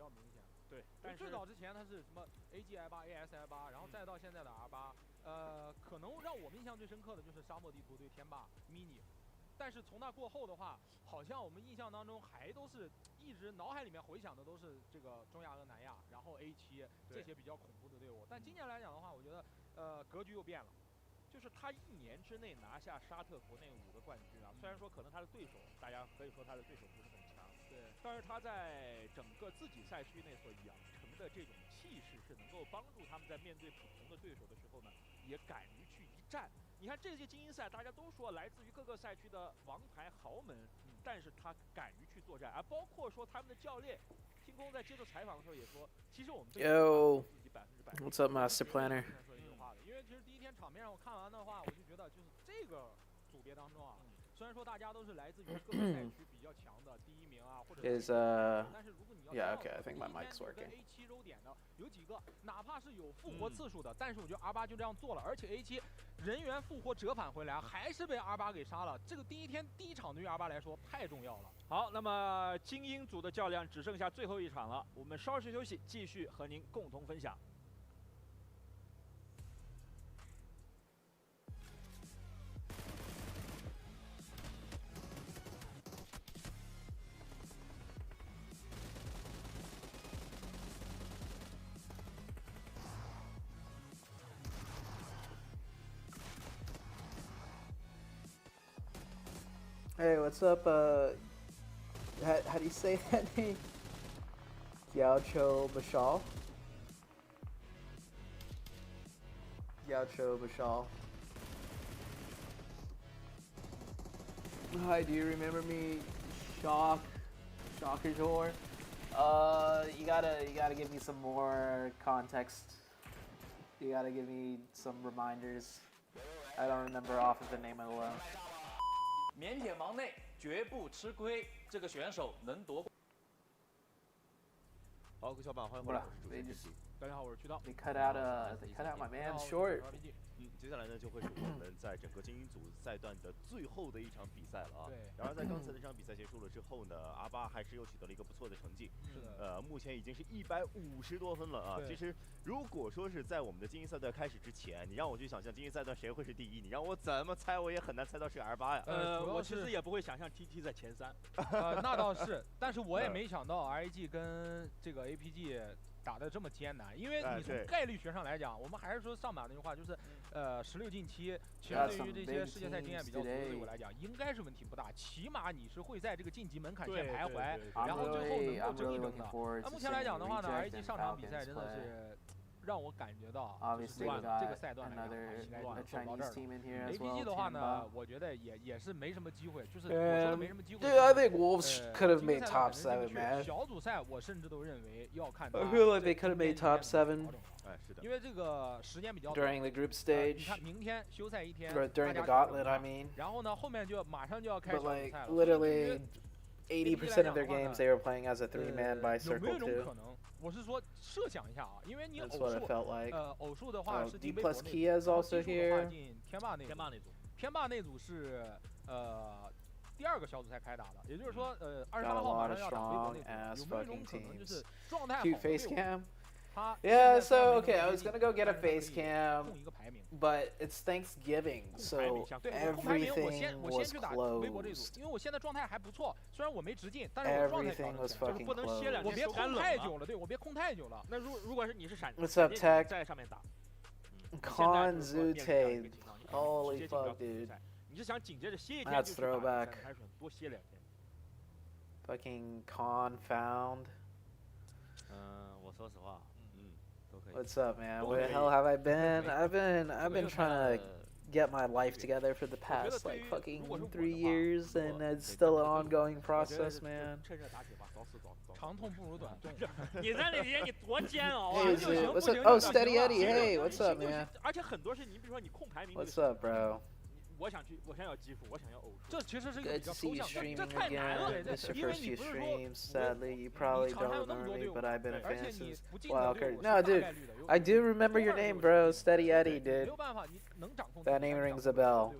较明显。对，但是最早之前它是什么 AG-I8、AS-I8，然后再到现在的 R8，可能让我们印象最深刻的就是沙漠地图对天霸 mini。但是从那过后的话，好像我们印象当中还都是一直脑海里面回想的都是这个中亚和南亚，然后 A7这些比较恐怖的队伍。但今年来讲的话，我觉得格局又变了。就是他1年之内拿下沙特国内5个冠军啊，虽然说可能他的对手，大家可以说他的对手不是很强，对，但是他在整个自己赛区内所养成的这种气势，是能够帮助他们在面对普通的对手的时候呢，也敢于去一战。你看这届精英赛，大家都说来自于各个赛区的王牌豪门，但是他敢于去作战，而包括说他们的教练。听工在接受采访的时候也说，其实我们Yo, 自己100%。 what's up, Master Planner? 因为其实第一天场面上我看完的话，我就觉得就是这个组别当中啊，虽然说大家都是来自于各个赛区比较强的第1名啊，或者但是如果你要 yeah, okay, I think my mic's working. A7 揉点的有几个，哪怕是有复活次数的，但是我觉得 R8就这样做了，而且 A7 人员复活折返回来，还是被 R8给杀了。这个第一场对于 R8来说太重要了。好，那么精英组的较量只剩下最后一场了，我们稍事休息，继续和您共同分享。Hey, what's up? How do you say that name? Yaucho Bashal. Yaucho Bashal. Hi, do you remember me? Shockajor. You gotta give me some more context. You gotta give me some reminders. I don't remember off of the name alone. 腼腆忙内绝不吃亏，这个选手能夺。好，各位小伙伴，欢迎回来，我是主持人陈奇。大家好，我是渠道。They cut out my man short. 接下来呢，就会是我们在整个精英组赛段的最后的一场比赛了啊。对。然而在刚才那场比赛结束了之后呢，R8还是又取得了一个不错的成绩。是的。目前已经是150多分了啊。其实如果说是在我们的精英赛段开始之前，你让我去想象精英赛段谁会是第1，你让我怎么猜我也很难猜到是 R8 呀。我其实也不会想象 TT 在前3。那倒是，但是我也没想到 RAG 跟这个 APG 打得这么艰难，因为你从概率学上来讲，我们还是说上把那句话，就是16进7，其实对于这些世界赛经验比较足的队伍来讲，应该是问题不大，起码你是会在这个晋级门槛线徘徊，然后最后能够争一争的。那目前来讲的话呢 ，RAG 上场比赛真的是让我感觉到就是这个赛段来讲应该是走到这儿了。APG 的话呢，我觉得也是没什么机会，就是我说的没什么机会。Dude, I think Wolves could have made top 7, man. 小组赛我甚至都认为要看。I feel like they could have made top 7. 因为这个时间比较 during the group stage. 你看明天休赛1天 ，during the gauntlet, I mean. 然后呢，后面就马上就要开小组赛了。Literally 80% of their games they were playing as a 3-man by Circle 2. 有没有一种可能？我是说设想一下啊，因为你偶数的话是进微博那组，技术的话进天霸那组，天霸那组是第2个小组赛开打的，也就是说28号马上要打微博那组，有没有一种可能就是状态好的队伍？ Yeah, so okay, I was gonna go get a face cam, but it's Thanksgiving, so everything was closed. 因为我现在状态还不错，虽然我没直进，但是我状态就是不能歇2天，我别空太久了，对我别空太久了。那如果是你是闪在上面打 ，Con ZooTay, holy fuck, dude. 你是想紧接着歇1天就去打，还是多歇2天 ？Fucking confound. 我说实话。What's up, man? Where the hell have I been? I've been trying to get my life together for the past like fucking 3 years, and it's still an ongoing process, man. 长痛不如短痛。你在那边你多煎熬啊！ What's up? Oh, Steady Eddie. Hey, what's up, man? 而且很多是你比如说你控排名。What's up, bro? 我想要基辅，我想要偶数。这其实是一个比较抽象的，这太难了。This is your first few streams. Sadly, you probably don't remember me, but I've been a fan since Wildcard. No, dude, I do remember your name, bro. Steady Eddie, dude. That name rings a bell.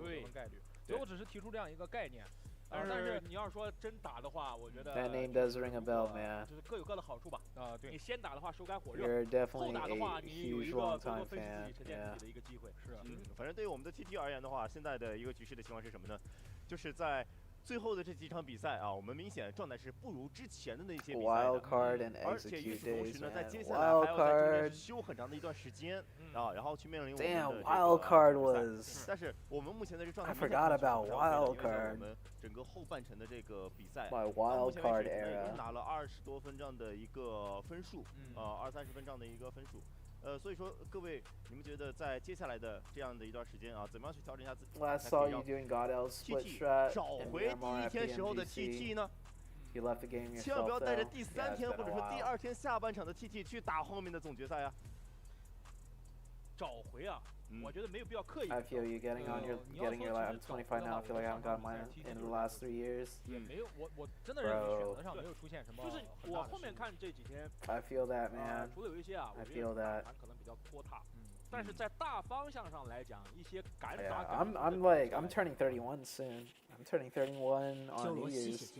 所以我只是提出这样一个概念。但是你要说真打的话，我觉得 That name does ring a bell, man. 就是各有各的好处吧。对。你先打的话手感火热， You're definitely 后打的话 a 你有一 huge 个 long 多 time 分析自 fan. 己、沉淀 Yeah. 自己的一个机会。是。反正对于我们的 TT 而言的话，现在的一个局势的情况是什么呢？就是在最后的这几场比赛啊，我们明显状态是不如之前的那些比赛的。Wildcard and 而且与 execute 此同时 days, 呢，在 man. 接下来还要在中间 Wildcard. 休很长的一段时间啊，然后去面临我们的 Damn, 这个 Wildcard 比赛。 was. 但是我们目前的这状态 I forgot about 因为在 Wildcard. 我们整个后半程的这个比赛， My 到目前为 Wildcard 止已 era. 经拿了20多分这样的一个分数， 20-30分这样的一个分数。所以说各位，你们觉得在接下来的这样的一段时间啊，怎么样去调整一下自己？ Last saw you doing God L split TT strat 找 in 回 Myanmar 第 at 一天时候的 PMGC. TT 呢？ You left the game 千万不 yourself 要带着 though. 第 Yeah, 3 it's 天 been 或 a 者说第 while. 2天下半场的 TT 去打后面的总决赛啊。找回啊，我觉得没有必要刻意。 I feel you getting on your life. I'm 25 now. I feel like I haven't gotten mine in the last 3 years. 也没有，我真的认为选择上没有出现什么。就是我后面看这几天 I feel that, man. 除了有一些啊， I 我觉 feel 得 that. 打可能比较拖沓，但是在大方向上来讲，一些赶 Yeah, 法。I'm turning 31 soon. I'm turning 31 on New Year's.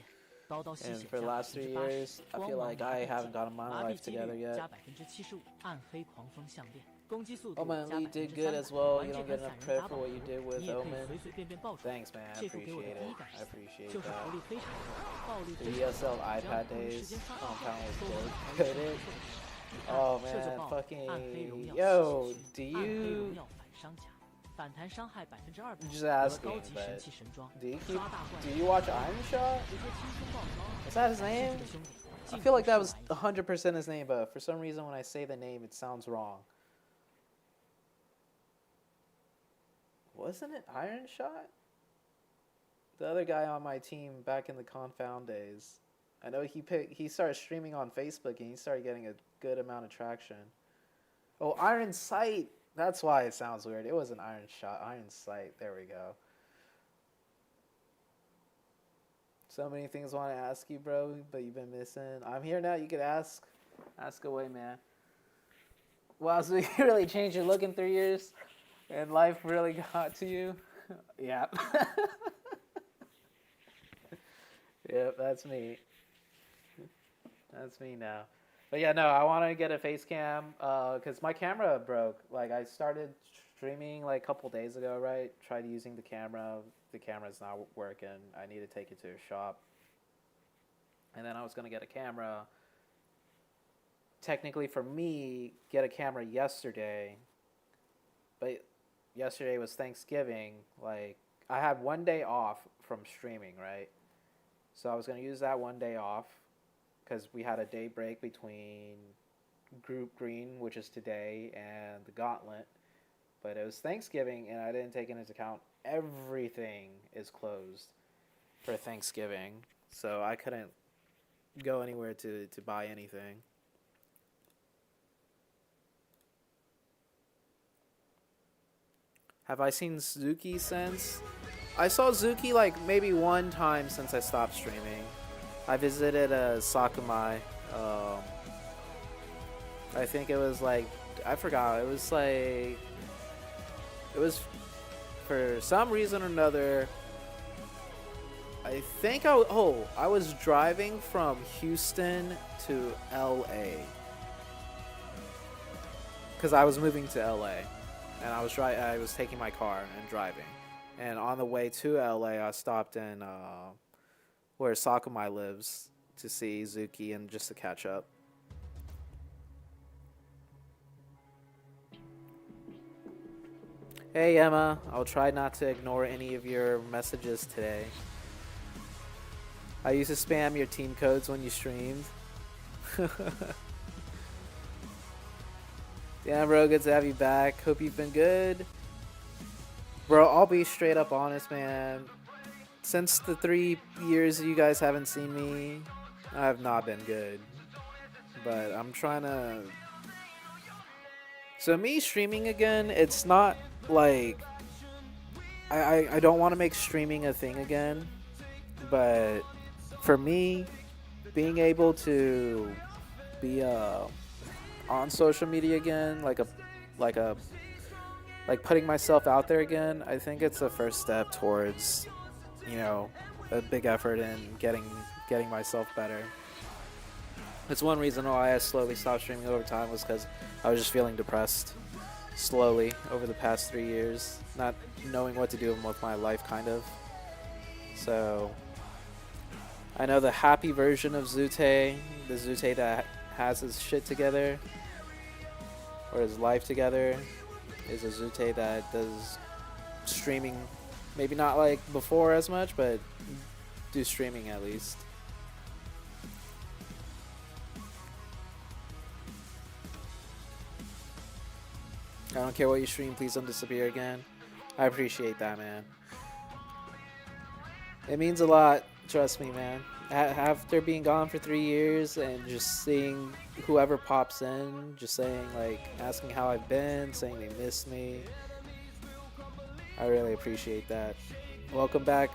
And for the last 3 years, I feel like I haven't gotten my life together yet. Omen, you did good as well. You don't get enough credit for what you did with Omen. Thanks, man. I appreciate it. I appreciate that. The ESL iPad days compound was good. Oh man, fucking yo, do you? Just asking, but do you watch Iron Shot? Is that his name? I feel like that was 100% his name, but for some reason when I say the name, it sounds wrong. Wasn't it Iron Shot? The other guy on my team back in the Confound days. I know he started streaming on Facebook and he started getting a good amount of traction. Oh, Iron Sight. That's why it sounds weird. It wasn't Iron Shot. Iron Sight. There we go. So many things I want to ask you, bro, but you've been missing. I'm here now. You could ask. Ask away, man. Wow, so you really changed your look in 3 years? And life really got to you? Yeah. Yep, that's me. That's me now. But yeah, no, I want to get a face cam because my camera broke. Like, I started streaming like a couple days ago, right? Tried using the camera. The camera's not working. I need to take it to a shop. And then I was going to get a camera. Technically, for me, get a camera yesterday. But yesterday was Thanksgiving. Like, I had 1 day off from streaming, right? So I was going to use that 1 day off because we had a day break between Group Green, which is today, and the Gauntlet. But it was Thanksgiving, and I didn't take into account everything is closed for Thanksgiving. So I couldn't go anywhere to buy anything. Have I seen Zuki since? I saw Zuki like maybe one time since I stopped streaming. I visited Sakumai. I think it was like, I forgot. It was like, it was for some reason or another. I think I was driving from Houston to LA. Because I was moving to LA. And I was taking my car and driving. And on the way to LA, I stopped in where Sakumai lives to see Zuki and just to catch up. Hey Emma, I'll try not to ignore any of your messages today. I used to spam your team codes when you streamed. Damn bro, good to have you back. Hope you've been good. Bro, I'll be straight up honest, man. Since the 3 years you guys haven't seen me, I have not been good. But I'm trying to... So me streaming again, it's not like... I don't want to make streaming a thing again. But for me, being able to be on social media again, like putting myself out there again, I think it's the first step towards, you know, a big effort in getting myself better. It's one reason why I slowly stopped streaming over time was because I was just feeling depressed slowly over the past 3 years, not knowing what to do with my life, kind of. So I know the happy version of ZooTay, the ZooTay that has his shit together or his life together, is a ZooTay that does streaming, maybe not like before as much, but do streaming at least. I don't care what you stream, please don't disappear again. I appreciate that, man. It means a lot, trust me, man. After being gone for 3 years and just seeing whoever pops in, just saying, like, asking how I've been, saying they miss me, I really appreciate that. Welcome back.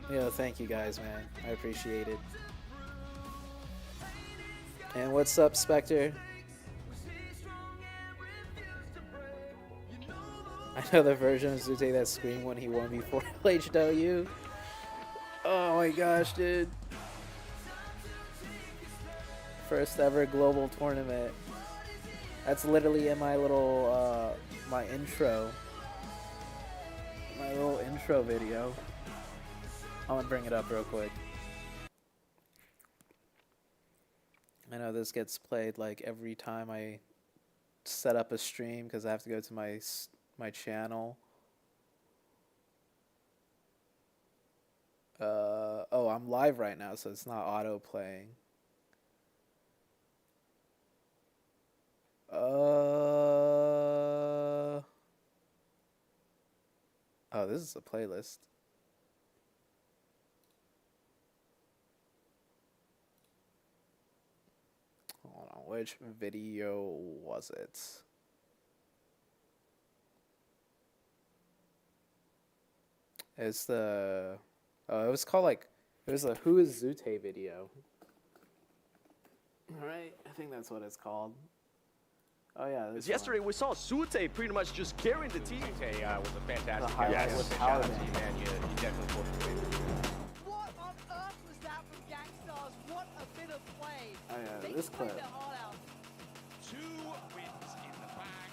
You know, thank you guys, man. I appreciate it. And what's up, Spectre? I know the version of ZooTay that screamed when he won before LHW. Oh my gosh, dude. First ever global tournament. That's literally in my little, my intro. My little intro video. I'm gonna bring it up real quick. I know this gets played like every time I set up a stream because I have to go to my channel. Oh, I'm live right now, so it's not auto playing. Oh, this is a playlist. Hold on, which video was it? It's the, it was called like, it was a Who is ZooTay video. Right? I think that's what it's called. Oh yeah, this yesterday we saw ZooTay pretty much just carrying the team. ZooTay was a fantastic Yes. with shout out to you, man. You definitely pulled the weight. What on earth was that from Gankstars? What a bit of play. Oh yeah, They this played clip. their heart out. 2 wins in the bag.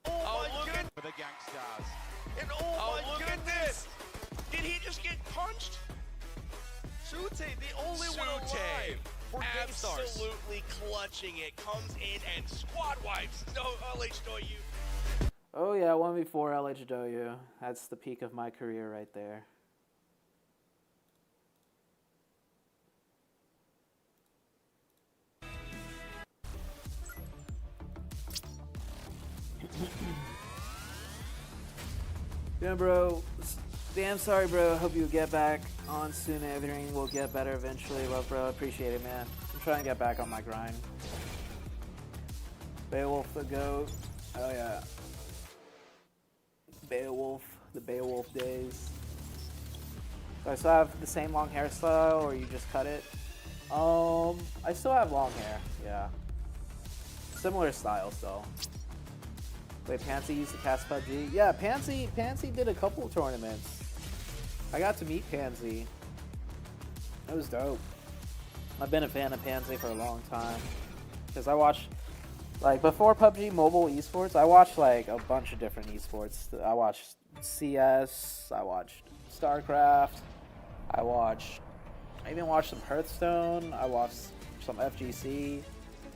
Oh my goodness! For the Gankstars. And oh my goodness! Did he just get punched? ZooTay, the only one alive for Gankstars. Absolutely clutching it. Comes in and squad wipes. No, LHW. Oh yeah, 1v4 LHW. That's the peak of my career right there. Yeah, bro. Damn sorry, bro. Hope you get back on soon. Everything will get better eventually. Love, bro. Appreciate it, man. I'm trying to get back on my grind. Beowulf the GOAT. Oh, yeah. Beowulf. The Beowulf days. Do I still have the same long hairstyle, or you just cut it? I still have long hair. Yeah. Similar style, still. Wait, Pansy used to cast PUBG? Yeah, Pansy did a couple tournaments. I got to meet Pansy. It was dope. I've been a fan of Pansy for a long time. Because I watched, like, before PUBG Mobile esports, I watched, like, a bunch of different esports. I watched CS, I watched StarCraft, I even watched some Hearthstone, I watched some FGC.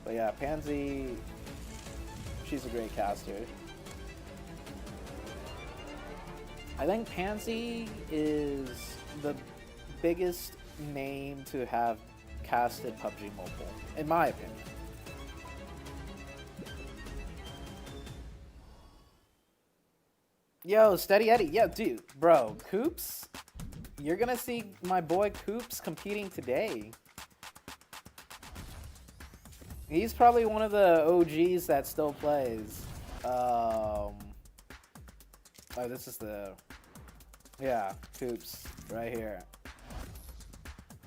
But yeah, Pansy, she's a great caster. I think Pansy is the biggest name to have casted PUBG Mobile, in my opinion. Yo, Steady Eddie. Yeah, dude, bro, Coops, you're gonna see my boy Coops competing today. He's probably one of the OGs that still plays. Oh, this is the... Yeah, Coops, right here.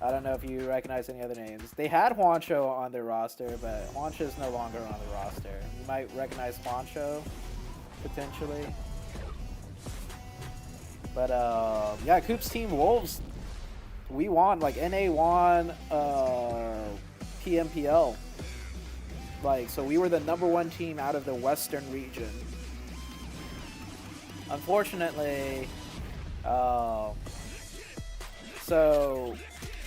I don't know if you recognize any other names. They had Juancho on their roster, but Juancho's no longer on the roster. You might recognize Juancho, potentially. But, yeah, Coops Team Wolves we won. Like NA won PMPL. Like, so we were the #1 team out of the Western region. Unfortunately, so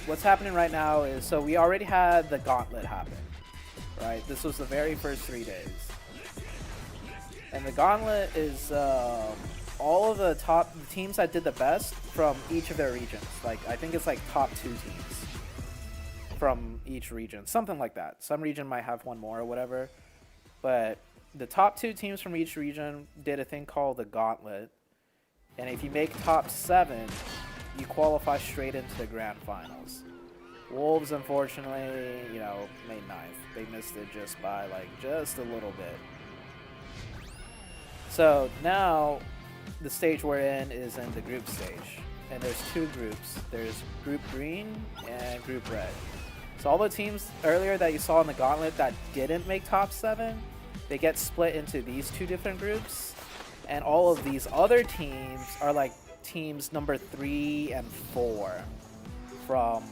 what's happening right now is, so we already had the gauntlet happen, right? This was the very first 3 days. And the gauntlet is all of the top teams that did the best from each of their regions. Like, I think it's like top 2 teams from each region, something like that. Some region might have one more or whatever, but the top 2 teams from each region did a thing called the gauntlet, and if you make top 7, you qualify straight into the grand finals. Wolves, unfortunately, you know, made 9th. They missed it just by like just a little bit. So now the stage we're in is in the group stage, and there's 2 groups. There's Group Green and Group Red. So all the teams earlier that you saw in the gauntlet that didn't make top 7, they get split into these 2 different groups, and all of these other teams are like teams number 3 and 4 from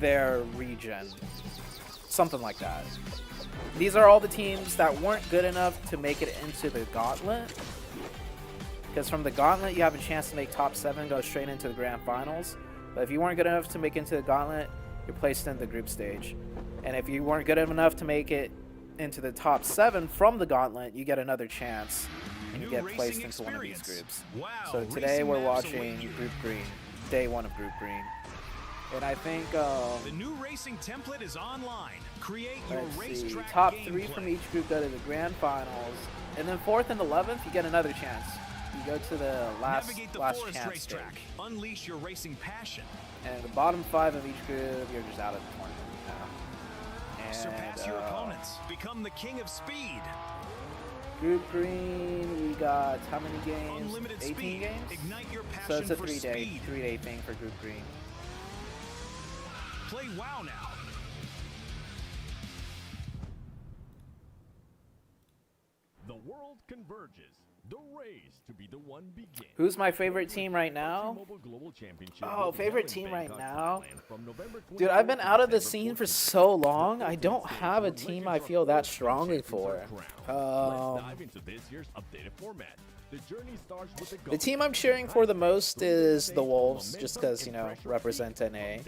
their region, something like that. These are all the teams that weren't good enough to make it into the gauntlet, because from the gauntlet you have a chance to make top 7, go straight into the grand finals. But if you weren't good enough to make it into the gauntlet, you're placed in the group stage. And if you weren't good enough to make it into the top 7 from the gauntlet, you get another chance and you get placed into one of these groups. Wow, so today we're watching Group Green, day 1 of Group Green. And I think the new racing template is online. Create your racetrack top gameplay. 3 from each group go to the grand finals, and then 4th and 11th you get another chance. You go to the last chance racetrack. stage. Unleash your racing passion. And the bottom 5 of each group, you're just out of the tournament now. And, surpass your opponents. Become the king of speed. Group Green, we got how many games? Unlimited 18 speed. games? Ignite your passion So it's a for 3-day speed. thing for Group Green. Play WoW now. The world converges. The race to be the one begins. Who's my favorite team right now? Oh, favorite team right now? Dude, I've been out of the scene for so long, I don't have a team I feel that strongly for. The team I'm cheering for the most is the Wolves, just because, you know, represent NA.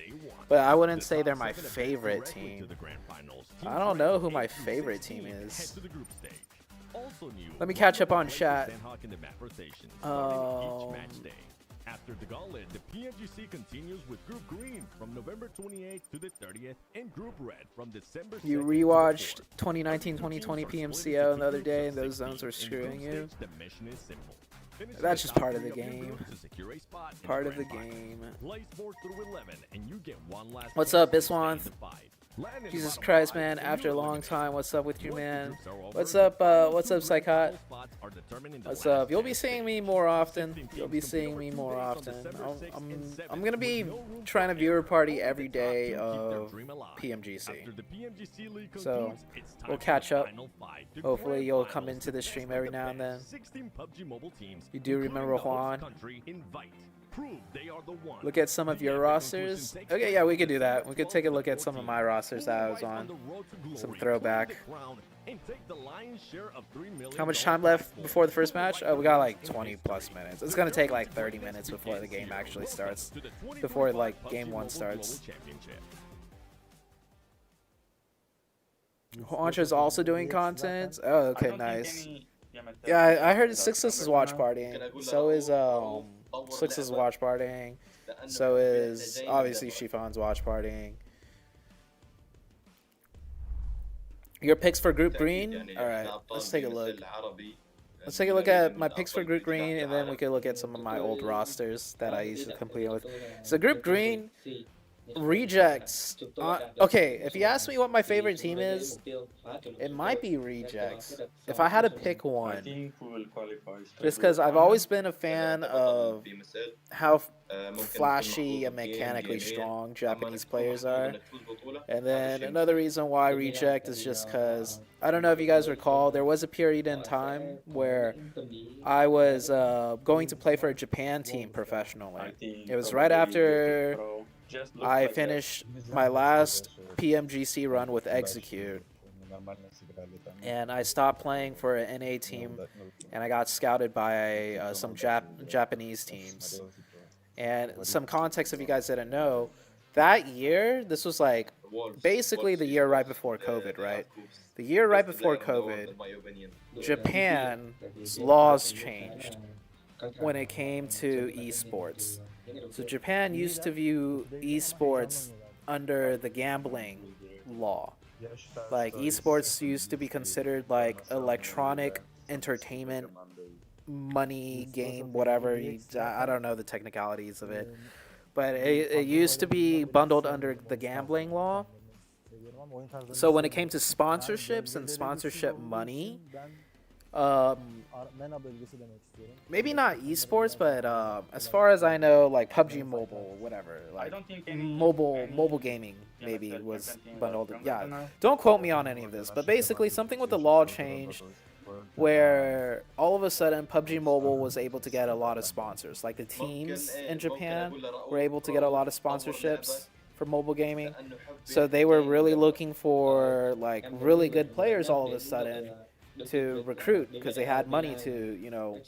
But I wouldn't say they're my favorite team. I don't know who my favorite team is. Let me catch up on chat. After the gauntlet, the PMGC continues with Group Green from November 28th to the 30th, and Group Red from December 2nd. You rewatched 2019-2020 PMCO the other day, and those zones were screwing you. That's just part of the game. Part of the game. What's up, Biswanth? Jesus Christ, man, after a long time, what's up with you, man? What's up, Psychot? What's up? You'll be seeing me more often. You'll be seeing me more often. I'm gonna be trying to viewer party every day of PMGC. So, we'll catch up. Hopefully, you'll come into the stream every now and then. You do remember Juan? Look at some of your rosters. Okay, yeah, we could do that. We could take a look at some of my rosters that I was on. Some throwback. How much time left before the first match? Oh, we got like 20 plus minutes. It's gonna take like 30 minutes before the game actually starts. Before like game 1 starts. Juancho's also doing content. Oh, okay, nice. Yeah, I heard Sixless is watch partying. So is Sixless is watch partying. So is obviously Shifon's watch partying. Your picks for Group Green? Alright, let's take a look. Let's take a look at my picks for Group Green, and then we can look at some of my old rosters that I used to compete with. So Group Green, Rejects. Okay, if you ask me what my favorite team is, it might be Rejects. If I had to pick one, just because I've always been a fan of how flashy and mechanically strong Japanese players are. And then another reason why Reject is just because, I don't know if you guys recall, there was a period in time where I was going to play for a Japan team professionally. It was right after I finished my last PMGC run with Execute, and I stopped playing for an NA team, and I got scouted by some Japanese teams. And some context, if you guys didn't know, that year, this was like basically the year right before COVID, right? The year right before COVID, Japan's laws changed when it came to esports. So Japan used to view esports under the gambling law. Like esports used to be considered like electronic entertainment, money game, whatever. I don't know the technicalities of it, but it used to be bundled under the gambling law. So when it came to sponsorships and sponsorship money, maybe not esports, but as far as I know, like PUBG Mobile, whatever, like mobile gaming maybe was bundled. Yeah, don't quote me on any of this, but basically something with the law changed where all of a sudden PUBG Mobile was able to get a lot of sponsors. Like the teams in Japan were able to get a lot of sponsorships for mobile gaming. So they were really looking for like really good players all of a sudden to recruit, because they had money to, you know,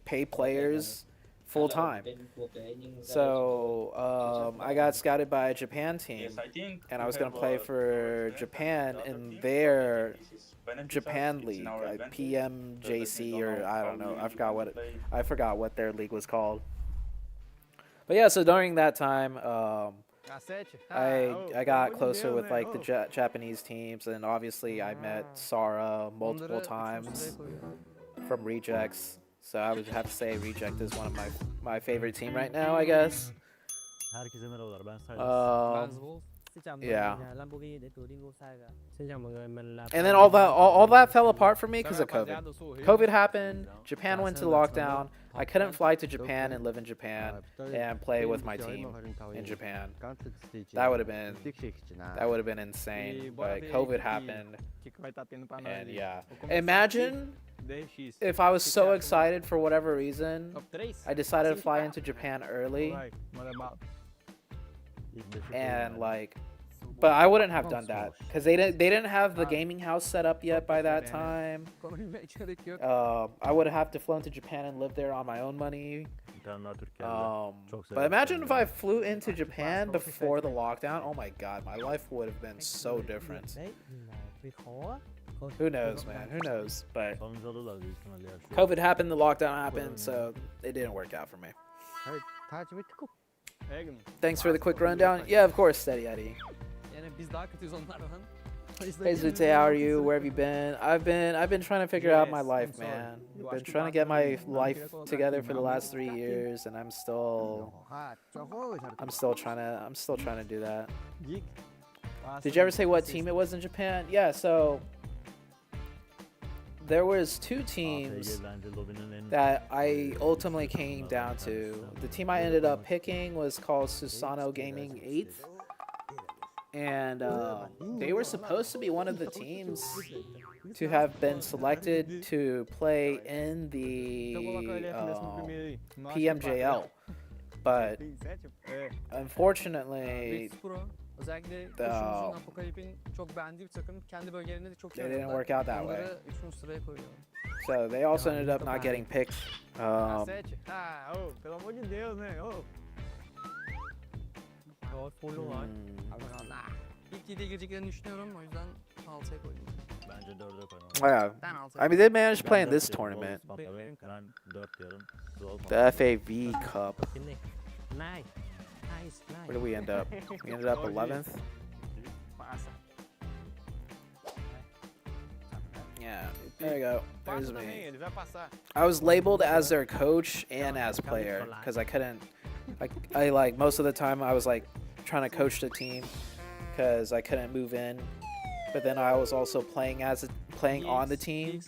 pay players full time. So I got scouted by a Japan team, and I was going to play for Japan in their Japan league, like PMGC, or I don't know, I forgot what their league was called. But yeah, so during that time, I got closer with like the Japanese teams, and obviously I met Sara multiple times from Rejects. So I would have to say Reject is one of my favorite team right now, I guess. Yeah. And then all that fell apart for me because of COVID. COVID happened. Japan went to lockdown. I couldn't fly to Japan and live in Japan and play with my team in Japan. That would have been insane. But COVID happened. And yeah. Imagine if I was so excited for whatever reason, I decided to fly into Japan early. And like, but I wouldn't have done that because they didn't have the gaming house set up yet by that time. I would have to flown to Japan and lived there on my own money. But imagine if I flew into Japan before the lockdown. Oh my god, my life would have been so different. Who knows, man? Who knows? But COVID happened, the lockdown happened, so it didn't work out for me. Thanks for the quick rundown. Yeah, of course, Steady Eddie. Hey ZooTay, how are you? Where have you been? I've been trying to figure out my life, man. I've been trying to get my life together for the last 3 years, and I'm still trying to do that. Did you ever say what team it was in Japan? Yeah, so there was 2 teams that I ultimately came down to. The team I ended up picking was called Susano Gaming 8th. And they were supposed to be one of the teams to have been selected to play in the PMJL. But unfortunately, it didn't work out that way. So they also ended up not getting picked. Yeah, I mean they managed to play in this tournament, the FAV Cup. Where did we end up? We ended up 11th. Yeah, there you go. There's me. I was labeled as their coach and as player because I couldn't. I like most of the time I was like trying to coach the team because I couldn't move in. But then I was also playing on the team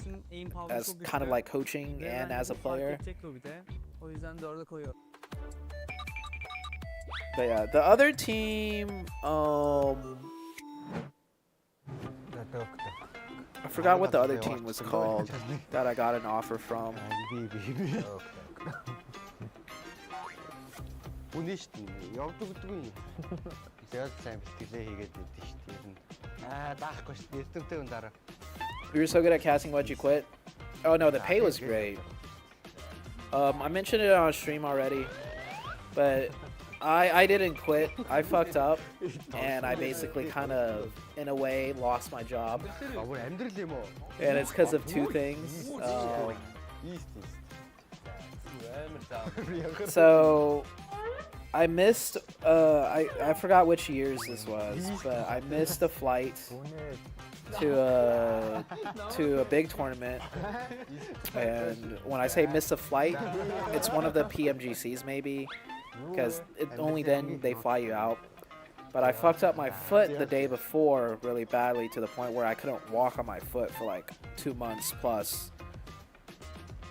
as kind of like coaching and as a player. But yeah, the other team, I forgot what the other team was called that I got an offer from. You were so good at casting, why'd you quit? Oh no, the pay was great. I mentioned it on stream already, but I didn't quit. I fucked up, and I basically kind of, in a way, lost my job. And it's because of two things. So I missed, I forgot which years this was, but I missed a flight to a big tournament. And when I say miss a flight, it's one of the PMGCs maybe, because only then they fly you out. But I fucked up my foot the day before really badly to the point where I couldn't walk on my foot for like 2 months plus.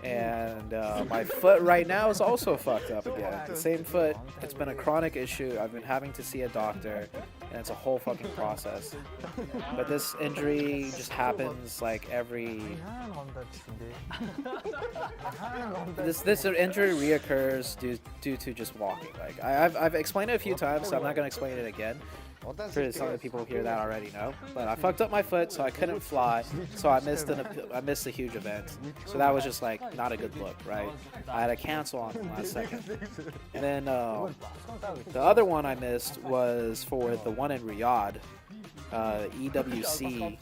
And my foot right now is also fucked up again. The same foot. It's been a chronic issue. I've been having to see a doctor, and it's a whole fucking process. But this injury just happens like every... This injury reoccurs due to just walking. Like I've explained it a few times, so I'm not gonna explain it again. For some of the people here that already know, but I fucked up my foot, so I couldn't fly, so I missed a huge event. So that was just like not a good look, right? I had to cancel on the last second. And then the other one I missed was for the one in Riyadh, EWC.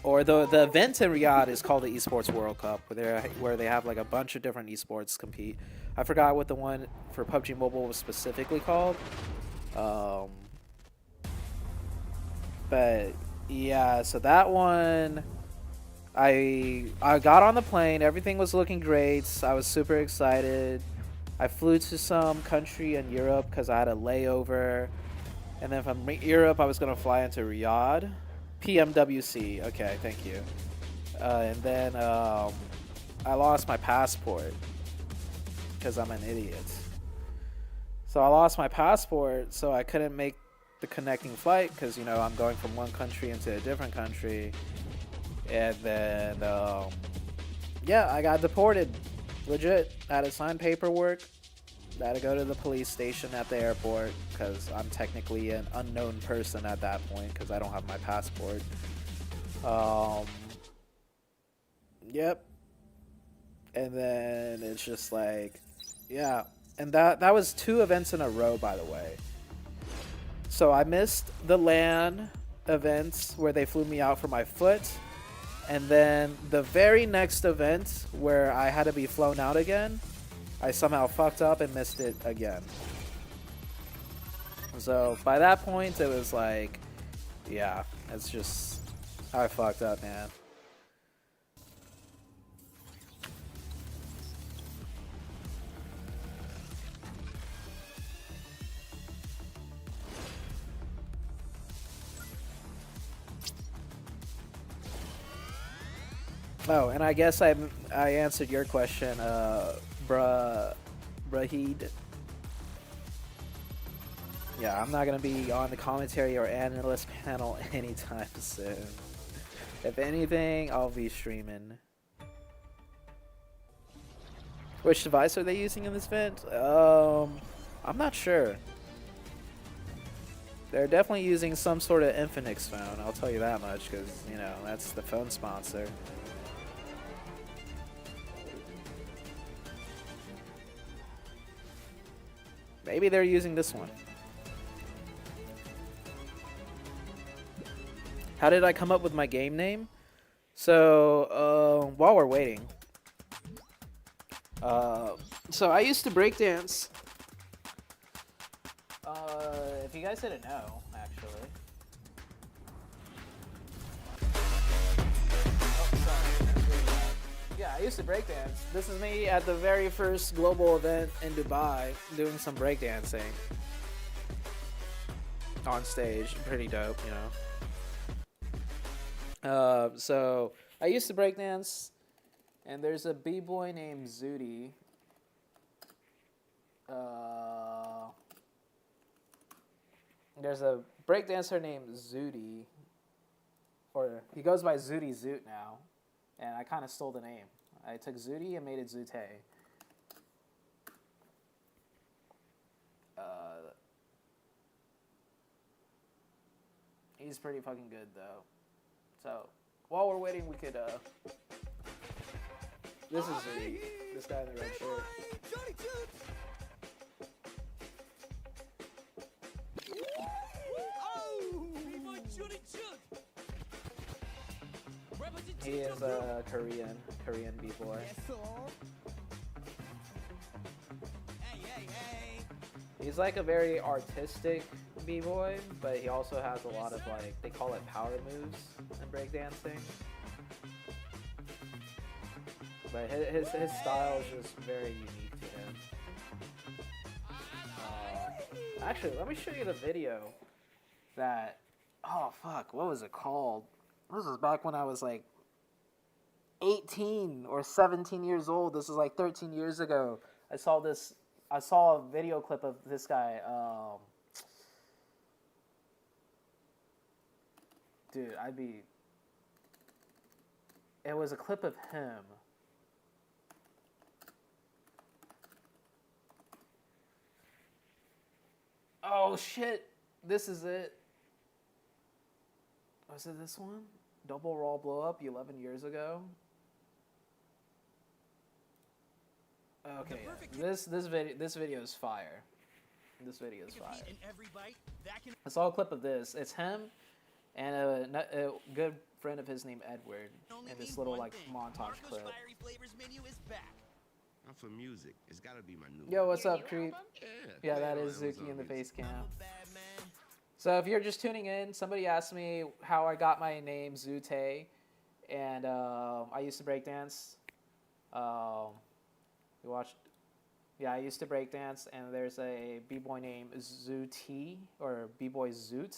Or the event in Riyadh is called the Esports World Cup, where they have like a bunch of different esports compete. I forgot what the one for PUBG Mobile was specifically called. But yeah, so that one, I got on the plane. Everything was looking great. I was super excited. I flew to some country in Europe because I had a layover. And then from Europe, I was going to fly into Riyadh. PMWC. Okay, thank you. And then I lost my passport because I'm an idiot. So I lost my passport, so I couldn't make the connecting flight because, you know, I'm going from one country into a different country. And then, yeah, I got deported. Legit. I had to sign paperwork. I had to go to the police station at the airport because I'm technically an unknown person at that point because I don't have my passport. Yep. And then it's just like, yeah. And that was 2 events in a row, by the way. So I missed the LAN events where they flew me out for my foot. And then the very next event where I had to be flown out again, I somehow fucked up and missed it again. So by that point, it was like, yeah, it's just, I fucked up, man. Oh, and I guess I answered your question, Brahid. Yeah, I'm not gonna be on the commentary or analyst panel anytime soon. If anything, I'll be streaming. Which device are they using in this event? I'm not sure. They're definitely using some sort of Infinix phone, I'll tell you that much, because, you know, that's the phone sponsor. Maybe they're using this one. How did I come up with my game name? So, while we're waiting. So I used to breakdance. If you guys didn't know, actually. Oh, sorry. You Yeah, I used to breakdance. This is me at the very first global event in Dubai doing some breakdancing on stage. Pretty dope, you know. So I used to breakdance, and there's a b-boy named ZooTay. There's a breakdancer named ZooTay, or he goes by ZooTay Zoot now, and I kind of stole the name. I took ZooTay and made it ZooTay. He's pretty fucking good though. So while we're waiting, we could this is ZooTay, this guy in the red shirt. He is a Korean b-boy. He's like a very artistic b-boy, but he also has a lot of like, they call it power moves in breakdancing. But his style is just very unique to him. Actually, let me show you the video that, oh fuck, what was it called? This was back when I was like 18 or 17 years old. This was like 13 years ago. I saw a video clip of this guy. Dude, it was a clip of him. Oh shit, this is it. Was it this one? Double raw blow up 11 years ago. Okay, yeah. This video is fire. This video is fire. I saw a clip of this. It's him and a good friend of his named Edward in this little like montage clip. I'm for music. It's gotta be my new. Yo, what's up, Creep? Yeah, that is Zuki in the face cam. So if you're just tuning in, somebody asked me how I got my name ZooTay, and I used to breakdance. I used to breakdance, and there's a b-boy named ZooTay, or b-boy Zoot.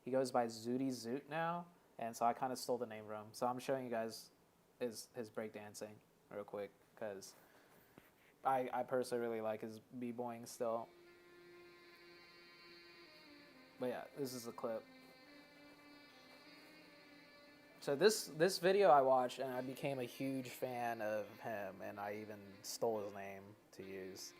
He goes by ZooTay Zoot now, and so I kind of stole the name from him. So I'm showing you guys his breakdancing real quick, because I personally really like his b-boying still. But yeah, this is a clip. So this video I watched, and I became a huge fan of him, and I even stole his name to use.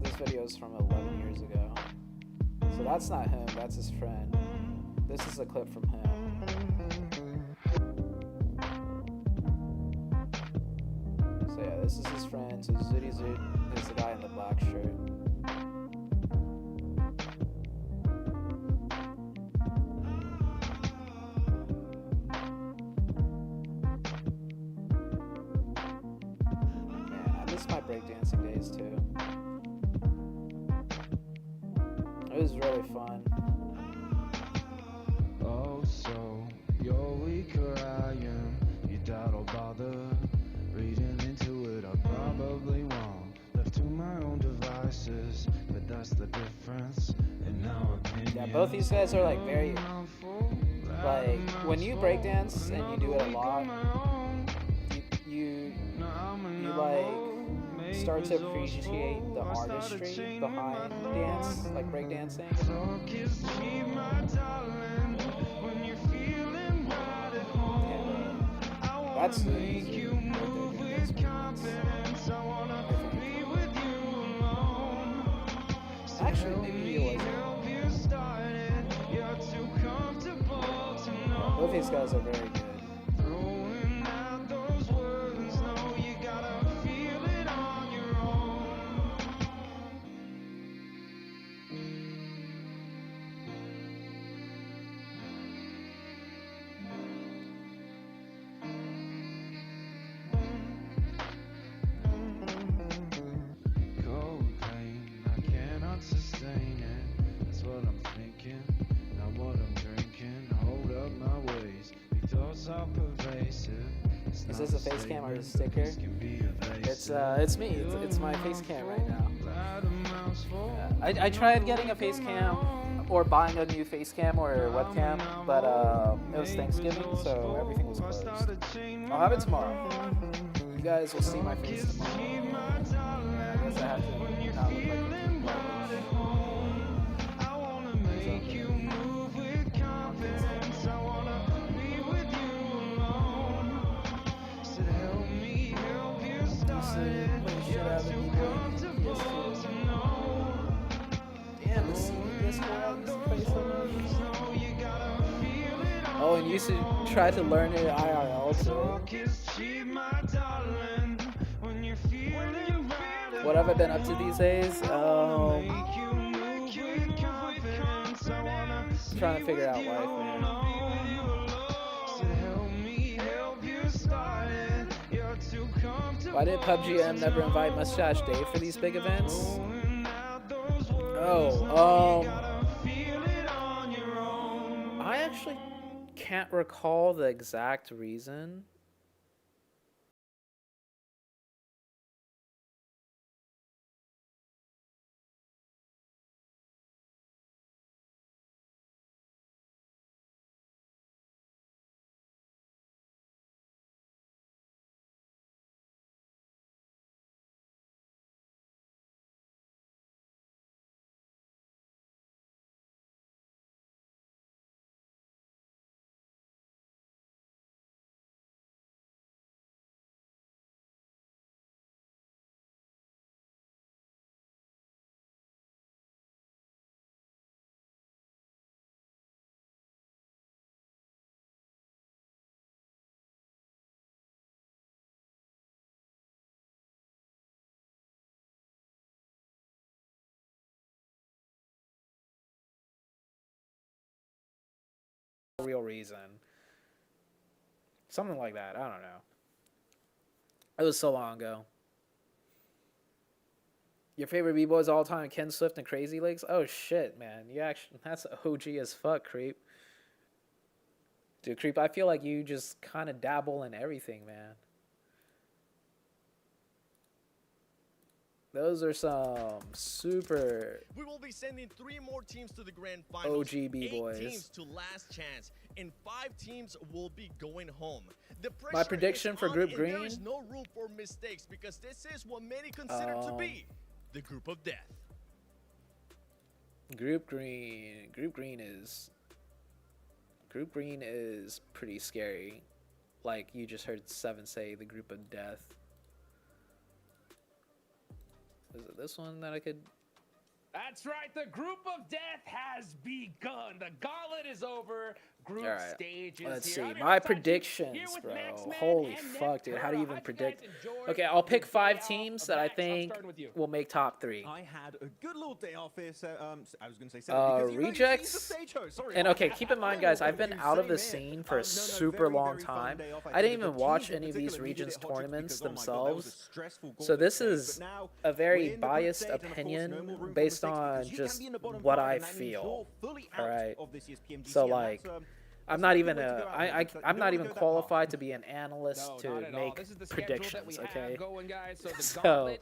This video is from 11 years ago. So that's not him, that's his friend. This is a clip from him. So yeah, this is his friend. So ZooTay Zoot is the guy in the black shirt. Man, I miss my breakdancing days too. It was really fun. Oh, so you're weaker, I am. You doubt I'll bother reading into it. I probably won't. Left to my own devices, but that's the difference in our opinion. Yeah, both these guys are like very, like when you breakdance and you do it a lot, you like start to appreciate the artistry behind dance, like breakdancing. That's the actually maybe he wasn't. Both these guys are very good. are pervasive. Is this a face cam or a sticker? It's me. It's my face cam right now. I tried getting a face cam or buying a new face cam or webcam, but it was Thanksgiving, so everything was closed. I'll have it tomorrow. You guys will see my face tomorrow. I guess I have to not look like a garbage. I wanna make you move with confidence. I wanna be with you alone. So help me help you start it. You're too comfortable to know. Damn, the CD disc around this place so much. Oh, and you should try to learn it IRL too. What have I been up to these days? Trying to figure out life, man. Why did PUBG M never invite Mustache Dave for these big events? Oh, I actually can't recall the exact reason. Real reason. Something like that. I don't know. It was so long ago. Your favorite b-boys all time, Ken Swift and Crazy Legs? Oh shit, man. You actually, that's OG as fuck, Creep. Dude, Creep, I feel like you just kind of dabble in everything, man. Those are some super We will be sending 3 more teams to the grand finals. OG b-boys. 8 teams to last chance, and 5 teams will be going home. The My prediction for Group Green? There is no room for mistakes because this is what many consider to be the group of death. Group Green is pretty scary. Like you just heard Seven say, the group of death. Is it this one that I could? That's right. The group of death has begun. The gauntlet is over. Group stage is Let's here. see. My predictions, bro. Holy fuck, dude. How do you even predict? Okay, I'll pick 5 teams that I think will make top 3. I had a good little day off here, so I was going to say Rejects. And okay, keep in mind, guys, I've been out of the scene for a super long time. I didn't even watch any of these regions tournaments themselves. So this is a very biased opinion based on just what I feel. All right. So like, I'm not even I'm not even qualified to be an analyst to make predictions. Okay. So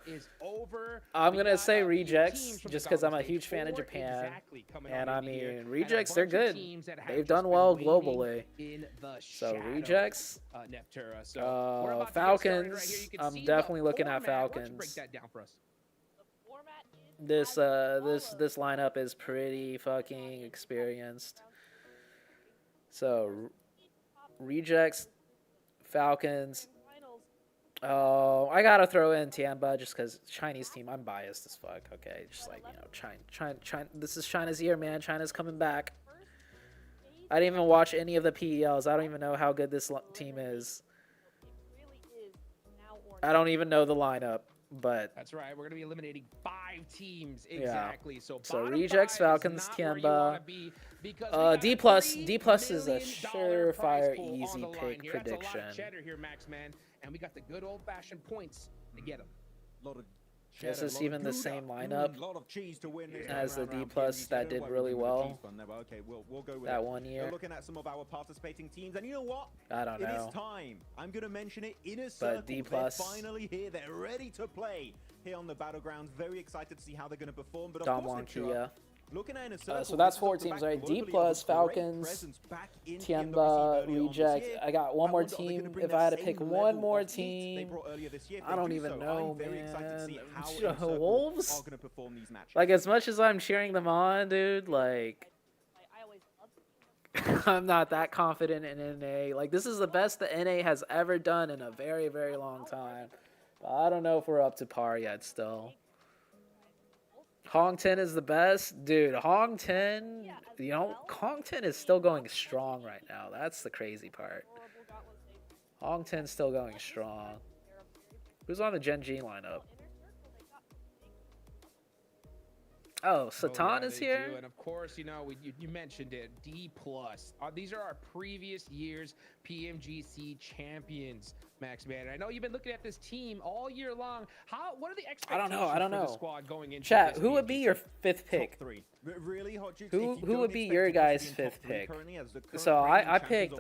I'm gonna say Rejects just because I'm a huge fan of Japan, and I mean Rejects, they're good. They've done well globally. So Rejects, Falcons. I'm definitely looking at Falcons. This lineup is pretty fucking experienced. So, Rejects, Falcons. Oh, I gotta throw in Tianba just because Chinese team. I'm biased as fuck. Okay, just like, you know, China. This is China's year, man. China's coming back. I didn't even watch any of the PELs. I don't even know how good this team is. I don't even know the lineup. But that's right. We're gonna be eliminating 5 teams exactly. Yeah. So Rejects, Falcons, Tianba. D plus is a surefire easy pick prediction. Cheddar here, Max, man, and we got the good old-fashioned points to get them. A lot of This is even the same lineup as the D+ that did really well that 1 year. Looking at some of our participating teams, and you know what? I don't know. It is time. I'm going to mention it. Inner Circle, D+. they're finally here. They're ready to play here on the Battlegrounds. Very excited to see how they're going to perform. But of course, looking at Inner Circle, so that's 4 teams, right? D+, Falcons, Tianba, Reject. I got one more team. If I had to pick one more team, I don't even know, man. Wolves? Like, as much as I'm cheering them on, dude, like, I'm not that confident in NA. Like, this is the best the NA has ever done in a very, very long time. But I don't know if we're up to par yet still. Hong 10 is the best. Dude, Hong 10, you know, Hong 10 is still going strong right now. That's the crazy part. Hong 10's still going strong. Who's on the Gen G lineup? Oh, Satan is here? And of course, you know, you mentioned it, D+. These are our previous year's PMGC champions, Max Man. And I know you've been looking at this team all year long. What are the expectations I don't know. for the squad going into Chat, this who would be your 5th pick? Really, Hot Jukes, who would be your guys' 5th pick? So I picked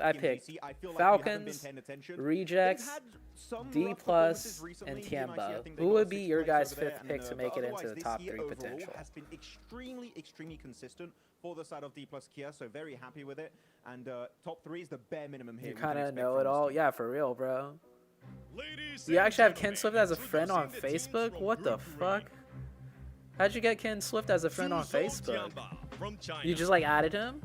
Falcons, Rejects, D+, and Tianba. Who would be your guys' 5th pick to make it into the top 3 potential? Has been extremely consistent for the side of D+ Kia, so very happy with it. And top 3 is the bare minimum here. You kind of know it all. Yeah, for real, bro. You actually have Ken Swift as a friend on Facebook? What the fuck? How'd you get Ken Swift as a friend on Facebook? You just like added him?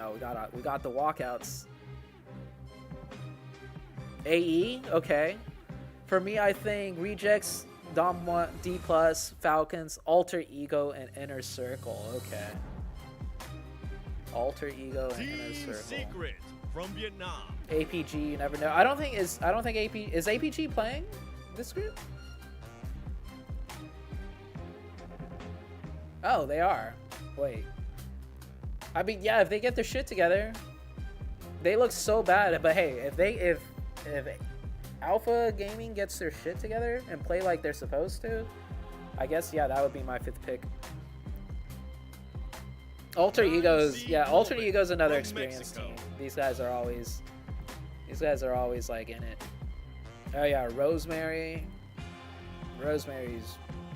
Oh, we got the walkouts. AE, okay. For me, I think Rejects, Dom D+, Falcons, Alter Ego, and Inner Circle. Okay. Alter Ego and Inner Circle. Secret from Vietnam. APG, you never know. I don't think is APG playing this group? Oh, they are. Wait. I mean, yeah, if they get their shit together, they look so bad. But hey, if Alpha Gaming gets their shit together and play like they're supposed to, I guess, yeah, that would be my 5th pick. Alter Ego's another experienced team. These guys are always like in it. Oh yeah, Rosemary's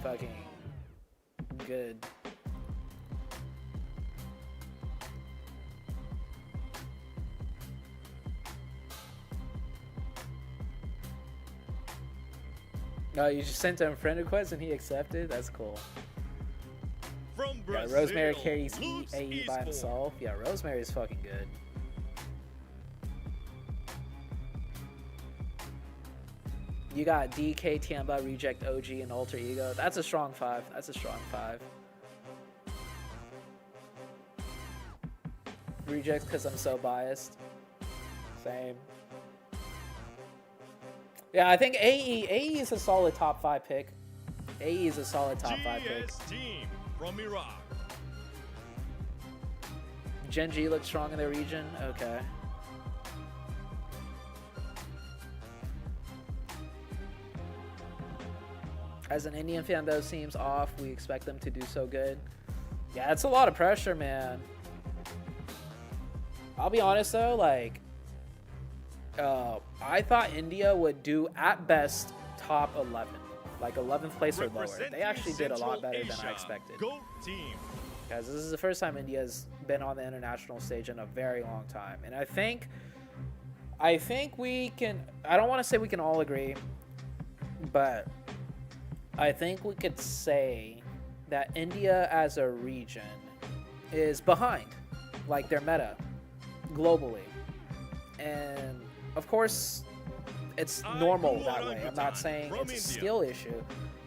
fucking good. No, you just sent him a friend request and he accepted? That's cool. From Brazil, yeah, Rosemary carries AE by himself. Yeah, Rosemary's fucking good. You got DK, Tianba, Reject, OG, and Alter Ego. That's a strong 5. That's a strong 5. Rejects because I'm so biased. Same. Yeah, I think AE is a solid top 5 pick. AE is a solid top 5 pick. Team from Iraq. Gen G looks strong in their region. Okay. As an Indian fan, those teams off. We expect them to do so good. Yeah, it's a lot of pressure, man. I'll be honest though, like, I thought India would do at best top 11, like 11th place or lower. They actually did a lot better than I expected. Go team. Guys, this is the first time India's been on the international stage in a very long time, and I think we can. I don't want to say we can all agree, but I think we could say that India as a region is behind, like their meta, globally. And of course, it's normal that way. I'm not saying it's a skill issue,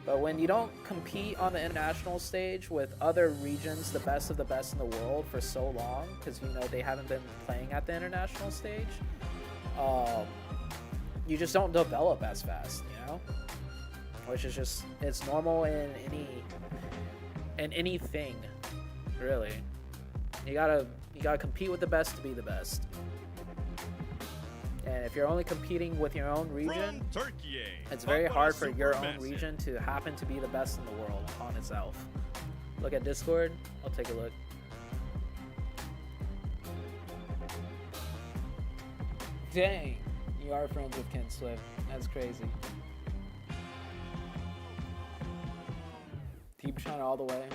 but when you don't compete on the international stage with other regions, the best of the best in the world for so long, because you know they haven't been playing at the international stage, you just don't develop as fast, you know? Which is just, it's normal in anything, really. You gotta You gotta compete with the best to be the best. And if you're only competing with your own region, it's very hard for your own region to happen to be the best in the world on itself. Look at Discord. I'll take a look. Dang, you are friends with Ken Swift. That's crazy. Team China all the way.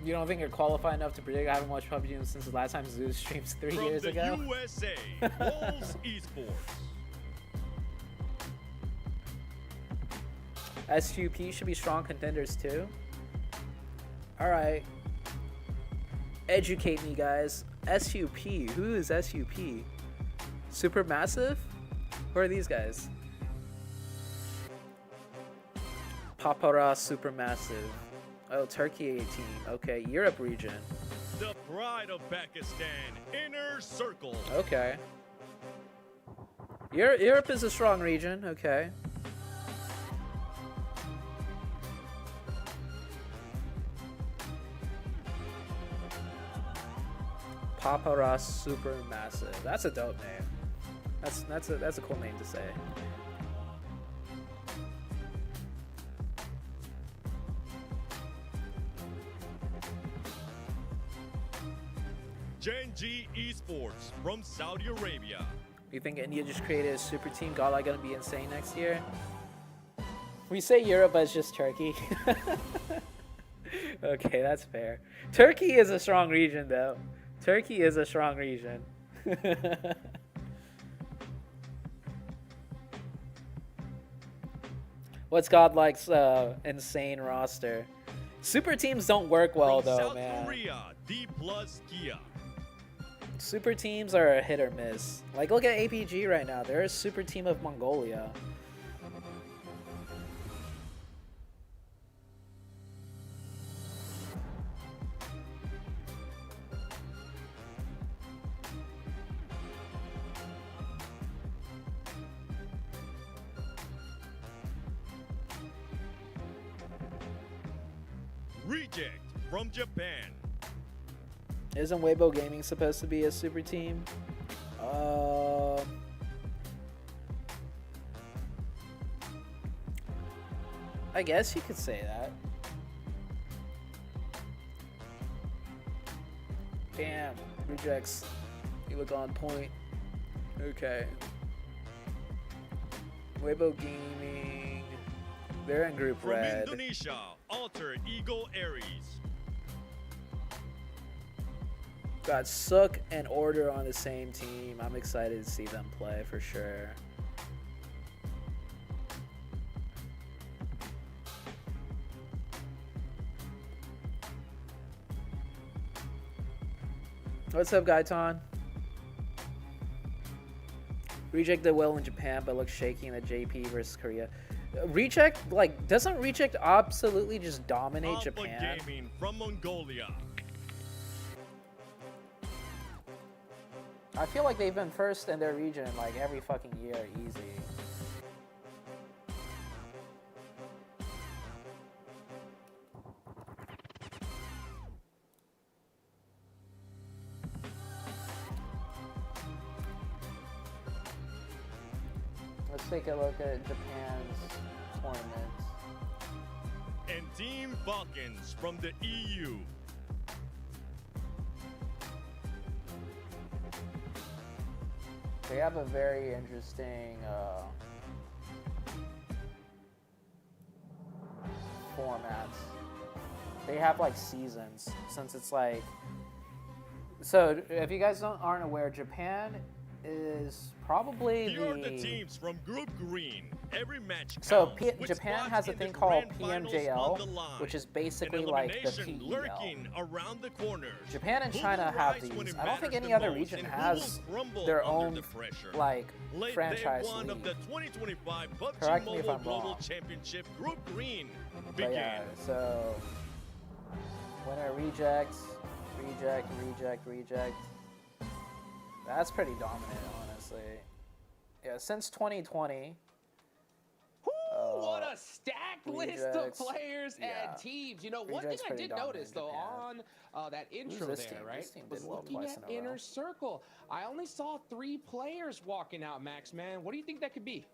You don't think you're qualified enough to predict? I haven't watched PUBG since the last time Zoo streams 3 years ago. From the USA, Wolves Esports. SUP should be strong contenders too. All right. Educate me, guys. SUP. Who is SUP? Supermassive? Who are these guys? Papara Supermassive. Oh, Turkey 18. Okay, Europe region. The pride of Pakistan, Inner Circle. Okay. Europe is a strong region. Okay. Paparas Supermassive. That's a dope name. That's a cool name to say. Genji Esports from Saudi Arabia. You think India just created a super team? Gala gonna be insane next year? We say Europe, but it's just Turkey. Okay, that's fair. Turkey is a strong region, though. Turkey is a strong region. What's Godlike's insane roster? Super teams don't work well, though, South man. Korea, D+ Kia. Super teams are a hit or miss. Like, look at APG right now. They're a super team of Mongolia. Reject from Japan. Isn't Weibo Gaming supposed to be a super team? I guess you could say that. Damn, rejects. You look on point. Okay. Weibo Gaming. They're in Group From Red. Indonesia, Alter Eagle Aries. Got Sook and Order on the same team. I'm excited to see them play for sure. What's up, Gaiton? Reject did well in Japan, but looks shaky in the JP versus Korea. Reject, like, doesn't Reject absolutely just dominate Alpha Japan? Gaming from Mongolia. I feel like they've been first in their region like every fucking year, easy. Let's take a look at Japan's tournaments. And Team Falcons from the EU. They have a very interesting formats. They have like seasons, since it's like. So if you guys aren't aware, Japan is probably Here are the teams from Group Green. Every match So counts, with Japan spots has a in thing the called grand finals on the PMJL, line. which is An basically like the elimination PEL. lurking around the corners. Japan and Who China will have rise when these. it I don't think matters any the other most, region and who has will crumble their under own the pressure. like Late franchise day one league. of the 2025 PUBG Correct me if Mobile I'm Global wrong. Championship Group Green But begins. yeah, so winner rejects, reject. That's pretty dominant, honestly. Yeah, since 2020. what a stacked list of players and teams. You know, one thing I did notice, though, on that intro there, right, was looking at Inner Circle. I only saw 3 players walking out, Max, man. What do you think that could be?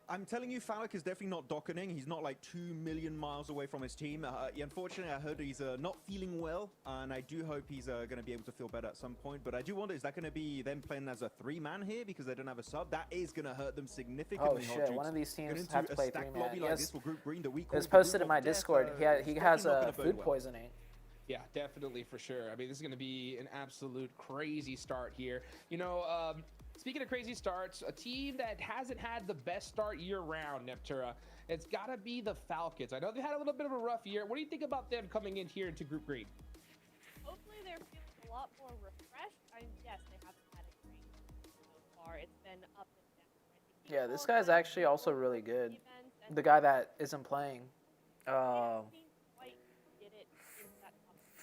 I'm telling you, Falak is definitely not docketing. He's not like 2 million miles away from his team. Unfortunately, I heard he's not feeling well, and I do hope he's going to be able to feel better at some point. But I do wonder, is that going to be them playing as a 3-man here because they don't have a sub? That is going to hurt them significantly. Oh shit, one of these teams have to play 3-man. Yes. It was posted in my Discord. He has food poisoning. Yeah, definitely, for sure. I mean, this is going to be an absolute crazy start here. You know, speaking of crazy starts, a team that hasn't had the best start year-round, Neptura, it's got to be the Falcons. I know they had a little bit of a rough year. What do you think about them coming in here into Group Green? Hopefully they're feeling a lot more refreshed. Yes, they haven't had a great so far. It's been up and down. Yeah, this guy's actually also really good. The guy that isn't playing.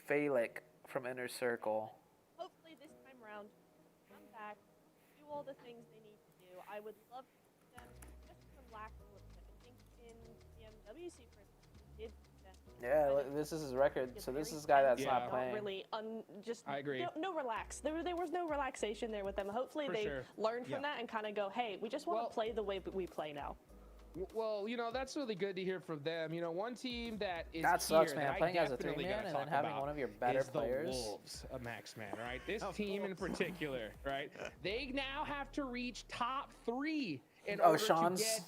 Falak from Inner Circle. Hopefully this time around, come back, do all the things they need to do. I would love to see them just relax a little bit. I think in PMWC, for instance, we did that. Yeah, this is his record. So this is a guy that's not playing. Really, I agree. No relax. There was no relaxation there with them. Hopefully they learned from that and kind of go, hey, we just want to play the way we play now. Well, you know, that's really good to hear from them. You know, one team that is that sucks, here man. that Playing I as a 3-man and then having one of your better players. The Wolves, Max, man, right? This team in particular, right? They now have to reach top 3 in order to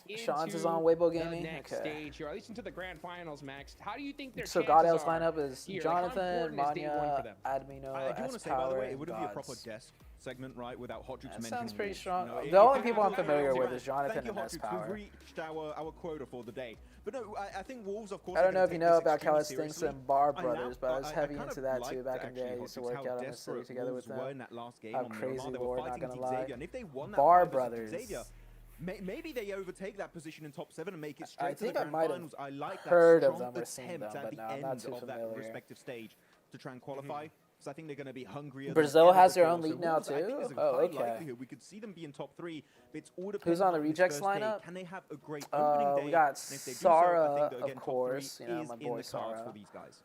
get into is on Weibo Gaming. The next stage here, at least into the grand finals, Max. How do you think their so chances Godel's are lineup is here? Jonathan, Manya, Admino, I do want to say, by the way, it wouldn't be a proper Gods. guest segment, right, without Hot Jukes mentioning. Sounds pretty Wolves. strong. You know, the only people I'm familiar with is Jonathan and Hot Jukes. S-Power. We've reached our quota for the day. But no, I think Wolves, of course. I don't know if you know about Calisthenics and Bar Brothers, but I was heavy into that too back in the day. I used to work out on the city together with them. I have crazy lore, not gonna lie. And if they won that Bar Brothers. Maybe they overtake that position in top 7 and make it straight I to the think I grand might have finals. I like that heard of strong them or seen attempt them, at but the no, end not too of that familiar. respective stage to try and qualify. So I think they're going to be hungrier. Brazil has their own so league now Wolves, too. I think there's a Oh, high okay. likelihood we could see them be in top 3. But it's all Who's on the on this rejects first day. lineup? Can they have a great opening day? We got And if they do Sarah, so, I think that, again, of course. top 3 You know, is my in boy the cards Sarah. for these guys.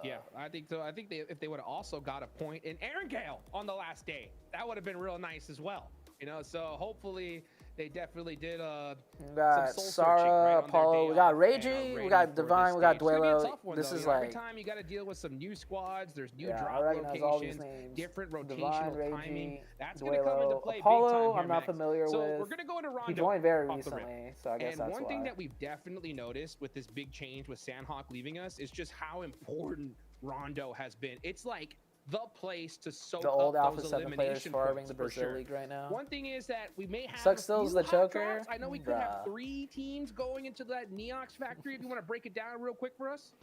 Yeah, I think so. I think if they would have also got a point in Aaron Gale on the last day, that would have been real nice as well. You know, so hopefully they definitely did we got Sarah, Apollo, we got Reiji, we got Divine, we got Duelo. This is like every time you got to deal with some new squads. There's new drop I recognize all these locations, names. different rotational Divine, timing. Reiji, That's going to come into play Apollo, big time here, I'm not Max. familiar so with. We're going to go into Rondo. He joined very off the rip. recently, so I guess and that's one thing why. that we've definitely noticed with this big change with Sandhawk leaving us is just how important Rondo has been. It's like the place to soak the old up Alpha those 7 players elimination farming points the for Brazil sure. League right now. One thing is that we may have Suckstill's the hot choker. drops. I know we could have 3 teams going into that Neox factory. If you want to break it down real quick for us.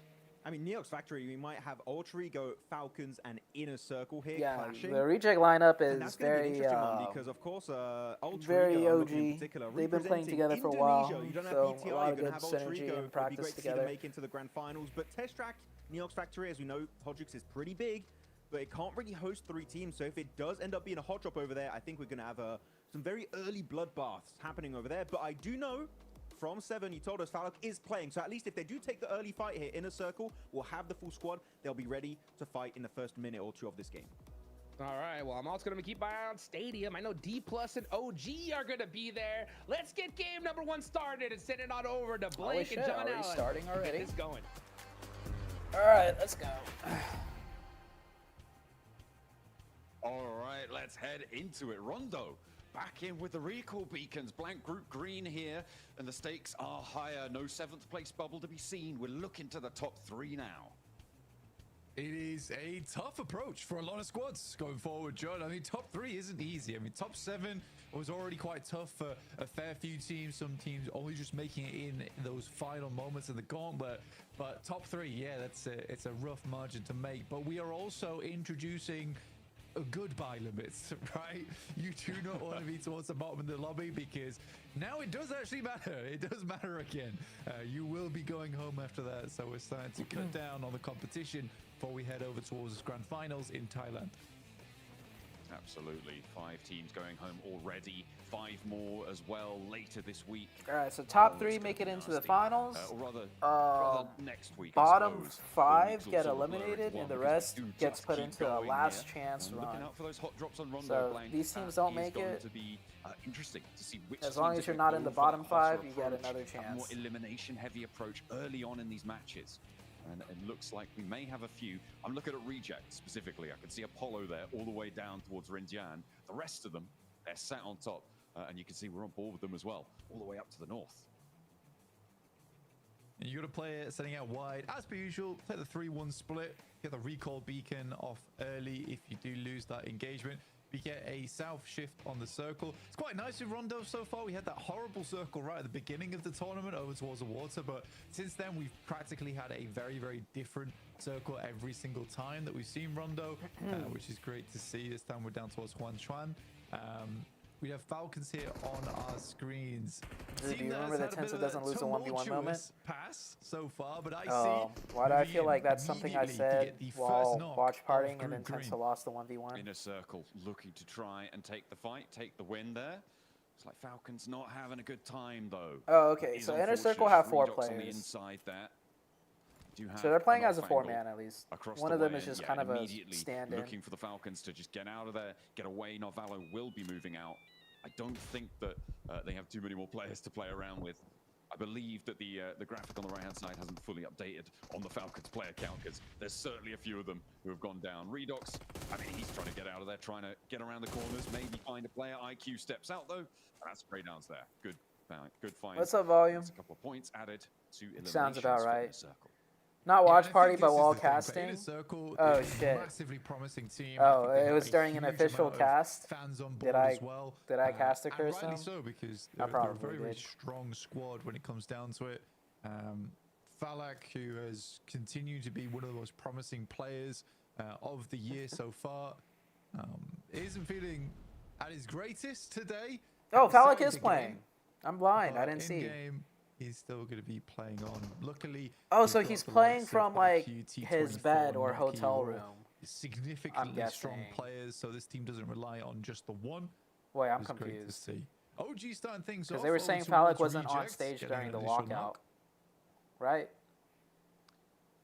I mean, Neox Factory, we might have Ultra Ego, Falcons, and Inner Circle here clashing. The reject lineup And that's is gonna be an very, interesting one because, of course, Ultra very Ego OG. in particular, They've been playing representing together for a Indonesia. while, You don't have so BTI, a lot you're of gonna good have Ultra synergy Ego. and It'd be practice great to see together. them make into the grand finals. But Test Track, Neox Factory, as we know, Hodgix is pretty big, but it can't really host 3 teams. So if it does end up being a hot drop over there, I think we're going to have some very early bloodbaths happening over there. But I do know from 7, he told us Falak is playing. So at least if they do take the early fight here, Inner Circle will have the full squad. They'll be ready to fight in the first minute or 2 of this game. All right, well, I'm also going to keep my eye on Stadium. I know D Plus and OG are going to be there. Let's get game number 1 started and send it on over to Blake and John Allen. Starting already. Get this going. All right, let's go. All right, let's head into it. Rondo back in with the recall beacons. Blank group green here, and the stakes are higher. No 7th place bubble to be seen. We're looking to the top 3 now. It is a tough approach for a lot of squads going forward, John. I mean, top 3 isn't easy. I mean, top 7 was already quite tough for a fair few teams. Some teams only just making it in those final moments of the gauntlet. But top 3, yeah, it's a rough margin to make. But we are also introducing goodbye limits, right? You do not want to be towards the bottom of the lobby because now it does actually matter. It does matter again. You will be going home after that. So we're starting to cut down on the competition before we head over towards the grand finals in Thailand. Absolutely. 5 teams going home already. 5 more as well later this week. All right, so top 3 make it into the finals. Or rather next week. Bottom 5 get eliminated, and the rest gets put into a last chance run. Looking out for those hot drops on Rondo, So Blank. these teams don't make it. To be interesting to see which As long teams as you're are not gonna in the go for bottom hotter 5, you get approach, another a more chance. elimination-heavy approach early on in these matches. And it looks like we may have a few. I'm looking at Reject specifically. I can see Apollo there all the way down towards Rinjian. The rest of them, they're sat on top. And you can see we're on board with them as well, all the way up to the north. And you got to play it setting out wide. As per usual, play the 3-1 split. Get the recall beacon off early if you do lose that engagement. We get a south shift on the circle. It's quite nice with Rondo so far. We had that horrible circle right at the beginning of the tournament over towards the water, but since then we've practically had a very, very different circle every single time that we've seen Rondo, which is great to see. This time we're down towards Huanshan. We have Falcons here on our screens. Do you remember that Tensa doesn't lose a 1v1 moment? Pass so far, but I see. Why do I feel like that's something I said while watch partying and then Tensa lost the 1v1? Inner circle looking to try and take the fight, take the win there. It's like Falcons not having a good time though. Oh, okay. So Inner Circle have 4 players. On the inside there. So they're playing as a 4-man at least. One of them is just kind of a stand-in. Looking for the Falcons to just get out of there, get away. Narvalo will be moving out. I don't think that they have too many more players to play around with. I believe that the graphic on the right-hand side hasn't fully updated on the Falcons player count because there's certainly a few of them who have gone down. Redox, I mean, he's trying to get out of there, trying to get around the corners, maybe find a player. IQ steps out though. That's Spray Downs there. Good find. What's up, Volume? That's a couple of points added to eliminations. Sounds about right. Circle. Not watch party, but while casting. Oh shit! Massively promising team. Oh, it was during an official cast. Fans on board did I as well. Cast a curse? Rightly so, because I they're a probably very strong squad when it comes down to it. Falak, who has continued to be one of the most promising players of the year so far, isn't feeling at his greatest today. Oh, Falak is playing. I'm blind. I didn't see. He's still going to be playing on. Luckily. Oh, so he's playing from like his bed or hotel room. Significantly strong players, so this team doesn't rely on just the one. Wait, I'm confused. To see. OG starting things off. Because they were saying Falak wasn't on stage during the walkout, right?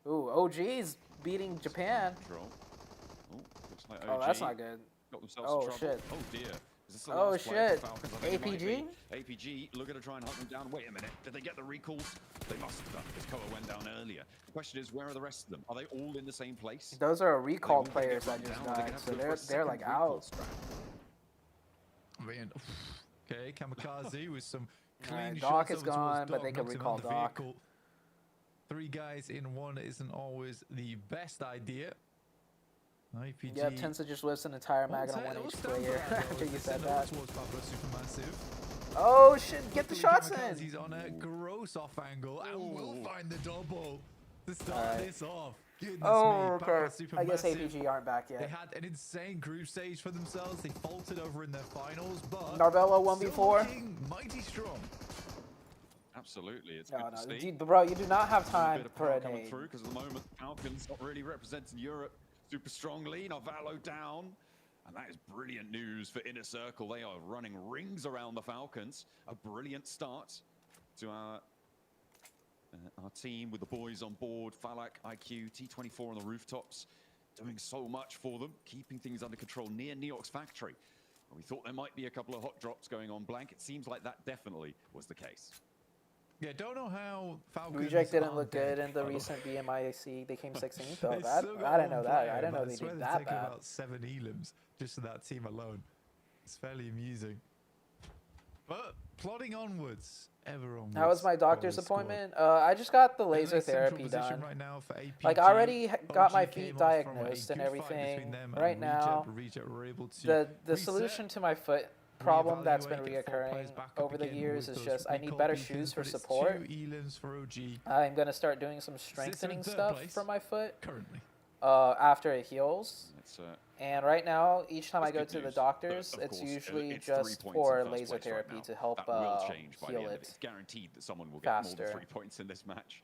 Ooh, OG's beating Japan. Oh, that's not good. Oh shit. Oh dear. Oh shit! APG? APG, looking to try and hunt them down. Wait a minute, did they get the recalls? They must have done, because Koa went down earlier. The question is, where are the rest of them? Are they all in the same place? Those are recalled players that just died, so they're like out. Man, okay, Kamikaze with some clean Doc shots is gone, but they can recall Doc. 3 guys in one isn't always the best idea. IPG. Yeah, Tensa just whiffs an entire mag on 1 HP player after you said that. Oh shit, get the shots in! He's on a gross off angle and will find the double to start this off. Goodness me, okay. I guess APG aren't back yet. They had an insane group stage for themselves. They faltered over in their finals, but Narvello 1v4. Mighty strong. Absolutely, it's good to see. Bro, you do not have time for a nade. Because at the moment, Falcons not really representing Europe super strongly. Narvello down. And that is brilliant news for Inner Circle. They are running rings around the Falcons. A brilliant start to our team with the boys on board. Falak, IQ, T24 on the rooftops. Doing so much for them. Keeping things under control near Neox factory. We thought there might be a couple of hot drops going on blank. It seems like that definitely was the case. Yeah, don't know how Falcons... Reject didn't look good in the recent BMIC. They came 16th, though. I didn't know that. I didn't know they did that bad. About 7 elims just for that team alone. It's fairly amusing. But plodding onwards, ever onwards. How was my doctor's appointment? I just got the laser therapy done. Right now for APG. Like, I already got my feet diagnosed and everything. Right now, the solution to my foot problem that's been reoccurring over the years is just I need better shoes for support. I'm going to start doing some strengthening stuff for my foot after it heals. And right now, each time I go to the doctors, it's usually just for laser therapy to help heal it It's guaranteed that someone will get faster. more than 3 points in this match.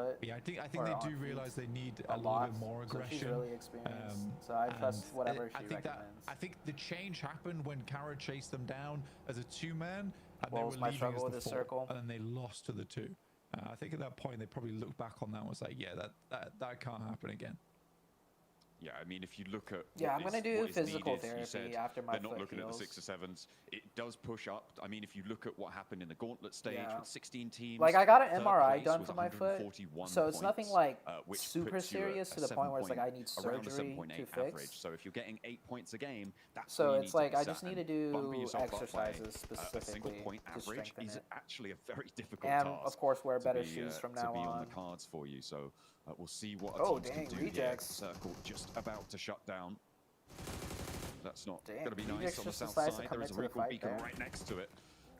input. Yeah, I think or they on do feet realize they need a a little lot. bit more So she's aggression. really experienced. So I trust and whatever she I think recommends. I think the change happened when Kara chased them down as a 2-man, and What they was were my leading struggle as with the this 4, circle? and then they lost to the 2. I think at that point they probably looked back on that and was like, yeah, that can't happen again. Yeah, I mean, if you look at I'm gonna do physical therapy after my they're not foot looking heals. at the 6 or 7s. It does push up. I mean, if you look at what happened in the gauntlet stage with 16 teams, like I got an third MRI place done was for my foot, 141 so it's nothing points, like which super puts you at serious a to the point where it's like I 7 need around a surgery 7.8 to average. fix. So if you're getting 8 points a game, that's So where you it's need like to be I just sat, need to and bumping do yourself up by, exercises a single specifically point to average strengthen is it. actually a very difficult And task. of course wear to better be, shoes from to now be on on. the cards for you. So we'll see what Oh, teams dang, can do rejects. here. Circle just about to shut down. That's not Damn, going to be nice Rejects on the just south decides to side. There commit is a to the recoil fight beacon there. right next to it.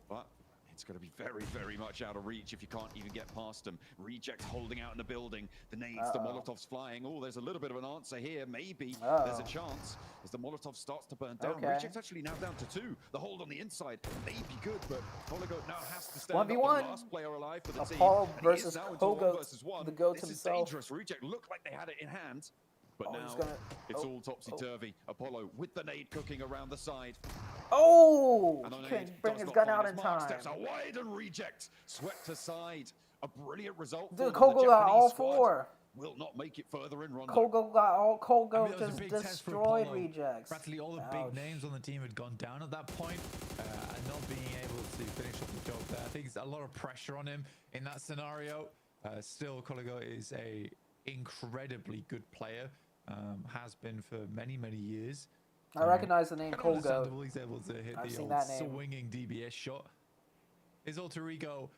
But it's going to be very, very much out of reach if you can't even get past them. Rejects holding out in the building. The nades, the Molotovs flying. Oh, there's a little bit of an answer here. Maybe there's a chance as the Molotov starts to burn down. Okay. Rejects actually now down to 2. The hold on the inside may be good, but Koligo now has to stand 1v1. up. The last player alive for the team. Apollo And he is versus now into 1 Kogo, versus 1. the GOAT This is himself. dangerous. Reject looked like they had it in hand. But now gonna, it's all topsy-turvy. Apollo with the nade cooking around the side. Oh! And He the couldn't nade bring does his not gun find out his in mark. time. Steps out wide and Reject swept aside. A brilliant result. Dude, for Kogo the got Japanese all squad. 4. Will not make it further in Rondo. Kogo got all. Kogo I mean, that was a just big test for destroyed Apollo. Rejects. Practically all the big names on the team had gone down at that point, and not being able to finish off the job there. I think it's a lot of pressure on him in that scenario. Still, Koligo is a incredibly good player. Has been for many, many years. I recognize the name kind of Kogo. understandable he's able to hit I've the seen old that name. swinging DBS shot. His alter ego,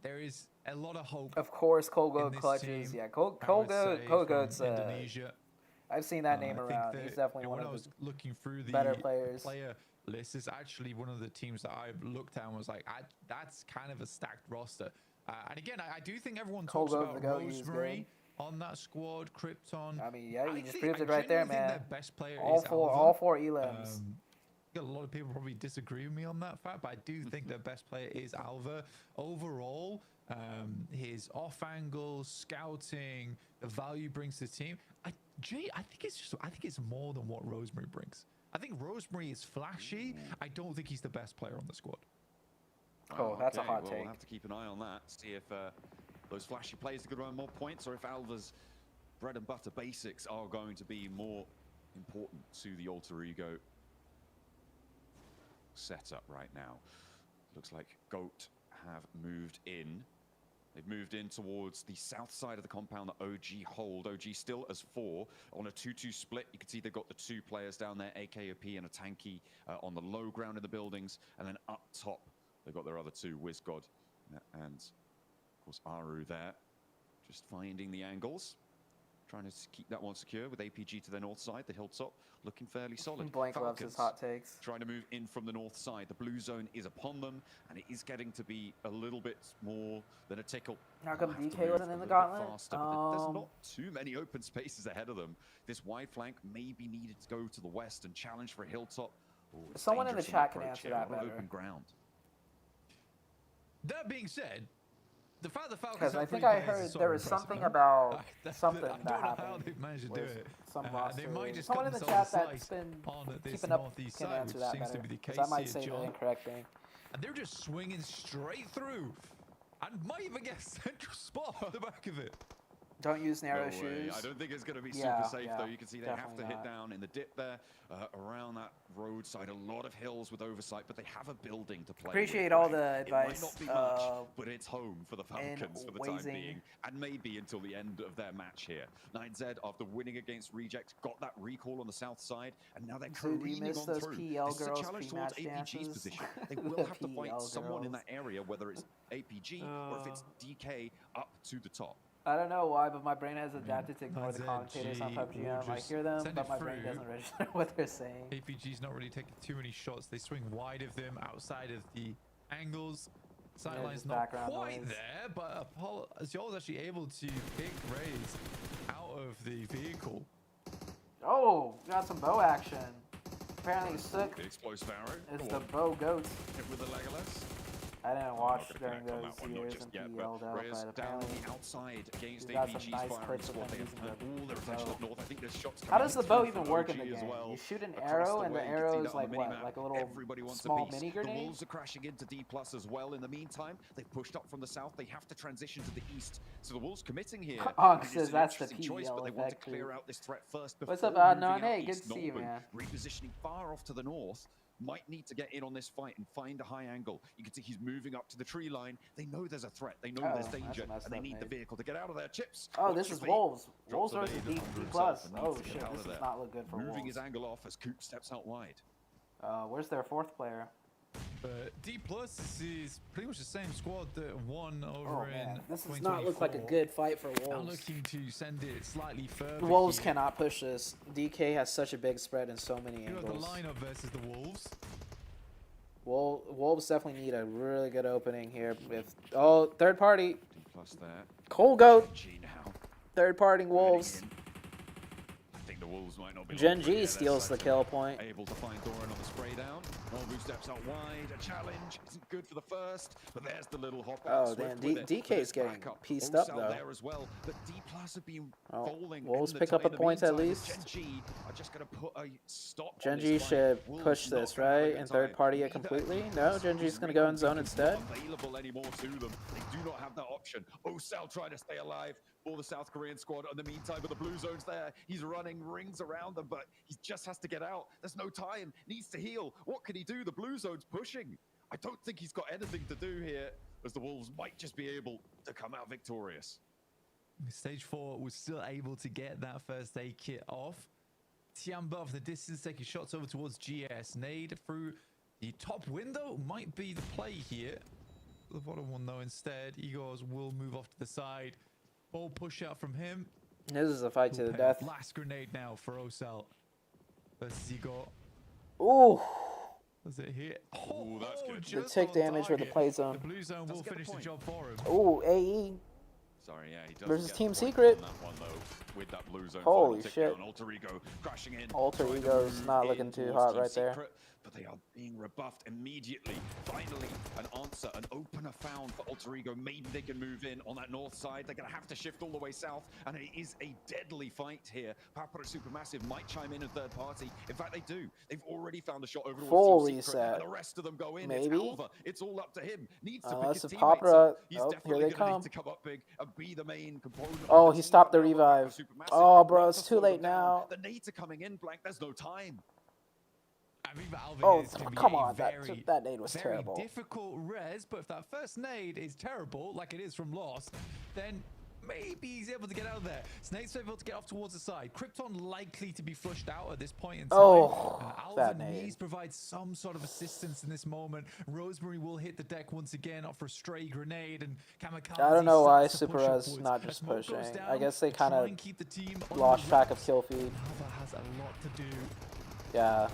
there is a lot of hope. Of course, Kogo in this clutches. team, Yeah, I would say, Kogo's from Indonesia. I've seen that name I think around. that, He's definitely one when of I was the looking through the better players. player list, is actually one of the teams that I've looked at and was like, that's kind of a stacked roster. And again, I do think everyone talks Kogo, about the goat, he's Rosemary on that squad, Krypton. I mean, yeah, you just think- proved I it right there, genuinely think man. their best player All is four, Alva. all 4 elims. A lot of people probably disagree with me on that fact, but I do think their best player is Alva. Overall, his off angle, scouting, the value he brings to the team. I think it's more than what Rosemary brings. I think Rosemary is flashy. I don't think he's the best player on the squad. Oh, that's a hot well, take. We'll have to keep an eye on that. See if those flashy plays are going to earn more points, or if Alva's bread and butter basics are going to be more important to the alter ego setup right now. Looks like GOAT have moved in. They've moved in towards the south side of the compound that OG hold. OG still as 4 on a 2-2 split. You can see they've got the 2 players down there, AKOP and a Tanky on the low ground in the buildings. And then up top, they've got their other 2, WizGod and, of course, Aru there. Just finding the angles. Trying to keep that one secure with APG to the north side. The hilltop looking fairly solid. Blank loves his hot takes. Trying to move in from the north side. The blue zone is upon them, and it is getting to be a little bit more than a tickle. How come Have to DK wasn't move in the a little bit gauntlet? faster, but there's not too many open spaces ahead of them. This wide flank may be needed to go to the west and challenge for a hilltop. Ooh, it's Someone in the dangerous chat can approach answer here. that A lot of better. open ground. That being said, the fact the Falcons Because I have think 3 I players is heard so there was impressive, something huh? about something I that don't know how happened they've managed to do with it. some They roster. might just Someone cut in the themselves chat a that's slice been on this keeping up northeast can side, answer which that seems better. to be the 'Cause case I might here, say the John. incorrect thing. And they're just swinging straight through and might even get a central spot on the back of it. Don't use narrow No way. shoes. I don't think it's going to be Yeah, super safe, yeah, though. You can see they have to definitely hit not. down in the dip there, around that roadside. A lot of hills with oversight, but they have a building to play Appreciate with, all right? the It might advice, not be much, but it's home for the Falcons for the time Wazing. being, and maybe until the end of their match here. 9Z, after winning against Rejects, got that recall on the south side, and now they're So do you careening miss on those through. PL This is a girls challenge towards pre-match APG's dances? position. They The will have to fight PL someone in girls. that area, whether it's APG or if it's DK up to the top. I don't know why, but my brain has adapted to ignore the commentators on ZG PUBG. will I just hear them, send but it my brain through. doesn't register what they're saying. APG's not really taking too many shots. They swing wide of them outside of the angles. Sideline's just not background quite noise. there, but Azul is actually able to pick Rays out of the vehicle. Oh, got some bow action. Apparently Sook The explosive arrow. is Go the on. bow goat. Hit with the Legolas. I didn't watch during those years in yet, PEL though, Reyes but down apparently the outside against we got some APG's nice firing clips of squad. him They using have all their the attention bow. up north. I think there's shots How coming does the in bow through even from work in OG the as game? well. You shoot an Across arrow the and the way, you can arrow see is that on like the what? minimap. Like a little Everybody wants small a piece. mini The grenade? Wolves are crashing into D+ as well. In the meantime, they've pushed up from the south. They have to transition to the east. So the Wolves committing here. Onk It is says an that's the interesting choice, but PEL they want to effect, clear dude. out this threat first What's before up, moving Adnan? out Hey, good east. to see you, Norman, man. repositioning far off to the north. Might need to get in on this fight and find a high angle. You can see he's moving up to the tree line. They know there's a threat. They know there's danger, and they need the vehicle to get out of there. Chips. Oh, this is Wolves. Wolves versus D+. Oh shit, this does not look good for Moving Wolves. his angle off as Coop steps out wide. Where's their fourth player? D+ is pretty much the same squad that won over in This does not look like a good fight for Now Wolves. looking to send it slightly further. Wolves here. cannot push this. DK has such a big spread in so many You know, the angles. lineup versus the Wolves. Wolves definitely need a really good opening here. With third party. Plus there. Cole Goat. G now. Third party Wolves. I think the Wolves might not be Gen G steals the kill point. Able to find Doran on the spray down. Nobu steps out wide. A challenge isn't good for the first, but there's the little hop out. Oh damn, DK's getting pieced up though. There as well, but D+ have been falling. Wolves in the pick up a tide. In the point at meantime, least. Gen G are just going to put a stop. Gen on G this fight. should Wolves push not this, gonna have a right? good And third time. party it Neither completely? D+. No, Gen G's gonna go in zone It's instead. not available anymore to them. They do not have that option. Osal trying to stay alive for the South Korean squad. In the meantime, but the blue zone's there. He's running rings around them, but he just has to get out. There's no time. Needs to heal. What can he do? The blue zone's pushing. I don't think he's got anything to do here, as the Wolves might just be able to come out victorious. Stage 4 was still able to get that first aid kit off. Tiamba off the distance, taking shots over towards GS. Nade through the top window might be the play here. The bottom one though instead. Igors will move off to the side. Ball push out from him. This is a fight to the death. Last grenade now for Osal versus Igor. Ooh. Was it here? Oh, that's good. The tick damage with the play zone. The blue zone will finish the job for him. Ooh, AE. Sorry, yeah, he does versus get Team the point Secret. on that one, though, with that blue zone Holy final tick shit. down. Alter Ego crashing in. Alter trying to Ego's move not in looking too towards hot Team right there. Secret, but they are being rebuffed immediately. Finally, an answer, an opener found for Alter Ego. Maybe they can move in on that north side. They're going to have to shift all the way south, and it is a deadly fight here. Papara Supermassive might chime in third party. In fact, they do. They've already found a shot over towards Full Team Secret, reset. and the rest of them go in. Maybe. It's Alva. It's all up to him. Needs to pick Unless his if teammates Papara- up. He's oh, here definitely they going to come. need to come up big and be the main component. Oh, of he the stopped the team. revive. Supermassive. Oh, bro, Right it's to too slow late them down. now. The nades are coming in, Blank. There's no time. I think that Alvin Oh, is gonna be come a on, very, that nade was very terrible. difficult res, but if that first nade is terrible, like it is from Lost, then maybe he's able to get out of there. Snake's able to get off towards the side. Krypton likely to be flushed out at this point in time. Oh, that Alvin nade. needs to provide some sort of assistance in this moment. Rosemary will hit the deck once again off for a stray grenade, and Kamikaze I don't know why starts to push Super upwards. is not As just smoke goes pushing. down, I guess they try kind of and keep the team on lost the track ropes. of kill feed. Alva has a lot to do. Yeah.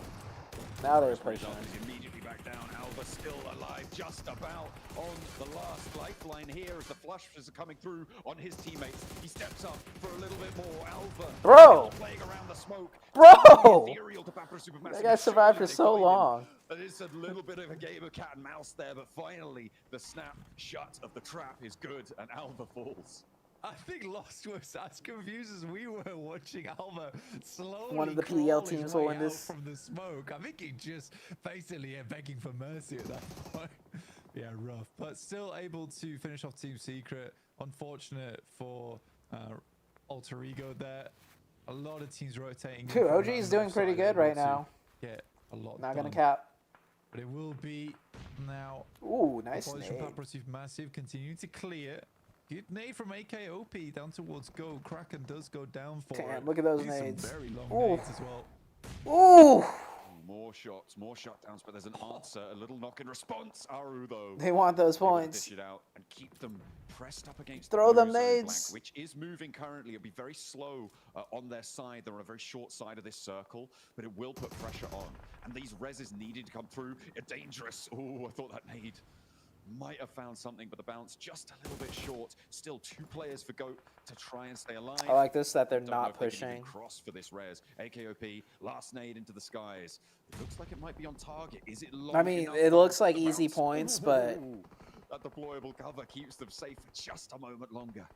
Now they're Rosemary's pushing. ult is immediately back down. Alva still alive, just about on the last lifeline here as the flushes are coming through on his teammates. He steps up for a little bit more. Alva Bro! still playing around the smoke. Bro! Ethereal to Papara Supermassive. That guy survived for Surely so they find him. long. It is a little bit of a game of cat and mouse there, but finally the snap shut of the trap is good and Alva falls. I think Lost was as confused as we were watching Alva slowly One of the crawl PEL his teams way will win out this. from the smoke. I think he just basically begging for mercy at that point. Yeah, rough, but still able to finish off Team Secret. Unfortunate for Alter Ego there. A lot of teams rotating. Dude, OG is doing pretty good right now. Get a lot Not gonna done. cap. But it will be now. Ooh, nice Apologies from nade. Papara Supermassive continuing to clear. Good nade from AKOP down towards Go. Kraken does go down for Damn, it. look at those These are some nades. very long Ooh. nades as well. Ooh! More shots, more shutdowns, but there's an answer, a little knock in response. Aru, though, They want those able to points. dish it out and keep them pressed up against Throw the them blue zone nades. flank, which is moving currently. It'll be very slow on their side. They're on a very short side of this circle, but it will put pressure on. And these reses needed to come through. Dangerous. Oh, I thought that nade might have found something, but the bounce just a little bit short. Still 2 players for Goat to try and stay alive. I like this that they're Don't know not if they can even pushing. cross for this res. AKOP, last nade into the skies. It looks like it might be on target. Is it long I mean, enough? it looks like The easy bounce. points, but Ooh. That deployable cover keeps them safe for just a moment longer.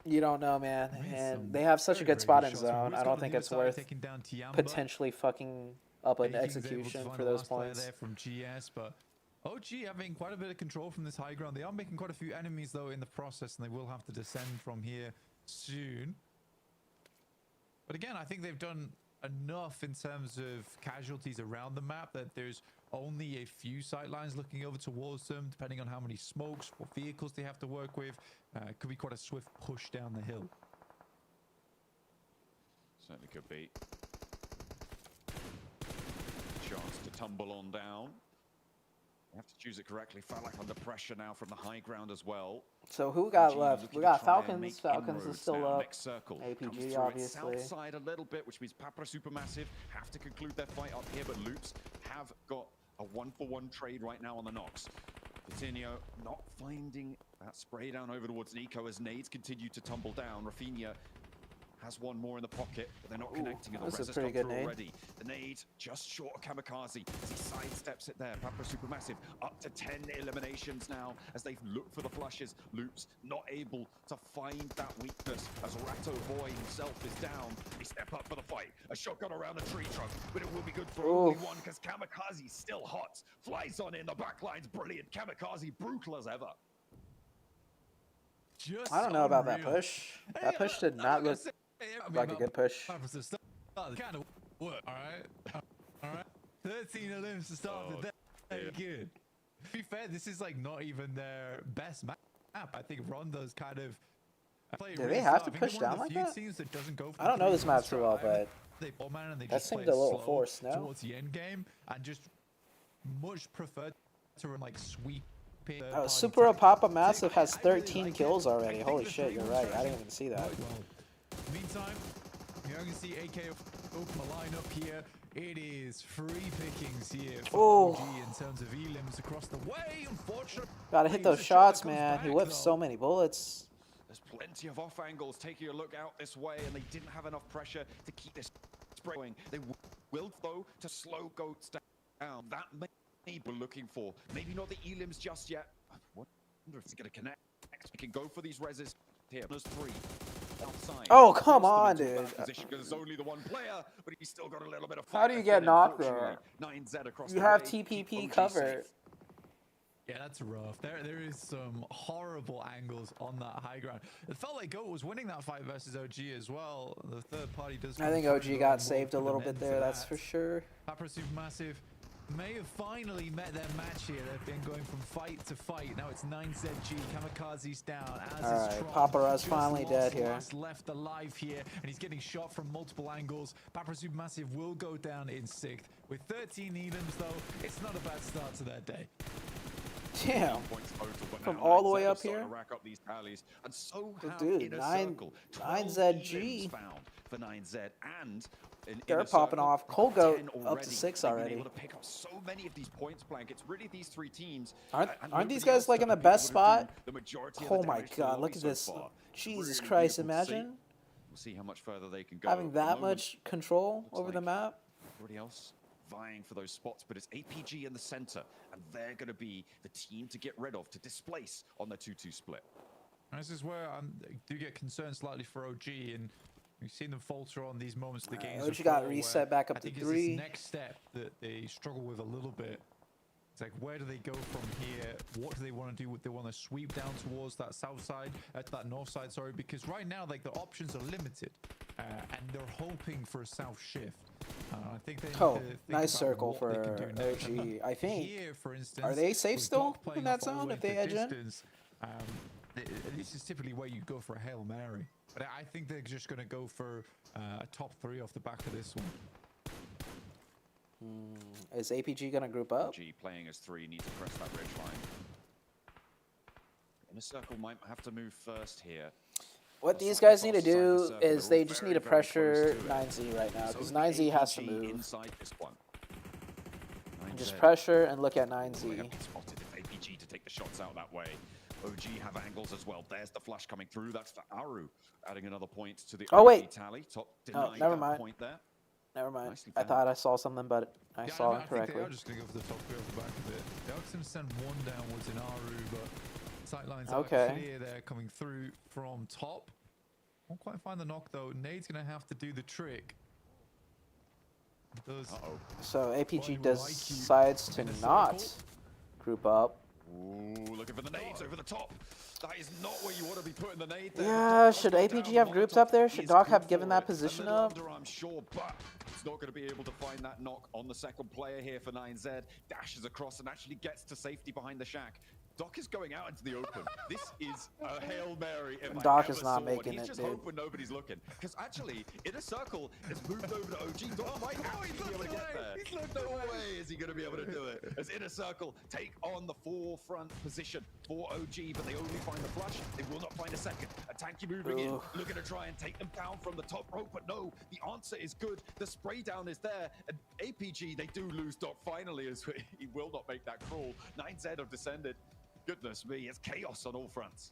You don't know, man. And they have such a good spot in zone. I don't think it's worth potentially fucking up an execution for those points. There from GS, but OG having quite a bit of control from this high ground. They are making quite a few enemies though in the process, and they will have to descend from here soon. But again, I think they've done enough in terms of casualties around the map that there's only a few sight lines looking over towards them, depending on how many smokes, what vehicles they have to work with. It could be quite a swift push down the hill. Certainly could be. Chance to tumble on down. You have to choose it correctly. Falak under pressure now from the high ground as well. So who got left? We got Falcons. Falcons is still up. APG obviously. South side a little bit, which means Papra Supermassive have to conclude their fight up here, but Loops have got a 1-for-1 trade right now on the Nox. Coutinho not finding that spray down over towards Nico as nades continue to tumble down. Rafinha has one more in the pocket, but they're not connecting it. This is a pretty good nade. Already. The nade just short of Kamikaze as he sidesteps it there. Papra Supermassive up to 10 eliminations now as they look for the flushes. Loops not able to find that weakness as Ratto Boy himself is down. They step up for the fight. A shotgun around a tree trunk, but it will be good for only one because Kamikaze's still hot. Flies on in, the backline's brilliant. Kamikaze brutal as ever. I don't know about that push. That push did not look like a good push. Kind of work, all right. 13 elims to start the day. Good. To be fair, this is like not even their best map. I think Rondo's kind of. Do they have to push down like that? I don't know this map too well, but that seemed a little forced. No. Towards the end game, and just much prefer to run like sweep. Super Papa Massive has 13 kills already. Holy shit, you're right. I didn't even see that. Meantime, you're going to see AK open a line up here. It is free pickings here for OG in terms of elims across the way. Unfortunately, gotta hit those shots, man. He whips so many bullets. There's plenty of off angles taking a look out this way, and they didn't have enough pressure to keep this spray going. They will, though, to slow Goats down. That may be we're looking for. Maybe not the elims just yet. I wonder if it's going to connect. We can go for these reses here. There's 3. Outside. Oh, come on, dude. There's only the one player, but he's still got a little bit of how do you get knocked there? 9Z across you have TPP covered. Yeah, that's rough. There is some horrible angles on that high ground. It felt like Goat was winning that fight versus OG as well. The third party does. I think OG got saved a little bit there. That's for sure. Papra Supermassive may have finally met their match here. They've been going from fight to fight. Now it's 9ZG. Kamikaze's down. Alright, Papara's finally dead here. Left alive here, and he's getting shot from multiple angles. Papra Supermassive will go down in 6th. With 13 elims, though, it's not a bad start to their day. Damn. From all the way up here? Rack up these tallies, and so dude, 9ZG. Found for 9Z, and they're popping off. Cold Goat up to 6 already. Able to pick up so many of these points, Blank. It's really these 3 teams. Aren't these guys like in the best spot? Oh my god, look at this. Jesus Christ, imagine we'll see how much further they can go. Having that much control over the map. Everybody else vying for those spots, but it's APG in the center, and they're going to be the team to get rid of, to displace on the 2-2 split. This is where I do get concerned slightly for OG, and we've seen them falter on these moments of the game. OG got reset back up to 3. I think it's this next step that they struggle with a little bit. It's like, where do they go from here? What do they want to do? They want to sweep down towards that south side, that north side, sorry, because right now, like, the options are limited, and they're hoping for a south shift. I think they nice circle for OG. I think. Here, for instance, are they safe still in that zone if they edge in? This is typically where you go for a Hail Mary. But I think they're just going to go for a top 3 off the back of this one. Is APG going to group up? APG playing as 3, need to press that ridge line. Inner Circle might have to move first here. What these guys need to do is they just need to pressure 9Z right now, because 9Z has to move. Inside this one. Just pressure and look at 9Z. Spotted if APG to take the shots out that way. OG have angles as well. There's the flash coming through. That's for Aru, adding another point to the OG tally. Top denied never mind. Point there. Never mind. I thought I saw something, but I saw it correctly. I think they are just going to go for the top 3 off the back of it. Duck's going to send one downwards in Aru, but sightlines Okay. are clear there coming through from top. Won't quite find the knock though. Nade's going to have to do the trick. So APG decides to not group up. Ooh, looking for the nades over the top. That is not where you want to be putting the nade there. Yeah, should APG have grouped up there? Should Doc have given that position up? I'm sure, but it's not going to be able to find that knock on the second player here for 9Z. Dashes across and actually gets to safety behind the shack. Doc is going out into the open. This is a Hail Mary. Doc is not making He's it, just dude. hoping nobody's looking. Because actually, Inner Circle has moved over to OG. Doc might actually be able to get there. No way is he going to be able to do it. As Inner Circle take on the forefront position for OG, but they only find the flush. They will not find a second. A tanky moving in, looking to try and take them down from the top rope, but no, the answer is good. The spray down is there. And APG, they do lose Doc finally, as he will not make that crawl. 9Z have descended. Goodness me, it's chaos on all fronts.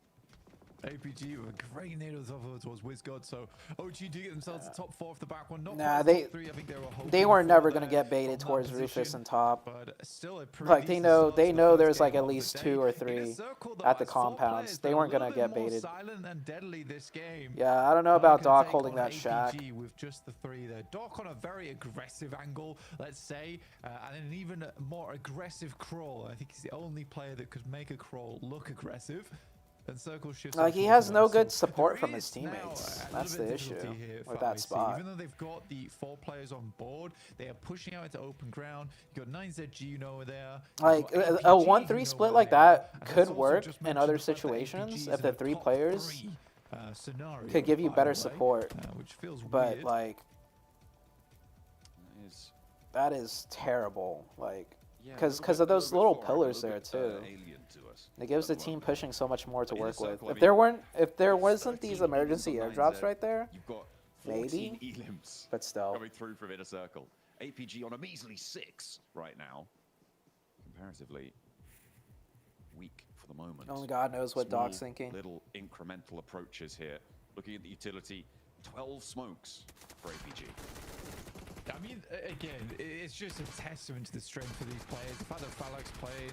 APG with a great nade towards WizGod, so OG do get themselves the top 4 off the back one. Not Nah, top 3. I think they were never gonna get baited towards Rufus and top. But still a Like they know there's like at least 2 or 3 at the compounds. They weren't gonna get baited. Silent and deadly this game. Yeah, I don't know about Doc holding that shack. With just the 3 there. Doc on a very aggressive angle, let's say, and an even more aggressive crawl. I think he's the only player that could make a crawl look aggressive. And Circle shifts. Like he has no good support from his teammates. That's the issue with that spot. Even though they've got the 4 players on board, they are pushing out into open ground. You got 9Z Juno there. Like a 1-3 split like that could work in other situations if the 3 players could give you better support. Which feels but weird. like that is terrible. Like because of those little pillars there too. It gives the team pushing so much more to work with. If there wasn't these emergency airdrops right there, maybe. But still. Coming through from Inner Circle. APG on a measly 6 right now. Comparatively weak for the moment. Only God knows what Doc's thinking. Little incremental approaches here. Looking at the utility, 12 smokes for APG. I mean, again, it's just a testament to the strength of these players. The fact that Falak's playing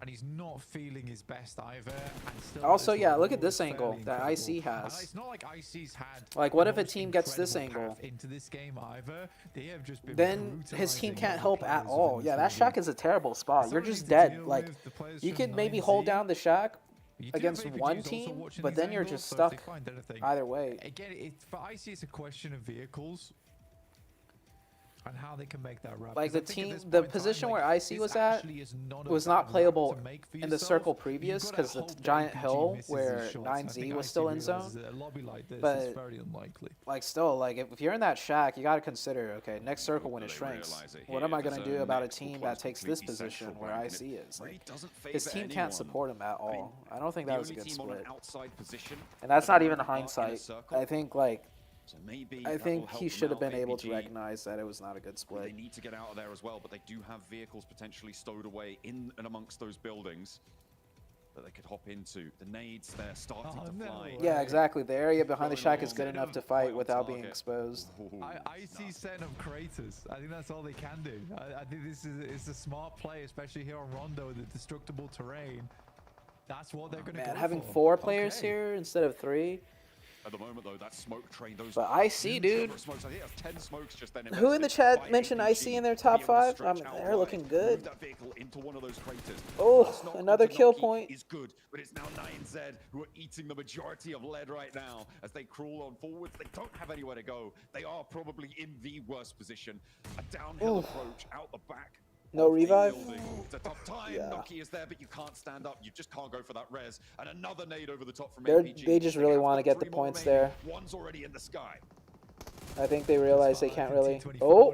and he's not feeling his best either. And still also, yeah, look at this angle that IC has. It's not like IC's had. Like, what if a team gets this angle? Into this game either, they have just been. Then his team can't help at all. Yeah, that shack is a terrible spot. You're just dead. Like, you could maybe hold down the shack against one team, but then you're just stuck either way. Again, for IC, it's a question of vehicles. And how they can make that run. Like the position where IC was at was not playable in the circle previous because the giant hill where 9Z was still in zone. But like still, like if you're in that shack, you got to consider, okay, next circle when it shrinks, what am I going to do about a team that takes this position where IC is? Like, his team can't support him at all. I don't think that was a good split. And that's not even hindsight. I think like. So maybe I think he should have been able to recognize that it was not a good split. They need to get out of there as well, but they do have vehicles potentially stowed away in and amongst those buildings that they could hop into. The nades, they're starting to fly. Yeah, exactly. The area behind the shack is good enough to fight without being exposed. I see setting up craters. I think that's all they can do. I think this is a smart play, especially here on Rondo with the destructible terrain. That's what they're going to go having for. 4 players here instead of 3. At the moment, though, that smoke train, those but IC, dude. Smokes, I think that's 10 smokes just then. Who in the chat mentioned IC in their top 5? They're looking good. Into one of those craters. Oh, another kill point. Is good, but it's now 9Z who are eating the majority of lead right now as they crawl on forwards. They don't have anywhere to go. They are probably in the worst position. A downhill approach out the back. No revive? It's a tough time. Yeah. Noki is there, but you can't stand up. You just can't go for that res. And another nade over the top from APG. They just really want to get the points there. One's already in the sky. I think they realize they can't really. Oh!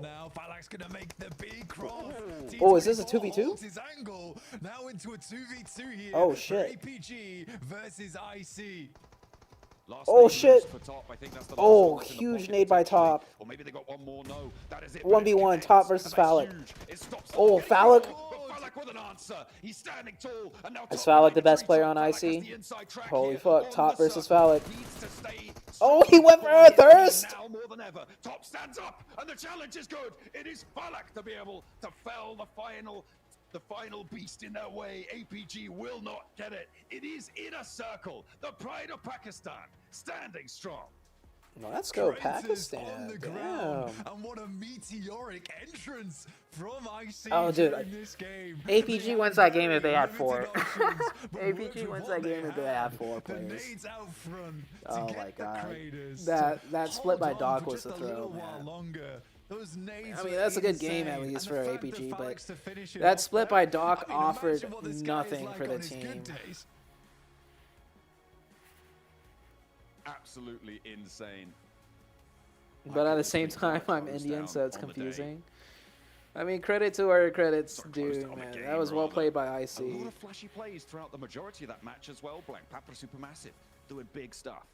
Oh, is this a 2v2? Now into a 2v2 here. Oh shit! APG versus IC. Oh shit! Oh, huge nade by top. 1v1, top versus Phallic. Oh, Phallic. Is Phallic the best player on IC? Holy fuck, top versus Phallic. Oh, he went for a thirst! Top stands up, and the challenge is good. It is Phallic to be able to fell the final The final beast in their way. APG will not get it. It is Inner Circle, the pride of Pakistan, standing strong. Well, let's go Traitors Pakistan. on the Damn. ground. And what a meteoric entrance from IC Oh, dude. during this game. APG wins that game if they had 4. APG wins that game if they had 4 The players. nades out front to Oh get my the god. Craters That split by hold on Doc for was the just a throw, little man. while longer. Those nades I mean, were that's a good game at insane. least And for the fact that APG, Falix to but finish it that off split there, by Doc I mean, offered imagine what this guy is nothing like for the on his good team. days. Absolutely insane. But at the same time, I'm Indian, so it's confusing. I mean, credit to where credit's due, man. That was well played by IC. A lot of flashy plays throughout the majority of that match as well, Blank. Papa Supermassive doing big stuff.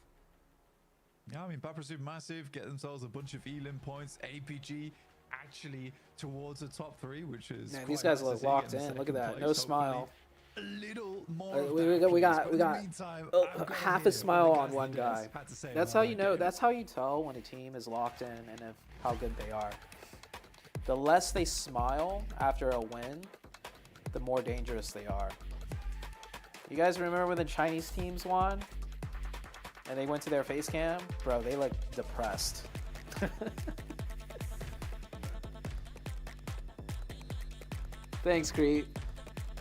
Yeah, I mean, Papa Supermassive get themselves a bunch of Elim points. APG actually towards the top 3, which is Man, quite these guys nice to look see locked in in. the Look at second that. place. No smile. A little more. We got half a smile on one guy. That's how you know. That's how you tell when a team is locked in and how good they are. The less they smile after a win, the more dangerous they are. You guys remember when the Chinese teams won and they went to their face cam? Bro, they look depressed. Thanks, Creep.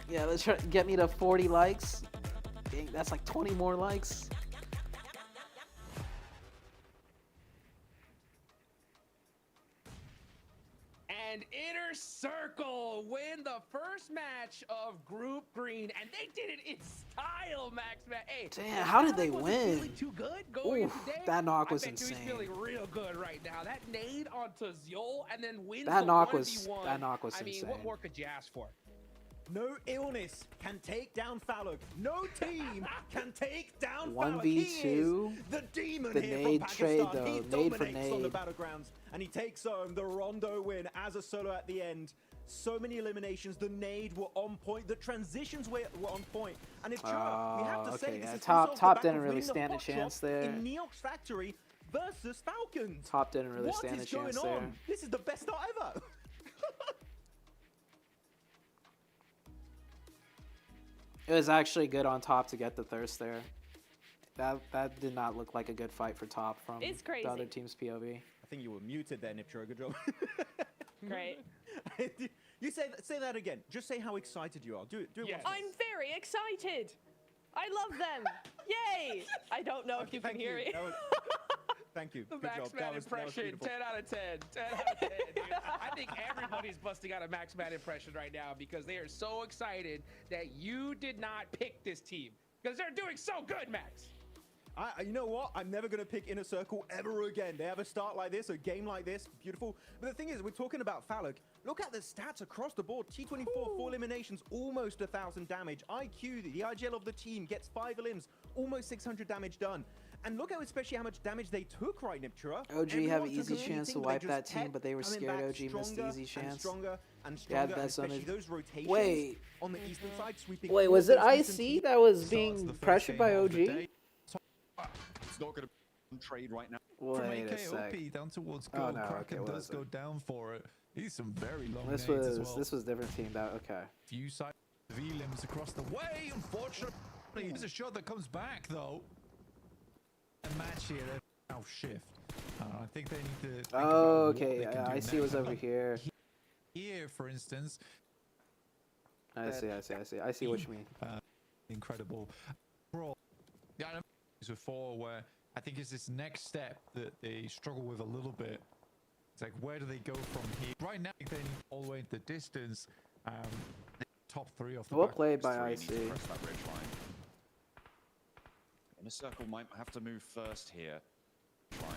Yeah, let's try get me to 40 likes. Dang, that's like 20 more likes. And Inner Circle win the first match of Group Green, and they did it in style, Max. Hey, Damn, how did they win? Feeling too good going Oof, into day? that knock was I bet insane. He's feeling real good right now. That nade onto Ziol and then wins That the knock 1v1. was I mean, insane. what more could you ask for? No illness can take down Faluk. No team can take down Faluk. 1v2. The demon The here nade from Pakistan. trade, He though. Nade for dominates on the nade. battlegrounds, and he takes home the Rondo win as a solo at the end. So many eliminations. The nade were on point. The transitions were on point. And if we have to say okay, this yeah. is Top didn't really stand a chance there. in Neox Factory versus Falcons. Top didn't really stand a chance there. This is the best start ever. It was actually good on top to get the thirst there. That did not look like a good fight for top from It's crazy. the other team's POV. I think you were muted there, Niptra. Good job. Great. You say that again. Just say how excited you are. Do it. Yes. I'm very excited. I love them. Yay! I don't know if you can hear me. Thank you. The Good job. Maxman impression, 10 out of 10. 10 out of 10, dude. I think everybody's busting out a Maxman impression right now because they are so excited that you did not pick this team because they're doing so good, Max. You know what? I'm never going to pick Inner Circle ever again. They have a start like this, a game like this. Beautiful. But the thing is, we're talking about Faluk. Look at the stats across the board. T24, 4 eliminations, almost 1,000 damage. IQ, the IGL of the team, gets 5 elims, almost 600 damage done. And look at especially how much damage they took right, Niptura. OG have an Everyone took easy a chance to beating, wipe they that just team, kept but they were coming scared. back OG missed the stronger easy chance. And stronger and Yeah, stronger, and best especially image. those rotations Wait. on the eastern side, sweeping. Wait, all was it those eastern IC teams. that was being pressured by OG? It's not going to trade right now. From Wait a sec. AKOP down towards Oh, gold. no, Kraken okay, does what go is it? down for it. He's some very long This nades as was well. this was different team. That okay. Few sides of Elims across the way. Unfortunately, there's a shot that comes back though. A match here. They're now shift. I think they need to. Think Oh, about what okay. they can do IC next. was over here. Here, for instance. I see. I see what you mean. Incredible. Yeah, I know before where I think it's this next step that they struggle with a little bit. It's like, where do they go from here? Right now, I think they need all the way into the distance. The top 3 off the Well back. played by Three IC. need to press that ridge line. Inner Circle might have to move first here. Line.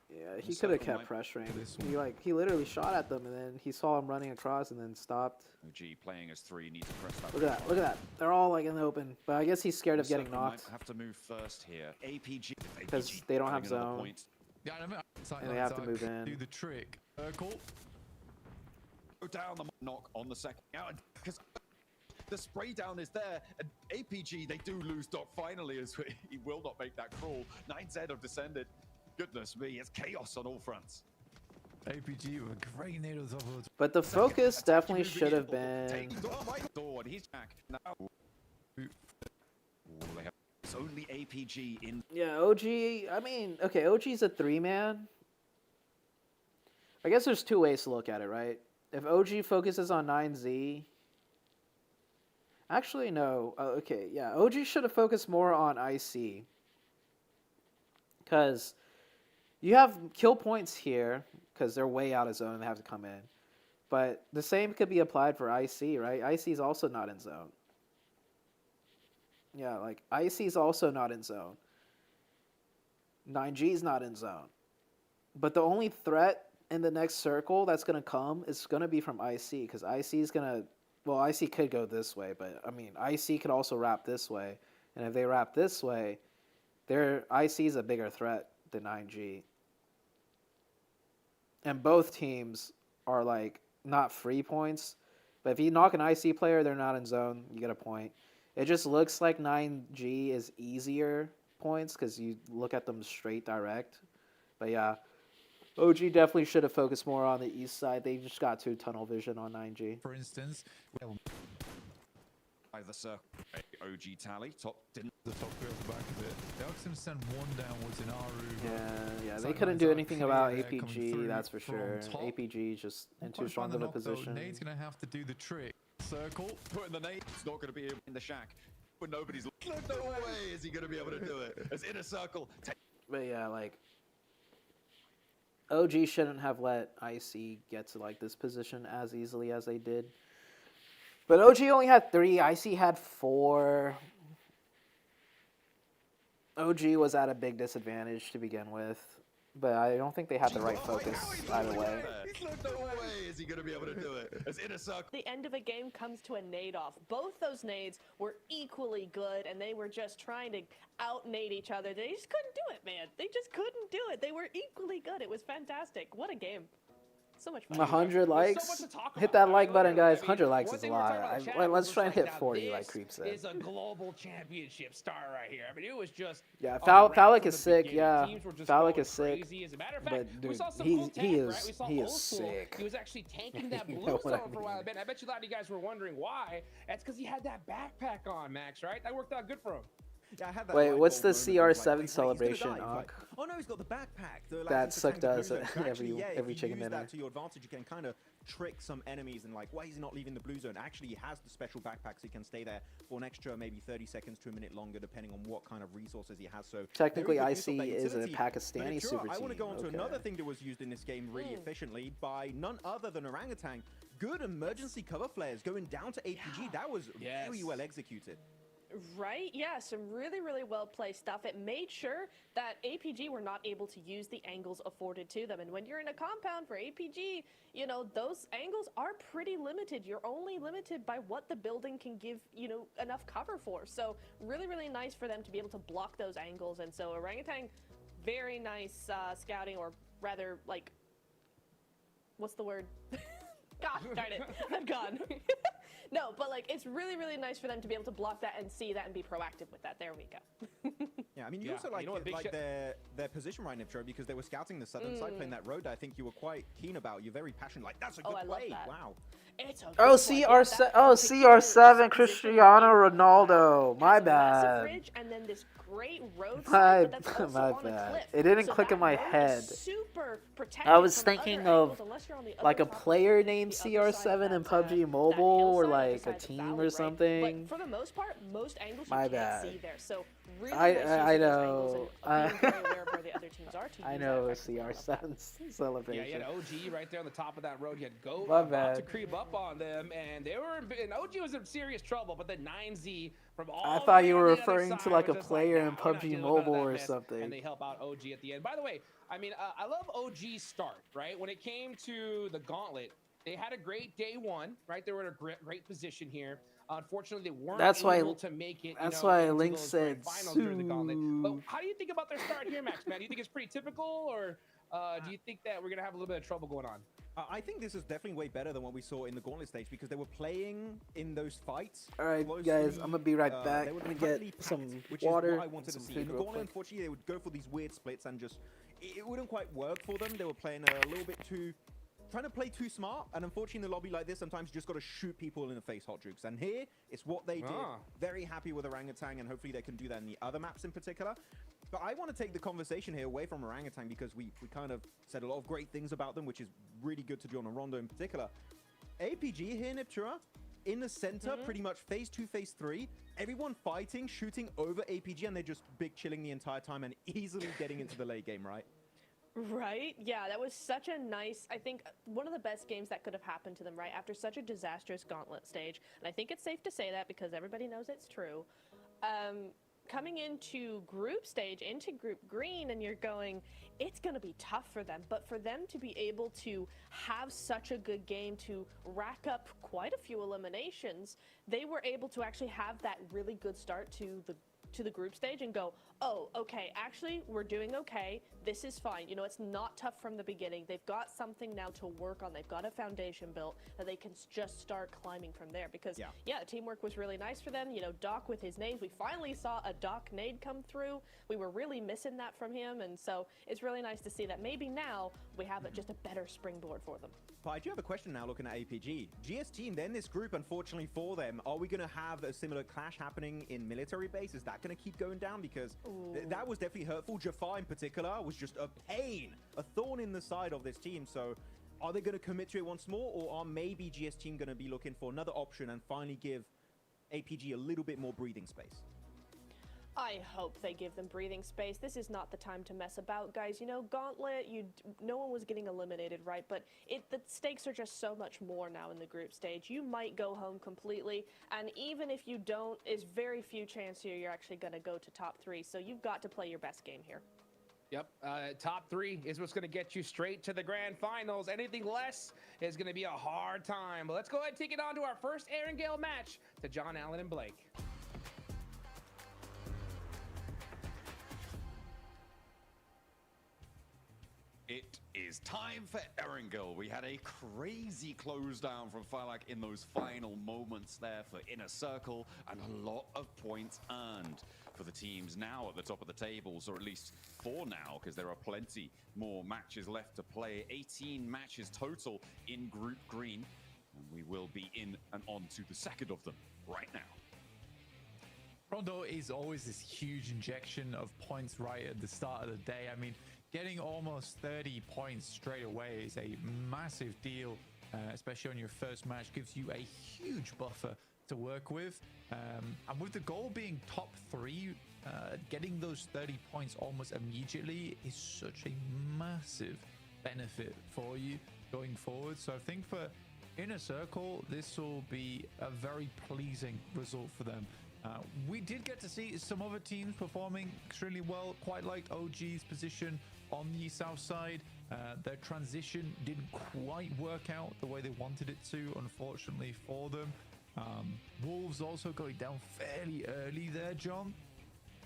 Yeah, he could have kept pressuring. He literally shot at them and then he saw him running across and then stopped. OG playing as 3 need to press that. Look at that! Look at that! They're all like in the open, but I guess he's scared of getting Circle knocked might have to move first here. APG because they don't have getting another zone. point. Yeah, I mean, And they have to move in. Do the trick. Circle. Go down the knock on the second out because the spray down is there. And APG, they do lose Doc finally as he will not make that crawl. 9Z have descended. Goodness me, it's chaos on all fronts. APG with a great nade on top of it. But the focus definitely should have been. He's back now. It's only APG in. Yeah, OG. I mean, okay, OG's a 3-man. I guess there's 2 ways to look at it, right? If OG focuses on 9Z. Actually, no. Okay, yeah, OG should have focused more on IC. Because you have kill points here, because they're way out of zone and they have to come in. But the same could be applied for IC, right? IC is also not in zone. Yeah, like, IC is also not in zone. 9G is not in zone. But the only threat in the next circle that's going to come is going to be from IC, because IC is going to... Well, IC could go this way, but, I mean, IC could also wrap this way. And if they wrap this way, their IC is a bigger threat than 9G. And both teams are, like, not free points. But if you knock an IC player, they're not in zone, you get a point. It just looks like 9G is easier points because you look at them straight direct. But, yeah, OG definitely should have focused more on the east side. They just got too tunnel vision on 9G. For instance, Either circle. OG tally. Top didn't. The top three off the back of it. They're going to send one downwards in Aru. Yeah, they couldn't do anything about APG, that's for sure. APG just in too strong of a position. Nade's going to have to do the trick. Circle. Putting the nade. It's not going to be in the shack. But nobody's. No way is he going to be able to do it. It's in a circle. But yeah, like, OG shouldn't have let IC get to like this position as easily as they did. But OG only had 3. IC had 4. OG was at a big disadvantage to begin with. But I don't think they had the right focus either way. No way is he going to be able to do it. It's in a circle. The end of a game comes to a nade off. Both those nades were equally good, and they were just trying to out-nade each other. They just couldn't do it, man. They just couldn't do it. They were equally good. It was fantastic. What a game. So much fun. 100 likes. So much to talk Hit about, that like right? button, guys. I mean, 100 likes one is a thing we were talking about lot. in the chat Let's was try and like, hit now 40, like this Creep said. is a global championship star right here. I mean, it was just. Yeah, a Phallic wrap is from the sick. beginning. Yeah, Teams were just Phallic going is sick. crazy. As a matter of fact, But dude, we saw some he cool tech, right? We is saw he Old is School. sick. He was actually tanking that You blue know what I zone for a while. mean. I bet you a lot of you guys were wondering why. That's because he had that backpack on, Max. Right? That worked out good for him. Yeah, I had that Wait, what's the light bulb moment, CR7 like, celebration, he's gonna die. Ankh? Oh no, he's got the backpack. The, like, That Suck does blue zone. So every actually, yeah, every if you chicken use dinner. that to your advantage, you can kind of trick some enemies and like, why is he not leaving the blue zone? Actually, he has the special backpack, so he can stay there for an extra maybe 30 seconds to a minute longer, depending on what kind of resources he has. So Technically, there is IC is a utility. Pakistani But super I want to team. go on to Okay. another thing that was used in this game really efficiently by none other than Orangutan. Good emergency cover flares going down to APG. That was very well executed. Right? Yeah, some really, really well-placed stuff. It made sure that APG were not able to use the angles afforded to them. And when you're in a compound for APG, you know, those angles are pretty limited. You're only limited by what the building can give, you know, enough cover for. So really, really nice for them to be able to block those angles. And so Orangutan, very nice scouting, or rather, like, what's the word? Gosh darn it, I'm gone. No, but like, it's really, really nice for them to be able to block that and see that and be proactive with that. There we go. Yeah, I mean, you also like, their position right now, Joe, because they were scouting the southern side, playing that road. I think you were quite keen about. You're very passionate. Like, that's a good play. Love that. Wow. It's a Oh, good CR7 Cristiano Ronaldo. My massive bad. ridge and then this great road My, side, but that's also my on a bad. cliff. It didn't So click in that my road is head. super protected I was from thinking other of angles, unless you're on the like a other top of player named the other side CR7 in of PUBG Mobile, or like a team or something. But for the most part, most angles My you can't bad. see there. So really I nice I using those know. angles and being very aware of where the other teams are to I use know that effectively. CR7's Yeah, celebration. you had OG right there on the top of that road. You had Goat My about to bad. creep up on them, and they were and OG was in serious trouble. But then 9Z from all I the thought way you on were the other referring to side like a was just player in nah, we're not PUBG dealing with none of Mobile that or mess, something. And they help out OG at the end. By the way, I mean, I love OG's start, right? When it came to the gauntlet, they had a great day one, right? They were in a great position here. Unfortunately, they weren't able to make it. That's you know, why into Link those said grand finals during the gauntlet. But how do you think about their start here, Max? Man, do you think it's pretty typical, or do you think that we're gonna have a little bit of trouble going on? I think this is definitely way better than what we saw in the gauntlet stage, because they were playing in those fights. All right, closely, guys, I'm gonna be right back. they were I'm gonna tightly get some packed, which water is what I wanted and to some see. In food the real gauntlet, quick. unfortunately, they would go for these weird splits and just it wouldn't quite work for them. They were playing a little bit too, trying to play too smart. And unfortunately, in a lobby like this, sometimes you just got to shoot people in the face, Hot Jukes. And here, it's what they did. Very happy with Orangutan, and hopefully they can do that in the other maps in particular. But I want to take the conversation here away from Orangutan because we kind of said a lot of great things about them, which is really good to do on a Rondo in particular. APG here, Niptura, in the center, pretty much phase 2, phase 3. Everyone fighting, shooting over APG, and they're just big chilling the entire time and easily getting into the late game, right? Right? Yeah, that was such a nice, I think, one of the best games that could have happened to them, right? After such a disastrous gauntlet stage. And I think it's safe to say that because everybody knows it's true. Coming into group stage, into group green, and you're going, it's going to be tough for them. But for them to be able to have such a good game, to rack up quite a few eliminations, they were able to actually have that really good start to the group stage and go, oh, okay, actually, we're doing okay. This is fine. You know, it's not tough from the beginning. They've got something now to work on. They've got a foundation built that they can just start climbing from there because, yeah, teamwork was really nice for them. You know, Doc with his nades. We finally saw a Doc nade come through. We were really missing that from him, and so it's really nice to see that maybe now we have just a better springboard for them. But I do have a question now looking at APG. GS team, then this group, unfortunately for them, are we going to have a similar clash happening in military base? Is that going to keep going down? Because that was definitely hurtful. Jafar in particular was just a pain, a thorn in the side of this team. So are they going to commit to it once more, or are maybe GS team going to be looking for another option and finally give APG a little bit more breathing space? I hope they give them breathing space. This is not the time to mess about, guys. You know, Gauntlet, no one was getting eliminated, right? But the stakes are just so much more now in the group stage. You might go home completely, and even if you don't, there's very few chances you're actually going to go to top 3. So you've got to play your best game here. Yep, top 3 is what's going to get you straight to the grand finals. Anything less is going to be a hard time. But let's go ahead and take it on to our first Erangel match to John Allen and Blake. It is time for Erangel. We had a crazy close down from Falak in those final moments there for Inner Circle, and a lot of points earned for the teams now at the top of the tables, or at least 4 now, because there are plenty more matches left to play. 18 matches total in Group Green, and we will be in and on to the second of them right now. Rondo is always this huge injection of points right at the start of the day. I mean, getting almost 30 points straight away is a massive deal, especially on your first match. Gives you a huge buffer to work with. And with the goal being top 3, getting those 30 points almost immediately is such a massive benefit for you going forward. So I think for Inner Circle, this will be a very pleasing result for them. We did get to see some other teams performing extremely well, quite like OG's position on the south side. Their transition didn't quite work out the way they wanted it to, unfortunately for them. Wolves also going down fairly early there, John,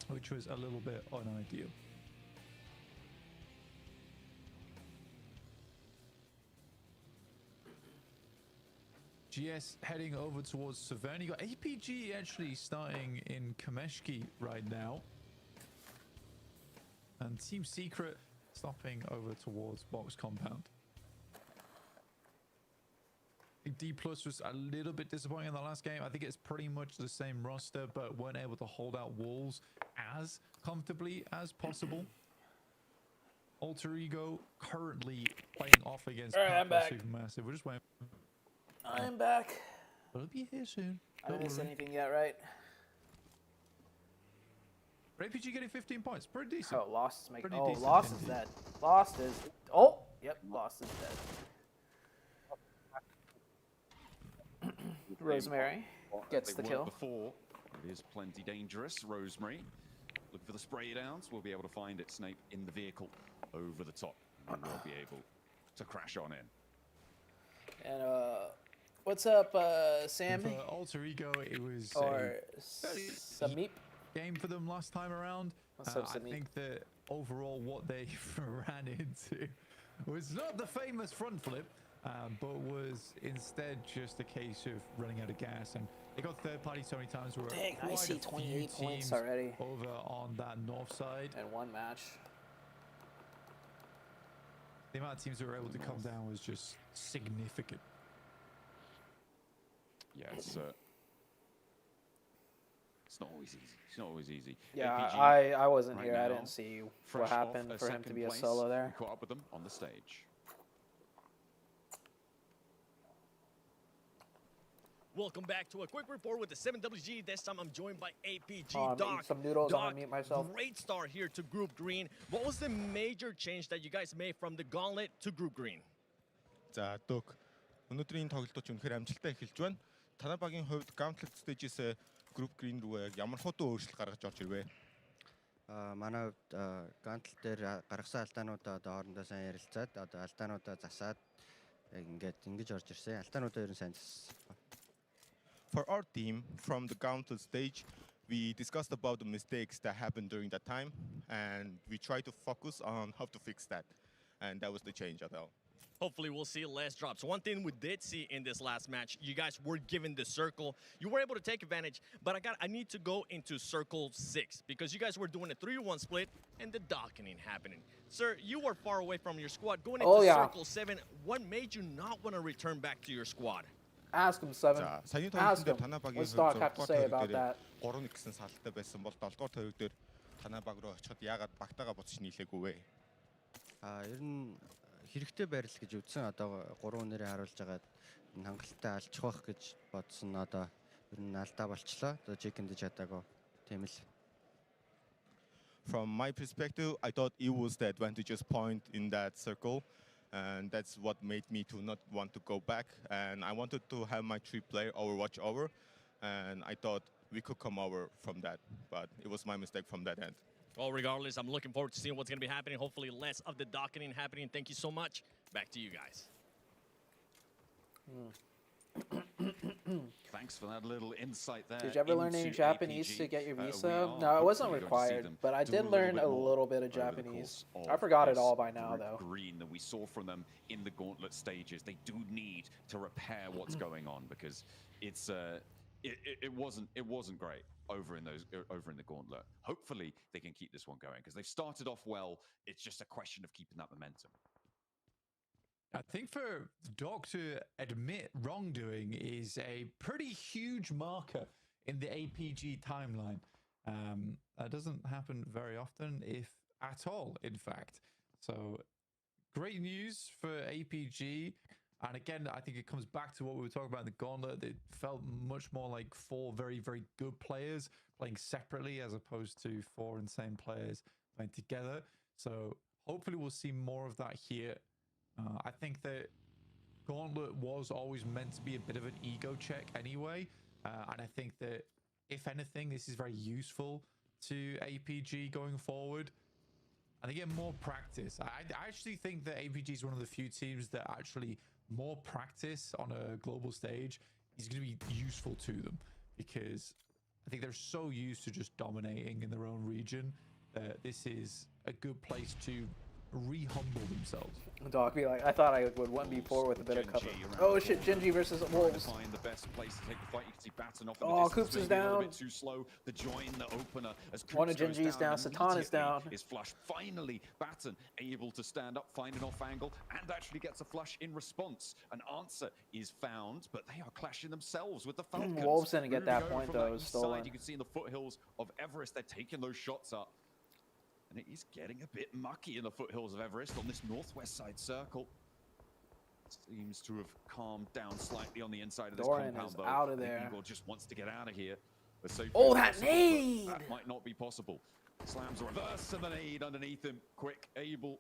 which was a little bit unideal. GS heading over towards Savannah. You got APG actually starting in Kameshki right now. And Team Secret stopping over towards Box Compound. D Plus was a little bit disappointing in the last game. I think it's pretty much the same roster, but weren't able to hold out Wolves as comfortably as possible. Alter Ego currently playing off against Supermassive. We're just waiting. I'm back. We'll be here soon. I didn't miss anything yet, right? APG getting 15 points. Pretty decent. Oh, Lost is making. Pretty Oh, decent Lost is indeed. dead. Lost is. Oh, yep, Lost is dead. Rosemary gets the kill. Before, it is plenty dangerous. Rosemary looking for the spray downs. We'll be able to find it, Snape, in the vehicle over the top, and we'll be able to crash on in. And what's up, Sam? For Alter Ego, it was or a Samip game for them last time around. What's up, I Samip? think that overall what they ran into was not the famous front flip, but was instead just a case of running out of gas. And they got third party so many times. Where Dang, I see 28 points teams already over on that north side. in one match. the amount of teams that were able to come down was just significant. Yeah, it's not always easy. It's not always easy. Yeah, APG I wasn't right here. I now, didn't see fresh what happened off for him to second be a place. solo there. We caught up with them on the stage. Welcome back to a quick report with the 7WG. This time I'm joined by APG. I'm eating some noodles. I'm gonna mute myself. Great start here to Group Green. What was the major change that you guys made from the Gauntlet to Group Green? За дөг. Өнөөдрийн тоглолтууд үнэхээр амжилттай эхэлж байна. Танай багийн хувьд Gauntlet stage-с Group Green рүү ямар хутуу өөрчлөлт гаргаж орж ирвэ? Манай хувьд Gauntlet дээр гаргасан алдаануудаа одоо хоорондоо сайн ярилцаад одоо алдаануудаа засаад ингэж орж ирсэн. Алдаануудаа ер нь сайн зассан. For our team, from the Gauntlet stage, we discussed about the mistakes that happened during that time, and we tried to focus on how to fix that, and that was the change at all. Hopefully we'll see less drops. One thing we did see in this last match, you guys were given the circle. You were able to take advantage, but I need to go into circle 6 because you guys were doing a 3-1 split and the docketing happening. Sir, you were far away from your squad. Going into circle 7, what made you not want to return back to your squad? Ask him, Seven. Ask him. What's Doc have to say about that? 3-1 гэсэн салалтай байсан бол 7 дугаар тойрог дээр танай баг руу очиход яагаад багтаага буцаж нийлээгүй вэ? Ер нь хэрэгтэй байрлал гэж үзсэн. Одоо 3 нэрээ харуулж байгаа хангалттай алчих байх гэж бодсон. Одоо ер нь алдаа болчлоо. Одоо чекэнд чадаагүй. Тийм л. From my perspective, I thought it was the advantageous point in that circle. And that's what made me to not want to go back. And I wanted to have my 3-player overwatch over. And I thought we could come over from that. But it was my mistake from that end. Well, regardless, I'm looking forward to seeing what's going to be happening. Hopefully less of the docketing happening. Thank you so much. Back to you guys. Thanks for that little insight there. Did you ever learn any Japanese APG? to get your visa? No, it wasn't hopefully required, but I did learn a little bit of Japanese. I forgot it all by now, though. Green that we saw from them in the Gauntlet stages, they do need to repair what's going on because it's it wasn't great over in the Gauntlet. Hopefully they can keep this one going because they've started off well. It's just a question of keeping that momentum. I think for Doc to admit wrongdoing is a pretty huge marker in the APG timeline. That doesn't happen very often, if at all, in fact. So great news for APG. And again, I think it comes back to what we were talking about in the Gauntlet. It felt much more like 4 very, very good players playing separately as opposed to 4 insane players playing together. So hopefully we'll see more of that here. I think that Gauntlet was always meant to be a bit of an ego check anyway. And I think that, if anything, this is very useful to APG going forward. And they get more practice. I actually think that APG is one of the few teams that actually more practice on a global stage is going to be useful to them. Because I think they're so used to just dominating in their own region that this is a good place to re-humble themselves. Doc be like, I thought I would 1v4 with a bit of cover. Oh shit, Genji versus Wolves. Find the best place to take the fight. You can see Batten off in Oh, the Coops is down. A bit too slow. The join, the opener. As Coops One of Genji's down, Satan is down. Is flush. Finally, Batten able to stand up, find an off angle, and actually gets a flush in response. An answer is found, but they are clashing themselves with the Falcons. Wolves didn't get that point though. It was stolen. You can see in the foothills of Everest, they're taking those shots up. And it is getting a bit mucky in the foothills of Everest on this northwest side circle. Seems to have calmed down slightly on the inside of this compound, though. Out of there. Eagle just wants to get out of here. Oh, that nade! That might not be possible. Slams a reverse and the nade underneath him. Quick, able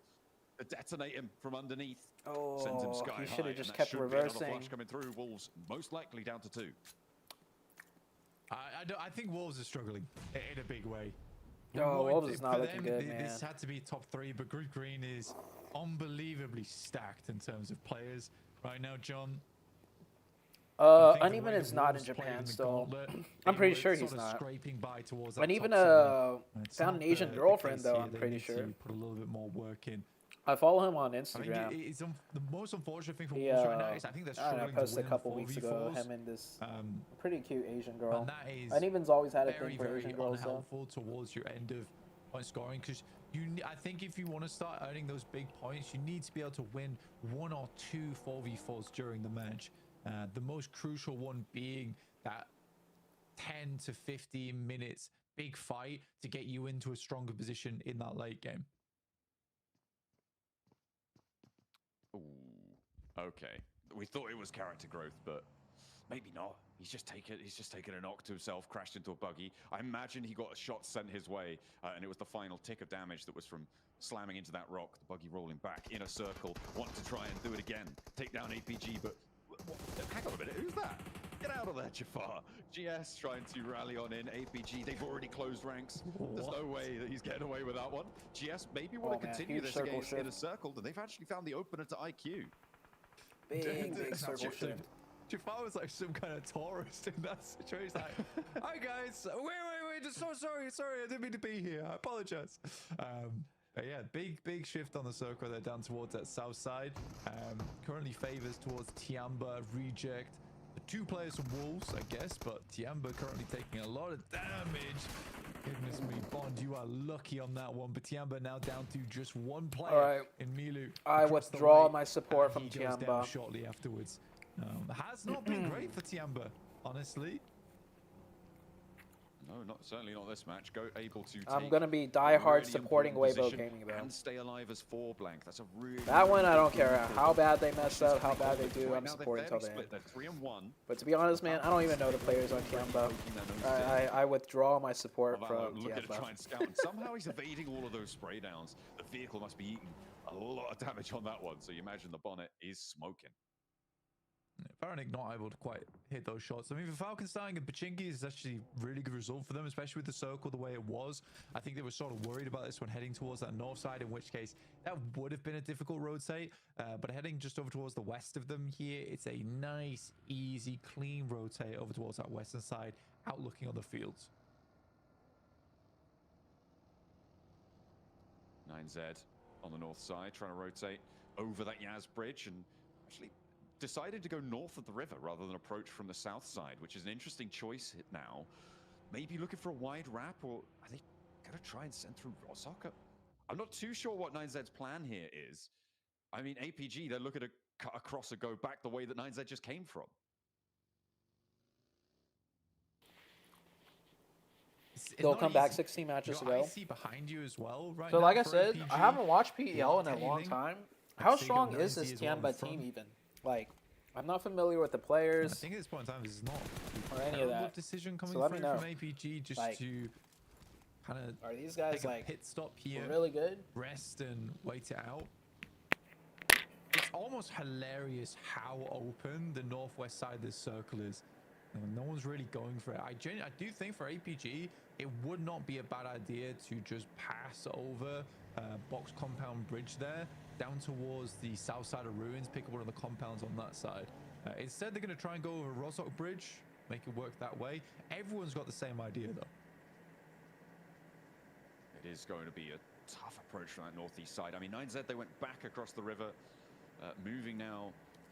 to detonate him from underneath. Oh, sends him sky he should high, have just and kept that should be another reversing. flush coming through. Wolves most likely down to 2. I think Wolves are struggling in a big way. No, Wolves is not looking good, man. This had to be top 3, but Group Green is unbelievably stacked in terms of players right now, John. Uneven is not in Japan still. I'm pretty sure he's not. Uneven found an Asian girlfriend though, I'm pretty sure. Put a little bit more work in. I follow him on Instagram. I mean, it's the most unfortunate thing for Wolves right now is I think they're struggling to posted win a couple the weeks ago 4v4s. him and this pretty cute Asian girl. And that is Uneven's always had a very, thing for very Asian girls though. unhelpful towards your end of point scoring, because I think if you want to start earning those big points, you need to be able to win 1 or 2 4v4s during the match. The most crucial one being that 10 to 15 minutes big fight to get you into a stronger position in that late game. Ooh, okay. We thought it was character growth, but maybe not. He's just taken a knock to himself, crashed into a buggy. I imagine he got a shot sent his way, and it was the final tick of damage that was from slamming into that rock, the buggy rolling back in a circle, want to try and do it again, take down APG, but hang on a minute, who's that? Get out of there, Jafar. GS trying to rally on in. APG, they've already closed ranks. There's no way that he's getting away with that one. GS maybe want to continue this against in a circle, and they've actually found the opener to IQ. Big circle shift. Jafar was like some kind of tourist in that situation. Like, hi guys, wait, so sorry, I didn't mean to be here. I apologize. Yeah, big shift on the circle. They're down towards that south side. Currently favors towards Tiamba, Reject. The 2 players from Wolves, I guess, but Tiamba currently taking a lot of damage. Goodness me, Bond, you are lucky on that one. But Tiamba now down to just 1 player in Milu. I withdraw my support from Tiamba. Shortly afterwards. Has not been great for Tiamba, honestly. No, certainly not this match. Able to I'm going to be diehard supporting Weibo Gaming, though. And stay alive as 4 blank. That's a really... That one, I don't care how bad they mess up, how bad they do. I'm supporting till the end. They're 3-1. But to be honest, man, I don't even know the players on Tiamba. I withdraw my support from Look at Tiamba. try and scout. And somehow he's evading all of those spray downs. The vehicle must be eating a lot of damage on that one. So you imagine the bonnet is smoking. Faronic not able to quite hit those shots. I mean, for Falcon starting and Pachinki is actually a really good result for them, especially with the circle the way it was. I think they were sort of worried about this one heading towards that north side, in which case that would have been a difficult rotate. But heading just over towards the west of them here, it's a nice, easy, clean rotate over towards that western side, out looking on the fields. 9Z on the north side, trying to rotate over that Yaz bridge and actually decided to go north of the river rather than approach from the south side, which is an interesting choice now. Maybe looking for a wide wrap, or are they going to try and send through Rosaka? I'm not too sure what 9Z's plan here is. I mean, APG, they're looking to cut across and go back the way that 9Z just came from. They'll come back 16 matches ago. I see behind you as well right So now like I for said, APG. I haven't watched PEL in a long Tailing. time. I'd How say strong you got is this 9Z as well in Tiamba front. team even? Like, I'm not familiar with the players. I think at this point in time, this is not or any of terrible that. decision coming So let me through know. from APG just Like, to kind of are these guys take a like pit stop here, really good? rest and wait it out. It's almost hilarious how open the northwest side of this circle is. No one's really going for it. I do think for APG, it would not be a bad idea to just pass over box compound bridge there down towards the south side of ruins, pick up one of the compounds on that side. Instead, they're going to try and go over Rosok Bridge, make it work that way. Everyone's got the same idea, though. It is going to be a tough approach from that northeast side. I mean, 9Z, they went back across the river, moving now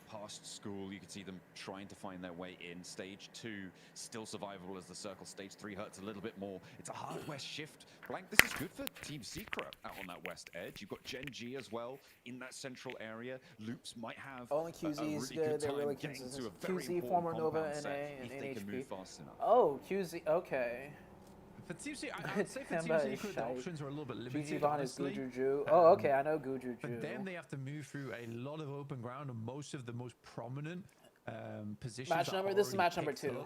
past school. You can see them trying to find their way in. Stage 2 still survivable as the circle. Stage 3 hurts a little bit more. It's a hard west shift. Blank, this is good for Team Secret out on that west edge. You've got Gen G as well in that central area. Loops might have Only a QZ is really good. They're time really getting consistent. to a very QZ, important former Nova, compound NA, set and if they can NHP. move fast enough. Oh, QZ. Okay. For Team Secret, I'd say for Team Tiamba is Secret, the shite. options are a little bit limited, GG Von is honestly. Gujuju. Oh, okay, I know Gujuju. But then they have to move through a lot of open ground, and most of the most prominent positions. Match number. This is match number 2.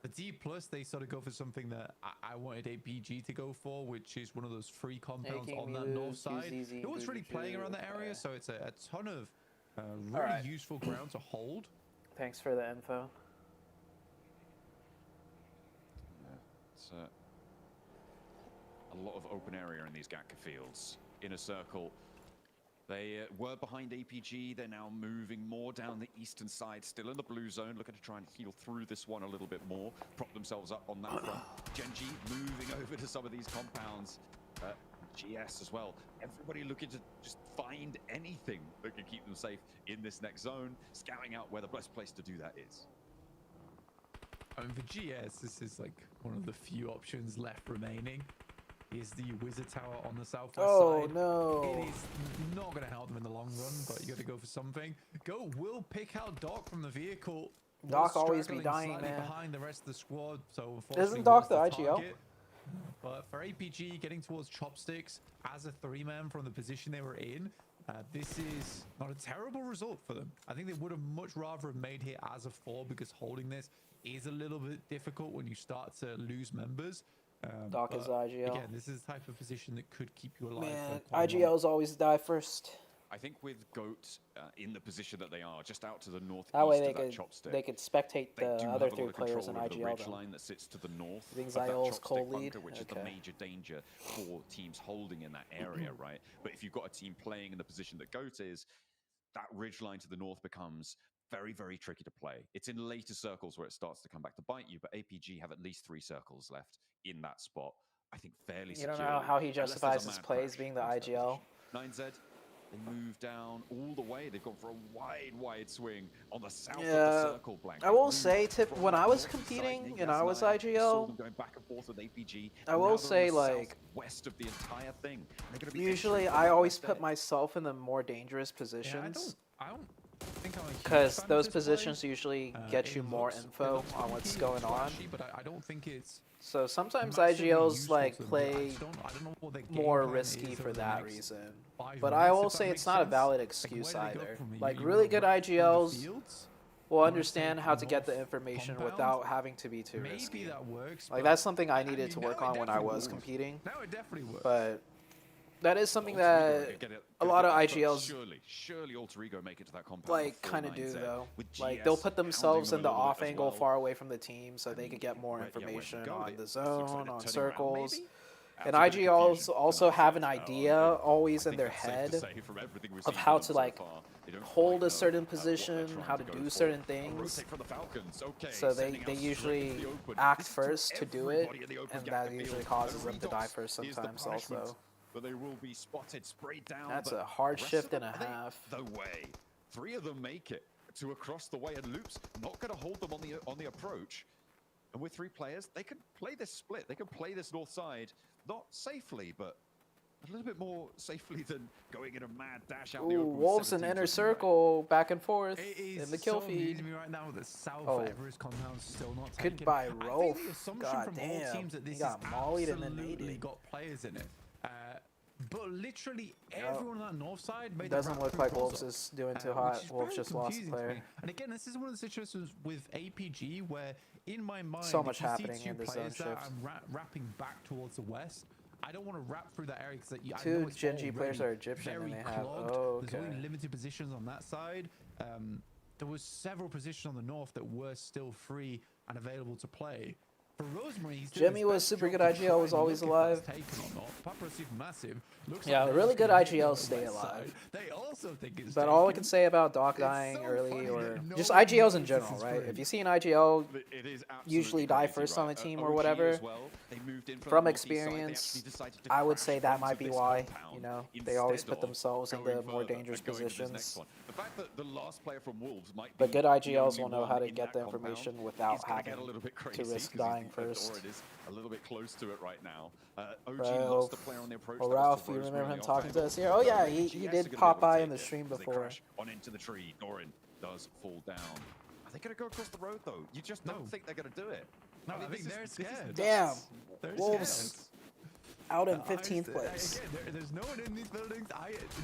The D plus, they sort of go for something that I wanted APG to go for, which is one of those free compounds on that north side. No one's really playing around that area, so it's a ton of really useful ground to hold. Thanks for the info. It's a lot of open area in these Gatka fields. In a circle. They were behind APG. They're now moving more down the eastern side, still in the blue zone, looking to try and heal through this one a little bit more, prop themselves up on that front. Gen G moving over to some of these compounds. GS as well. Everybody looking to just find anything that can keep them safe in this next zone, scouting out where the best place to do that is. I mean, for GS, this is like one of the few options left remaining. is the Wizard Tower on the southwest Oh, side. no. It is not going to help them in the long run, but you got to go for something. Go will pick out Doc from the vehicle. Doc always be Straggling dying, slightly man. behind the rest of the squad, so Isn't unfortunately Doc was the IGL? target. But for APG getting towards Chopsticks as a 3-man from the position they were in, this is not a terrible result for them. I think they would have much rather have made here as a 4 because holding this is a little bit difficult when you start to lose members. Doc is IGL. Again, this is the type of position that could keep you alive. Man, for quite a while. IGLs always die first. I think with GOAT in the position that they are, just out to the northeast That way of they that could chopstick, they could spectate they the do other have a 3 lot of players in control over the IGL. ridge Though. line that sits to the north You think of that Ziol's cold chopstick lead? bunker, which is the major danger for teams holding in that area, right? But if you've got a team playing in the position that GOAT is, that ridge line to the north becomes very, very tricky to play. It's in later circles where it starts to come back to bite you, but APG have at least 3 circles left in that spot. I think fairly You don't securely, know how he unless there's a justifies his mad plays crash being the into that IGL. position. 9Z, they move down all the way. They've gone for a wide swing on the south of the Yeah, circle, Blank. I will say, when I was competing and I was IGL, Going back and forth with APG. I will say, like, west of the entire thing. They're gonna be usually entering I the always west put edge. myself in the more dangerous positions. I don't think I'm a huge Because fan of those this positions play. usually It get you more looks- it info looks on what's funky, going it's on. flashy, but I don't think it's So sometimes massively IGLs useful like to them, but I play just I don't know what their game more plan risky is for over the that next reason. 5 But minutes, I if will that say makes it's not a sense. valid Like, excuse where do they go either. from here? Like You really wanna good run through the IGLs fields? will You wanna understand take how to get the north information compound? without having to be too Maybe risky. that works. Like but that's something I I needed mean, to now work it on when I definitely was works. competing. Now it definitely works. But that is something Alter Ego that get it- a gonna lot of get there first. IGLs Surely Alter Ego make it to that compound. like before kind of do 9Z, though. with Like GS they'll put themselves in hounding the them a little off bit as angle well. far away from the team so they could get more where'd you information go? on It the looks like they're zone, on turning around, circles. maybe? And Adds a bit of IGLs confusion. also have an Oh, idea okay. always I in think their that's safe to head say from everything we've of seen how from to them so like far, they don't hold quite a certain know, what they're position, trying how to go do for. certain A things. rotate from the Falcons. Okay, So sending they out straight usually into the open. act This is first to do it, everybody in the open and gap that the usually field. causes And them to die Redox first is the sometimes punishment, also. But they will be spotted, sprayed down. That's but a hard the rest shift of and a them, are half. they the way. 3 of them make it to across the way, and Loop's not going to hold them on the approach. And with 3 players, they can play this split. They can play this north side, not safely, but a little bit more safely than going in a mad dash out the Ooh, open. with Wolves in 17 inner to circle, back and forth It is in the kill so feed. amusing me right now that South Oh. Everest compound's still not taken. Goodbye, I think Rolf. the assumption God from all damn. teams that He this got is mollied and then absolutely naded. got players in it. But literally everyone on that north side made Doesn't the look rap like through Wolves Crossover, is doing too which hot. is Wolves very just lost a confusing to player. me. And again, this is one of the situations with APG where, in my mind, So if much you see happening 2 in this players zone that shift. I'm wrapping back towards the west, I don't want to wrap through that area because I know Two it's Gen G players already are Egyptian and very they have. clogged. Oh, There's okay. only limited positions on that side. There was several positions on the north that were still free and available to play. For Rosemary, he's doing Jimmy his was best super job good to IGL, try was and always look if alive. that's taken or not. Papa Supermassive looks Yeah, like the they're really just good gonna hit it on IGLs the stay west alive. side. They also think it's But all I taken. can say about Doc It's dying so early funny or that no just one IGLs in knows general, this is right? free. If you see an IGL It is usually absolutely die crazy, first on right? the team or OG whatever, as well. They moved in from the northeast side. They experience, actually decided to I would crash say that into might be this why. compound You know, they always instead put of themselves in going the more further dangerous and going to this next positions. one. The fact that the last player from Wolves might But be good the IGLs only will know one how to in get that the compound information without is gonna get a having little bit to crazy risk 'cause dying or first. it is a little bit close to it right now. OG Ralph, lost a player on the approach. oh, that was Ralph, to you Rosemary remember on him the talking to off us angle. here? Oh yeah, No, he GS are did gonna be pop able to by take in the it stream as they before. crash on into the tree. Doran does fall down. Are they going to go across the road though? You just don't think they're going to do it. No, I mean, think this they're is- this is scared. Damn, nuts. They're Wolves scared. out in I 15th st- place. Again, there's no one in these buildings.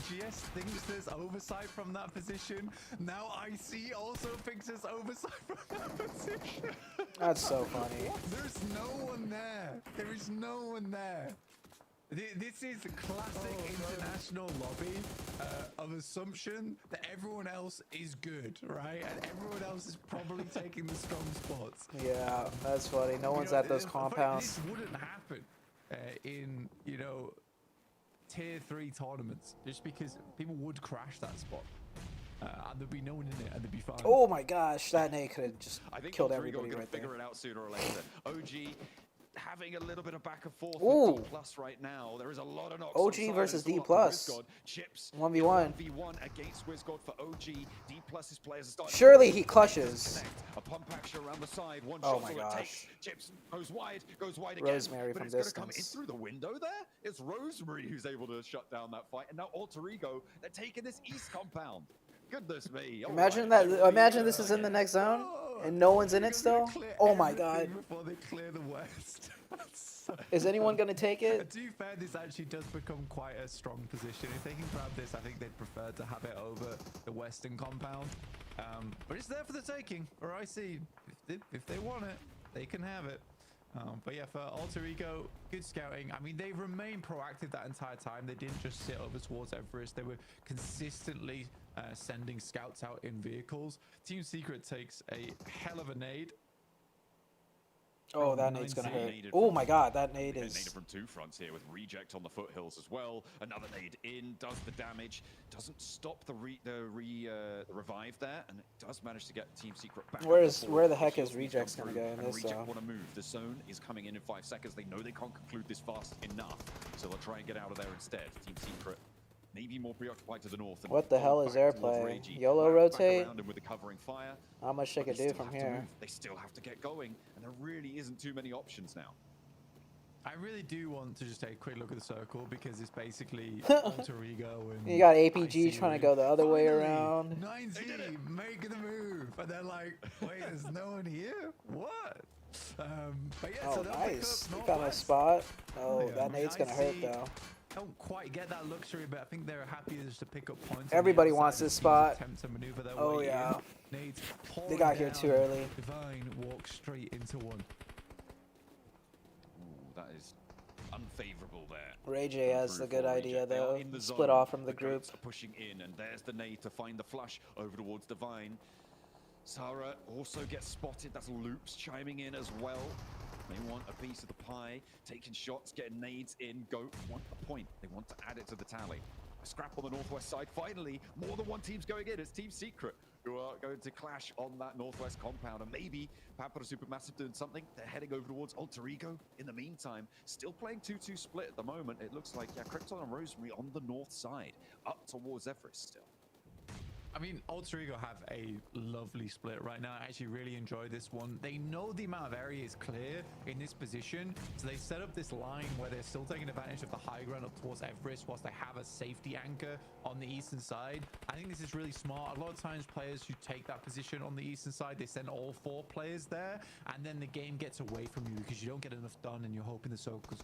GS thinks there's oversight from that position. Now IC also thinks there's oversight from that position. That's so funny. There's no one there. There is no one there. This is a classic international lobby of assumption that everyone else is good, right? And everyone else is probably taking the strong spots. Yeah, that's funny. No one's at those compounds. This wouldn't happen in, you know, tier 3 tournaments, just because people would crash that spot. And there'd be no one in it, and they'd be fine. Oh my gosh, that nade could have just I think killed Rodrigo everybody are right gonna there. figure it out sooner or later. OG having a little bit of back and forth Ooh. with D+ right now. There is a lot of knocks. OG versus D+. 1v1. 1v1 against WizGod for OG. D+'s players are starting. Surely he clutches. A pump action around the side. One Oh shot my all it gosh. takes. Chips goes wide again. Rosemary but from it's going to come in distance. through the window there. It's Rosemary who's able to shut down that fight. And now Alter Ego, they're taking this east compound. Goodness me. Imagine that. Imagine this is in the next zone and no one's in it still. Oh my god. Before they clear the west. Is anyone gonna take it? To be fair, this actually does become quite a strong position. If they can grab this, I think they'd prefer to have it over the western compound. But it's there for the taking, or I see. If they want it, they can have it. But yeah, for Alter Ego, good scouting. I mean, they've remained proactive that entire time. They didn't just sit over towards Everest. They were consistently sending scouts out in vehicles. Team Secret takes a hell of a nade. Oh, that nade's gonna hurt. Oh my god, that nade is... Nade from two fronts here with Reject on the foothills as well. Another nade in, does the damage. Doesn't stop the revive there, and it does manage to get Team Secret back. Where the heck is Reject's gonna go in this? Reject want to move. The zone is coming in 5 seconds. They know they can't conclude this fast enough, so they'll try and get out of there instead. Team Secret maybe more preoccupied to the north. What the hell is airplay? YOLO rotate? With the covering fire. How much they could do from here? They still have to get going, and there really isn't too many options now. I really do want to just take a quick look at the circle because it's basically Alter Ego and you got APG trying to go the other way around. 9Z making the move, and they're like, wait, there's no one here? What? But yeah, oh, so nice. You found a spot. Oh, that nade's gonna hurt though. Don't quite get that luxury, but I think they're happy just to pick up points. Everybody wants this spot. To maneuver their oh way yeah. In. They got here too early. Divine walks straight into one. Ooh, that is unfavorable there. Ray J has the good idea though. Split off from the group. Pushing in, and there's the nade to find the flush over towards Divine. Sarah also gets spotted. That's Loops chiming in as well. They want a piece of the pie, taking shots, getting nades in. Goat want a point. They want to add it to the tally. A scrap on the northwest side. Finally, more than one team's going in. It's Team Secret who are going to clash on that northwest compound. And maybe Pamper Supermassive doing something. They're heading over towards Alter Ego. In the meantime, still playing 2-2 split at the moment. It looks like, yeah, Krypton and Rosemary on the north side, up towards Everest still. I mean, Alter Ego have a lovely split right now. I actually really enjoy this one. They know the amount of area is clear in this position, so they set up this line where they're still taking advantage of the high ground up towards Everest whilst they have a safety anchor on the eastern side. I think this is really smart. A lot of times players who take that position on the eastern side, they send all 4 players there, and then the game gets away from you because you don't get enough done and you're hoping the circles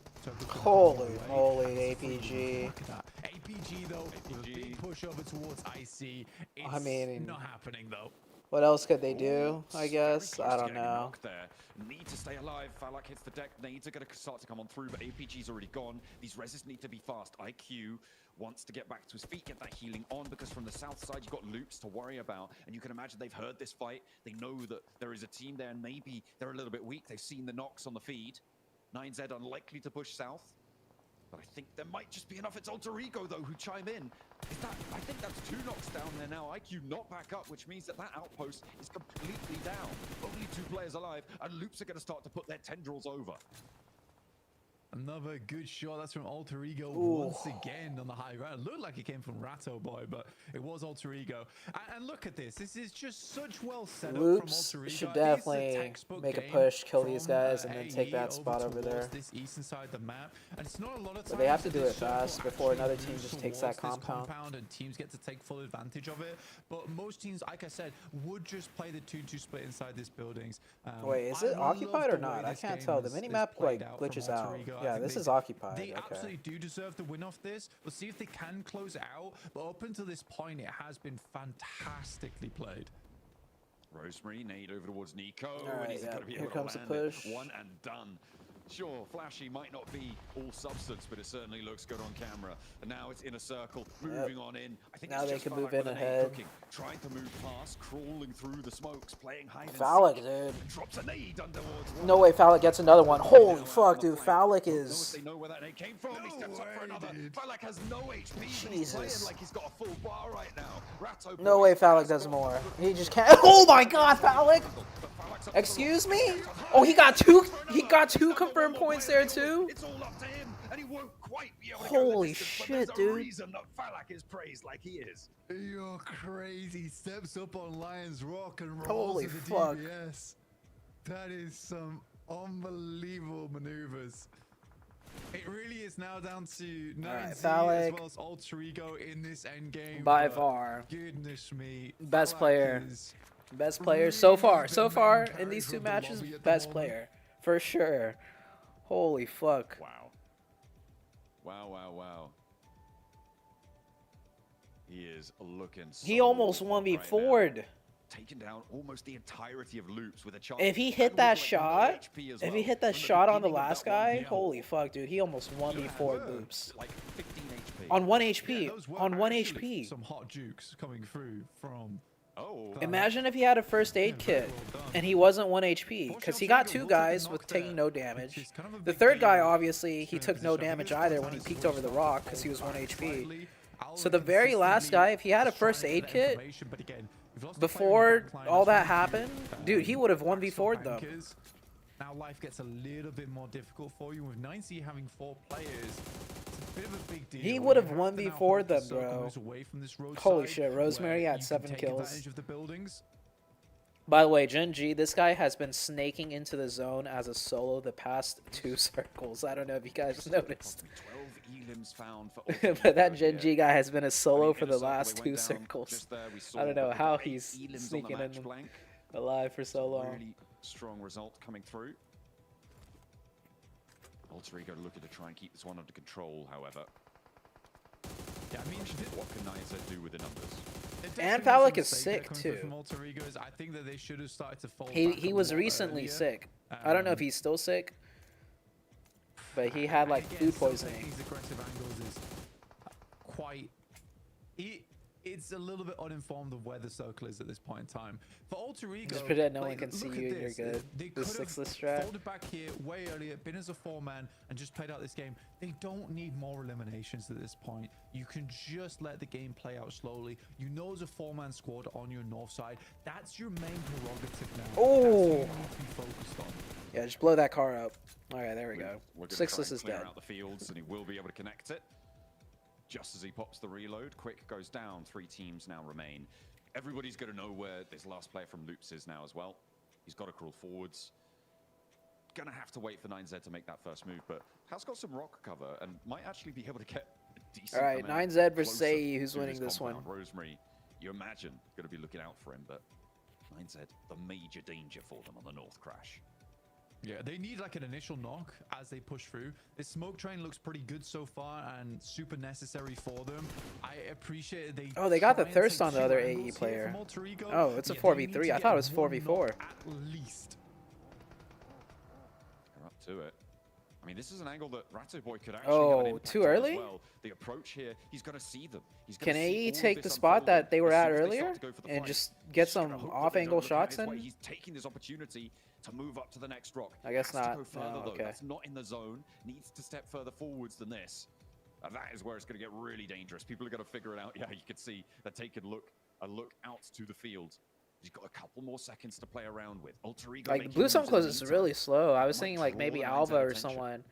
holy moly, APG. Look at that. APG though, with a big push over towards IC. I mean, not happening though. What else could they do? I guess I don't know. Need to stay alive. Falak hits the deck. Nades are going to start to come on through, but APG's already gone. These reses need to be fast. IQ wants to get back to his feet, get that healing on, because from the south side you've got Loops to worry about, and you can imagine they've heard this fight. They know that there is a team there, and maybe they're a little bit weak. They've seen the knocks on the feed. 9Z unlikely to push south. But I think there might just be enough. It's Alter Ego, though, who chime in. I think that's 2 knocks down there now. IQ not back up, which means that outpost is completely down. Only 2 players alive, and Loops are going to start to put their tendrils over. Another good shot. That's from Alter Ego once again on the high ground. It looked like it came from Ratto Boy, but it was Alter Ego. And look at this. This is just such well set up from Alter Ego. Should definitely make a push, kill these guys, and then take that spot over there. This eastern side of the map. And it's not a lot of but they have to do it fast before another team just takes that compound. And teams get to take full advantage of it. But most teams, like I said, would just play the 2-2 split inside these buildings. Wait, is it occupied or not? I can't tell. The minimap like glitches out. Yeah, this is occupied. They absolutely do deserve the win off this. We'll see if they can close it out. But up until this point, it has been fantastically played. Rosemary, nade over towards Nico. Right, and he's going to be here able comes to the land push. it. One and done. Sure, Flashy might not be all substance, but it certainly looks good on camera. And now it's in a circle, moving on in. I think now it's they just can Falak move in with an A ahead. cooking, trying to move past, crawling through the smokes, playing hide and Falak, seek. dude. Drops a nade underwards. No way Falak gets another one. Holy fuck, dude. Falak is... They know where that nade came from. He steps up for another. Falak has no HP, but he's playing like he's got a full bar right now. Ratto no way Falak does more. He just can't... Oh my god, Falak! Excuse me? Oh, he got two burn points there too? It's all up to him, and he won't quite be able to Holy go the distance, shit, but there's a dude. reason that Falak is praised like he is. You're crazy. Steps up on Lion's Rock and rolls Holy with the fuck. DBS. That is some unbelievable maneuvers. It really is now down to 9Z as Falak. well as Alter Ego in this end game. By but far. Goodness me. Best Falak player. is Best player so far. really So the far main in character these two of the matches, lobby at the best moment. player. For sure. Holy fuck. Wow. Wow, wow, wow. He is looking so He almost awful 1v4'd. Taking down almost the entirety of loops with a chance. If he hit that shot, if he hit that shot on the last guy, holy fuck, dude, he almost 1v4'd Loops. Like 15 HP. On 1 HP. Those were On 1 actually HP. Some hot jukes coming through from. Oh. Imagine if he had a first aid kit and he wasn't 1 HP, because he got 2 guys with taking no damage. The third guy, obviously, he took no damage either when he peeked over the rock because he was 1 HP. So the very last guy, if he had a first aid kit before all that happened, dude, he would have 1v4'd them. Now life gets a little bit more difficult for you with 9C having 4 players. It's a bit of a big deal. He would have You to now 1v4'd them, focus so bro. goes away from this roadside Holy shit, where Rosemary you had can 7 take kills. advantage of the buildings. By the way, Gen G, this guy has been snaking into the zone as a solo the past 2 circles. I don't know if you guys noticed. 12 elims found for But that Gen G guy has been a solo for the last 2 circles. I don't know how he's sneaking in alive for so long. Really strong result coming through. Alter Ego looking to try and keep this one under control, however. Yeah, I mean, what can Niza do with the numbers? And Falak is sick too. I think that they should have started to fold He was recently sick. I don't know if he's still sick, but he had like food poisoning. These aggressive angles is quite. It's a little bit uninformed of where the circle is at this point in time. For Alter Ego, Just pretend no one can see you and you're good. They The could have 6-less strat. folded back here way earlier, been as a 4-man, and just played out this game. They don't need more eliminations at this point. You can just let the game play out slowly. You know there's a 4-man squad on your north side. That's your main prerogative now. Oh. That's what you need to be focused on. Yeah, just blow that car up. All right, there we go. We're gonna try 6-less and is clear dead. out the fields, and he will be able to connect it. Just as he pops the reload, Quick goes down. 3 teams now remain. Everybody's going to know where this last player from Loops is now as well. He's got to crawl forwards. Gonna have to wait for 9Z to make that first move, but has got some rock cover and might actually be able to get a decent All right, amount 9Z versus closer AE, who's to winning this one? compound. Rosemary, you imagine, going to be looking out for him, but 9Z, the major danger for them on the North Crash. Yeah, they need like an initial knock as they push through. This smoke train looks pretty good so far and super necessary for them. I appreciate they. Oh, they got the try and thirst take on the 2 other angles AE here player. from Alter Ego. Oh, it's a Yeah, they need 4v3. to I get thought it was 1 4v4. knock at least. They're up to it. I mean, this is an angle that Ratto Boy could actually have an Oh, impact too on as early? well. The approach here, he's going to see them. He's Can gonna see AE all of take the this spot unfolding. that they were As at soon as they earlier start to go for the and fight, just get just gotta some hope that off they don't angle look at shots his way. in? He's taking this opportunity to move up to the next rock. I guess Has not. To go further, No, though. okay. That's not in the zone. Needs to step further forwards than this. And that is where it's going to get really dangerous. People are going to figure it out. Yeah, you can see they're taking a look out to the field. He's got a couple more seconds to play around with. Alter Ego Like, making Blue moves Sun in the Close is meantime. really slow. I was Might thinking like maybe draw Alva 9Z or attention. someone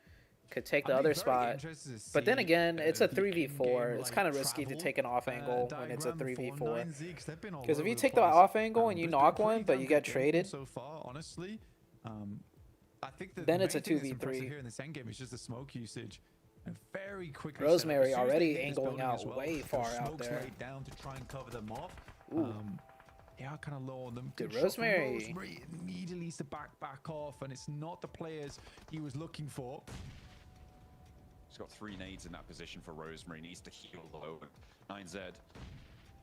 could take the I'd be other very spot. interested to But then see, again, it's a the 3v4. in-game, It's kind of like, risky to travel, take an off angle when it's a diagram for 3v4. 9Z, 'cause they've been all Because if over you the take the place. off angle and you But it's knock been one, pretty but damn you good get game traded, so far, honestly. I think that then the it's a main thing that's 2v3. impressive here in this endgame is just the smoke usage. And very quickly, Rosemary set up. As soon as already they hit this angling building out as well, way those far out smokes there. laid down to try and cover them off. Ooh. They are kind of low on them. Dude, Good shot from Rosemary- Rosemary immediately needs to back off, and it's not the players he was looking for. He's got 3 nades in that position for Rosemary. Needs to heal low. 9Z.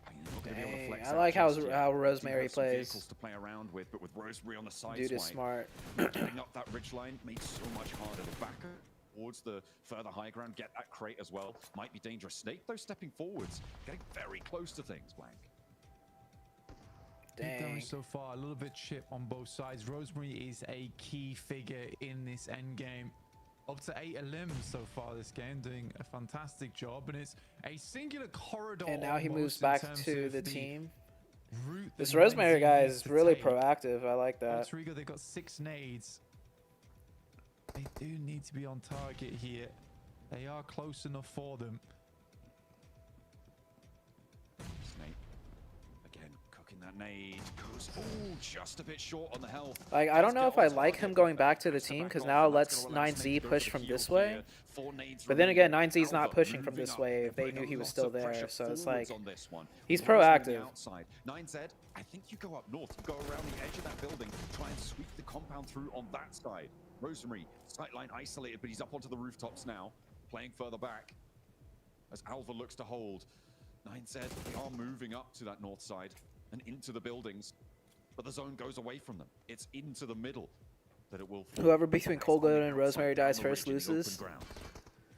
I mean, not gonna be able to Dang, flex I out like how just yet. Rosemary Do have some plays. vehicles to play around with, but with Rosemary on the side Dude is swipe, smart. getting up that ridge line made so much harder. The back towards the further high ground, get that crate as well. Might be dangerous. Snake, though, stepping forwards, getting very close to things, Blank. Good Dang. damage so far, a little bit chip on both sides. Rosemary is a key figure in this end game. Up to 8 elims so far this game, doing a fantastic job, and it's a singular corridor. And now he almost moves in back terms to of the team. route This that Rosemary 9Z guy needs is to really take. proactive. I like that. Alter Ego, they've got 6 nades. They do need to be on target here. They are close enough for them. Snake again cooking that nade. Goes just a bit short on the health. Like, I don't know if I like him going back to the team because now it lets 9Z push from this way. But then again, 9Z's not pushing from this way if they knew he was still there. So it's like, he's proactive. 9Z, I think you go up north, you go around the edge of that building, try and sweep the compound through on that side. Rosemary, sightline isolated, but he's up onto the rooftops now, playing further back as Alva looks to hold. 9Z, they are moving up to that north side and into the buildings, but the zone goes away from them. It's into the middle that it will fall. Whoever between Colgo and Rosemary dies first loses.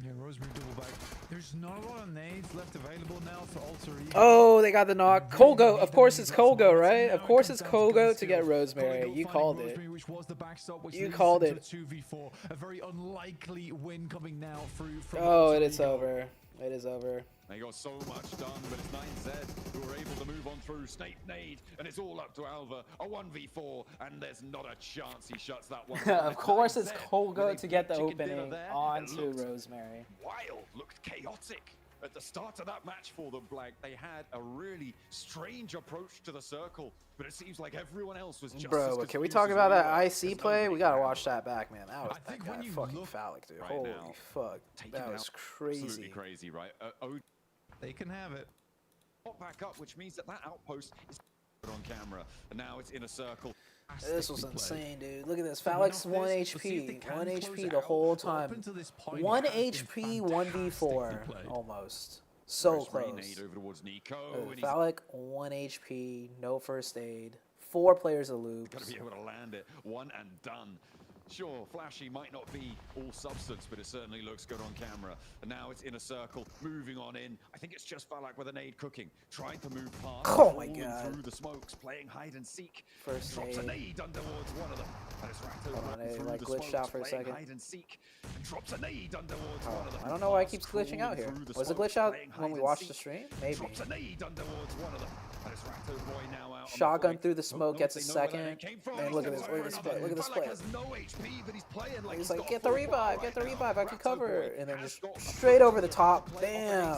Yeah, Rosemary double back. There's not a lot of nades left available now for Alter Ego. Oh, they got the knock. Colgo, of course it's Colgo, right? Of course it's Colgo to get Rosemary. You called it. You called it. 2v4. A very unlikely win coming now through from Oh, it is over. It is over. They got so much done, but it's 9Z who are able to move on through. Snape nade, and it's all up to Alva. A 1v4, and there's not a chance he shuts that one. Of course it's Colgo to get the opening onto Rosemary. Wild, looked chaotic at the start of that match for them, Blank. They had a really strange approach to the circle, but it seems like everyone else was just Bro, can we talk about that IC play? We gotta watch that back, man. That was that guy fucking phallic, dude. Holy fuck. That was crazy. Absolutely crazy, right? They can have it. Back up, which means that outpost is on camera, and now it's in a circle. This was insane, dude. Look at this. Phallic's 1 HP. 1 HP the whole time. 1 HP, 1v4. Almost. So close. Phallic, 1 HP, no first aid. 4 players a loop. Gotta be able to land it. One and done. Sure, Flashy might not be all substance, but it certainly looks good on camera. And now it's in a circle, moving on in. I think it's just Phallic with a nade cooking, trying to move past. Oh my god. Through the smokes, playing hide and seek. First drops a nade under towards one of them. And it's Hold on, it like glitched out for a second. Hide and seek. And drops a nade under towards one of them. I don't know why it keeps glitching out here. Was it glitch out when we watched the stream? Maybe. Drops a nade under towards one of them. And it's Ratto Boy now out. Shotgun through the smoke, gets a second. And look at this, look at this play, look at this play. He's like, get the revive, I can cover. And then just straight over the top, bam.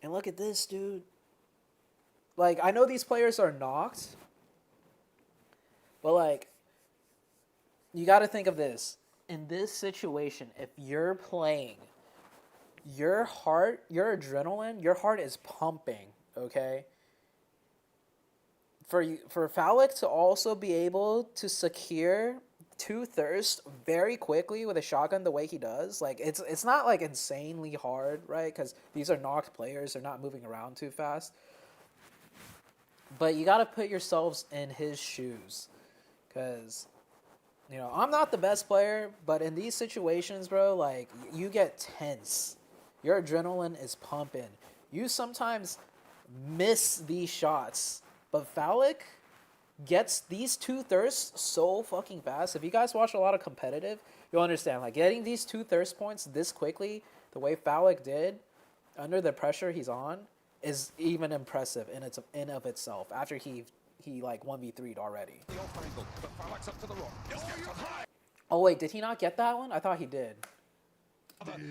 And look at this, dude. Like, I know these players are knocked, but like, you gotta think of this. In this situation, if you're playing, your heart, your adrenaline, your heart is pumping, okay? For Phallic to also be able to secure 2 thirsts very quickly with a shotgun the way he does, like it's not like insanely hard, right? Because these are knocked players, they're not moving around too fast. But you got to put yourselves in his shoes, because, you know, I'm not the best player, but in these situations, bro, like, you get tense. Your adrenaline is pumping. You sometimes miss these shots. But Phallic gets these 2 thirsts so fucking fast. If you guys watch a lot of competitive, you'll understand. Like, getting these 2 thirst points this quickly, the way Phallic did, under the pressure he's on, is even impressive in of itself. After he like 1v3'd already. Oh wait, did he not get that one? I thought he did.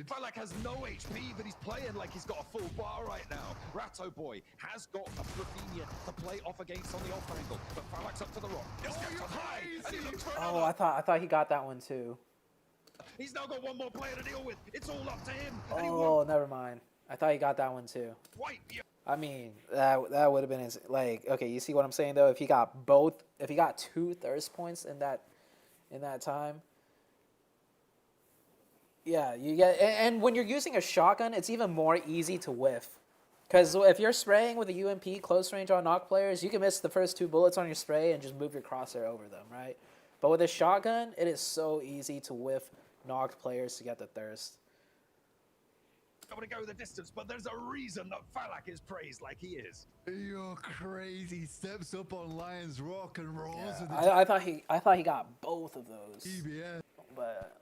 Phallic has no HP, but he's playing like he's got a full bar right now. Ratto Boy has got a Rafinha to play off against on the off angle, but Phallic's up to the rock. Oh, I thought he got that one too. He's now got one more player to deal with. It's all up to him. Oh, never mind. I thought he got that one too. I mean, that would have been like, okay, you see what I'm saying though? If he got 2 thirst points in that time. Yeah, you get, and when you're using a shotgun, it's even more easy to whiff. Because if you're spraying with a UMP close range on knock players, you can miss the first 2 bullets on your spray and just move your crosshair over them, right? But with a shotgun, it is so easy to whiff knocked players to get the thirst. I'm gonna go the distance, but there's a reason that Phallic is praised like he is. You're crazy. Steps up on Lion's Rock and rolls. Yeah, I thought he got both of those. EBS. But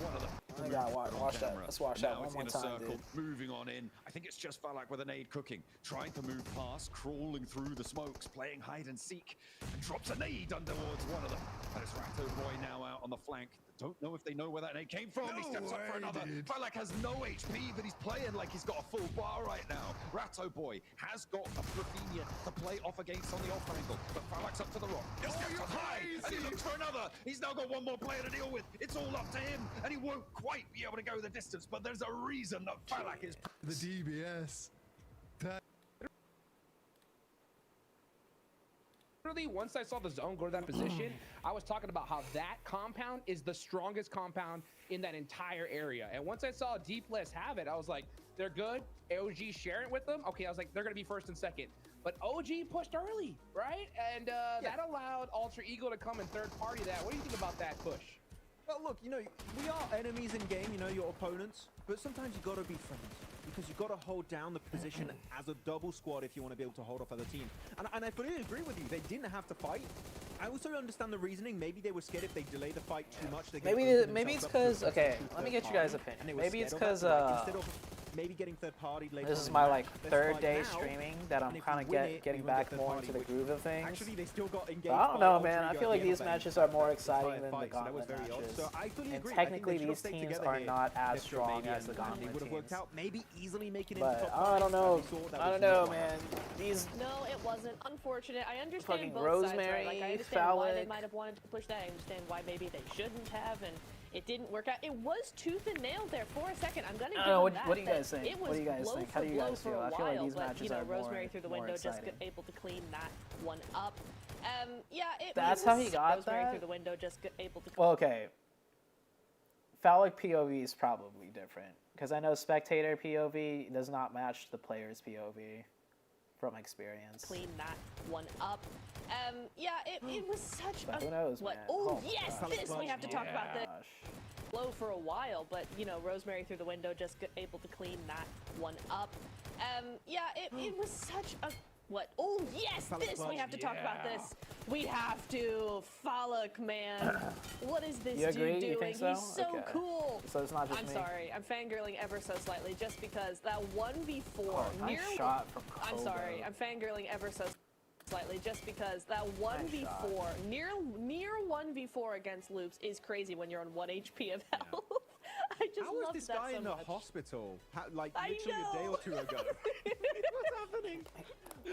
I gotta watch that. Let's watch that one more time, dude. Moving on in. I think it's just Phallic with an nade cooking, trying to move past, crawling through the smokes, playing hide and seek, and drops a nade under towards one of them. And it's Ratto Boy now out on the flank. Don't know if they know where that nade came from. He steps up for another. Falak has no HP, but he's playing like he's got a full bar right now. Ratto Boy has got a Rafinha to play off against on the off angle, but Falak's up to the rock. He steps up high, and he looks for another. He's now got one more player to deal with. It's all up to him, and he won't quite be able to go the distance, but there's a reason that Falak is... The DBS. Literally, once I saw the zone go to that position, I was talking about how that compound is the strongest compound in that entire area. And once I saw D+ have it, I was like, they're good. OG sharing it with them. Okay, I was like, they're going to be first and second. But OG pushed early, right? And that allowed Alter Ego to come and third party that. What do you think about that push? Well, look, you know, we are enemies in game, you know, your opponents, but sometimes you got to be friends because you got to hold down the position as a double squad if you want to be able to hold off other teams. And I fully agree with you. They didn't have to fight. I also understand the reasoning. Maybe they were scared if they delay the fight too much. They maybe it's because okay. Let me get you guys' opinion. Maybe it's because instead of maybe getting third party later. This is my like third day streaming that I'm kind of getting back more into the groove of things. Actually, they still got engaged. But I don't know, man. I feel like these matches are more exciting than the Gauntlet matches. And technically, these teams are not as strong as the Gauntlet teams. Maybe easily making it. But I don't know. I don't know, man. These. No, it wasn't. Unfortunate. I understand fucking both Rosemary, sides, right? Like I understand why they might have wanted to push that. I understand why maybe they shouldn't have, and it didn't work out. It was tooth and nail there for a second. I'm gonna give them that. What do you guys think? It was what do you guys think? How do you guys feel? I feel like these matches are Rosemary through the window just able to clean that one up. Yeah, that's how he got Rosemary that. through the window just able to. Well, okay. Phallic POV is probably different because I know spectator POV does not match the player's POV from experience. Clean that one up. Yeah, it was such but a. Who knows, what? man? Oh yes, this we have to talk about this. Gosh. Low for a while, but you know, Rosemary through the window just able to clean that one up. Yeah, it was such a. What? Oh yes, this we have to talk about this. We have to. Phallic, man. What is this dude doing? You think so? He's so cool. So it's not just I'm me. sorry, I'm fangirling ever so slightly just because that 1v4 nice shot from I'm sorry, I'm fangirling ever so slightly just because that 1v4 near 1v4 against Loops is crazy when you're on 1 HP of health. I just How was love this that guy so in the much. hospital? Like literally a day or two ago. What's happening?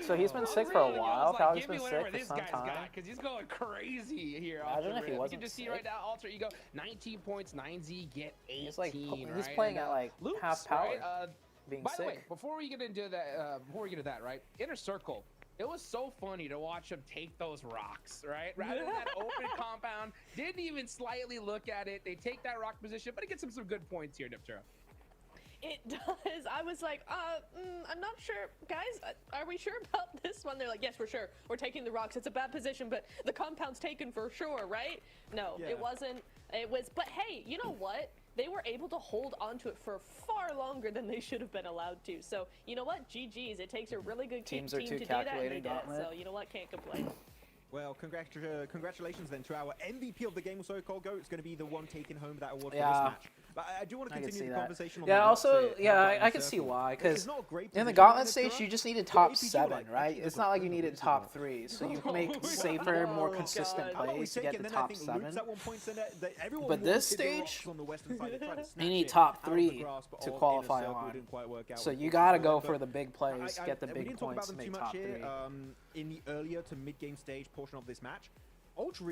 So he's been sick for a while. Phallic's been sick for this some guy's time. got, because he's going crazy here. Imagine if he You wasn't can just see sick. right now, Alter Ego, 19 points, 9Z, get 18. He's like he's right? playing And, at like Loops, half power. Right? Being By sick. the way, before we get into that, right? Inner Circle. It was so funny to watch him take those rocks, right? Rather than that open compound, didn't even slightly look at it. They take that rock position, but it gets him some good points here, Niptura. It does. I was like, I'm not sure. Guys, are we sure about this one? They're like, yes, we're sure. We're taking the rocks. It's a bad position, but the compound's taken for sure, right? No, Yeah. it wasn't. It was, but hey, you know what? They were able to hold onto it for far longer than they should have been allowed to. So, you know what? GG's. It takes a really good team to do that, and they did it. So, you know what? Can't complain. Well, congratulations then to our MVP of the game, so Colgo. It's going to be the one taking home that award Yeah. for this match. But I do want to continue the conversation on yeah, the also, Gauntlet yeah, I can circle. see why. It's Because not a great in the position Gauntlet for stage, Niptura, you just needed but top APG 7, right? It's not like you needed top 3. So you make safer, more consistent plays to get the top 7. But this stage, you need top 3 to qualify on. So you got to go for the big plays, get the big points, and make top 3. In the earlier to mid-game stage portion of this match,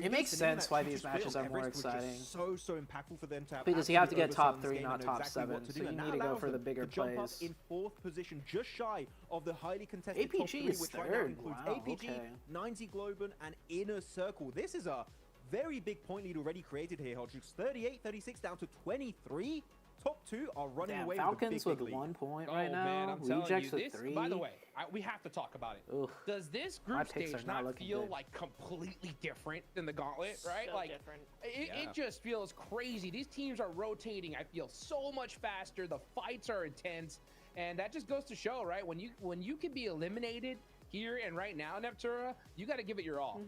It makes sense why these matches are more exciting. So impactful for them to have Because you have to get top 3, game not and know top exactly 7. what to So do, you and need that to go allows for the them bigger to jump up plays. in 4th position, just shy of the highly contested top 3, is which right now third. includes Wow, APG, okay. 9Z Globen, and Inner Circle. This is a very big point lead already created here, Hodgix. 38-36 down to 23. Top 2 are running Damn, away Falcons with a big, with big 1 point Oh right now. man, I'm telling Rejects you, with this. 3. By the way, we have to talk about it. Oof. Does this My group picks stage are not not looking feel good. like completely different than the Gauntlet, right? So Like different. it just feels crazy. These teams are rotating. I feel so much faster. The fights are intense, and that just goes to show, right? When you can be eliminated here and right now, Neptura, you got to give it your all.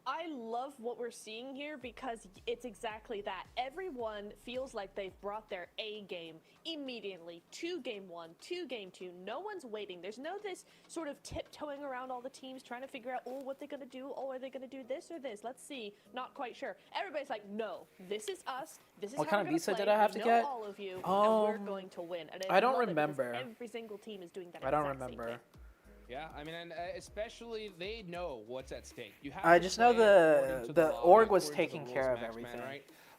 I love what we're seeing here because it's exactly that. Everyone feels like they've brought their A game immediately to game 1, to game 2. No one's waiting. There's no this sort of tiptoeing around all the teams trying to figure out, oh, what they're going to do. Oh, are they going to do this or this? Let's see. Not quite sure. Everybody's like, no, this is us. This is What how kind of we're visa gonna did play. I have to We get? know all of you, and we're going to win. And I don't love it because remember. Every single team is doing that. I don't exact same remember. thing. Yeah, I mean, and especially they know what's at stake. You have I to just know play according to the law, org was according to the taking care rules, of Max, everything. man,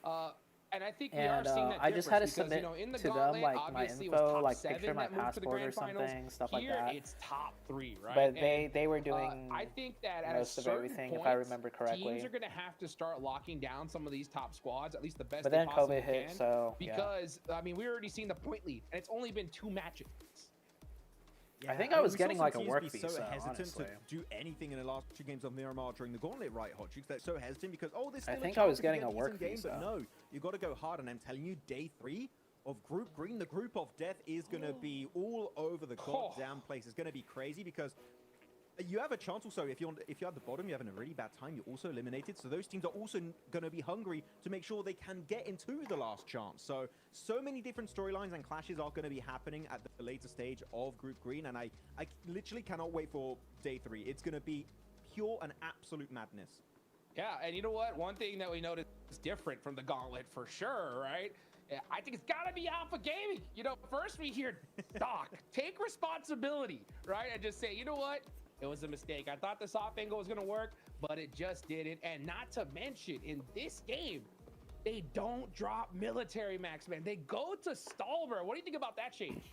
right? And I think we And are seeing that I just had to difference because, submit you know, in the to them gauntlet, like my obviously it was info, top like 7 picture my that moved to the passport or grand finals. something, stuff Here, like that. it's top 3, right? But And, they were doing I think that at most a of certain everything, point, if I remember correctly. teams are going to have to start locking down some of these top squads, at least the best But they then possibly COVID hit, can, so, yeah. because I mean, we're already seeing the point lead, and it's only been 2 matches. I think mean, I was we saw getting some like a teams work be visa, so hesitant honestly. to do anything in the last 2 games of Miramar during the gauntlet, right, Hotchuk? They're so hesitant because, oh, this. I think I was getting a work game, visa. But no, you got to go hard, and I'm telling you, day 3 of Group Green, the group of death is going to be all over the goddamn place. It's going to be crazy because you have a chance also, if you're at the bottom, you're having a really bad time, you're also eliminated. So those teams are also going to be hungry to make sure they can get into the last chance. So many different storylines and clashes are going to be happening at the later stage of Group Green. And I literally cannot wait for day 3. It's going to be pure and absolute madness. Yeah, and you know what? One thing that we noticed is different from the gauntlet for sure, right? I think it's got to be Alpha Gaming. You know, first we hear Doc, take responsibility, right? And just say, you know what? It was a mistake. I thought the soft angle was going to work, but it just didn't. And not to mention, in this game, they don't drop military, Max, man. They go to Stalber. What do you think about that change?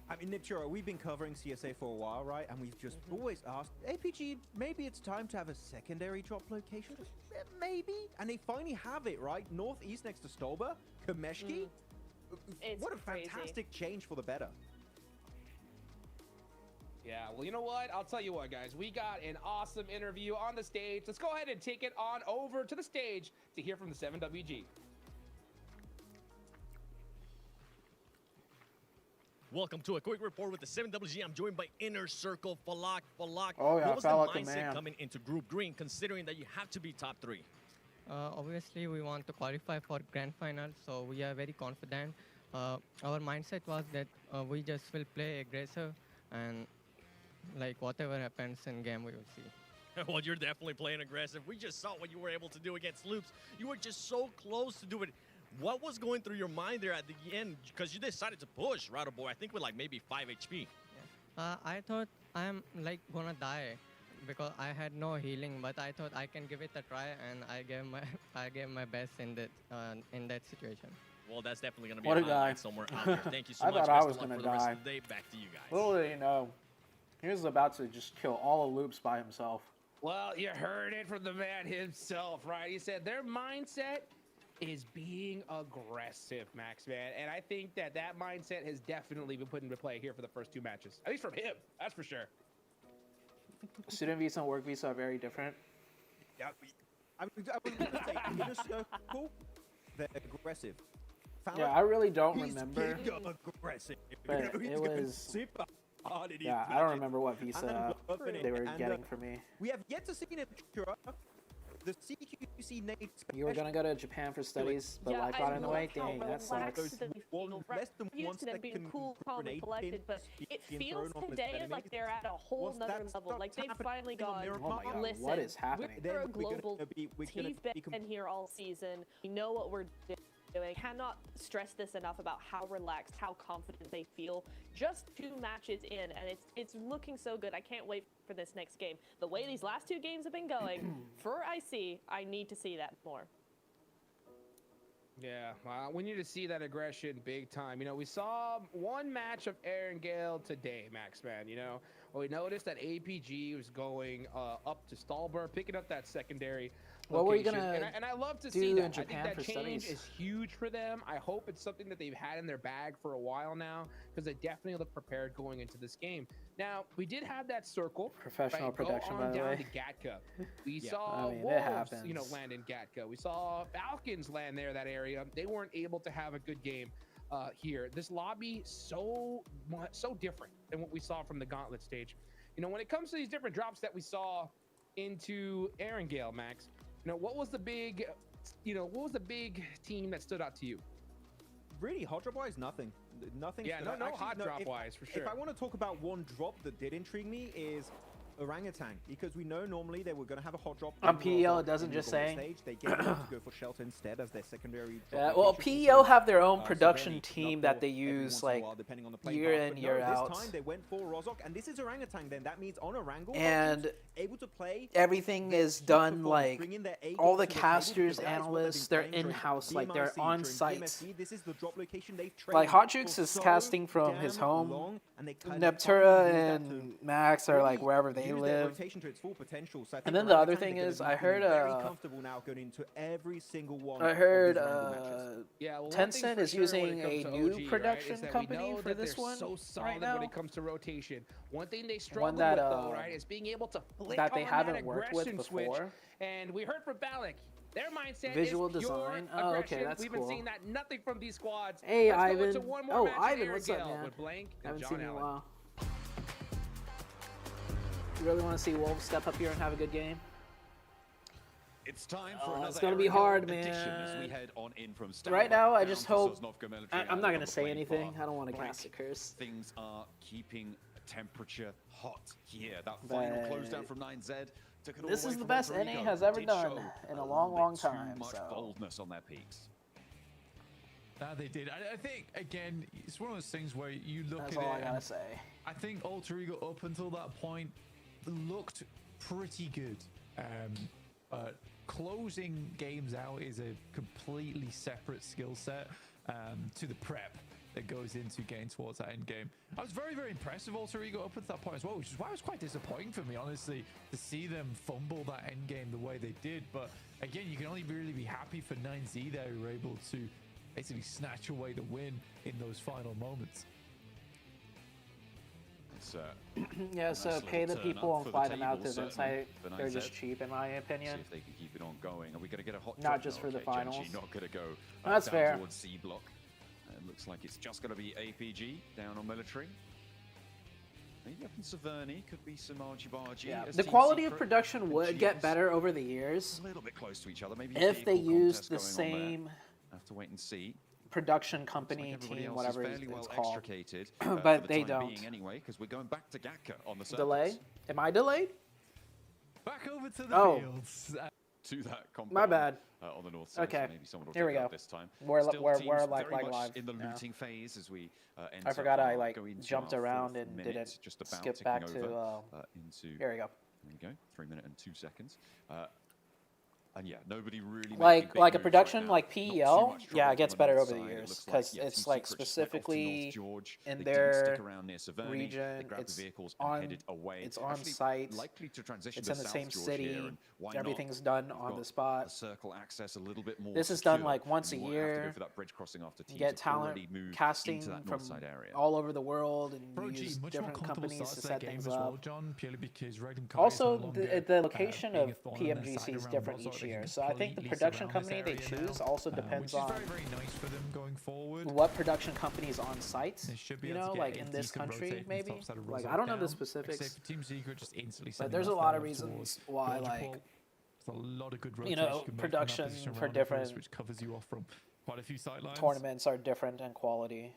I mean, Nipchura, we've been covering CSA for a while, right? And we've just always asked, APG, maybe it's time to have a secondary drop location? Maybe. And they finally have it, right? Northeast next to Stolber, Kameshki. What a fantastic change for the better. Yeah, well, you know what? I'll tell you what, guys. We got an awesome interview on the stage. Let's go ahead and take it on over to the stage to hear from the 7WG. Welcome to a quick report with the 7WG. I'm joined by Inner Circle Falak. Falak, Oh, yeah, what was the Falak, the mindset man. coming into Group Green, considering that you have to be top 3? Obviously, we want to qualify for grand final, so we are very confident. Our mindset was that we just will play aggressive, and like whatever happens in game, we will see. Well, you're definitely playing aggressive. We just saw what you were able to do against Loops. You were just so close to do it. What was going through your mind there at the end? Because you decided to push Router Boy, I think with like maybe 5 HP. I thought I'm like gonna die because I had no healing, but I thought I can give it a try, and I gave my best in that situation. Well, that's definitely going to be What a highlight guy. somewhere out there. Thank you so I much. thought I Best was of luck gonna for the rest die. of the day. Back to you guys. Little did he know, he was about to just kill all the Loops by himself. Well, you heard it from the man himself, right? He said their mindset is being aggressive, Max, man. And I think that mindset has definitely been put into play here for the first 2 matches. At least from him, that's for sure. Student visa and work visa are very different. Yeah, I was going to say, Inner Circle, they're aggressive. Yeah, I really don't he's remember. Aggressive. But He's it going was. super hard in his Yeah, I don't matches. remember what And visa then they were and, getting for me. We have yet to see Nipchura. The CQC Nate. You were gonna go to Japan for studies, but life got in the way. Dang, that sucks. Less than Used 1 to them being second cool, calm, and grenade collected, pin but it being feels thrown on his today enemy. like they're at a whole Once nother that level. Like starts they've happening finally on gone, Miramar, Oh my God, listen, what is happening? we're a Then we're gonna global be- we're gonna team. be Been here all season. We know what we're doing. Cannot stress this enough about how relaxed, how confident they feel. Just 2 matches in, and it's looking so good. I can't wait for this next game. The way these last 2 games have been going, for IC, I need to see that more. Yeah, we need to see that aggression big time. You know, we saw 1 match of Aaron Gale today, Max, man. You know, we noticed that APG was going up to Stalber, picking up that secondary What were you location. gonna and I love to do see in that. I Japan think that for change studies? is huge for them. I hope it's something that they've had in their bag for a while now, because they definitely look prepared going into this game. Now, we did have that circle. Professional right, production, go by on the down way. to Gatka. We Yeah, saw I mean, it Wolves, happens. you know, land in Gatka. We saw Falcons land there, that area. They weren't able to have a good game here. This lobby so different than what we saw from the Gauntlet stage. You know, when it comes to these different drops that we saw into Aaron Gale, Max, what was the big, what was the big team that stood out to you? Really, hot drop wise, nothing. Nothing. Yeah, no hot drop wise for sure. If I want to talk about one drop that did intrigue me is Orangutan, because we know normally they were going to have a hot drop. On PEO, it doesn't just say. They get to go for Shelter instead as their secondary. Yeah, well, PEO have their own production team that they use like year in, year out. This time they went for Rozok, and this is Orangutan. Then that means on Orangle, and able to play. Everything is done like all the casters, analysts, they're in-house, like they're on site. This is the drop location they've like Hotjukes is casting from his home. Neptura and Max are like wherever they live. And then the other thing is, I heard Tencent is using a new production company for this one right now. When it comes to rotation, one thing they struggle with though, right, is being able to flick that they on haven't that worked with aggression before. switch. And we heard from Balak. Their mindset Visual is pure design. Oh, aggression. okay, that's We've cool. been seeing that nothing from these squads. Hey, Let's Ivan. go into one more Oh, match Ivan, what's up, Airgale man? with Blank and Haven't John seen you in a Allen. while. You really want to see Wolves step up here and have a good game? It's time for another it's gonna be hard, edition man. as we head on in from Right now, I just down to hope. Sosnovka Military I'm out not on gonna the say plane anything. bar. I don't want to Blank, cast a curse. Things are keeping temperature hot here. That final close down from 9Z took it all This away is the from best Rodrigo. NA has ever Did done show in a long, long little bit time. Too much So. boldness on their peaks. That they did. I think, again, it's one of those things where you look That's at all it. I gotta say. I think Alter Ego up until that point looked pretty good. But closing games out is a completely separate skill set to the prep that goes into getting towards that end game. I was very, very impressed with Alter Ego up until that point as well, which is why it was quite disappointing for me, honestly, to see them fumble that end game the way they did. But again, you can only really be happy for 9Z there, who were able to basically snatch away the win in those final moments. Yeah, so pay the people and fly them out to the site. They're just cheap, in my opinion. See if they can keep it on going. Are we going to get a hot Not drop? just No, for the okay, finals. Genji not going to go That's down fair. towards C block. It looks like it's just going to be APG down on military. Maybe up in Saverni, could be some argy-bargy. Yeah, as the Team quality of Secret production would and get GS. better over the years A little bit close to each other. Maybe if they vehicle used contest the going on there. same Have to wait and see. production company, Everybody team, else whatever is it's fairly well called. extricated, But for the they time don't. being anyway, because we're going back to Gatka on the surface. Delay? Am I delayed? Back over to the Oh. fields. To that compound. My bad. On the north side. Okay. So maybe someone will Here we take it go. out this time. We're Still like teams like very much live in the now. looting phase as we enter. I forgot I our- like go into jumped our around fourth and minute, didn't just about skip ticking back to. over, into. Here we go. There you go. 3 minutes and 2 seconds. And yeah, nobody really Like making big a moves production right now. like Not PEL, too much yeah, trouble it gets on the better north over the side. It years looks because yeah, it's Team like Secret just went off to North specifically George. in They their didn't stick around near Saverni. They region. grabbed It's the vehicles on. and headed away. It's on Actually, site. likely to transition It's to in the South same George city. here, and why not? Everything's done We've on got the spot. a circle access a little bit more This is done secure, like once a and you won't have to year. go for that bridge crossing after teams Get have talent already moved casting into that from north side area. all over the world and Pro G, use much more different comfortable companies start to to set that game things as well, up. John, purely because Raiden Kai Also, is no longer, the location being of a thorn in their PMGC side is around different Rosok. each They year, can so I think the completely production surround this company they area choose now, also which depends is on very, very nice for them going forward. what production company is on site. They should be You able know, to get like a in this decent country, rotate from maybe. top side of Like Rosok I don't know the down. specifics, Except for Team Secret just instantly but sending there's a that lot of far reasons towards why Georgia like Pole. There's a lot of good you rotation know you can make from that production position for around the first, different which covers you off from quite a few sightlines. tournaments are different in quality.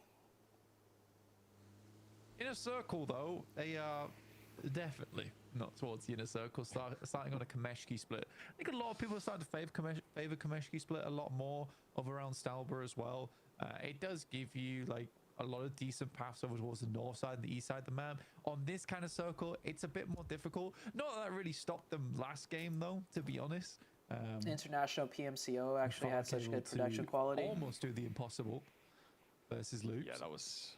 Inner Circle, though, they are definitely not towards the Inner Circle, starting on a Kameshki split. I think a lot of people are starting to favor Kameshki split a lot more of around Stalber as well. It does give you like a lot of decent paths over towards the north side and the east side of the map. On this kind of circle, it's a bit more difficult. Not that really stopped them last game, though, to be honest. International PMCO actually had such good production to quality. Almost do the impossible versus Loops. Yeah, that was.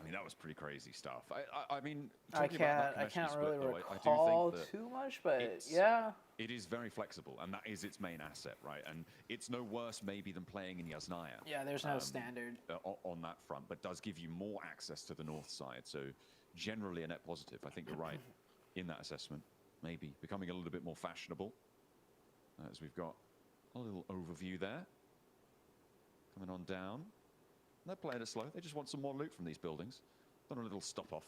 I mean, that was pretty crazy stuff. I mean, I talking about that can't Kameshki really split, though, recall I do think that too much, but it's- yeah. It is very flexible, and that is its main asset, right? And it's no worse maybe than playing in Yasnaya. Yeah, there's no standard on that front, but does give you more access to the north side. So generally a net positive. I think you're right in that assessment. Maybe becoming a little bit more fashionable, as we've got a little overview there. Coming on down. They're playing it slow. They just want some more loot from these buildings. Done a little stop off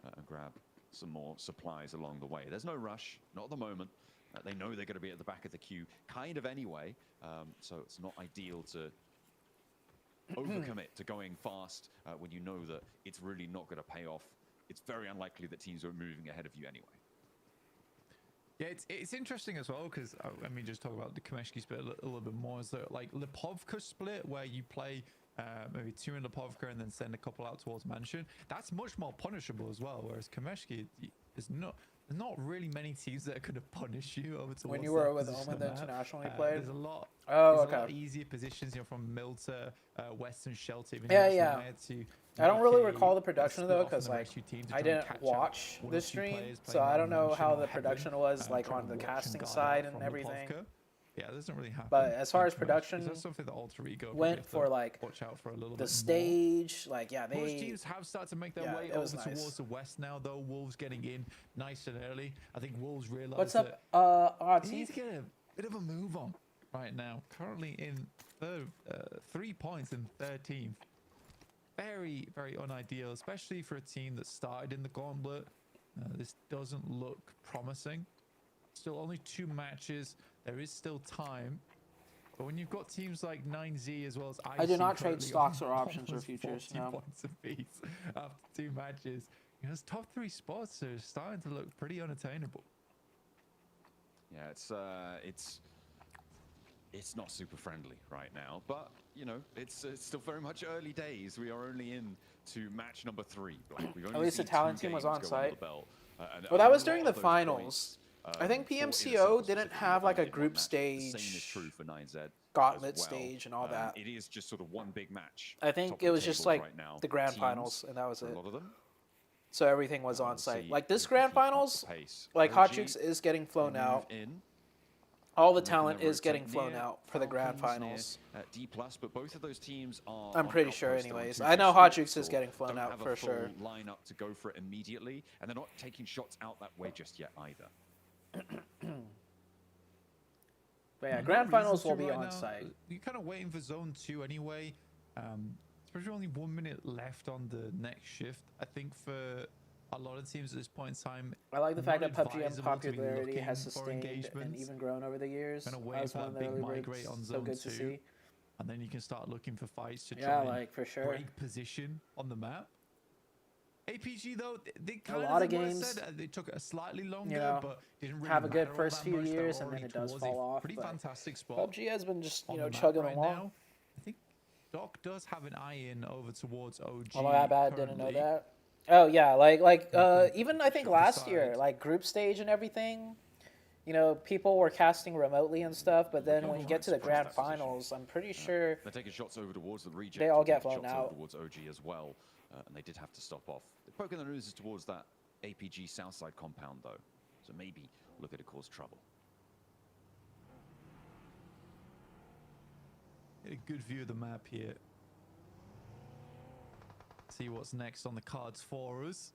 and grab some more supplies along the way. There's no rush, not at the moment. They know they're going to be at the back of the queue kind of anyway, so it's not ideal to overcommit to going fast when you know that it's really not going to pay off. It's very unlikely that teams are moving ahead of you anyway. Yeah, it's interesting as well because I mean, just talk about the Kameshki split a little bit more. Is that like Lipovka split where you play maybe 2 in Lipovka and then send a couple out towards Mansion? That's much more punishable as well. Whereas Kameshki is not. There's not really many teams that are going to punish you over towards when you were with Omen the internationally played. There's a lot. Oh, there's a lot easier positions, you know, from Milta, Western Shelter. Even yeah. I don't really recall the production though, because like I didn't watch the stream, so I don't know how the production was like on the casting side and everything. Yeah, it doesn't really happen. But as far as production went for like watch out for a little the stage, like most teams have started to make their way over towards the west now. Though Wolves getting in nice and early. I think Wolves realize what's up, they need to get a bit of a move on right now. Currently in third, 3 points in 13th. Very, very unideal, especially for a team that started in the gauntlet. This doesn't look promising. Still only 2 matches. There is still time. But when you've got teams like 9Z as well as I do not trade stocks or options or futures. 40 points apiece after 2 matches. You know, those top 3 spots are starting to look pretty unattainable. Yeah, it's not super friendly right now, but you know, it's still very much early days. We are only in to match number 3. We've only At least the talent team was on site. Well, that was during the finals. I think PMCO didn't have like a group stage, same is true for 9Z gauntlet stage and all that. It is just sort of one big match. I think it was just like the grand finals, and that was it. A lot of them. So everything was on site. Like this grand finals, like Hotchukes is getting flown out. All the talent is getting flown out for the grand finals. D+, but both of those teams are. I'm pretty sure, anyways. I know Hotchukes is getting flown out for sure. Line up to go for it immediately, and they're not taking shots out that way just yet either. But yeah, grand finals will be on site. You're kind of waiting for zone 2 anyway. There's only 1 minute left on the next shift. I think for a lot of teams at this point in time, I like the fact that PUBG's popularity has sustained and even grown over the years. That was one of the early breaks, so good to see. And then you can start looking for fights to try like for sure break position on the map. APG though, they kind a lot of games they took a slightly longer, but didn't really have a good first few years, and then it does fall off. Pretty fantastic spot. PUBG has been just chugging along. Now. I think Doc does have an eye in over towards OG. Oh my bad, didn't know that. Oh yeah, like even I think last year, like group stage and everything, you know, people were casting remotely and stuff, but then when you get to the grand finals, I'm pretty sure they're taking shots over towards the reject. They all get blown out towards OG as well, and they did have to stop off. They're poking their noses towards that APG Southside compound though, so maybe look at it cause trouble. Get a good view of the map here. See what's next on the cards for us.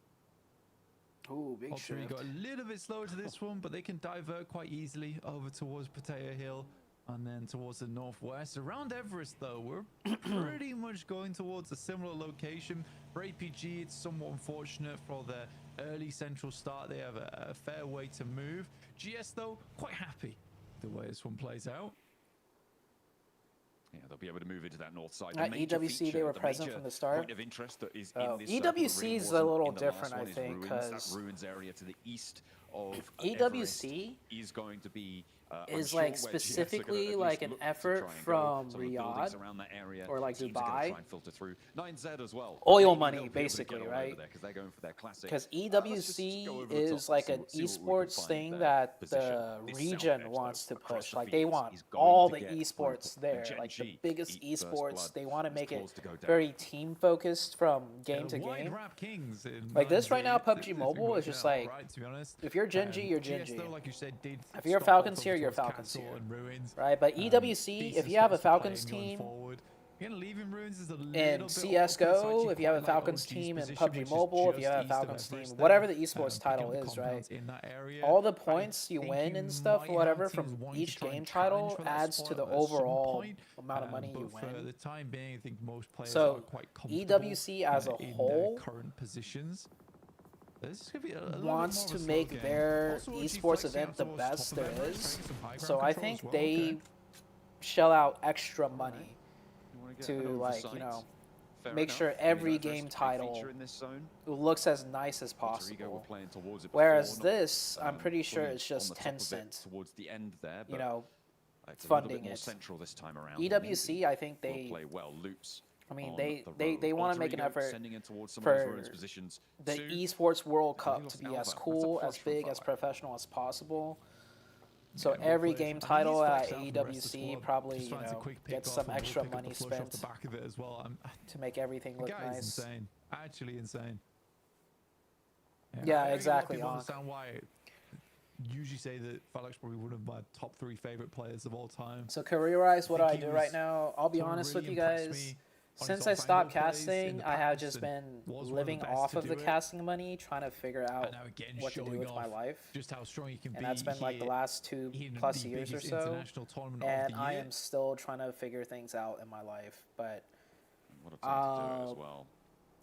Ooh, big shift. We got a little bit slower to this one, but they can divert quite easily over towards Pattaya Hill and then towards the northwest. Around Everest, though, we're pretty much going towards a similar location. For APG, it's somewhat unfortunate for their early central start. They have a fair way to move. GS, though, quite happy the way this one plays out. Yeah, they'll be able to move into that north side. EWC, they were present from the start. Point of interest that is in this EWC is a little different, I think, because ruins area to the east of EWC is going to be is like specifically like an effort from Riyadh around that area, or like Dubai. Through 9Z as well. Oil money, basically, right? Because they're going for their classic. Because EWC is like an esports thing that the region wants to push. Like they want all the esports there, like the biggest esports. They want to make it very team focused from game to game. Like this right now, PUBG Mobile is just like, if you're Genji, you're Genji. If you're Falcons here, you're Falcons here, right? But EWC, if you have a Falcons team in CSGO, if you have a Falcons team in PUBG Mobile, if you have a Falcons team, whatever the esports title is, right? All the points you win and stuff, whatever, from each game title adds to the overall amount of money you win. For the time being, I think most players so are quite EWC as a whole, current positions. wants to make their esports event the best there is. So I think they shell out extra money to, like, you know, make sure every game title looks as nice as possible. Whereas this, I'm pretty sure it's just Tencent, you know, funding it. EWC, I think they, I mean, they want to make an effort for the esports World Cup to be as cool, as big, as professional as possible. So every game title at AEWC probably, you know, gets some extra money spent to make everything look nice. Insane, actually insane. Yeah, exactly. I understand why. Usually say that Felix probably one of my top 3 favorite players of all time. So career-wise, what do I do right now? I'll be honest with you guys. Since I stopped casting, I have just been living off of the casting money, trying to figure out what to do with my life. Just how strong you can and that's been like the last 2+ years or so. And I am still trying to figure things out in my life. But what a time to do it as well.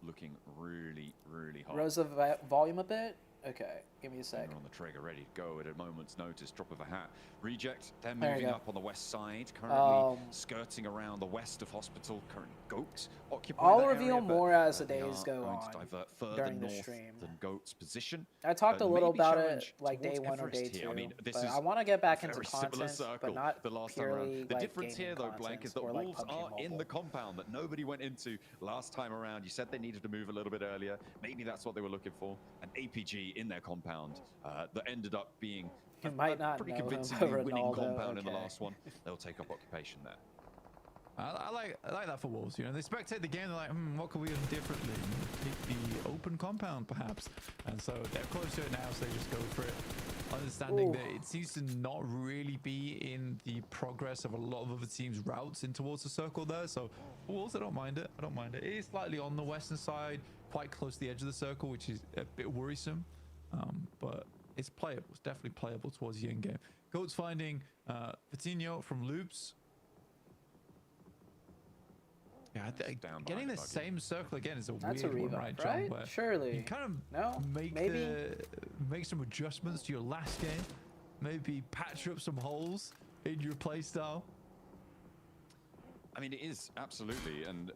Looking really, really hot. Raise the volume a bit. Okay, give me a sec. On the trigger, ready to go at a moment's notice. Drop of a hat. Reject. They're moving up on the west side. Currently skirting around the west of hospital. Current Goat occupying I'll that reveal area, more as the days go going on to divert further during the north stream. Than Goat's position. I talked a little maybe about it challenge like day towards 1 or day Everest 2. here. I mean, this but is I want to get back into very similar content, circle but not the last purely time around. The like difference here, though, Blank, is that or like Wolves PUBG are in Mobile. the compound that nobody went into last time around. You said they needed to move a little bit earlier. Maybe that's what they were looking for. An APG in their compound that ended up being You might not pretty know him, convincingly winning Ronaldo, compound in the okay. last one. They'll take up occupation there. I like that for Wolves. You know, they spectate the game. They're like, what can we do differently? Pick the open compound, perhaps. And so they're close to it now, so they just go for it. Understanding that it seems to not really be in the progress of a lot of other teams' routes in towards the circle there. So for Wolves, I don't mind it. I don't mind it. It is slightly on the western side, quite close to the edge of the circle, which is a bit worrisome. But it's playable. It's definitely playable towards the end game. Goat's finding Patino from Loops. Yeah, getting the same circle again is a That's weird a one, rebuff, right, John? right? Where Surely. you kind of No? make some adjustments to your last game. Maybe patch up some holes in your playstyle. I mean, it is absolutely, and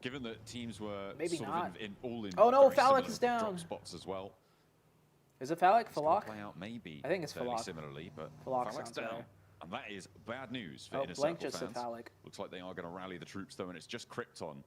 given that teams were Maybe sort not. of all in Oh no, very Phallic similar is down. drop spots as well. Is it Phallic? Falak? Play out maybe. I think it's fairly Falak. similarly, but Falak Phallic's sounds down. better. And that is bad news for Oh, Inner Blank Circle just said fans. Phallic. Looks like they are going to rally the troops though, and it's just Krypton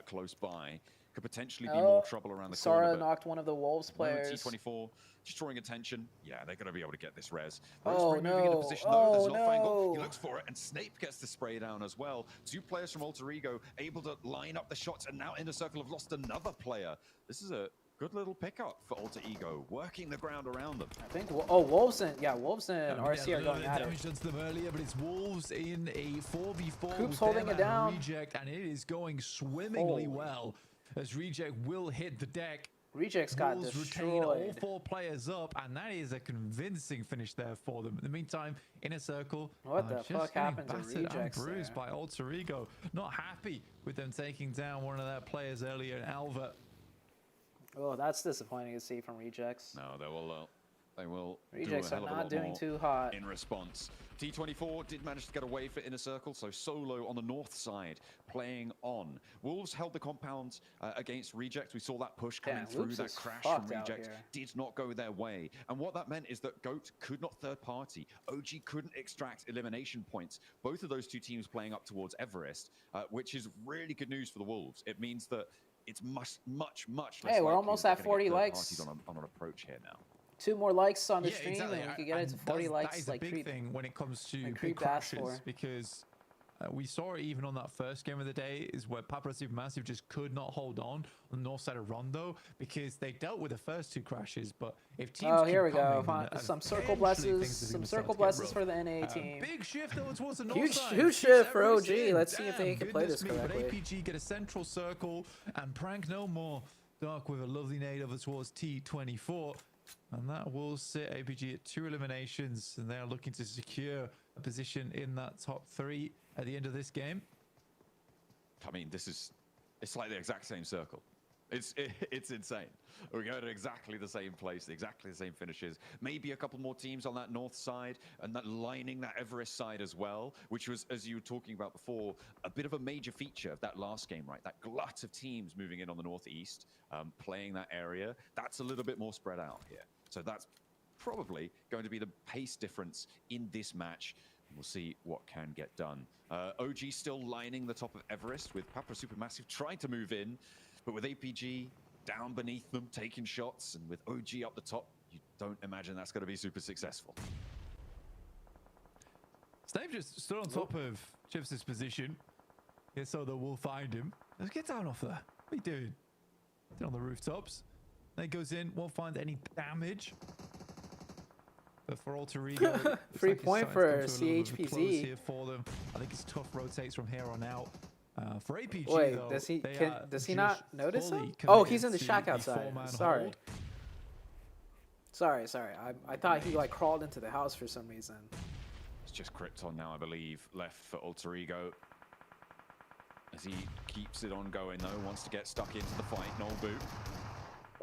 close by. Could potentially be more trouble around the Sara corner. knocked one of the Wolves players. T24 just drawing attention. Yeah, they're going to be able to get this res. Oh, Rosemary moving into no. position though. There's Oh, not Fangle. He no. looks for it, and Snape gets the spray down as well. 2 players from Alter Ego able to line up the shots, and now Inner Circle have lost another player. This is a good little pickup for Alter Ego, working the ground around them. I think, Wolves and RC are going at it. Damage done to them earlier, but it's Wolves in a 4v4. Coop's with holding them it down. and Reject, and it is going swimmingly well as Reject will hit the deck. Reject's got Wolves retain all destroyed. 4 players up, and that is a convincing finish there for them. In the meantime, Inner Circle, What the just fuck getting happened to battered and Rejects bruised there? by Alter Ego. Not happy with them taking down one of their players earlier in Alva. Oh, that's disappointing to see from Rejects. No, they will Rejects do a are hell of a not lot doing more too hot. in response. T24 did manage to get away for Inner Circle, so Solo on the north side playing on. Wolves held the compound against Reject. We saw that push coming through, Loops that is crash from fucked out Reject here. did not go their way. And what that meant is that GOAT could not third party. OG couldn't extract elimination points. Both of those 2 teams playing up towards Everest, which is really good news for the Wolves. It means that it's much less Hey, we're likely almost that at they're gonna 40 get third likes. parties on an approach here now. 2 more likes on the Yeah, stream, exactly. and we could get it to 40 likes. That is like a big Creep. thing when it comes to like big Creep asked crashes, for. because we saw it even on that first game of the day, is where Paparazzi Supermassive just could not hold on the north side of Rondo because they dealt with the first 2 crashes. But if teams Oh, here we keep go. coming, Some circle eventually blesses. things are Some gonna start circle to get blesses rough. for the NA team. Big shift though towards the north Huge, side. huge shift for OG. Let's see if they Damn, can play this goodness me, but correctly. APG get a central circle and prank no more. Dark with a lovely nade over towards T24. And that will sit APG at 2 eliminations, and they are looking to secure a position in that top 3 at the end of this game. I mean, it's like the exact same circle. It's insane. We're going to exactly the same place, exactly the same finishes. Maybe a couple more teams on that north side and that lining that Everest side as well, which was, as you were talking about before, a bit of a major feature of that last game, right? That glut of teams moving in on the northeast, playing that area. That's a little bit more spread out here. So that's probably going to be the pace difference in this match. We'll see what can get done. OG still lining the top of Everest with Papa Supermassive trying to move in, but with APG down beneath them, taking shots, and with OG up the top, you don't imagine that's going to be super successful. Snave just stood on top of Chips' position, so that we'll find him. Let's get down off there. What are you doing? Sit on the rooftops. Then goes in, won't find any damage. But for Alter Ego, free point for CHPZ. Here for them. I think it's tough rotates from here on out. For APG, wait, though, does he not notice him? Oh, he's in the shack outside. Sorry. Hold. Sorry. I thought he like crawled into the house for some reason. It's just Krypton now, I believe, left for Alter Ego. As he keeps it on going, though, wants to get stuck into the fight. No boot.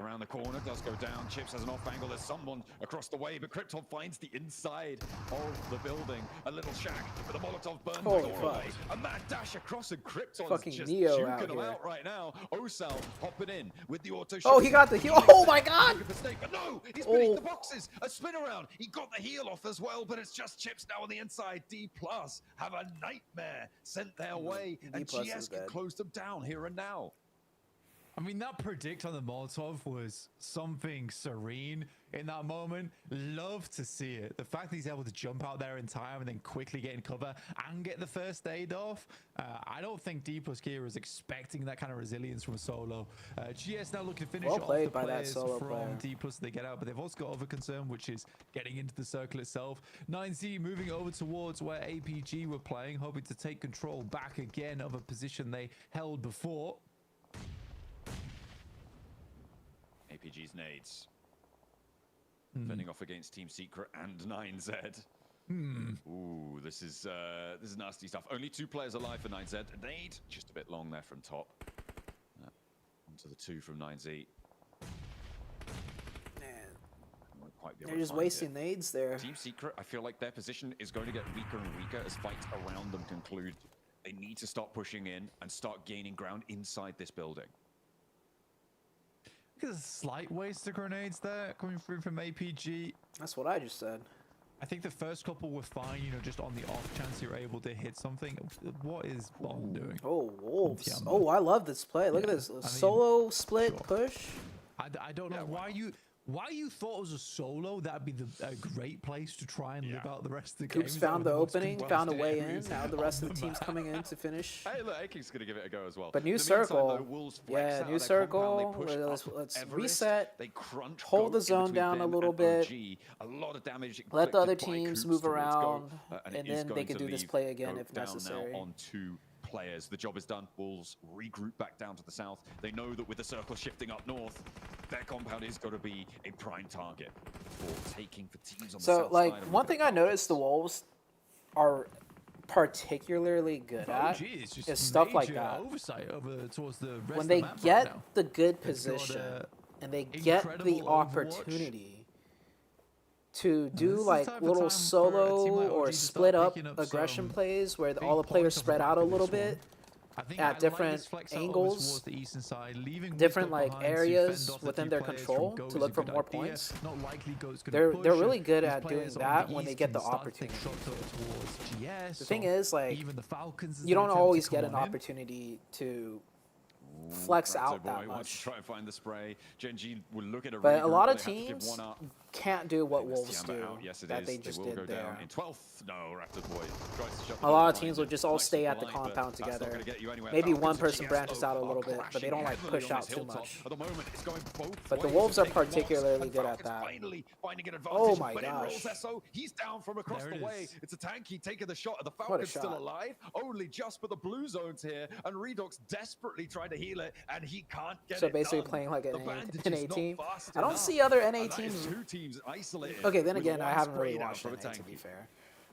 Around the corner, does go down. Chips has an off angle. There's someone across the way, but Krypton finds the inside of the building. A little shack, but the Molotov burns the door away. A mad dash across, and Krypton's just juking him out right now. Osal hopping in with the auto shot. Oh, he got the heal. Oh my god! But no, he's beneath the boxes. A spin around. He got the heal off as well, but it's just Chips now on the inside. D+ have a nightmare sent their way, and GS can close them down here and now. I mean, that predict on the Molotov was something serene in that moment. Love to see it. The fact that he's able to jump out there in time and then quickly get in cover and get the first aid off. I don't think D+ Kia is expecting that kind of resilience from a solo. GS now looking to finish off the players from D+. They get out, but they've also got other concern, which is getting into the circle itself. 9Z moving over towards where APG were playing, hoping to take control back again of a position they held before. APG's nades. Fending off against Team Secret and 9Z. Ooh, this is nasty stuff. Only 2 players alive for 9Z. A nade, just a bit long there from top. Onto the 2 from 9Z. They're just wasting nades there. Team Secret, I feel like their position is going to get weaker and weaker as fights around them conclude. They need to start pushing in and start gaining ground inside this building. There's a slight waste of grenades there coming through from APG. That's what I just said. I think the first couple were fine, you know, just on the off chance you're able to hit something. What is Bond doing? Oh, Wolves. Oh, I love this play. Look at this. Solo split push. I don't know why you thought it was a solo. That'd be a great place to try and live out the rest of the game. Coops found the opening, found a way in. Now the rest of the team's coming in to finish. Hey, look, Aking's going to give it a go as well. But new circle. Yeah, new circle. Let's reset. They crunch, hold the zone down a little bit. A lot of damage. Let the other teams move around, and then they can do this play again if necessary. On 2 players. The job is done. Wolves regroup back down to the south. They know that with the circle shifting up north, their compound is going to be a prime target for taking for teams on the south like, side. One thing I noticed the Wolves are particularly good at is stuff like that. Oversight over towards the rest when they of the get the good position and they get the opportunity to do like little solo or split up aggression plays where all the players spread out a little bit at different angles, different like areas within their control to look for more points. They're really good at doing that when they get the opportunity. The thing is, like, you don't always get an opportunity to flex out that much. To try and find the spray. Genji will look at but a lot of teams can't do what Wolves do that they just did there. In 12th, no, Raptor Boy tries to shut a lot of teams will just all stay at the compound together. Maybe one person branches out a little bit, but they don't like push out too much. But the Wolves are particularly good at that. Oh my gosh. He's down from across the way. It's a tanky taking the shot. The Falcon's still alive. Only just for the blue zones here, and Redox desperately trying to heal it, and he can't get it. So basically playing like an NA team. I don't see other NA teams. Isolated. Okay, then again, I haven't really watched NA, to be fair.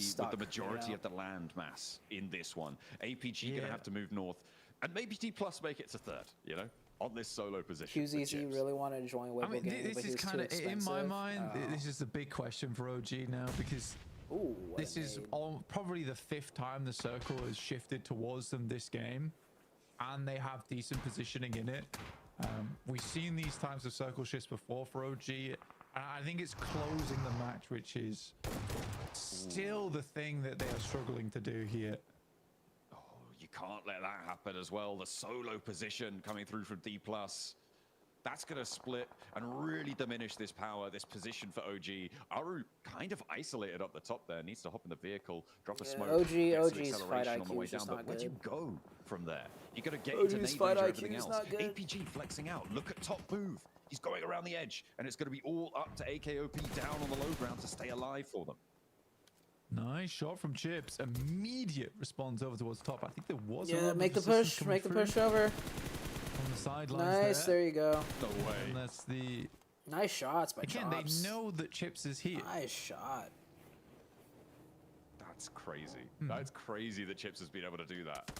stuck, with the majority you know? of the land mass in this one. APG gonna have to move north. And maybe D plus make it to third, you know, on this solo position. QZZ really wanted to join Wibble game, this but is he's too kind of, expensive. in my mind, this is the big question for OG now, because this is probably the 5th time the circle has shifted towards them this game, and they have decent positioning in it. We've seen these times of circle shifts before for OG, and I think it's closing the match, which is still the thing that they are struggling to do here. You can't let that happen as well. The solo position coming through from D+. That's going to split and really diminish this power, this position for OG. Aru kind of isolated up the top there. Needs to hop in the vehicle, drop a smoke. OG's fight IQ on the way is down. just But not where do you good. go from there? You got to get OG's into nade fight range or IQ everything is else. not good. APG flexing out. Look at top move. He's going around the edge, and it's going to be all up to AKOP down on the low ground to stay alive for them. Nice shot from Chips. Immediate response over towards top. I think there was Yeah, make the push over. On the sidelines. Nice, there you go. No way. And that's the nice shots by Again, Chops. they know that Chips is here. Nice shot. That's crazy. That's crazy that Chips has been able to do that.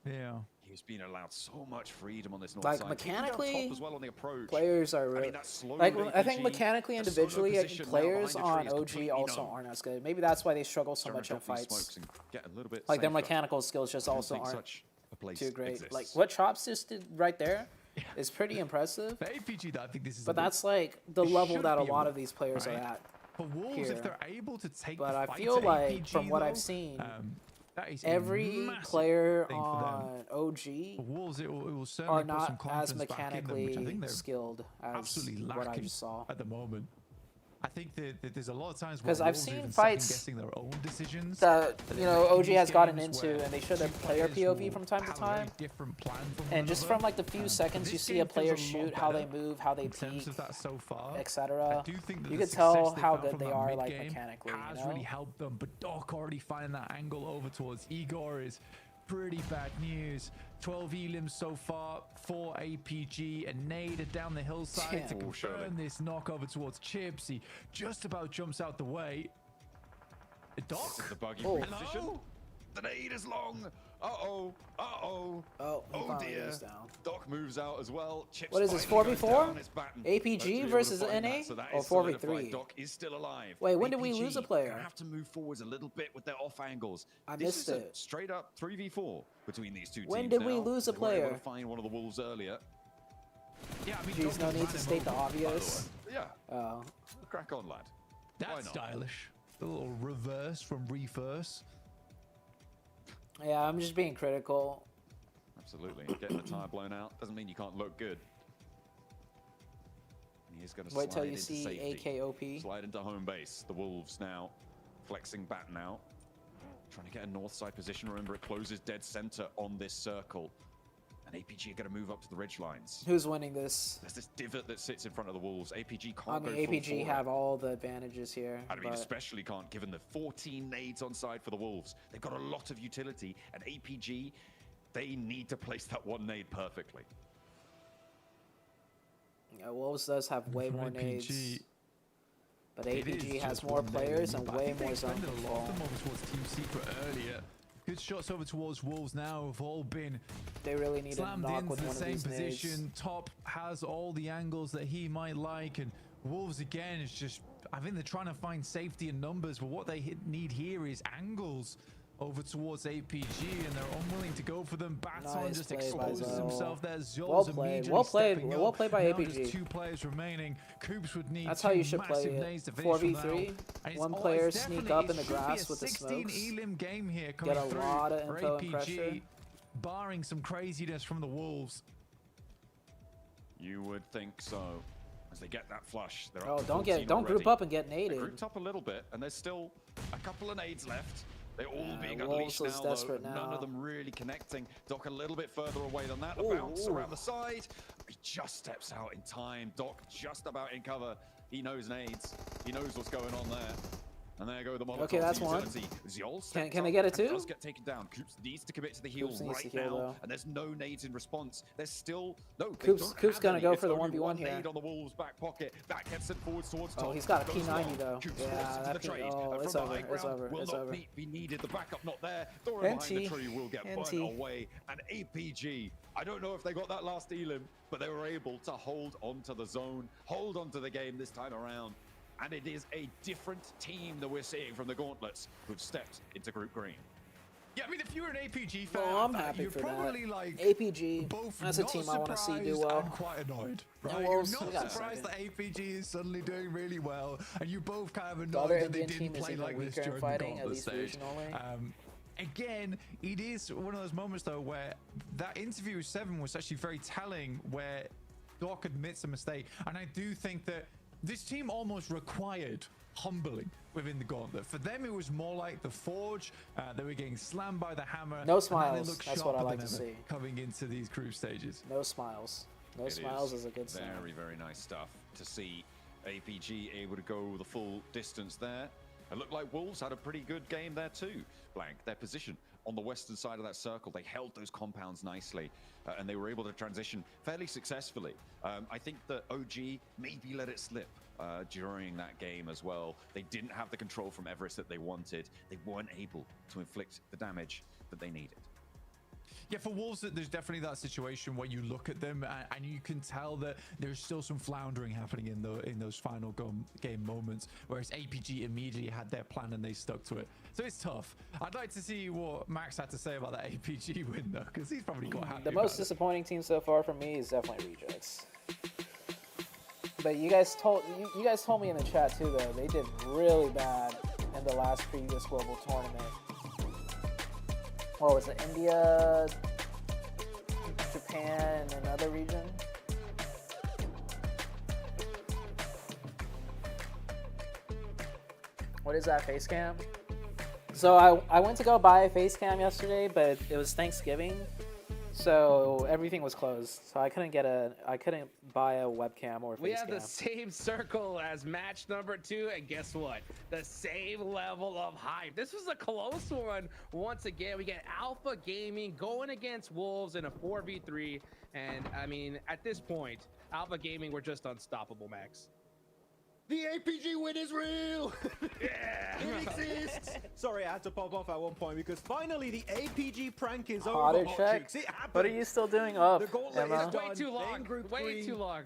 Yeah. He's been allowed so much freedom on this north Like side. mechanically, Top as well on the approach. players are really like I think APG, mechanically, the individually, solo position now players behind the on tree is OG completely also known. aren't as good. Maybe that's why they struggle so much in Drop these fights. smokes and get a little bit Like their safer. mechanical skills just I don't also think aren't such a place too great. exists. Like what Chops just did right there is pretty impressive. For APG, I think this is. But that's like the it level should that a be lot a of these players right? are at. For Wolves, here. if they're able to take But the I fight feel to like APG, from what though, I've seen, that is every a massive player thing for them. on OG For Wolves, it will certainly are put some not as confidence back in them, which I think mechanically they're skilled as absolutely what I lacking just saw. at the moment. I think that there's a lot of times where Because I've Wolves are seen even fights second-guessing their own decisions that but you then know in OG these has gotten games into, where and they show their two player players POV will from time to have a very time. different plan from one And just another. from like the few seconds you this see a game player feels a lot shoot, how they better move, how they in terms peek, of that so far. etc. I do think that You the could tell success they how found good from they that are like mid-game mechanically. has You know? really helped them, but Doc already finding that angle over towards Igor is pretty bad news. 12 elims so far for APG, and Nade down the hillside to confirm this knock over towards Chips. He just about jumps out the way. Doc? This is the buggy Oh. position. Hello? The nade is long. Uh-oh. Uh-oh. Oh, he finally dear. goes down. Doc moves out as well. Chips What is this, finally goes 4v4? down, it's Batten. APG Hopefully able to versus find NA? that, so that Or is solidified. 4v3? Doc is still alive. Wait, when did we APG lose a player? gonna have to move forwards a little bit with their off angles. I This missed is it. A straight up 3v4 between these two When teams did we now. lose a They weren't able player? to find one of the Wolves earlier. Yeah, I mean, Jeez, no need to state the obvious. Yeah. Oh. Crack on, lad. That's Why not? stylish. A little reverse from reverse. Yeah, I'm just being critical. Absolutely. Getting the tire blown out doesn't mean you can't look good. And he's going to Wait slide till you into see safety. AKOP. Slide into home base. The Wolves now flexing Batten out. Trying to get a north side position. Remember, it closes dead center on this circle. And APG are going to move up to the ridge lines. Who's winning this? There's this divot that sits in front of the Wolves. APG I can't mean, go full APG for have it. all the advantages here. I mean, but especially can't, given the 14 nades on side for the Wolves. They've got a lot of utility, and APG, they need to place that one nade perfectly. yeah, Wolves does have way more APG, nades. But it APG is has just more one players nade, and but I way think they more zone expended a lot of control. them over towards Team Secret earlier. Good shots over towards Wolves now have all been They really need to slammed knock into with the one of same these position. nades. Top has all the angles that he might like, and Wolves again is just, I think they're trying to find safety in numbers, but what they need here is angles over towards APG, and they're unwilling to go for them. Baton Nice just play by exposes Zol. himself there. Zol's Well played, immediately well played, stepping well up. played by Now APG. Just 2 players remaining. Coops would need That's how you 2 should play massive it. nades to finish them now. 4v3, And it's- one oh, player it's sneak definitely- up in the it should be grass a with the 16 smokes. elim game here coming Get a through lot of for info and APG, pressure. barring some craziness from the Wolves. You would think so. As they get that flush, they're Oh, up to don't 14 group already. up and get They naded. grouped up a little bit, and there's still a couple of nades left. They're all being Wolves unleashed was now, though. desperate None now. of them really connecting. Doc a little bit further away than that. The Ooh, bounce ooh. around the side. He just steps out in time. Doc just about in cover. He knows nades. He knows what's going on there. And there go the Molotovs. Okay, that's one. Xiol Can they get it too? Does get taken down. Coops needs to commit to the heal right now, and there's no nades in response. There's still no. Coops gonna go for the 1v1 here. Nade on the Wolves' back pocket. That gets sent forwards towards top. Oh, he's got a Goes P90 long. though. Coops Yeah, that the trade. it's From the over. high It's ground over. will It's not over. be needed. The backup not there. Throw him behind the tree will get burnt away. And APG, I don't know if they got that last elim, but they were able to hold onto the zone, hold onto the game this time around. And it is a different team that we're seeing from the Gauntlets who've stepped into Group Green. Yeah, I mean, if you're an APG fan, Well, I'm happy you're for probably that. like APG, both that's a not team I want to see do surprised well. and quite annoyed, right? Yeah, You're Wolves, we not got a surprised that second. APG is suddenly doing really well, and you both kind of The annoyed other that they Indian didn't team is play even like this weaker in during fighting, the at Gauntlet least stage. regionally. Again, it is one of those moments though where that interview with Seven was actually very telling, where Doc admits a mistake, and I do think that this team almost required humbling within the Gauntlet. For them, it was more like the Forge. They were getting slammed by the hammer. No and smiles. then they looked That's what I sharper like than to ever see. coming into these group stages. No smiles. No It smiles is a good sign. Very, very nice stuff to see APG able to go the full distance there. It looked like Wolves had a pretty good game there too. Blank, their position on the western side of that circle, they held those compounds nicely, and they were able to transition fairly successfully. I think that OG maybe let it slip during that game as well. They didn't have the control from Everest that they wanted. They weren't able to inflict the damage that they needed. Yeah, for Wolves, there's definitely that situation where you look at them and you can tell that there's still some floundering happening in those final game moments, whereas APG immediately had their plan and they stuck to it. So it's tough. I'd like to see what Max had to say about that APG win though, because he's probably quite happy. The most disappointing team so far for me is definitely Rejects. But you guys told me in the chat too though, they did really bad in the last previous global tournament. What was it? India, Japan, and another region? What is that face cam? So I went to go buy a face cam yesterday, but it was Thanksgiving, so everything was closed. So I couldn't buy a webcam or a face We have cam. the same circle as match number 2, and guess what? The same level of hype. This was a close one. Once again, we get Alpha Gaming going against Wolves in a 4v3, and I mean, at this point, Alpha Gaming were just unstoppable, Max. The APG win is real! Yeah! It exists! Sorry, I had to pop off at one point because finally the APG prank is over. Hotter check. It happened. What are you still doing up, The gauntlet Emma? is done. Way too long. Group Way three. too long.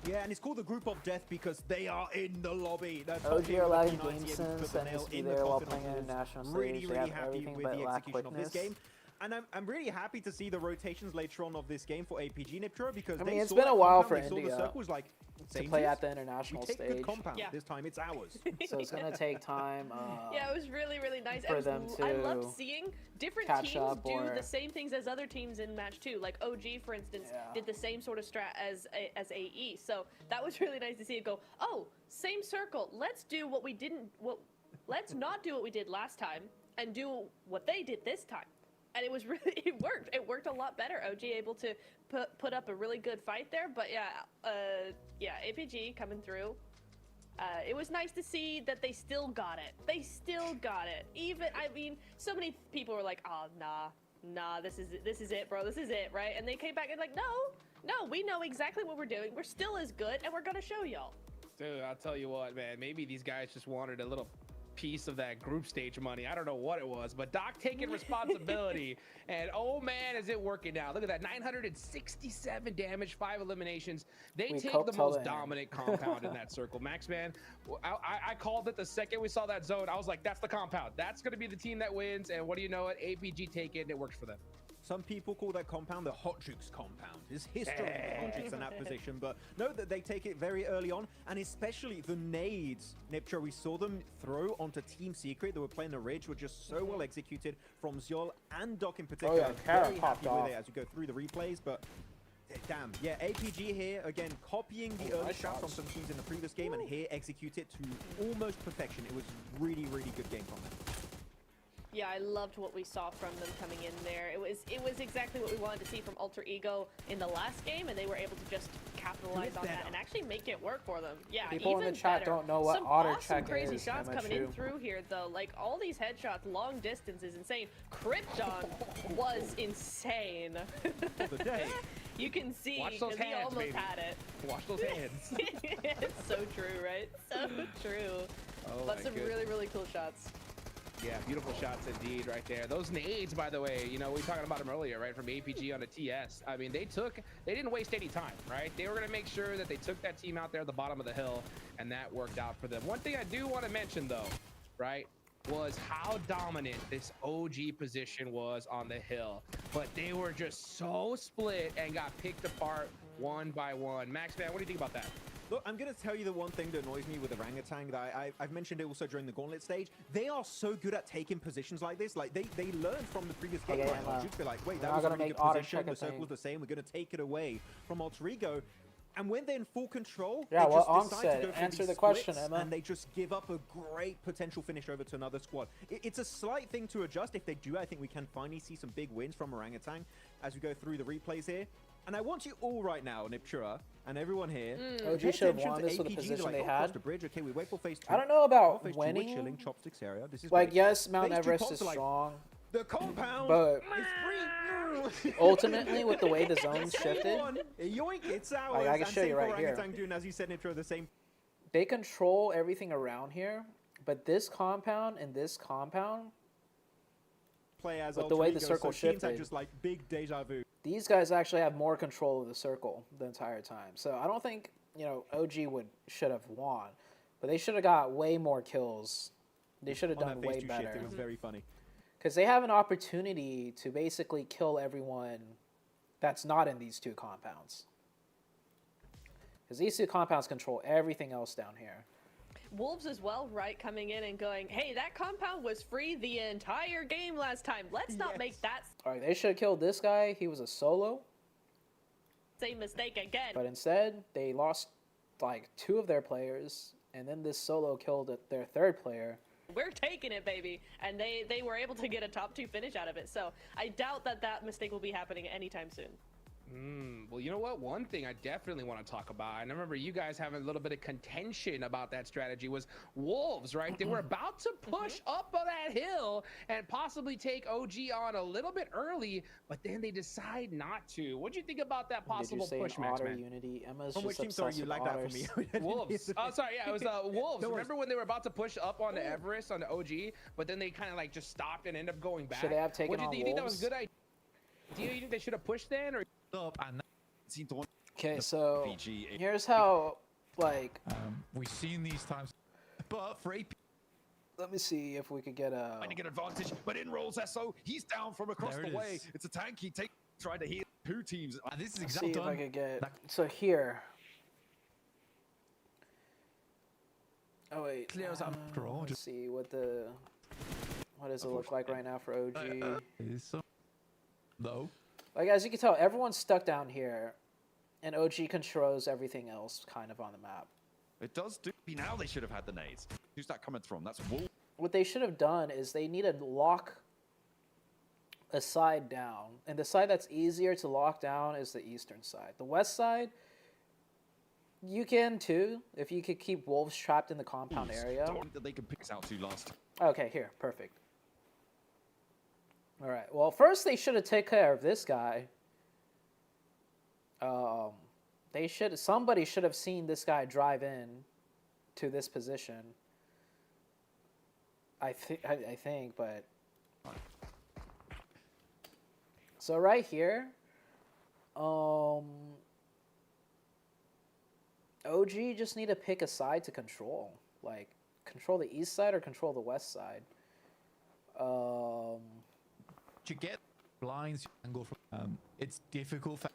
Yeah, and it's called the Group of Death because they are in the lobby. That's OG are lagging P90 game able to sense put the and nail needs to be in the there while coffin playing of in a Wolves. national Really, stage. really They have happy everything with but the lack execution of this quickness. game. And I'm really happy to see the rotations later on of this game for APG Niptro because I mean, they it's saw been that a while compound, for they saw India the circles like to play at the international we take stage. good compound. Yeah. This time it's ours. So it's gonna take time. Yeah, it was really, really nice. for them I to loved seeing different catch teams up do or- the same things as other teams in match 2. Like OG, for instance, did the same sort of strat as AE. So that was really nice to see it go, oh, same circle. Let's do what we didn't. Let's not do what we did last time and do what they did this time. And it worked. It worked a lot better. OG able to put up a really good fight there. But yeah, APG coming through. It was nice to see that they still got it. They still got it. Even, I mean, so many people were like, oh, nah, this is it, bro. This is it, right? And they came back and like, no, we know exactly what we're doing. We're still as good, and we're gonna show y'all. Dude, I'll tell you what, man. Maybe these guys just wanted a little piece of that group stage money. I don't know what it was, but Doc taking responsibility. And oh man, is it working now. Look at that, 967 damage, 5 eliminations. They take the most dominant compound in that circle. Max, man, I called it the second we saw that zone. I was like, that's the compound. That's going to be the team that wins. And what do you know it? APG take it and it works for them. Some people call that compound the Hot Jukes compound. There's history of Hot Jukes in that position, but know that they take it very early on, and especially the nades, Niptro, we saw them throw onto Team Secret. They were playing the Ridge, were just so well executed from Xiol and Doc in particular. Oh yeah, Kara very popped happy off. with it as we go through the replays, but damn, yeah, APG here, again, copying the early shots from some teams in the previous game, and here execute it to almost perfection. It was really, really good game from them. Yeah, I loved what we saw from them coming in there. It was exactly what we wanted to see from Alter Ego in the last game, and they were able to just capitalize on that and actually make it work for them. Yeah, People even in the chat better. don't know what Some auto awesome check crazy is, shots coming in MSU. through here, though. Like all these headshots, long distance is insane. Krypton was insane. You can see Watch those because he hands, almost baby. had it. Watch those hands. It's so true, right? So true. Oh But my some goodness. really, really cool shots. Yeah, beautiful shots indeed right there. Those nades, by the way, you know, we were talking about them earlier, right? From APG on the TS. I mean, they didn't waste any time, right? They were going to make sure that they took that team out there at the bottom of the hill, and that worked out for them. One thing I do want to mention, though, right, was how dominant this OG position was on the hill. But they were just so split and got picked apart one by one. Max, man, what do you think about that? Look, I'm going to tell you the one thing that annoys me with Orangutan that I've mentioned it also during the Gauntlet stage. They are so good at taking positions like this. Like, they learned from the previous game. Okay, Right? You'd be like, wait, we're that not was a gonna really make good auto position. check a The circle's thing. the same. We're going to take it away from Alter Ego. And when they're in full control, Yeah, they what just Ong decide said. to go for Answer these the question, splits, Emma. And they just give up a great potential finish over to another squad. It's a slight thing to adjust. If they do, I think we can finally see some big wins from Orangutan as we go through the replays here. And I want you all right now, Niptura, and everyone here. OG pay should have attention won to this with the APG, position like, they oh, across had. the bridge. Okay, we wait for phase 2. I don't know about Phase 2, we're winning. chilling, chopsticks area. This is Like, great. yes, Mount Phase 2 Everest pops is are like, strong, the compound but is free. ultimately, with the way the zones shifted, Yoink, it's ours. Like, I can And show same you for right here. Orangutan doing, as you said, Nitro, the same. they control everything around here. But this compound and this compound, Play as with the way the Alter Ego, circle so teams have shifted, just like big deja vu. these guys actually have more control of the circle the entire time. So I don't think, you know, OG should have won, but they should have got way more kills. They should have On done that phase way 2 better. shift, it was very funny. Because they have an opportunity to basically kill everyone that's not in these two compounds. Because these two compounds control everything else down here. Wolves as well, right? Coming in and going, hey, that compound was free the entire game last time. Let's not make that All right, they should have killed this guy. He was a solo. same mistake again. But instead, they lost like 2 of their players. And then this solo killed their 3rd player. We're taking it, baby. And they were able to get a top 2 finish out of it. So I doubt that mistake will be happening anytime soon. Well, you know what? One thing I definitely want to talk about, and I remember you guys having a little bit of contention about that strategy, was Wolves, right? They were about to push up on that hill and possibly take OG on a little bit early, but then they decide not to. What do you think about that possible Did you push, say Max, otter man? unity? Emma's From just which team, sorry, obsessed you with like that for otters. me? Wolves. Oh, sorry, yeah, it was Wolves. No worries. Remember when they were about to push up on the Everest on the OG, but then they kind of like just stopped and ended up going back? Should they have taken What do you on think? You think that was a Wolves? good idea? You think they should have pushed then, or? Up and seem to want Okay, so PG. here's how, like, We've seen these times, But for AP, let me see if we could get a. trying to get advantage, but in rolls SO. He's down from across There the it way. is. It's a tanky take, trying to heal 2 teams. And this is Let's exactly see if I could get. So here. Oh wait. Clears up draw. Let's see what does it look like right now for OG? Is some low. Like, as you can tell, everyone's stuck down here, and OG controls everything else kind of on the map. It does do. Now they should have had the nades. Who's that coming from? That's Wolf. What they should have done is they need to lock a side down, and the side that's easier to lock down is the eastern side. The west side, you can too, if you could keep wolves trapped in the compound area. That they can pick us out to last. Okay, here, perfect. All right. Well, first they should have taken care of this guy. Somebody should have seen this guy drive in to this position. I think, but so right here, OG just need to pick a side to control, like control the east side or control the west side. To get blinds angle from it's difficult for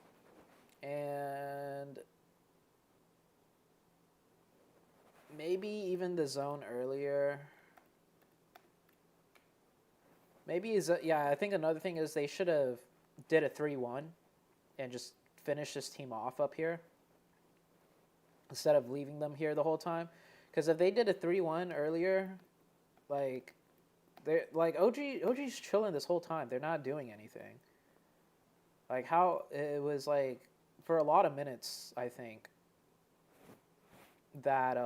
And maybe even the zone earlier. Maybe I think another thing is they should have did a 3-1 and just finished this team off up here instead of leaving them here the whole time. Because if they did a 3-1 earlier, like, They're like OG's chilling this whole time. They're not doing anything. Like how it was like for a lot of minutes, I think that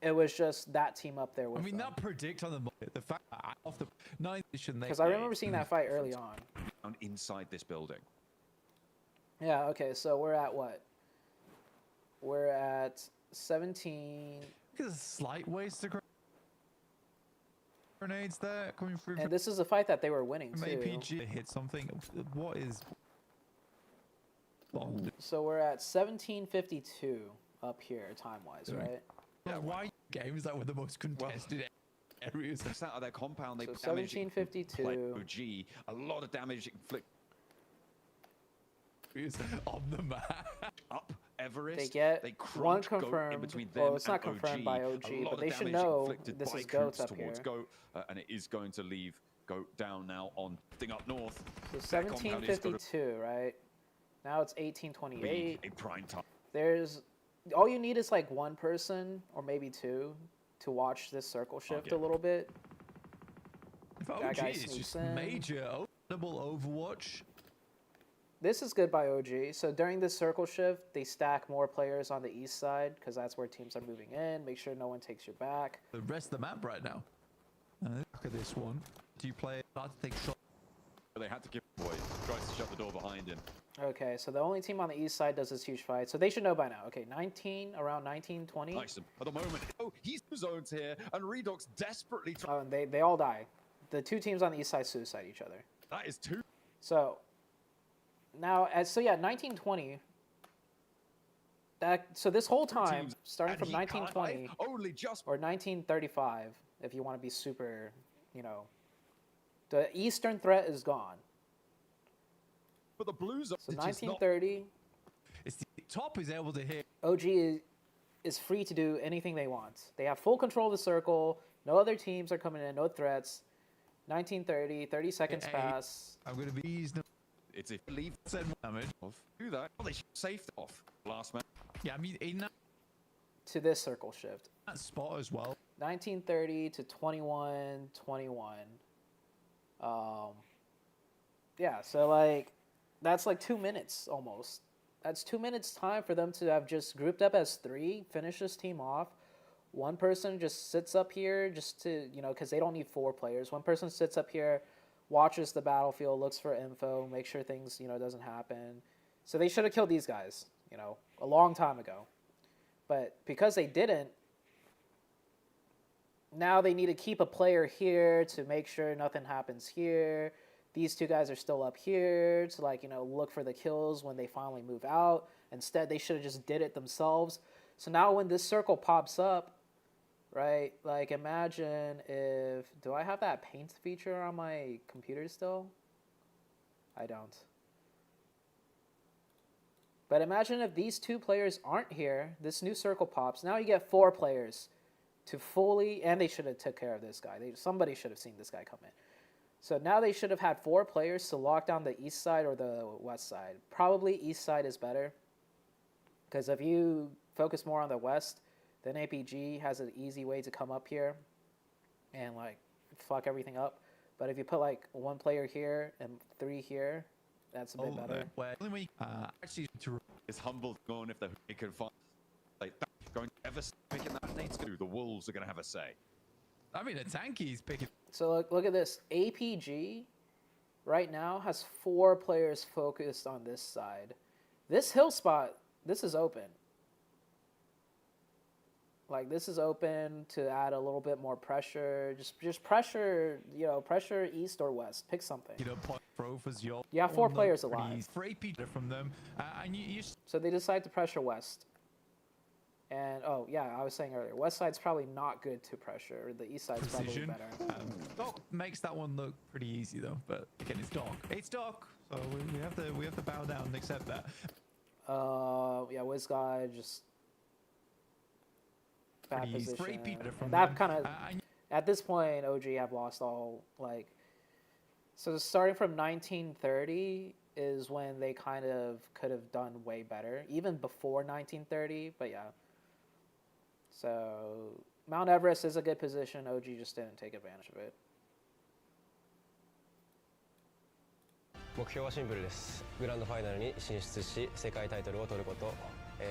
it was just that team up there with. I mean, that predict on the fact that off the 9th edition, because I remember seeing that fight early on. Inside this building. Yeah. Okay. So we're at what? We're at 17. Look at the slight waste of grenades there coming through. And this is a fight that they were winning too. APG hit something. What is? So we're at 1752 up here time-wise, right? Yeah, why games that were the most contested areas? Out of their compound, they so 1752. OG, a lot of damage inflicted on the map. Up Everest. They get one confirmed. In between them well, it's not confirmed by OG, but they should know this is GOAT up here. Goat, and it is going to leave GOAT down now on thing up north. So 1752, right? Now it's 1828. A prime time. There's all you need is like one person or maybe two to watch this circle shift a little bit. If OG is just major double Overwatch. This is good by OG. So during this circle shift, they stack more players on the east side because that's where teams are moving in. Make sure no one takes your back. The rest of the map right now. Look at this one. Do you play hard to take shots? They had to give boy. Tries to shut the door behind him. Okay, so the only team on the east side does this huge fight. So they should know by now. Okay, around 19, 20. Nice. At the moment, he's zones here, and Redoc's desperately trying. Oh, and they all die. The two teams on the east side suicide each other. That is two. So now, 1920. So this whole time, starting from 1920 or 1935, if you want to be super, the Eastern threat is gone. But the Blues are so 1930. It's the top is able to hit. OG is free to do anything they want. They have full control of the circle. No other teams are coming in. No threats. 1930. 30 seconds pass. I'm going to be eased. It's a leave send damage off. Do that. Oh, they saved off last man. Yeah, I mean in that to this circle shift. That spot as well. 1930 to 21. Yeah, so like that's like 2 minutes almost. That's 2 minutes time for them to have just grouped up as three, finish this team off. One person just sits up here just to, because they don't need four players. One person sits up here, watches the battlefield, looks for info, make sure things, doesn't happen. So they should have killed these guys, a long time ago. But because they didn't, now they need to keep a player here to make sure nothing happens here. These two guys are still up here to look for the kills when they finally move out. Instead, they should have just did it themselves. So now when this circle pops up, right, like imagine if, do I have that paint feature on my computer still? I don't. But imagine if these two players aren't here, this new circle pops. Now you get four players to fully, and they should have took care of this guy. Somebody should have seen this guy come in. So now they should have had four players to lock down the east side or the west side. Probably east side is better. Because if you focus more on the west, then APG has an easy way to come up here and fuck everything up. But if you put one player here and three here, that's a bit better. Actually, is humble going if they can find going to ever picking that needs to. The Wolves are going to have a say. I mean, a tanky's picking. So look at this. APG right now has four players focused on this side. This hill spot, this is open. This is open to add a little bit more pressure. Just pressure, pressure east or west. Pick something. You have four players alive. From them, so they decide to pressure west. And, oh, yeah, I was saying earlier, west side's probably not good to pressure. The east side's probably better. Doc makes that one look pretty easy, though. But, again, it's Doc. It's Doc, so we have to bow down and accept that. Yeah, Wiz guy just bad position. And that kind of, at this point, OG have lost all, so starting from 1930 is when they kind of could have done way better, even before 1930, but yeah. So Mount Everest is a good position. OG just didn't take advantage of it. 目標はシンプルです。グランドファイナルに進出し、世界タイトルを取ること。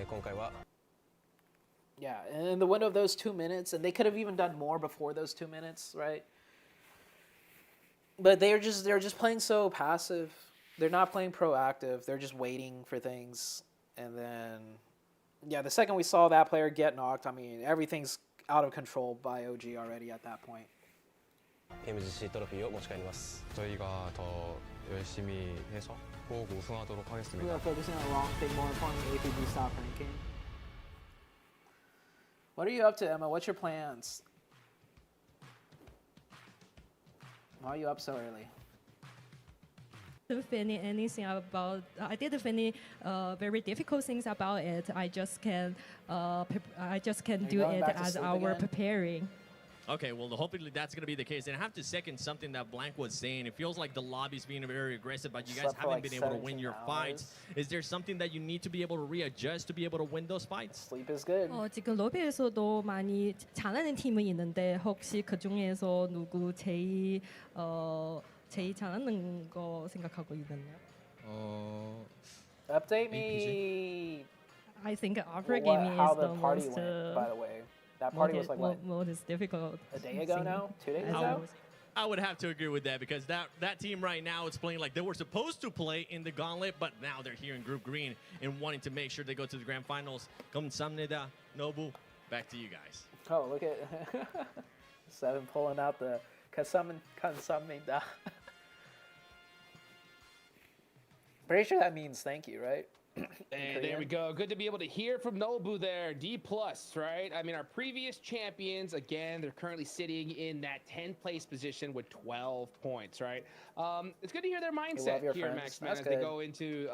今回は Yeah, and in the window of those 2 minutes, and they could have even done more before those 2 minutes, right? But they're just playing so passive. They're not playing proactive. They're just waiting for things. And then, yeah, the second we saw that player get knocked, I mean, everything's out of control by OG already at that point. PMGCトロフィーを持ち帰ります。 저희가 더 열심히 해서 꼭 우승하도록 We 하겠습니다. are focusing on the wrong thing, more importantly, APG stop ranking. What are you up to, Emma? What's your plans? Why are you up so early? Finish anything about. I didn't finish very difficult things about it. I just can do going it back to as sleep our again? preparing. Okay, well, hopefully that's going to be the case. And I have to second something that Blank was saying. It feels like the lobby's being very aggressive, but you guys Slept for haven't like been able to win 17 your fights. Is there something that you need to be able to readjust to be able to win those fights? Sleep is good. 지금 로비에서도 많이 잘하는 팀은 있는데 혹시 그 중에서 누구 제일 잘하는 거 생각하고 있나요? Update me. I think Opera Gaming how is the the party most. went, by the way. That party was like what? Most difficult. A day ago thing. now? 2 days As ago? I would have to agree with that because that team right now is playing like they were supposed to play in the gauntlet, but now they're here in Group Green and wanting to make sure they go to the grand finals. 감사합니다, Nobu. Back to you guys. Oh, look at 7 pulling out the 감사합니다. Pretty sure that means thank you, right? And there we go. Good to be able to hear from Nobu there. D+, right? I mean, our previous champions, again, they're currently sitting in that 10th place position with 12 points, right? It's good to hear their mindset here, friends. Maxman, That's as they good. go into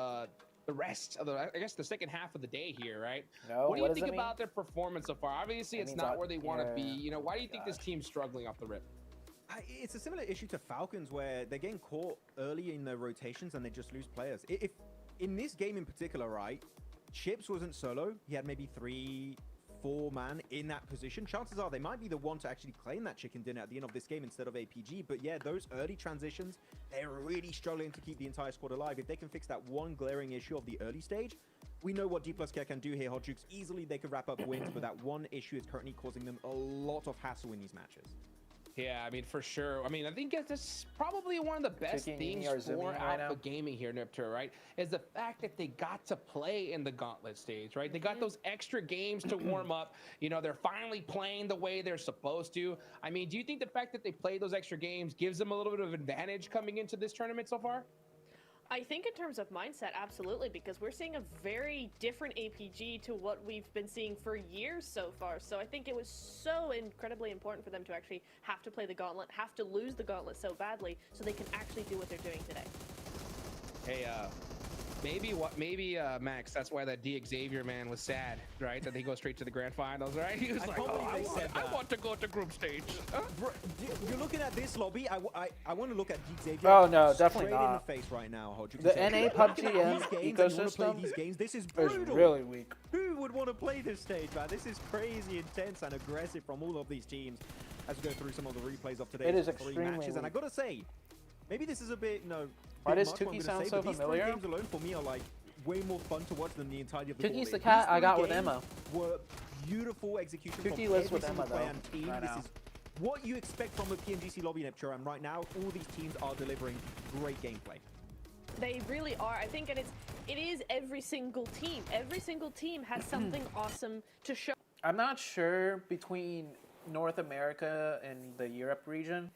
the rest of the, I guess, the second half of the day here, right? No, what do what you does think it mean? about their performance so far? Obviously, It it's means not I- where they want to yeah. be. You know, why do you think this team's struggling off the rip? It's a similar issue to Falcons where they're getting caught early in their rotations and they just lose players. If in this game in particular, right, Chips wasn't solo. He had maybe 3-4 man in that position. Chances are they might be the one to actually claim that chicken dinner at the end of this game instead of APG. But yeah, those early transitions, they're really struggling to keep the entire squad alive. If they can fix that one glaring issue of the early stage, we know what D+K can do here, Hodjukes. Easily they could wrap up wins, but that one issue is currently causing them a lot of hassle in these matches. Yeah, I mean, for sure. I mean, I think that's probably one of the best Tweaking things or zooming for right Alpha now? Gaming here, Niptur, right? Is the fact that they got to play in the gauntlet stage, right? They got those extra games to warm up. You know, they're finally playing the way they're supposed to. I mean, do you think the fact that they played those extra games gives them a little bit of advantage coming into this tournament so far? I think in terms of mindset, absolutely, because we're seeing a very different APG to what we've been seeing for years so far. So I think it was so incredibly important for them to actually have to play the gauntlet, have to lose the gauntlet so badly, so they can actually do what they're doing today. Hey, maybe Max, that's why that D Xavier man was sad, right? That they go straight to the grand finals, right? He was I like, can't oh, believe they said I that. want to go to group stage. Bro, you're looking at this lobby. I want to look at Xavier. Oh, no, definitely straight in not. the face right now, Hodge. The NA PUBG and ecosystem ecosystem this is is brutal. really weak. Who would want to play this stage, man? This is crazy intense and aggressive from all of these teams. As we go through some of the replays of today's It is 3 extremely matches, and I weak. gotta say, maybe this is a bit, Why bit does much what I'm Tuki gonna sound say, so but these 3 familiar? games alone for me are like way more fun to watch than the entirety of the Tuki's gauntlet. the cat These I got 3 with games Emma. Were beautiful execution Tuki from lives every with single Emma, player though, and team. right This now. is what you expect from a PMGC lobby Nepture, and right now all these teams are delivering great gameplay. They really are. I think, and it is every single team. Every single team has something awesome to show. I'm not sure between North America and the Europe region,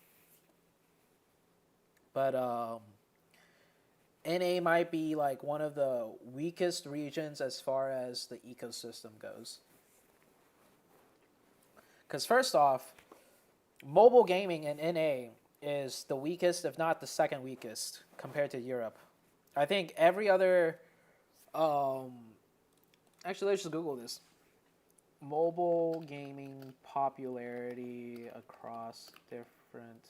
but NA might be like one of the weakest regions as far as the ecosystem goes. Because first off, mobile gaming in NA is the weakest, if not the second weakest, compared to Europe. I think every other... actually, let's just Google this. Mobile gaming popularity across different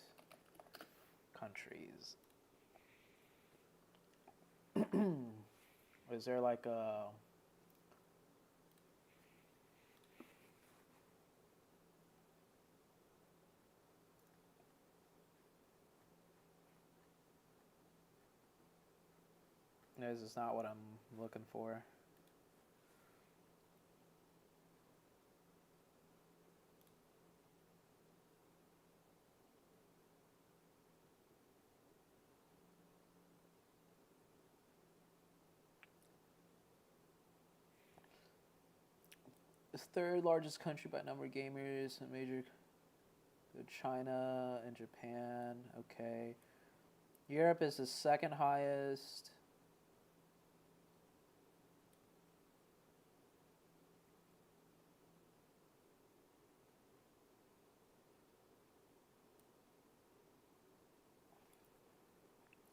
countries. Is there like a... noise is not what I'm looking for. It's third largest country by number of gamers and major. China and Japan, okay. Europe is the second highest.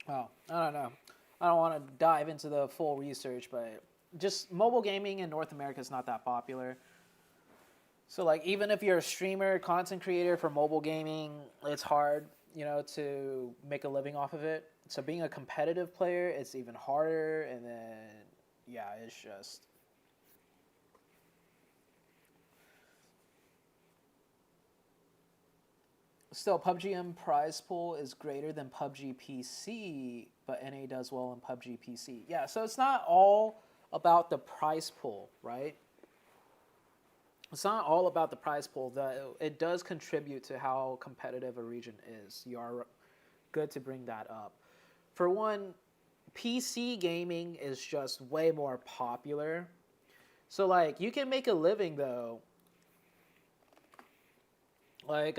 Oh, I don't know. I don't want to dive into the full research, but just mobile gaming in North America is not that popular. So like even if you're a streamer, content creator for mobile gaming, it's hard, you know, to make a living off of it. So being a competitive player, it's even harder. And then, yeah, it's just. Still, PUBG M prize pool is greater than PUBG PC, but NA does well in PUBG PC. Yeah, so it's not all about the prize pool, right? It's not all about the prize pool. It does contribute to how competitive a region is. You are good to bring that up. For one, PC gaming is just way more popular. So, like, you can make a living, though. Like,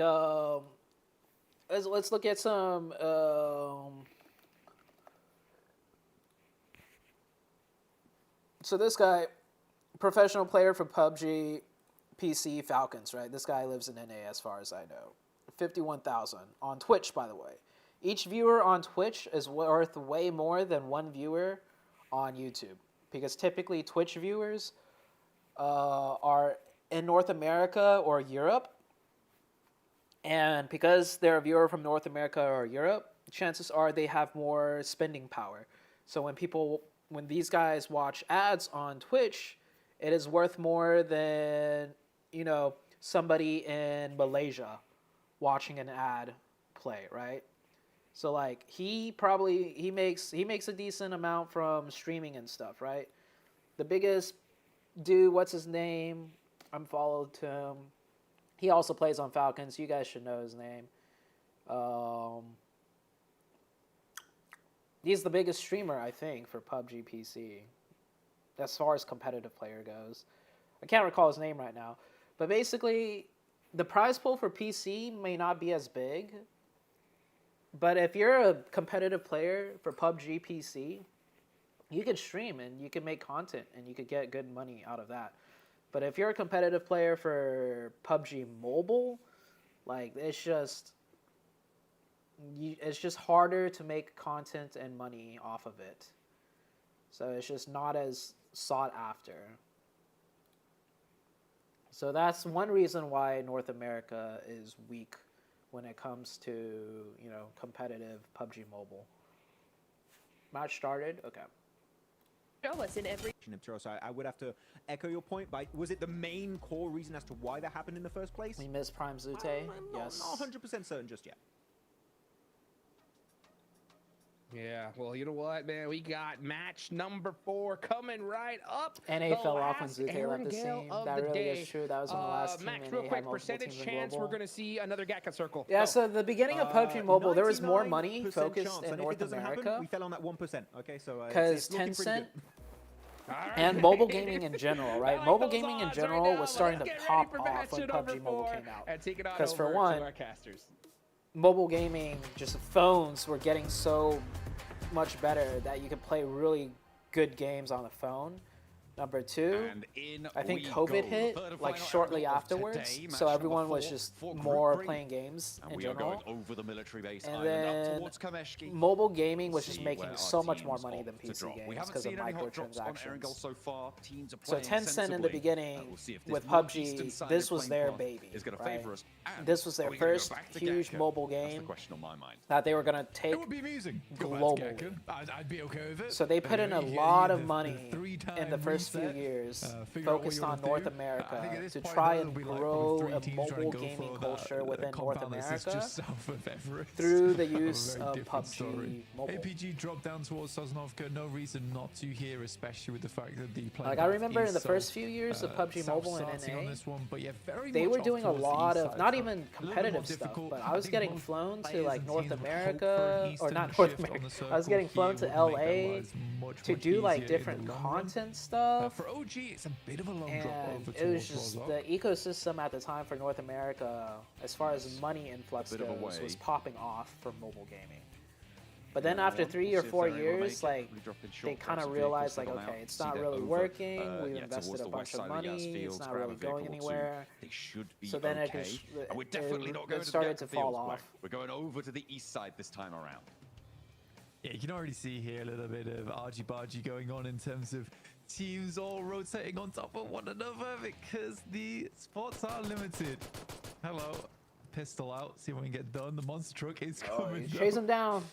let's look at some, so this guy, professional player for PUBG, PC Falcons, right? This guy lives in NA as far as I know. 51,000 on Twitch, by the way. Each viewer on Twitch is worth way more than one viewer on YouTube, because typically Twitch viewers are in North America or Europe, and because they're a viewer from North America or Europe, chances are they have more spending power. So when these guys watch ads on Twitch, it is worth more than, you know, somebody in Malaysia watching an ad play, right? So like he makes a decent amount from streaming and stuff, right? The biggest dude, what's his name? I'm followed to him. He also plays on Falcons. You guys should know his name. He's the biggest streamer, I think, for PUBG PC, as far as competitive player goes. I can't recall his name right now. But basically, the prize pool for PC may not be as big. But if you're a competitive player for PUBG PC, you can stream and you can make content and you could get good money out of that. But if you're a competitive player for PUBG Mobile, like it's just harder to make content and money off of it. So it's just not as sought after. So that's one reason why North America is weak when it comes to, you know, competitive PUBG Mobile. Match started? Okay. Show us in every. So I would have to echo your point, but was it the main core reason as to why that happened in the first place? We missed Prime ZooTay. Yes. Not 100% certain just yet. Yeah, well, you know what, man? We got match number 4 coming right up. NA fell off when ZooTay left the scene. That really is true. That was on the last team. Max, real quick, percentage chance we're going to see another Gaka circle. Yeah, so the beginning of PUBG Mobile, there was more money focused in North America. Happen, we fell on that 1%. Okay, so because Tencent and mobile gaming in general, right? Mobile gaming in general was starting to pop off when PUBG Mobile came out. Because for one, mobile gaming, just phones were getting so much better that you could play really good games on the phone. Number 2, I think COVID hit like shortly afterwards, so everyone was just more playing games in general. And then mobile gaming was just making so much more money than PC games because of microtransactions. So Tencent in the beginning with PUBG, this was their baby, right? This was their first huge mobile game that they were going to take globally. I'd be okay with it. So they put in a lot of money in the first first few years focused on North America to try and grow a mobile gaming culture within North America through the use of PUBG Mobile. APG dropped down towards Sosnovka. No reason not to here, especially with the fact that the like I remember in the first few years of PUBG Mobile and NA, they were doing a lot of not even competitive stuff, but I was getting flown to like North America or not North America. I was getting flown to LA to do like different content stuff. For OG, it's a bit of a long drop over it was just the ecosystem at the time for North America, as far as money influx goes, was popping off for mobile gaming. But then after 3 or 4 years, like they kind of realized, like, okay, it's not really working. We've invested a bunch of money. It's not really going anywhere. So then it started to fall off. We're going over to the east side this time around. Yeah, you can already see here a little bit of argy-bargy going on in terms of teams all rotating on top of one another because the spots are limited. Hello. Pistol out. See what we can get done. The monster truck is coming. Chase him down.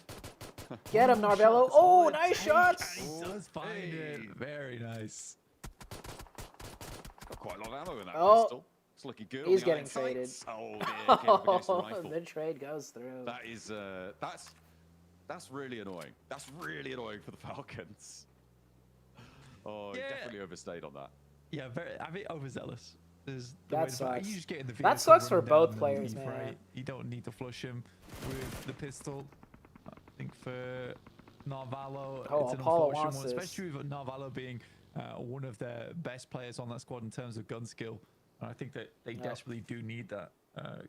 Get him, Narvello. Oh, nice shots. He does find it. Very nice. Got quite a lot of ammo in that pistol. It's looking good. He's getting traded. The trade goes through. That is that's really annoying. That's really annoying for the Falcons. Oh, he definitely overstayed on that. Yeah, a bit overzealous. That sucks. You just get in the that sucks for both players, man. Right. You don't need to flush him with the pistol. I think for Narvalo, it's an unfortunate one, especially with Narvalo being one of the best players on that squad in terms of gun skill. And I think that they desperately do need that.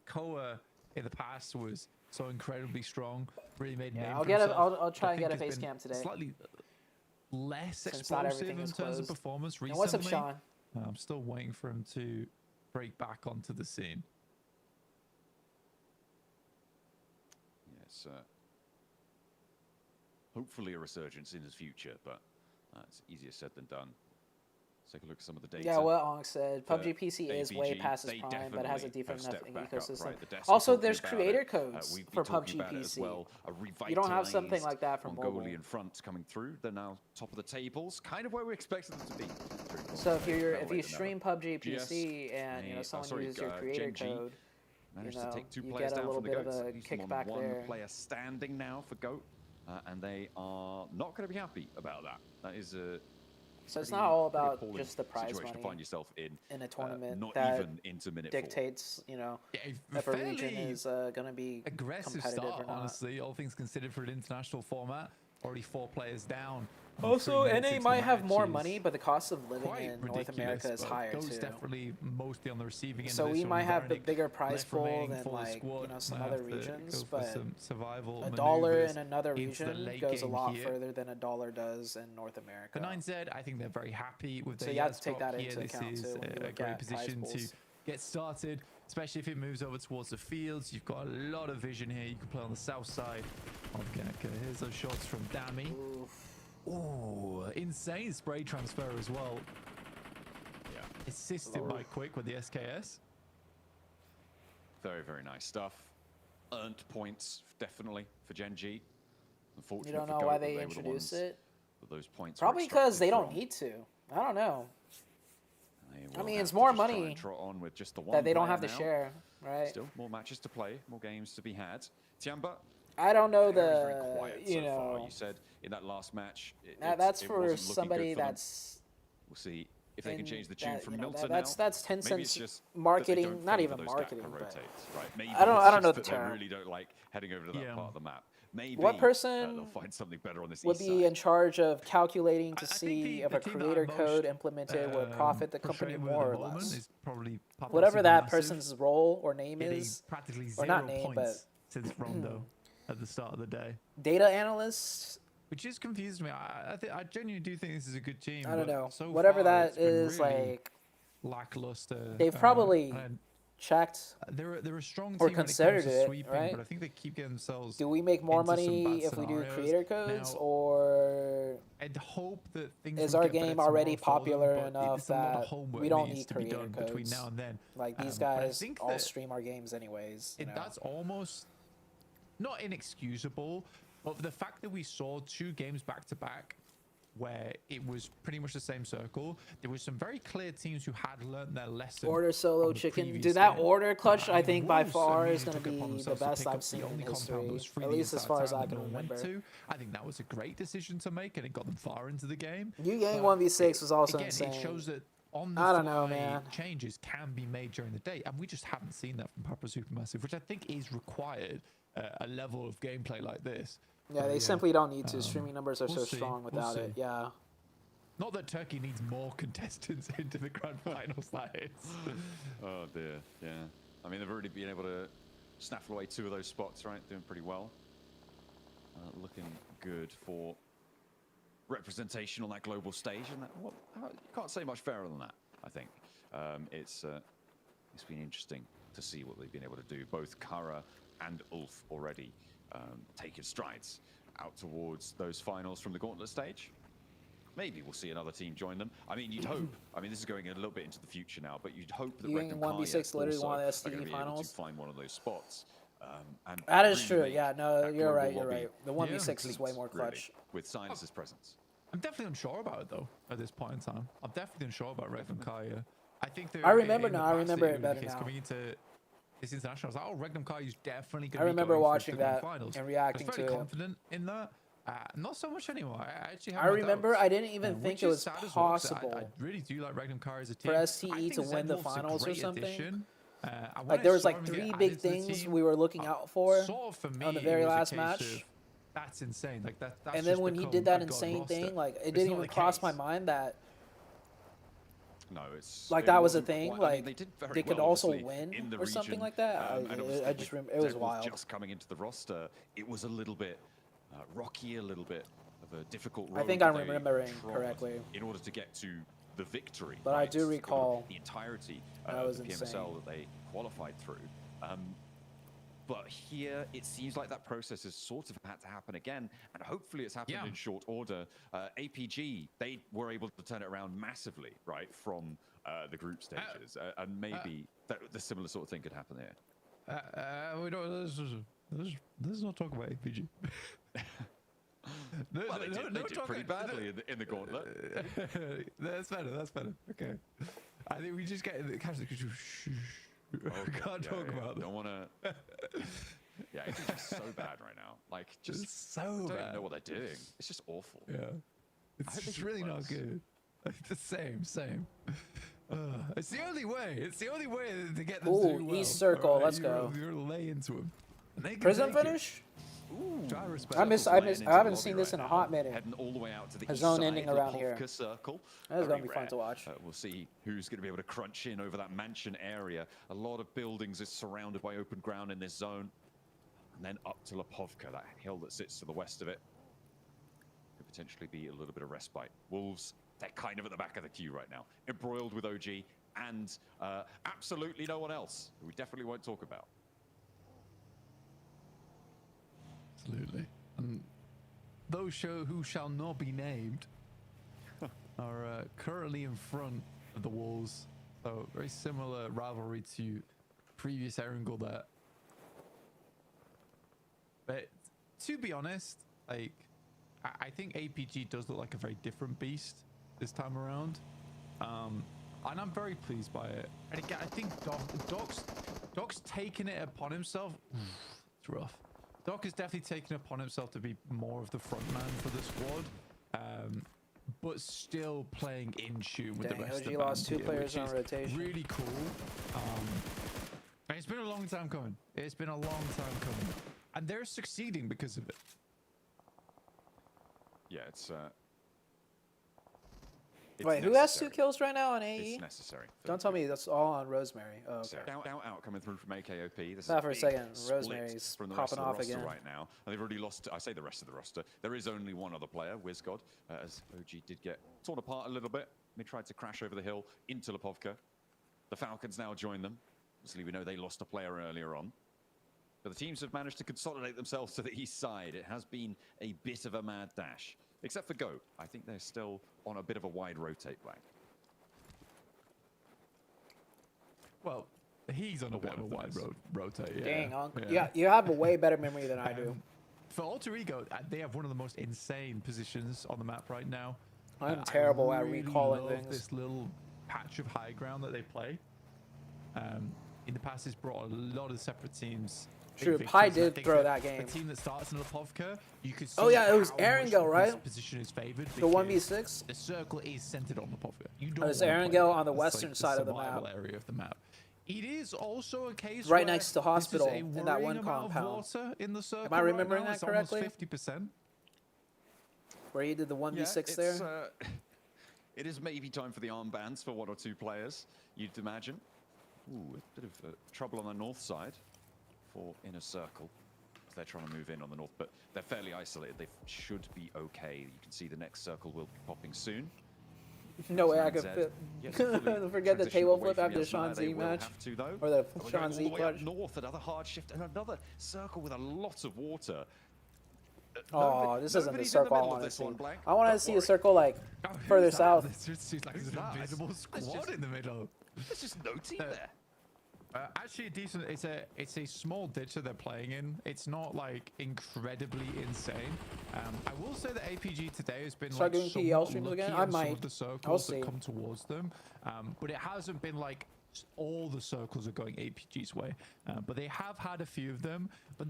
Koa in the past was so incredibly strong, really made name for himself. I'll try and get a face cam today. Slightly less explosive in terms of performance recently. And what's up, Xi'an? I'm still waiting for him to break back onto the scene. Yes, hopefully a resurgence in his future, but it's easier said than done. Let's take a look at some of the data. Yeah, what Onk said. PUBG PC is way past its prime, but has a different enough ecosystem. Also, there's creator codes for PUBG PC. Well. You don't have something like that for mobile. Mongolian front coming through. They're now top of the tables, kind of where we expected them to be. So if you stream PUBG PC and someone uses your creator code, you get a little bit of a kickback there. One player standing now for GOAT, and they are not going to be happy about that. That is a so it's not all about just the prize money to find yourself in a tournament not that even into minute dictates, if a region is going to be aggressive competitive start, or not. Honestly, all things considered for an international format, already 4 players down. Also, NA might have more money, but the cost of living in North America is higher GOAT's too. definitely mostly on the receiving end. So of this we might have the Varnic bigger prize pool than some other regions, but $1 in another region goes a lot further than $1 does in North America. For 9Z, I think they're very happy with their so you have to take that into account too. This is a great position to get started, especially if it moves over towards the fields. You've got a lot of vision here. You can play on the south side of Gaka. Here's those shots from Dami. Ooh, insane spray transfer as well. Yeah. Assisted by Quick with the SKS. Very, very nice stuff. Earned points, definitely, for Gen G. You don't know why they introduced it? Those points probably because they don't need to. I don't know. I mean, it's more money that they don't have to share, right? Still, more matches to play, more games to be had. Tiamba, I don't know very quiet so far. You said in that last match. That's for somebody that's. We'll see if they can change the tune from Milton that's now. That's Tencent's marketing, not even marketing, but right. Maybe I don't know the term. They really don't like heading over to that part of the map. Maybe what person they'll find something better on this would be in charge of calculating to see if a creator code implemented would profit the company more or less? Whatever that person's role or name is, or not name, but since Rondo at the start of the day. Data analyst, which is confused me. I genuinely do think this is a good team. I don't know. So whatever far, that is, really like lackluster. They've probably checked they're a strong team or considered it, sweeping, right? But I think they keep getting themselves. Do we make more money if we do creator codes, or I'd hope that things is our game already popular enough that we don't need creator codes between now and then? Like these guys all stream our games anyways. That's almost not inexcusable, but the fact that we saw 2 games back to back where it was pretty much the same circle. There were some very clear teams who had learned their lesson. Order solo on the chicken. previous Dude, that game. order clutch, I And think by Wolves, far I mean, is going to took it upon be the themselves to best pick I've up seen the in only compound that history. was free At the least as entire far as time I that can no one went remember. to. I think that was a great decision to make, and it got them far into the game. You Yang But 1v6 was also again, insane. It shows that on the I don't know, fly man. changes can be made during the day, and we just haven't seen that from Papa Supermassive, which I think is required a level of gameplay like this. Yeah, But they simply don't need to. Streaming numbers are we'll so see, strong we'll without it. see. Yeah. Not that Turkey needs more contestants into the grand finals, that is. Oh dear, yeah. I mean, they've already been able to snaffle away 2 of those spots, right? Doing pretty well. Looking good for representation on that global stage, and that, well, you can't say much fairer than that. I think it's been interesting to see what they've been able to do. Both Kara and Ulf already taking strides out towards those finals from the gauntlet stage. Maybe we'll see another team join them. I mean, you'd hope. I mean, this is going a little bit into the future now, but you'd hope that You Regnum in 1v6 literally also won the are STD gonna be able finals. to find one of those spots. And That is really true. make Yeah, no, that you're global right. You're lobby right. The 1v6 is way complete, more really, clutch. with Silas's presence. I'm definitely unsure about it though. At this point in time, I'm definitely unsure about Regnum Kai. I think I remember in the now, I past remember it was better the case now. Coming into this international, I was like, oh, Regnum Kai is definitely going to I remember going watching through to the that finals. and reacting I was very to it. confident in that. Not so much anymore. I actually have I my remember doubts. I didn't even Which think is it was sad as well, 'cause possible I really do like Regnum Kai as a team. for I STE think to win the Zenwolf's a finals or great something. addition. And when Like I there was saw like him get 3 added big to the things team, we were looking out for sort of for me, on the it very was a last case match. of, that's insane. Like that's And then just when he become did that a god insane roster. thing, like it It's didn't not even the cross my case. mind that No, it's like it that was a wasn't thing. quite- I mean, like they did very they could well, also obviously, win in the or something region. like that. And obviously I just with it was Zenwolf wild. just coming into the roster, it was a little bit rocky, a little bit of a difficult I road. think that I'm they remembering trod correctly. in order to get to the victory. But I right? do recall the entirety that of was the PMSL insane. that they qualified through. But here, it seems like that process has sort of had to happen again, and hopefully it's happened in short order. APG, they were able to turn it around massively, right, from the group stages, and maybe the similar sort of thing could happen here. We don't. Let's not talk about APG. Well, they did pretty badly in the gauntlet. That's better. That's better. Okay. I think we just get catch the. Okay, Can't talk about them. Don't want to. Yeah, it's just so bad right now. Like, just It's so I don't bad. even know what they're doing. It's just awful. Yeah. I hope It's they just do really not worse. good. The same. It's the only way. It's the only way to get them Ooh, to do well. East Circle, Alright, let's you're- go. You're lay into them. Prison finish? Ooh. I haven't seen this in a hot minute. Heading all the way out to the A east zone side, ending around here. Lepovka Circle. That is Very gonna be fun to watch. We'll see who's going to be able to crunch in over that mansion area. A lot of buildings is surrounded by open ground in this zone. And then up to Lepovka, that hill that sits to the west of it. Could potentially be a little bit of respite. Wolves, they're kind of at the back of the queue right now. Embroiled with OG and absolutely no one else, who we definitely won't talk about. Absolutely. And those who shall not be named are currently in front of the Wolves. So very similar rivalry to previous Erangel there. But to be honest, like I think APG does look like a very different beast this time around. And I'm very pleased by it. And again, I think Doc's taken it upon himself. It's rough. Doc has definitely taken it upon himself to be more of the front man for the squad, but still playing in tune with Dang, the rest OG of the lost band 2 here, players which on is rotation. really cool. And it's been a long time coming. It's been a long time coming, and they're succeeding because of it. Yeah, it's Wait, who has 2 kills right now on AE? It's necessary. Don't tell me that's all on Rosemary. Oh, okay. Out coming through from AKOP. This Thought is for a big second, split Rosemary's from the popping rest of the off roster again. right now. And they've already lost, I say the rest of the roster. There is only one other player, WizGod, as OG did get torn apart a little bit. They tried to crash over the hill into Lepovka. The Falcons now join them. Obviously, we know they lost a player earlier on. But the teams have managed to consolidate themselves to the east side. It has been a bit of a mad dash. Except for Go. I think they're still on a bit of a wide rotate blank. Well, he's on a bit of a wide rotate. Yeah. Dang, Unc. Yeah. You have a way better memory than I do. for Alter Ego, they have one of the most insane positions on the map right now. I'm terrible at really recalling love things. This little patch of high ground that they play. In the past, it's brought a lot of separate teams. True, Pi did throw that game. The team that starts in Lepovka, you could see. Oh yeah, it was how Erangel, much right? this position is favored. The 1v6. The circle is centered on Lepovka. You Oh, it's don't wanna play Erangel that. on the That's western like side of the survival map. area of the map. It is also a case Right where next to this is hospital a in that one worrying amount of compound. water in the circle Am I remembering right now. that correctly? It's almost 50%. Where you did the 1v6 yeah, there? It is maybe time for the armbands for 1 or 2 players, you'd imagine. Ooh, a bit of trouble on the north side for Inner Circle. They're trying to move in on the north, but they're fairly isolated. They should be okay. You can see the next circle will be popping soon. No way I could Yes, forget the table flip after the Sean Z match. Or the We're Sean going Z all the way up clutch. north, another hard shift, and another circle with a lot of water. Oh, this isn't the nobody's in the circle I middle of want to this see. one, Blank. I want to Don't see a worry. circle like further south. It's like there's an invisible squad in the middle. There's just no team there. Actually, a decent. It's a small ditch that they're playing in. It's not like incredibly insane. I will say that APG today has been Start like doing PEL somewhat streams lucky again? on I some might. of the I'll circles see. that come towards them, but it hasn't been like all the circles are going APG's way. But they have had a few of them. But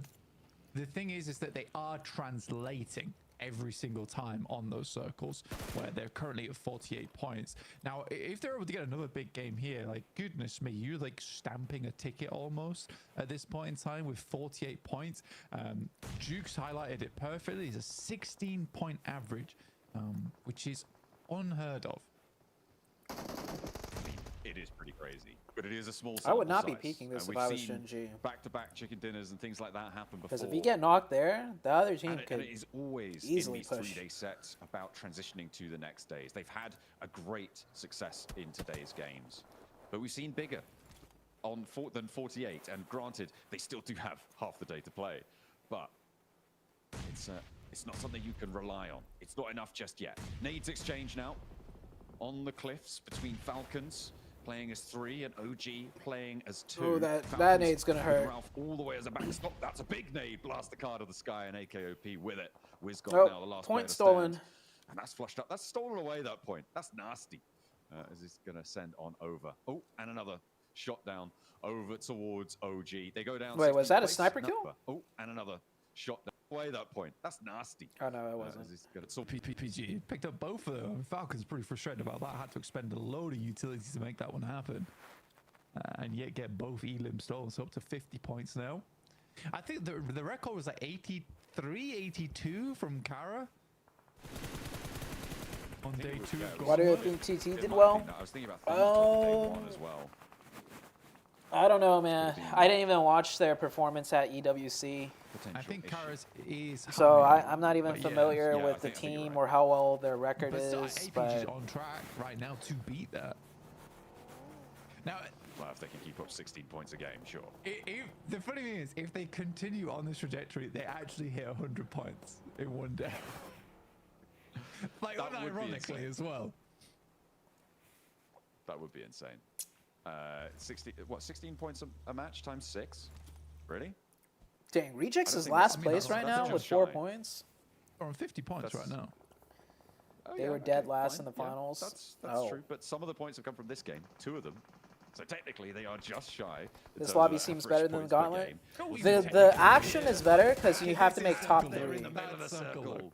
the thing is that they are translating every single time on those circles, where they're currently at 48 points. Now, if they're able to get another big game here, like, goodness me, you're like stamping a ticket almost at this point in time with 48 points. Duke's highlighted it perfectly. He's a 16-point average, which is unheard of. It is pretty crazy, but it is a small I would sample not be size, peeking this and if I we've was seen Shinji. back-to-back chicken dinners and things like that happen before. Because if you get knocked there, the other team and could it is always easily in these push. 3-day sets about transitioning to the next days. They've had a great success in today's games, but we've seen bigger than 48. And granted, they still do have half the day to play, but it's not something you can rely on. It's not enough just yet. Nades exchange now on the cliffs between Falcons. Playing as 3 and OG playing as 2. Oh, that Falcons nade's gonna with hurt. Ralph all the way as a backstop. That's a big nade. Blast the card of the sky and AKOP with it. Wiz got Oh, now the last point player to stolen. stand. And that's flushed up. That's stolen away, that point. That's nasty. As he's going to send on over. Oh, and another shot down over towards OG. They go down. Wait, was that a 16th sniper place. kill? Number. Oh, and another shot down. Away that point. That's nasty. Oh no, it wasn't. As he's gonna PPG picked up both of them. Falcons pretty frustrated about that. Had to expend a load of utilities to make that one happen. And yet get both elim stolen. So up to 50 points now. I think the record was like 83, 82 from Kara on day 2. Why do you think TT did well? I was thinking about day 1 as well. I don't know, man. I didn't even watch their performance at EWC. I think Kara's is. So high, I'm not even but yeah, familiar yeah, with the team or how well their record But still, is. APG's But on track right now to beat that. Now, well, if they can keep up 16 points a game, sure. The funny thing is, if they continue on this trajectory, they actually hit 100 points in one day. Like, That would be unironically insane. as well. That would be insane. 16 points a match times 6? Really? dang, Rejects I don't is think last that's- place that's right now just with shy. 4 points. We're on 50 points right now. Oh, They yeah, were dead okay, last fine, in the yeah, finals. that's Oh. true, but some of the points have come from this game, 2 of them. So technically, they are just shy. in This terms lobby of seems average better than the points per Gauntlet. game. The action is better because you have to make top 3. They're in the middle of the circle.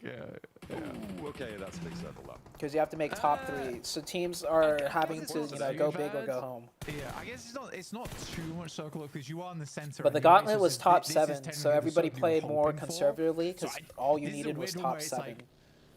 Ooh, okay, that's a big circle up. Because you have to make top 3. So teams are having to go big or go home. Yeah, I guess it's not too much circle look because you are in the center. But the anyway, Gauntlet so was this top is 7, technically so the everybody circle you played were more hoping for. conservatively So because all you this is a needed was weird one top where it's 7. like,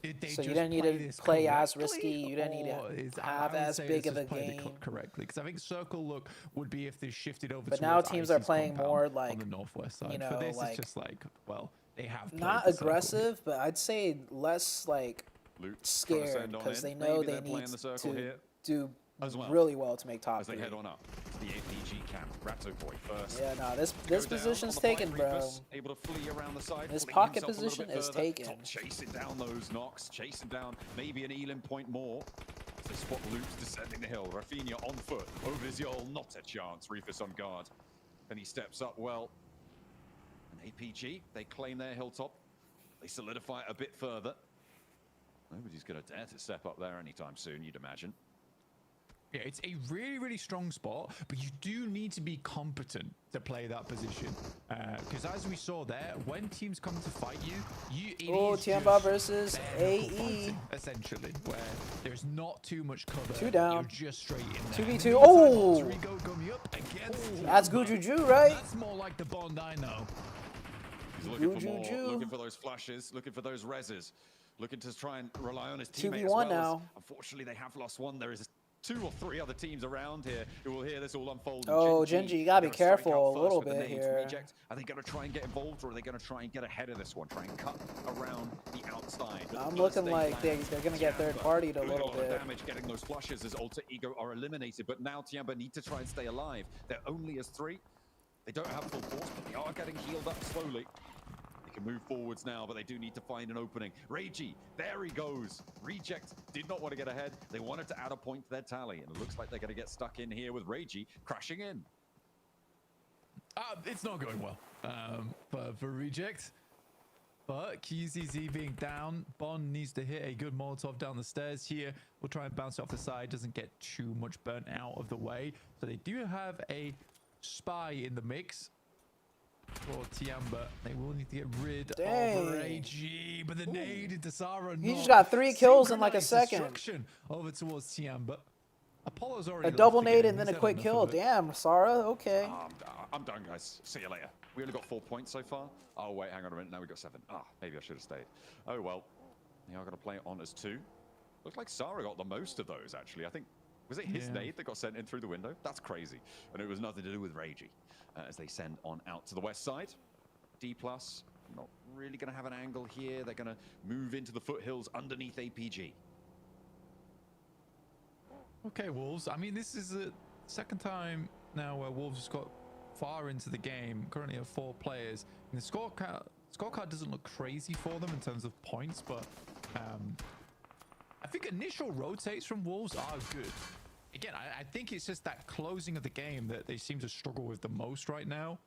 did they So you just didn't need play to this play as correctly, risky. You didn't need or to is- I have would as say big it's of a just played it game. correctly because I think circle look would be if they shifted over. But now towards teams are Icy's playing compound more on like, the northwest side. you For know, this, like it's just like, well, they have played not the circle. aggressive, but I'd say less like Luke trying to scared send on because in. they know Maybe they they're need playing the circle to here do as well. really well to make top As they 3. head on up to the APG camp. Ratto Boy first. Yeah, no, this Go down position's on the taken, fight, bro. Reapers able to flee around the side. This pulling pocket himself a little position bit is further. taken. Top chasing down those knocks, chasing down maybe an Elim point more. As they spot Loops descending the hill. Rafinha on foot over his Yol, not a chance. Reefus on guard. And he steps up well. And APG, they claim their hilltop They solidify it a bit further. Nobody's going to dare to step up there anytime soon, you'd imagine. Yeah, it's a really, really strong spot, but you do need to be competent to play that position. Because as we saw there, when teams come to fight you, Tiamba versus AE. Fighting, essentially, where there's not too much cover. 2 down. You're just straight in there. 2v2. Oh! That's good juju, right? That's more like the Bond I know. He's looking for more, looking for those flashes, looking for those reses, looking to try and rely on his teammates. 2v1 now. Unfortunately, they have lost one. There is 2 or 3 other teams around here who will hear this all unfold. Oh, Genji, you gotta be careful a little bit here. Are they going to try and get involved, or are they going to try and get ahead of this one, try and cut around the outside? I'm looking like they're going to get third-partied a little bit. Damage getting those flushes as Alter Ego are eliminated, but now Tiamba need to try and stay alive. They're only as 3. They don't have full force, but they are getting healed up slowly. They can move forwards now, but they do need to find an opening. Reiji, there he goes. Reject did not want to get ahead. They wanted to add a point to their tally, and it looks like they're going to get stuck in here with Reiji crashing in. It's not going well for Reject. But QZZ being down, Bond needs to hit a good Molotov down the stairs here. We'll try and bounce it off the side. Doesn't get too much burnt out of the way. So they do have a spy in the mix for Tiamba. They will need to get rid of AG, but the nade into Sarah. He just got 3 kills in like a second. Over towards Tiamba. Apollo's already a double nade and then a quick kill. Damn, Sarah. Okay. I'm done, guys. See you later. We only got 4 points so far. Oh wait, hang on a minute. Now we got 7. Maybe I should have stayed. Oh well. They are going to play it on as 2. Looks like Sarah got the most of those actually. I think. Was it his nade that got sent in through the window? That's crazy. And it was nothing to do with Reiji. As they send on out to the west side. D+, not really going to have an angle here. They're going to move into the foothills underneath APG. Okay, Wolves. I mean, this is the second time now where Wolves has got far into the game. Currently at 4 players. And the scorecard doesn't look crazy for them in terms of points, but I think initial rotates from Wolves are good. Again, I think it's just that closing of the game that they seem to struggle with the most right now.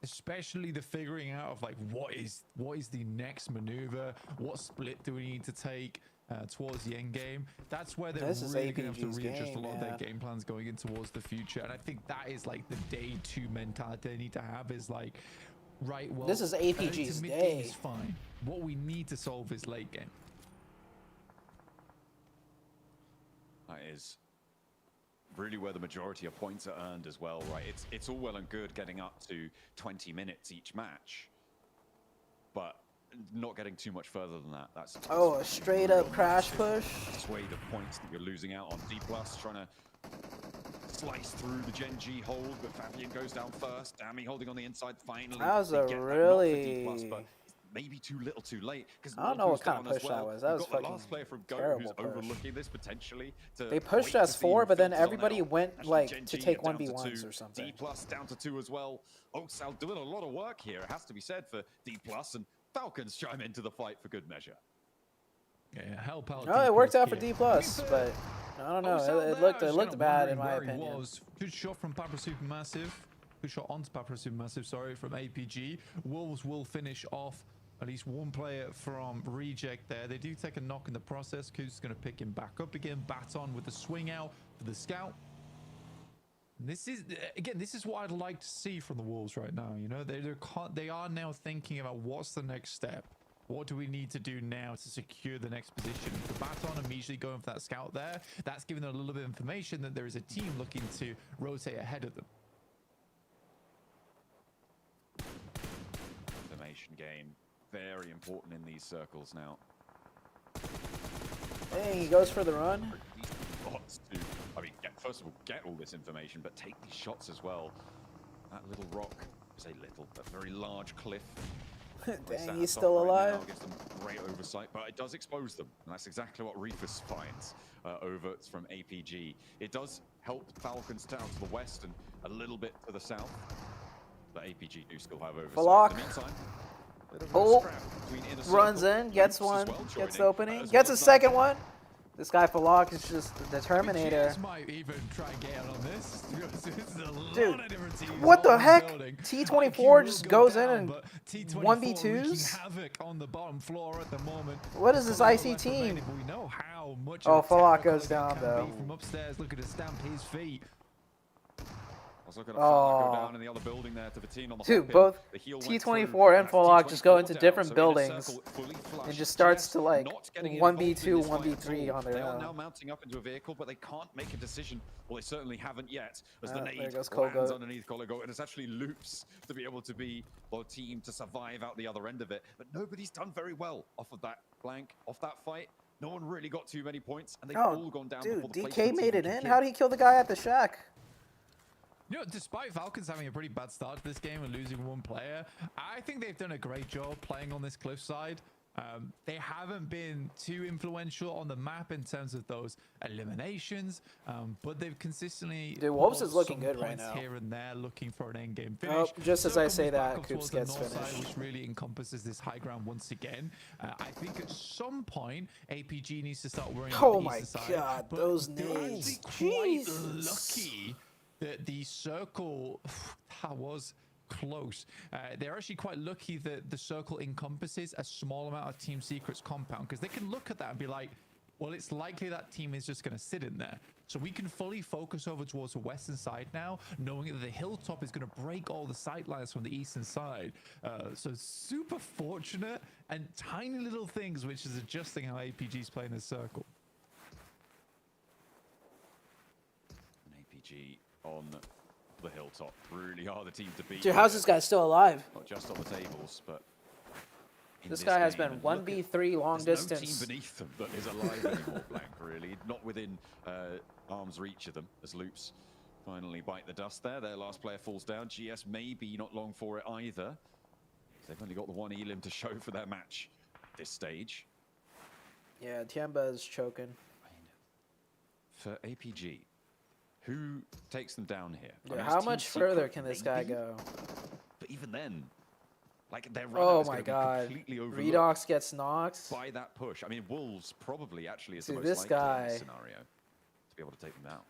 Especially the figuring out of like what is the next maneuver, what split do we need to take towards the end game. That's where they're really going to have to readjust a lot of their game plans going in towards the future. And I think that is like the day 2 mentality they need to have is like, right, well, this is APG's day. Is fine. What we need to solve is late game. That is really where the majority of points are earned as well, right? It's all well and good getting up to 20 minutes each match, but not getting too much further than that. That's a straight up crash push. Sway the points that you're losing out on. D+ trying to slice through the Genji hold, but Fabian goes down first. Dami holding on the inside finally. That was a really... Maybe too little too late. I don't know what kind of push that was. That was fucking the last player from Go terrible who's push. Overlooking this potentially. They pushed us 4, but then everybody went like to take 1v1s or something. D+ down to 2 as well. Oxal doing a lot of work here. It has to be said for D+, and Falcons chime into the fight for good measure. Yeah, help out. Oh, it worked out for D+, but I don't know. It looked bad in my opinion. Good shot from Papra Supermassive. Good shot onto Papra Supermassive, sorry, from APG. Wolves will finish off at least 1 player from Reject there. They do take a knock in the process. Kuz is going to pick him back up again. Baton with the swing out for the scout. And this is what I'd like to see from the Wolves right now. You know, they are now thinking about what's the next step. What do we need to do now to secure the next position? The Baton immediately going for that scout there. That's giving them a little bit of information that there is a team looking to rotate ahead of them. Information game. Very important in these circles now. Hey, he goes for the run. I mean, first of all, get all this information, but take these shots as well. That little rock, I say little, but very large cliff. Dang, he's still alive. Right, gives them great oversight, but it does expose them, and that's exactly what Reefus finds over from APG. It does help Falcons down to the west and a little bit to the south, but APG do still have oversight. Block. In the meantime, runs in, gets one, gets the opening, gets a second one. This guy Falak is just the Terminator. GS might even try and get in on this. This is a Dude, lot of different teams what the all in heck? building. T24 just goes in down, and but T24 1v2s? wreaking havoc on the bottom floor at the moment. What is this IC team? We know how much Oh, of a Falak tackle goes down can though. be from upstairs, looking to stamp his feet. Also going to go Oh. down in the other building there to the team on the Dude, hop in. both The heel went T24 through, and Falak just go T24 into down, different so in a buildings circle, fully flushed. and just starts GS to like not getting involved in 1v2, this fight at 1v3 all. on their They are now own. mounting up into a vehicle, but they can't make a decision. Well, they certainly haven't yet. As the There nade goes lands Kolgo. underneath Kolgo, and it's actually loops to be able to be the team to survive out the other end of it. But nobody's done very well off of that blank, off that fight. No one really got too many points, and they've all gone down before Dude, the DK placement made team it in. can How did he kill the guy at the shack? You know, despite Falcons having a pretty bad start to this game and losing one player, I think they've done a great job playing on this cliffside. They haven't been too influential on the map in terms of those eliminations, but they've consistently. Dude, Wolves put is looking some good right points now. Here and there, looking for an end game Oh, finish. just as I Circle say moves back that, up Coops towards the gets north side, finished. which really encompasses this high ground once again. I think at some point APG needs to start worrying about Oh the my eastern side, God, but those they're nades. actually quite Jesus. lucky that the circle that was close. They're actually quite lucky that the circle encompasses a small amount of Team Secret's compound, because they can look at that and be like, well, it's likely that team is just going to sit in there. So we can fully focus over towards the western side now, knowing that the hilltop is going to break all the sight lines from the eastern side. So super fortunate and tiny little things which is adjusting how APG's playing this circle. And APG on the hilltop really are the team to beat. Dude, how's this guy still alive? Not just on the tables, but in This guy has game. been And look at- 1v3 long there's distance. No team beneath them that is alive anymore, Blank, really. Not within arm's reach of them, as Loops finally bite the dust there. Their last player falls down. GS maybe not long for it either. They've only got the one elim to show for their match at this stage. Yeah, Tiamba is choking. For APG, who takes them down here? I Dude, mean, how it's much Team further Secret, can this guy maybe, go? But even then, like their Oh run-out is my gonna be God. completely overlooked Redox gets knocked. by that push. I mean, Wolves probably actually is Dude, the most this likely in guy. this scenario to be able to take them out.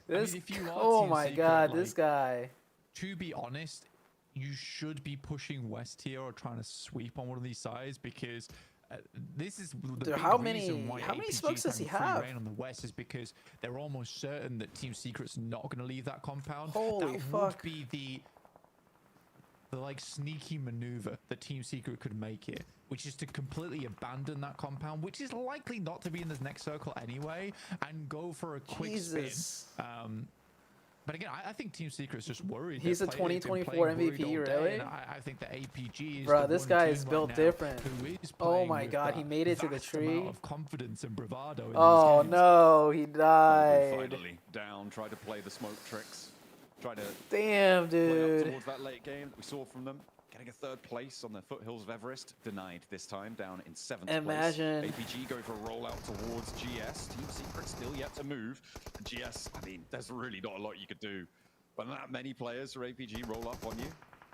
This, if you are oh Team my Secret, God, like, this guy. To be honest, you should be pushing west here or trying to sweep on one of these sides, because this is the Dude, big how reason many- why how many APG smokes is does he having free have? reign on the west, is because they're almost certain that Team Secret's not going to leave that compound. Holy that fuck. would be the like sneaky maneuver that Team Secret could make here, which is to completely abandon that compound, which is likely not to be in this next circle anyway, and go for a quick Jesus. spin. But again, I think Team Secret's just worried. He's They're a they've been 2024 playing worried MVP, all day, really? and I think that APG is Bro, the this one guy team is right built now different. who is Oh playing my with God, that he made it to the vast amount tree. of confidence and bravado in Oh these games. no, he died. Finally down, tried to play the smoke tricks, tried to Damn, play dude. up towards that late game that we saw from them. Getting a third place on the foothills of Everest, denied this time, down in 7th Imagine. place. APG go for a rollout towards GS. Team Secret still yet to move. And GS, I mean, there's really not a lot you could do. When that many players for APG roll up on you,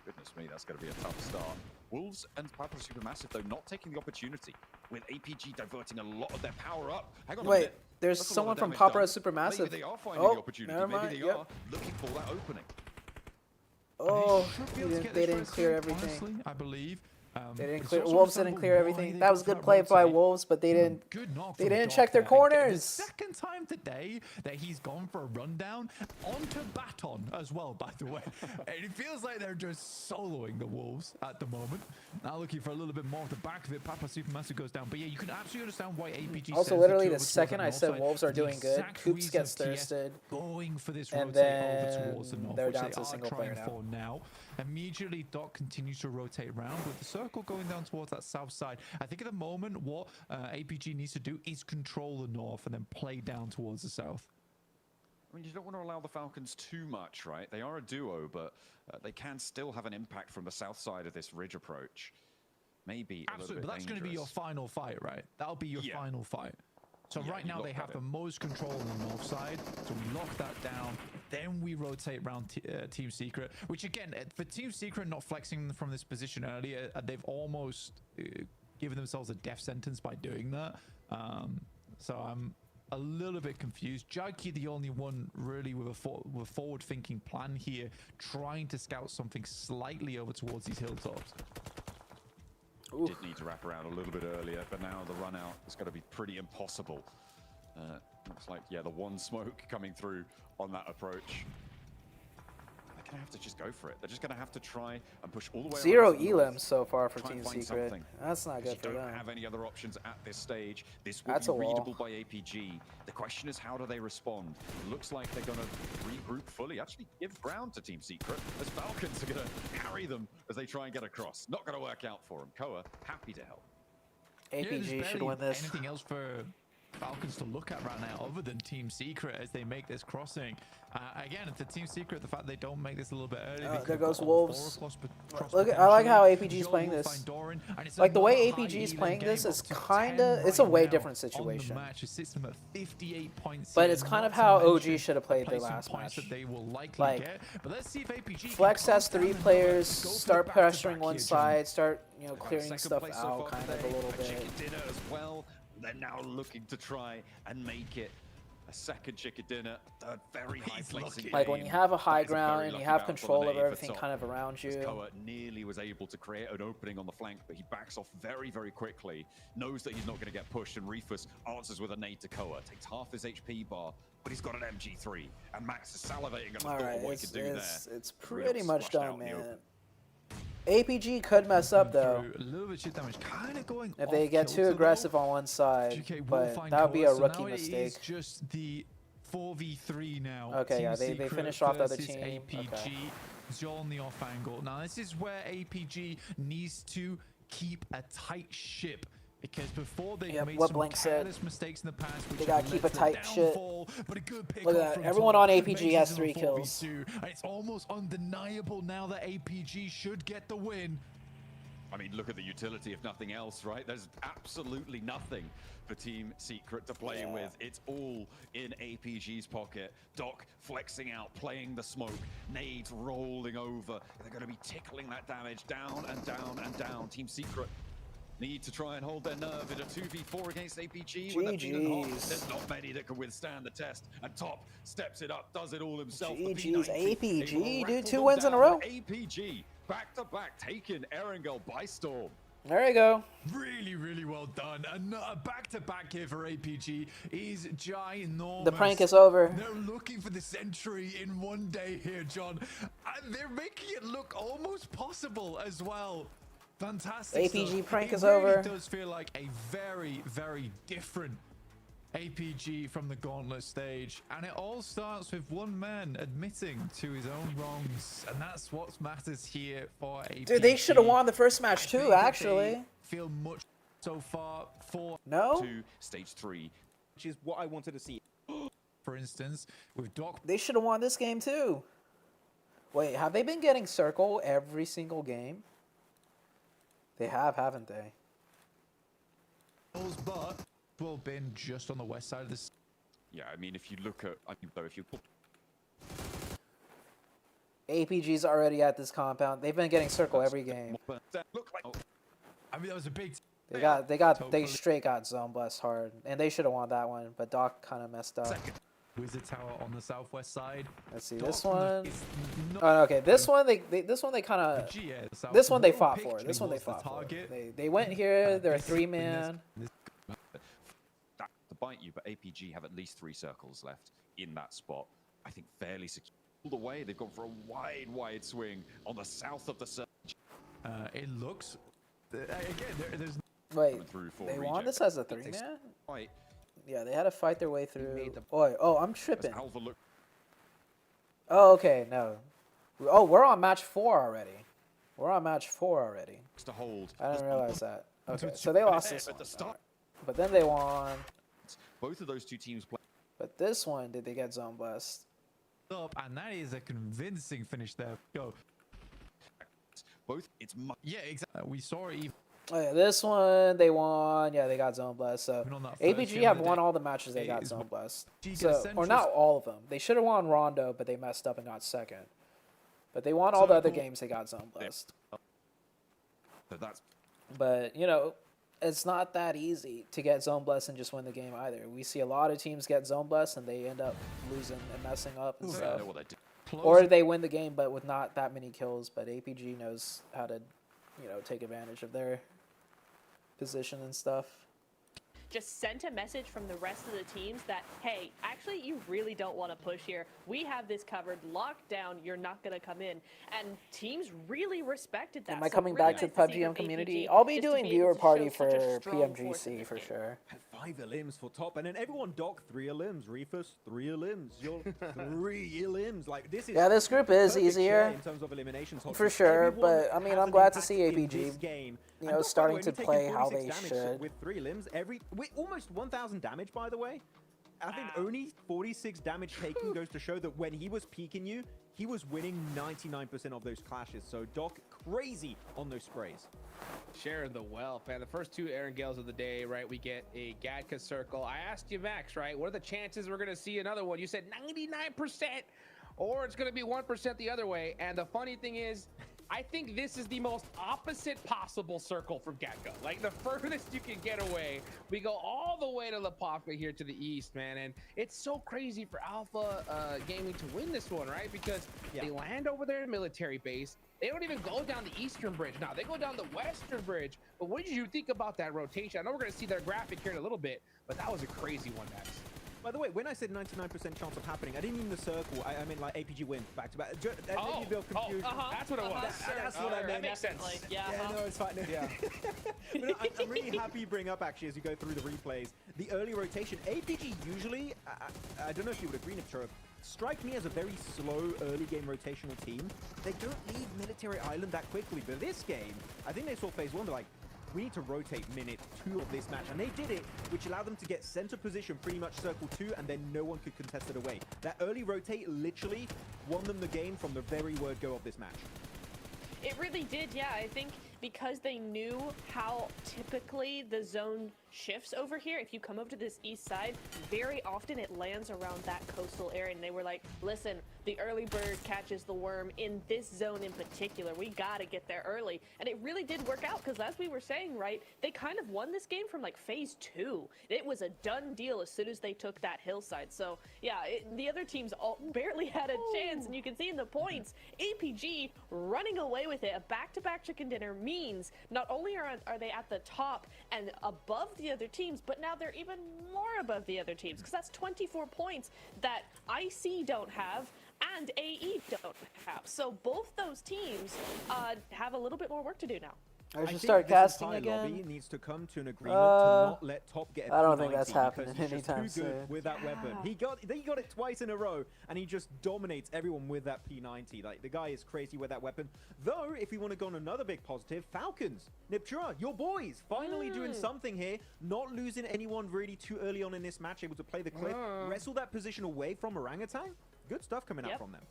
goodness me, that's going to be a tough start. Wolves and Papa Supermassive, though, not taking the opportunity, with APG diverting a lot of their power up. Hang on a Wait, minute. there's Look at all someone the from damage Papa done. Supermassive. Maybe they are finding Oh, the opportunity. never Maybe mind, they yep. are looking for that opening. Oh, Should be they able to didn't, get they this didn't first clear game, everything. honestly, I believe. They didn't It's clear. also Wolves didn't understandable clear why everything. they That got was good that play by rotate. Wolves, but they didn't. Good knock They from didn't Doc check their there. Again, corners. The second time today that he's gone for a rundown onto Baton as well, by the way. And it feels like they're just soloing the Wolves at the moment. Now looking for a little bit more of the back of it. Papa Supermassive goes down. But yeah, you can absolutely understand why APG Also, sends the literally, two the over towards second that I north said side Wolves are for the doing good, exact Coops reason gets of TS thirsted. going for this And rotate over towards the then north, they're which down they to a are single player trying now. for now. Immediately, Doc continues to rotate around with the circle going down towards that south side. I think at the moment, what APG needs to do is control the north and then play down towards the south. I mean, you don't want to allow the Falcons too much, right? They are a duo, but they can still have an impact from the south side of this ridge approach. Maybe Absolutely, a but little that's bit going to be your dangerous. final fight, right? That'll be your Yeah. final fight. So Yeah, right you now lock they that have the in. most control on the north side, so we lock that down. Then we rotate around Team Secret, which again, for Team Secret not flexing from this position earlier, they've almost given themselves a death sentence by doing that. So I'm a little bit confused. Jaggy, the only one really with a forward-thinking plan here, trying to scout something slightly over towards these hilltops. Did need to wrap around a little bit earlier, but now the run out is going to be pretty impossible. Looks like, yeah, the one smoke coming through on that approach. They're going to have to just go for it. They're just going to have to try and push all the way 0 around to the elims north. so far for Try and Team find Secret. something. That's not good for You don't them. have any other options at this stage. This will That's be a wall. readable by APG. The question is, how do they respond? Looks like they're going to regroup fully, actually give ground to Team Secret, as Falcons are going to carry them as they try and get across. Not going to work out for them. Koa, happy to help. APG should win this. Anything else for Falcons to look at right now other than Team Secret as they make this crossing? Again, to Team Secret, the fact they don't make this a little bit early. There goes Wolves. Look, I like how APG is playing this. Like the way APG is playing this is it's a way different situation. But it's kind of how OG should have played their last match. Like, Flex has 3 players, start pressuring one side, start clearing stuff out kind of a little bit. Chicken dinner as well. They're now looking to try and make it a second chicken dinner, a very high placing. Like when you have a high ground and you have control of everything kind of around you. Koa nearly was able to create an opening on the flank, but he backs off very, very quickly. Knows that he's not going to get pushed, and Refus answers with a nade to Koa. Takes half his HP bar, but he's got an MG3, and Max is salivating on what he can do there. It's pretty much done, man. APG could mess up though if they get too aggressive on one side, but that would be a rookie mistake. It's just the 4v3 now. Okay, yeah, they finished off the other team. APG, okay. Zhou on the off angle. Now this is where APG needs to keep a tight ship. Because before they made some careless mistakes in the past, which they gotta keep a tight shit. But a good pick Look at that. Everyone on APG has 3 kills. And it's almost undeniable now that APG should get the win. I mean, look at the utility, if nothing else, right? There's absolutely nothing for Team Secret to play with. It's all in APG's pocket. Doc flexing out, playing the smoke, nades rolling over. They're going to be tickling that damage down and down and down. Team Secret need to try and hold their nerve in a 2v4 against APG. When they're feeling hot, there's not many that can withstand the test. And Top steps it up, does it all himself. GG's APG, dude. 2 wins in a row. APG, back-to-back, taking Erangel by storm. There you go. Really, really well done. And a back-to-back here for APG is ginormous. The prank is over. They're looking for the century in one day here, John. And they're making it look almost possible as well. Fantastic APG stuff. prank is it really over. Does feel like a very, very different APG from the Gauntlet stage, and it all starts with one man admitting to his own wrongs, and that's what matters here for APG. Dude, they should have won the first match too, actually. Feel much so far for to stage 3, which is what I wanted to see. For instance, with Doc, they should have won this game too. Wait, have they been getting circle every single game? They have, haven't they? But will been just on the west side of this. Yeah, I mean, if you look at, if you APG's already at this compound. They've been getting circle every game. I mean, that was a big. They straight got zone blessed hard, and they should have won that one. But Doc kind of messed up. Wizard Tower on the southwest side. Let's see this one. Oh, okay, this one they kind of. This one they fought for. This one they fought for. They went here. They're a 3-man. To bite you, but APG have at least 3 circles left in that spot. I think fairly secure. All the way, they've gone for a wide swing on the south of the surge. It looks again. There's wait. They won this as a 3-man. Right. Yeah, they had to fight their way through. Oh, I'm tripping. Oh, okay, no. Oh, we're on match 4 already. We're on match 4 already. To hold. I didn't realize that. Okay, so they lost this one. But then they won. Both of those 2 teams play. But this one, did they get zone blessed? And that is a convincing finish there. Go. Both. It's yeah, exactly. We saw it. Oh, yeah, this one they won. Yeah, they got zone blessed. So APG have won all the matches they got zone blessed. So, or not all of them. They should have won Rondo, but they messed up and got second. But they won all the other games they got zone blessed. So that's. But it's not that easy to get zone blessed and just win the game either. We see a lot of teams get zone blessed and they end up losing and messing up and stuff. Or they win the game but with not that many kills. But APG knows how to, you know, take advantage of their position and stuff. Just sent a message from the rest of the teams that, hey, actually, you really don't want to push here. We have this covered, locked down. You're not going to come in. And teams really respected that. Am I coming back to the PUBG community? I'll be doing viewer party for PMGC for sure. 5 elims for top, and then everyone dock 3 elims. Reefus, 3 elims. You're 3 elims. Like this is. Yeah, this group is easier in terms of eliminations for sure. But I mean, I'm glad to see APG, you know, starting to play how they should. With 3 limbs, with almost 1,000 damage, by the way. I think only 46 damage taken goes to show that when he was peeking you, he was winning 99% of those clashes. So Doc, crazy on those sprays. Sharing the wealth, man. The first 2 Aaron Gales of the day, right? We get a Gatka circle. I asked you, Max, right? What are the chances we're going to see another one? You said 99%, or it's going to be 1% the other way. And the funny thing is, I think this is the most opposite possible circle from Gatka. Like the furthest you can get away. We go all the way to Lapaka here to the east, man. And it's so crazy for Alpha Gaming to win this one, right? Because they land over there in military base. They don't even go down the eastern bridge. Now they go down the western bridge. But what did you think about that rotation? I know we're going to see their graphic here in a little bit, but that was a crazy one, Max. By the way, when I said 99% chance of happening, I didn't mean the circle. I mean like APG win back to back. That's what it was. That's what I meant. That makes sense. No, it's fine. Yeah. I'm really happy you bring up, actually, as you go through the replays, the early rotation. APG usually, I don't know if you would agree, Nipchura, strike me as a very slow early game rotational team. They don't leave Military Island that quickly, but this game, I think they saw phase 1, they're like, we need to rotate minute 2 of this match, and they did it, which allowed them to get center position, pretty much circle 2, and then no one could contest it away. That early rotate literally won them the game from the very word go of this match. It really did, yeah. I think because they knew how typically the zone shifts over here. If you come over to this east side, very often it lands around that coastal area, and they were like, listen, the early bird catches the worm in this zone in particular. We gotta get there early. And it really did work out, because as we were saying, right, they kind of won this game from like phase 2. It was a done deal as soon as they took that hillside. So yeah, the other teams barely had a chance, and you can see in the points, APG running away with it. A back-to-back chicken dinner means not only are they at the top and above the other teams, but now they're even more above the other teams, because that's 24 points that IC don't have and AE don't have. So both those teams have a little bit more work to do now. I should start casting again. Lobby needs to come to an agreement to not let top get. I don't think that's happening anytime soon. With that weapon, he got it twice in a row, and he just dominates everyone with that P90. Like the guy is crazy with that weapon. Though, if we want to go on another big positive, Falcons, Nipchura, your boys finally doing something here, not losing anyone really too early on in this match, able to play the clip, wrestle that position away from Orangutan. Good stuff coming out from them.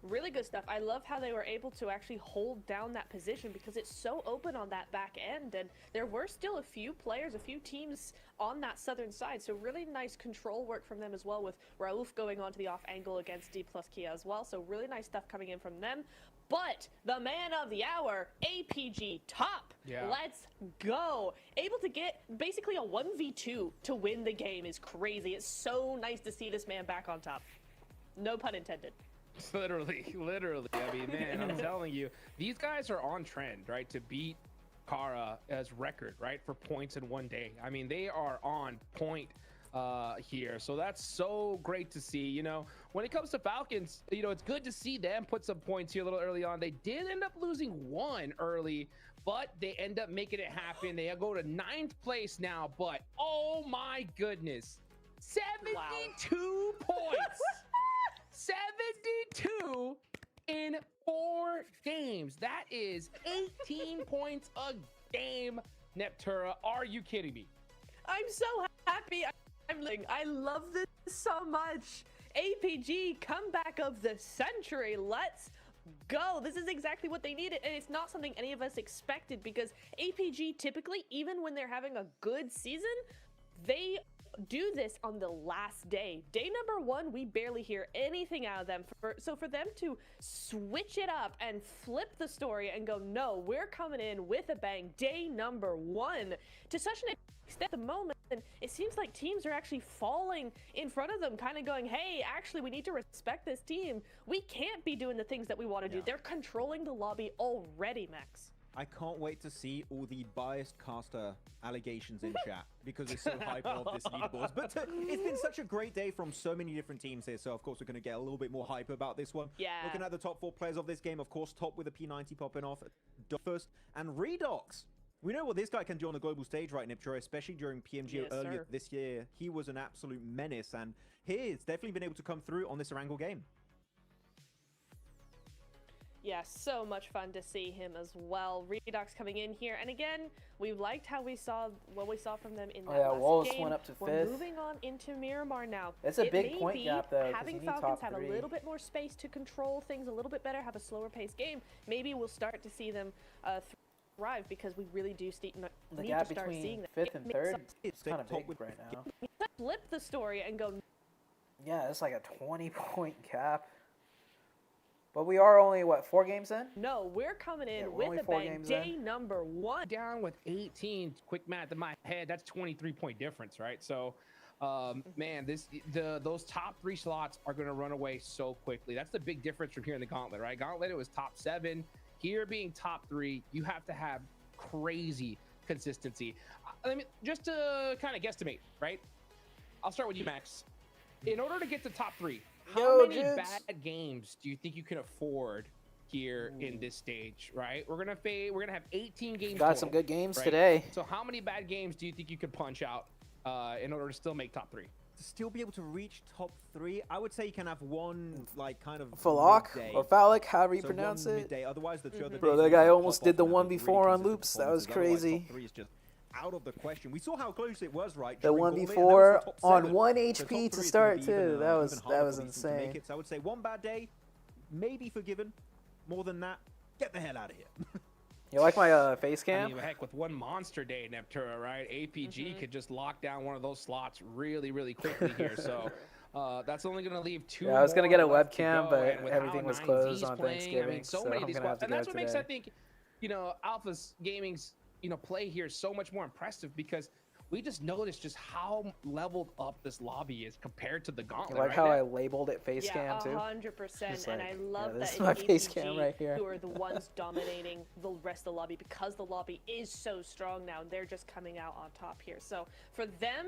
Really good stuff. I love how they were able to actually hold down that position, because it's so open on that back end, and there were still a few players, a few teams on that southern side, so really nice control work from them as well, with Raouf going on to the off angle against D plus Kia as well, so really nice stuff coming in from them. But the man of the hour, APG top. Let's go. Able to get basically a 1v2 to win the game is crazy. It's so nice to see this man back on top. No pun intended. Literally. I mean, man, I'm telling you, these guys are on trend, right? To beat Kara as record, right? For points in one day. I mean, they are on point here. So that's so great to see. You know, when it comes to Falcons, you know, it's good to see them put some points here a little early on. They did end up losing one early, but they end up making it happen. They go to 9th place now, but oh my goodness, 72 points. 72 in 4 games. That is 18 points a game, Neptura. Are you kidding me? I'm so happy. I love this so much. APG comeback of the century. Let's go. This is exactly what they needed, and it's not something any of us expected, because APG typically, even when they're having a good season, they do this on the last day. Day number 1, we barely hear anything out of them. So for them to switch it up and flip the story and go, no, we're coming in with a bang, day number 1, to such an extent at the moment, it seems like teams are actually falling in front of them, kind of going, hey, actually, we need to respect this team. We can't be doing the things that we want to do. They're controlling the lobby already, Max. I can't wait to see all the biased caster allegations in chat because it's so hype of this leaderboards. But it's been such a great day from so many different teams here. So, of course, we're going to get a little bit more hype about this one. Yeah. Looking at the top 4 players of this game, of course, top with a P90 popping off. First and Redox. We know what this guy can do on the global stage, right, Niptro, especially during PMGO earlier this year. He was an absolute menace, and he's definitely been able to come through on this Erangel game. Yeah, so much fun to see him as well. Redox coming in here, and again, we liked how we saw what we saw from them in that last Wolves game. went up to 5th. We're moving on into Miramar now. It's a big point gap, though, having Falcons have a little bit more space to control things a little bit better, have a slower paced game. Maybe we'll start to see them thrive because we really do need the to gap start between seeing that. 5th and 3rd is kind of big right now. Flip the story and go. Yeah, it's like a 20-point gap. But we are only, what, 4 games in? No, we're coming in with a bang. Day number 1. Down with 18. Quick math in my head, that's 23-point difference, right? So, man, those top 3 slots are going to run away so quickly. That's the big difference from here in the Gauntlet, right? Gauntlet, it was top 7. Here being top 3, you have to have crazy consistency. I mean, just to kind of guesstimate, right? I'll start with you, Max. In order to get to top 3, how many bad games do you think you can afford here in this stage, right? We're gonna have 18 games. Got some good games today. So how many bad games do you think you could punch out in order to still make top 3? To still be able to reach top 3, I would say you can have one like kind of Falak midday. or Phallic, however you So pronounce one it. midday. Otherwise, the 2 other Bro, days that guy will almost pop did the off and have 1v4 really on consistent loops. That was performances. Otherwise, crazy. top 3 is just out of the question. We saw how close it was, right? The during Gauntlet, and that 1v4 was the top on 7. 1 So HP top to 3 is gonna start be too. even, That was even harder for these teams to make insane. it. So I would say one bad day, maybe forgiven. More than that, get the hell out of here. You like my face I cam? mean, heck, with one monster day, Neptura, right? APG could just lock down one of those slots really, really quickly here. So that's only going to leave 2 Yeah, I was gonna get a left to webcam, go, but and with everything how was 9Z's closed on playing, Thanksgiving, I mean, so so many I'm of these gonna have squads, to and go that's what makes, I today. think, Alpha's Gaming's, play here so much more impressive because we just noticed just how leveled up this lobby is compared to the Gauntlet. You like right? how I labeled it face cam too? 100%, and I love this that is my it's face APG cam right here. who are the ones dominating the rest of the lobby because the lobby is so strong now. They're just coming out on top here. So for them,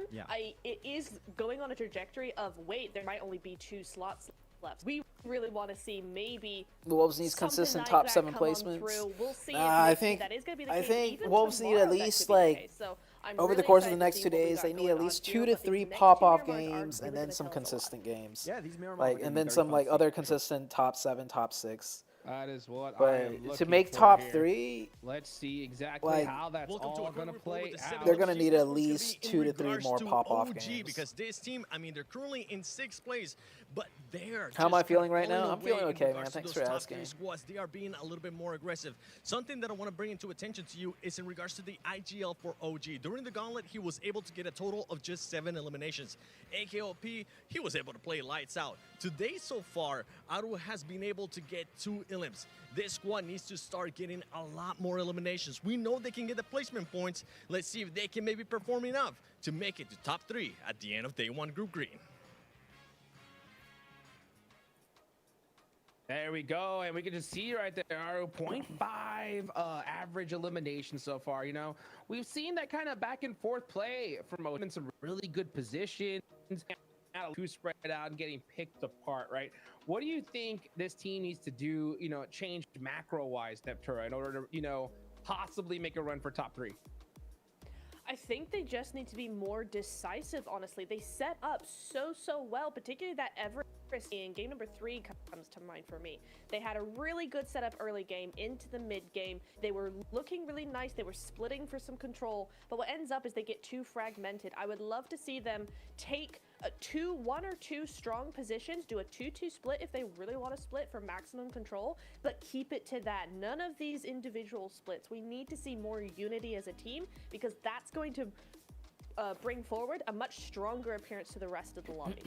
it is going on a trajectory of, wait, there might only be 2 slots left. We really want to see maybe The Wolves needs something consistent like top that 7 come on placements. through. We'll see if I maybe think that is going to be the case. Even Wolves need at tomorrow, that least could be the like case. So I'm over the really course of the excited to next see 2 what we days, got they need going at on least here, 2 to but these 3 next pop-off two Miramars are games really and then gonna some tell us a lot. consistent games. Yeah, these Miramars are Like gonna and be then very some fun like to see. other consistent top 7, top 6. That is what I am But looking to make for top here. 3, Let's see exactly like, how that's all going to play out. they're gonna need at least 2 to 3 more pop-off games. Because this team, I mean, they're currently in 6th place, but they're How am I just feeling right falling now? I'm away feeling in okay, man. regards to Thanks those for top asking. 3 squads. They are being a little bit more aggressive. Something that I want to bring into attention to you is in regards to the IGL for OG. During the Gauntlet, he was able to get a total of just 7 eliminations. AKOP, he was able to play lights out. Today so far, Aru has been able to get 2 elims. This squad needs to start getting a lot more eliminations. We know they can get the placement points. Let's see if they can maybe perform enough to make it to top 3 at the end of day 1 Group Green. There we go, and we can just see right there, our 0.5 average elimination so far. We've seen that kind of back and forth play from Omen in some really good positions, too spread out and getting picked apart, right? What do you think this team needs to do, change macro-wise, Neptura, in order to, possibly make a run for top 3? I think they just need to be more decisive, honestly. They set up so well, particularly that Everest in game number 3 comes to mind for me. They had a really good setup early game into the mid game. They were looking really nice. They were splitting for some control, but what ends up is they get too fragmented. I would love to see them take one or two strong positions, do a 2-2 split if they really want to split for maximum control, but keep it to that. None of these individual splits. We need to see more unity as a team because that's going to bring forward a much stronger appearance to the rest of the lobby.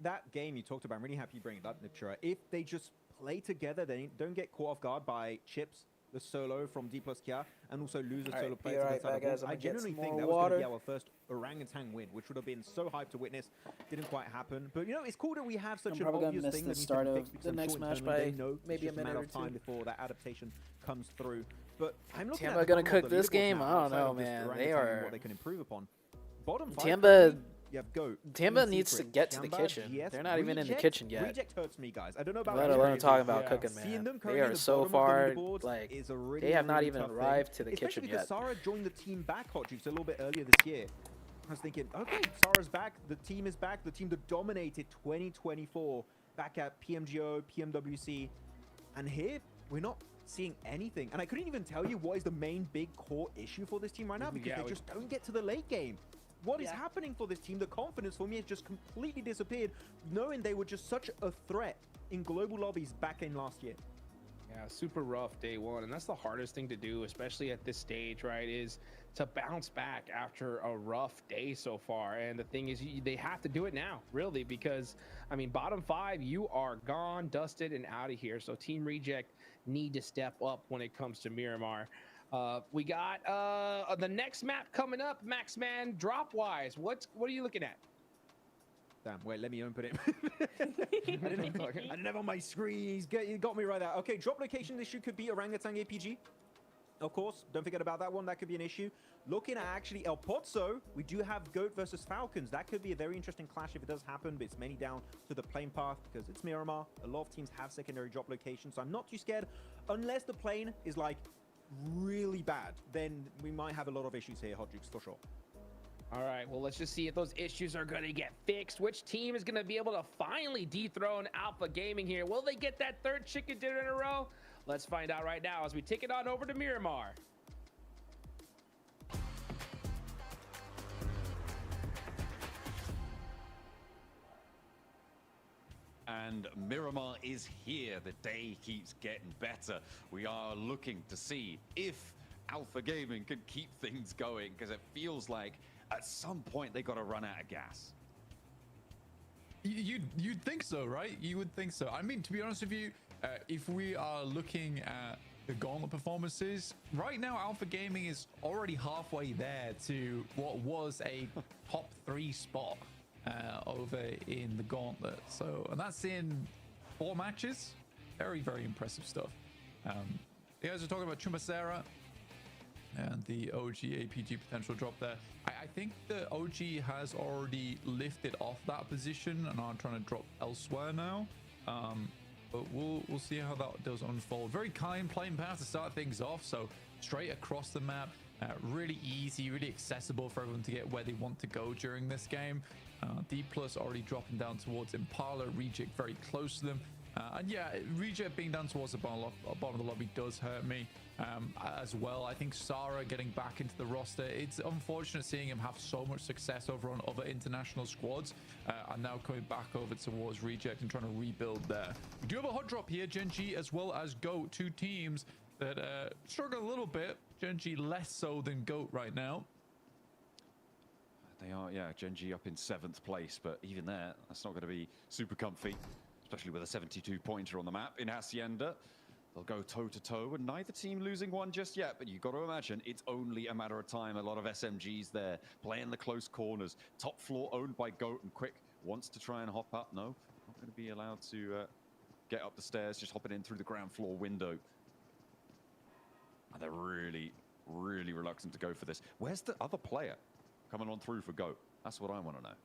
That game you talked about, I'm really happy you bring it up, Niptura. If they just play together, they don't get caught off guard by Chips, the solo from D plus Kia, and also lose a solo player to the side of the ball. I genuinely think that was going to be our first orangutan win, which would have been so hyped to witness. Didn't quite happen. But, you know, it's cool that we have such an obvious thing that needs to be fixed, because the next match by maybe a minute or two. Time before that adaptation comes through. But I'm looking Tiamba at gonna cook this game? I don't know, man. They are... What they can improve upon. Bottom 5. Tiamba... You have Goat. Tiamba needs to get to the kitchen. GS, They're not even in the kitchen yet. Reject hurts me, guys. I don't know about let alone talking about cooking, man. They are so far, like, they have not even arrived to the kitchen yet. Especially because Sarah joined the team back, Hot Juice, a little bit earlier this year. I was thinking, okay, Sarah's back. The team is back. The team that dominated 2024 back at PMGO, PMWC. And here, we're not seeing anything. And I couldn't even tell you what is the main big core issue for this team right now, because they just don't get to the late game. What is happening for this team? The confidence for me has just completely disappeared, knowing they were just such a threat in global lobbies back in last year. Yeah, super rough day one, and that's the hardest thing to do, especially at this stage, right, is to bounce back after a rough day so far. And the thing is, they have to do it now, really, because, I mean, bottom 5, you are gone, dusted, and out of here. So Team Reject need to step up when it comes to Miramar. We got the next map coming up, Maxman, drop-wise. What are you looking at? Damn, wait, let me open it. I didn't have on my screen. He got me right there. Okay, drop location issue could be Orangutan APG. Of course, don't forget about that one. That could be an issue. Looking at actually El Pozo, we do have Goat versus Falcons. That could be a very interesting clash if it does happen, but it's mainly down to the plane path because it's Miramar. A lot of teams have secondary drop locations, so I'm not too scared. Unless the plane is like really bad, then we might have a lot of issues here, Hot Jukes, for sure. All right, well, let's just see if those issues are going to get fixed. Which team is going to be able to finally dethrone Alpha Gaming here? Will they get that third chicken dinner in a row? Let's find out right now as we take it on over to Miramar. And Miramar is here. The day keeps getting better. We are looking to see if Alpha Gaming can keep things going, because it feels like at some point they got to run out of gas. You'd think so, right? You would think so. I mean, to be honest with you, if we are looking at the Gauntlet performances, right now Alpha Gaming is already halfway there to what was a top 3 spot over in the Gauntlet. So, and that's in 4 matches. Very, very impressive stuff. You guys are talking about Chumbacera and the OG APG potential drop there. I think the OG has already lifted off that position and are trying to drop elsewhere now. But we'll see how that does unfold. Very kind playing path to start things off. So straight across the map, really easy, really accessible for everyone to get where they want to go during this game. D plus already dropping down towards Impala. Reject very close to them. And yeah, Reject being down towards the bottom of the lobby does hurt me as well. I think Sarah getting back into the roster, it's unfortunate seeing him have so much success over on other international squads and now coming back over towards Reject and trying to rebuild there. We do have a hot drop here, Gen G as well as Goat, 2 teams that struggle a little bit. Gen G less so than Goat right now. They are, yeah, Gen G up in 7th place, but even there, that's not going to be super comfy, especially with a 72-pointer on the map in Hacienda. They'll go toe-to-toe, and neither team losing one just yet, but you've got to imagine it's only a matter of time. A lot of SMGs there, playing the close corners. Top floor owned by Goat, and Quick wants to try and hop up. No, not going to be allowed to get up the stairs, just hopping in through the ground floor window. And they're really, really reluctant to go for this. Where's the other player coming on through for Goat? That's what I want to know.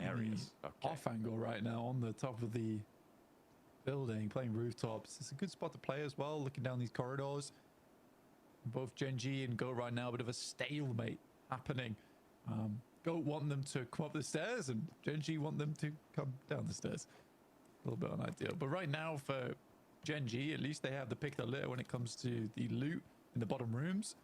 There he is. Okay. Off angle right now on the top of the building, playing rooftops. It's a good spot to play as well, looking down these corridors. Both Gen G and Goat right now, a bit of a stalemate happening. Goat want them to come up the stairs and Gen G want them to come down the stairs. A little bit unideal. But right now for Gen G, at least they have the pick the litter when it comes to the loot in the bottom rooms.